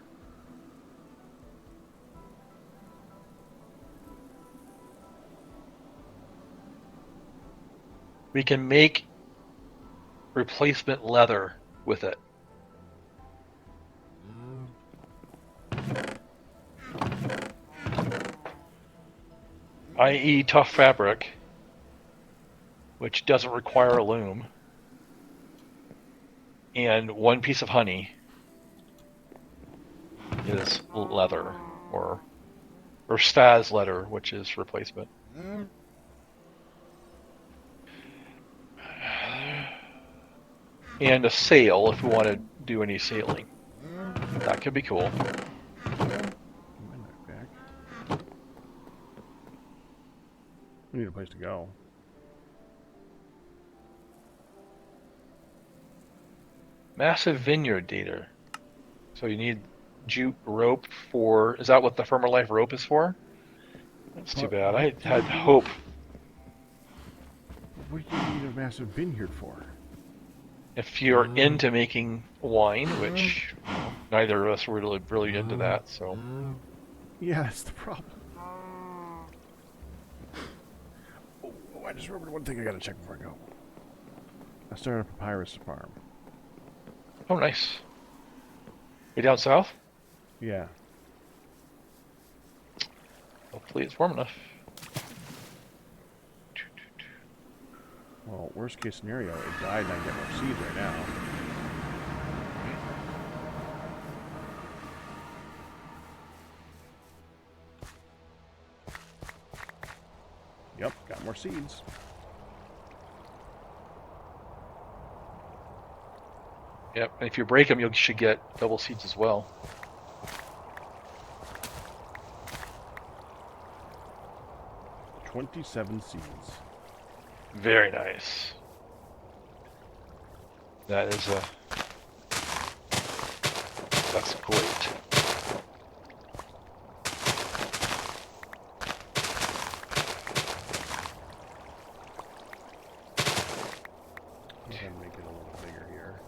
We can make replacement leather with it. IE tough fabric, which doesn't require a loom, and 1 piece of honey is leather, or Staz leather, which is replacement. And a sail if we want to do any sailing. That could be cool. need a place to go. Massive vineyard data. So you need jute rope for. Is that what the Firmer Life rope is for? That's too bad. I had hope. What do you need a massive vineyard for? If you're into making wine, which neither of us were really into that, so. Yeah, that's the problem. Oh, I just remembered one thing I gotta check before I go. I started a papyrus farm. Oh, nice. You down south? Yeah. Hopefully it's warm enough. Well, worst case scenario, it died and I get more seeds right now. Yep, got more seeds. Yep, and if you break them, you should get double seeds as well. $27 seeds. Very nice. That is a. That's great. I'm gonna make it a little bigger here.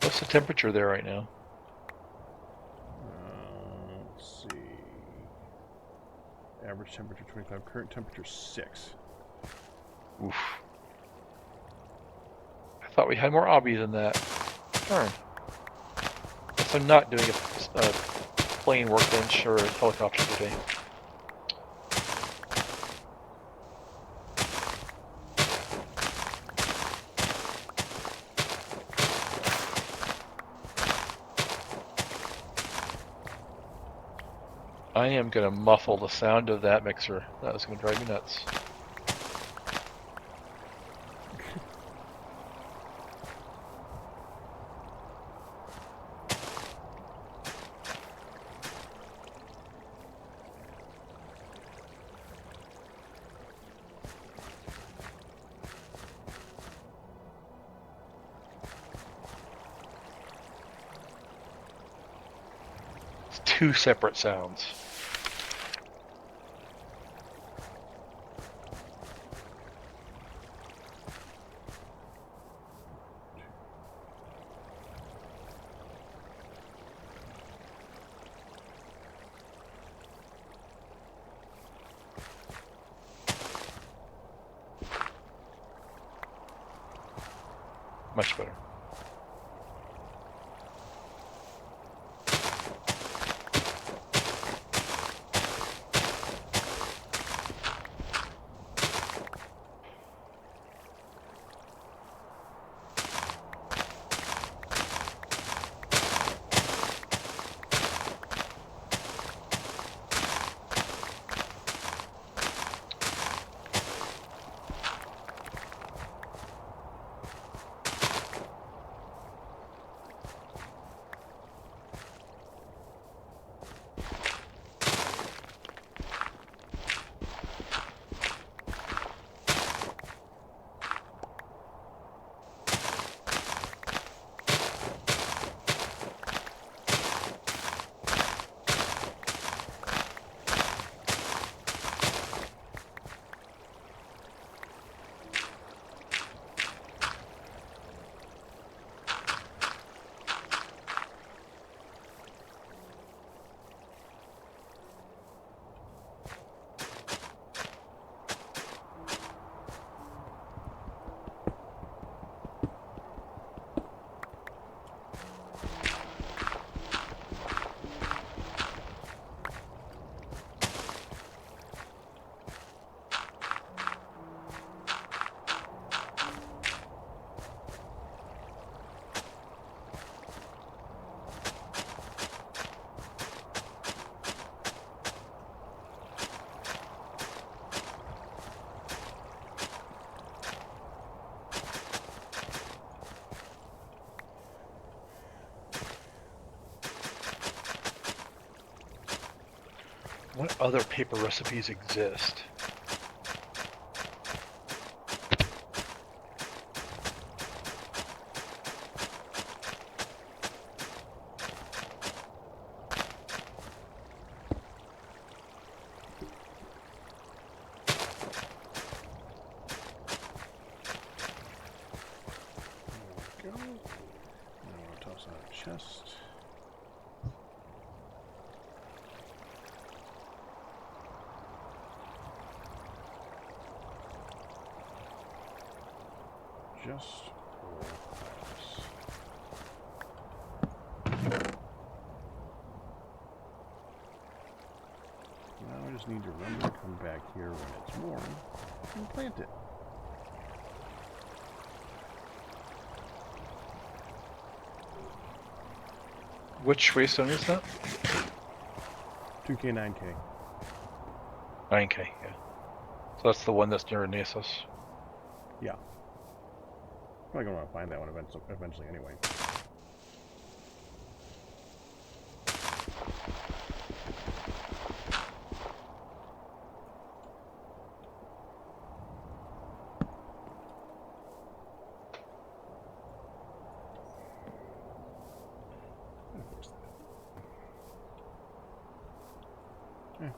What's the temperature there right now? Let's see. Average temperature 25. Current temperature 6. Oof. I thought we had more obby than that. Darn. Guess I'm not doing a plane workbench or a helicopter today. I am going to muffle the sound of that mixer. That is going to drive me nuts. It's two separate sounds. Much better. What other paper recipes exist? There we go. Now we'll toss out a chest. Just for us. Now I just need to remember to come back here when it's warm and plant it. Which waystone is that? 2K, 9K. 9K, yeah. So that's the one that's near Nasus. Yeah. Probably gonna want to find that one eventually anyway.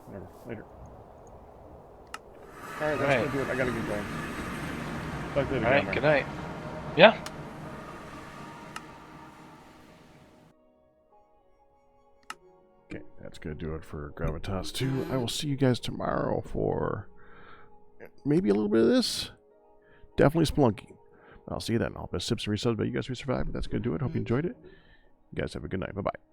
Whatever. Later. Alright, that's gonna do it. I gotta get going. Talk to you later, Alright, Cameron. good night. Yeah. Okay, that's gonna do it for Gravitas². I will see you guys tomorrow for maybe a little bit of this. Definitely Splunky. I'll see you then. I'll best sips and resubs, but you guys who survived. That's gonna do it. Hope you enjoyed it. You guys have a good night. Bye bye.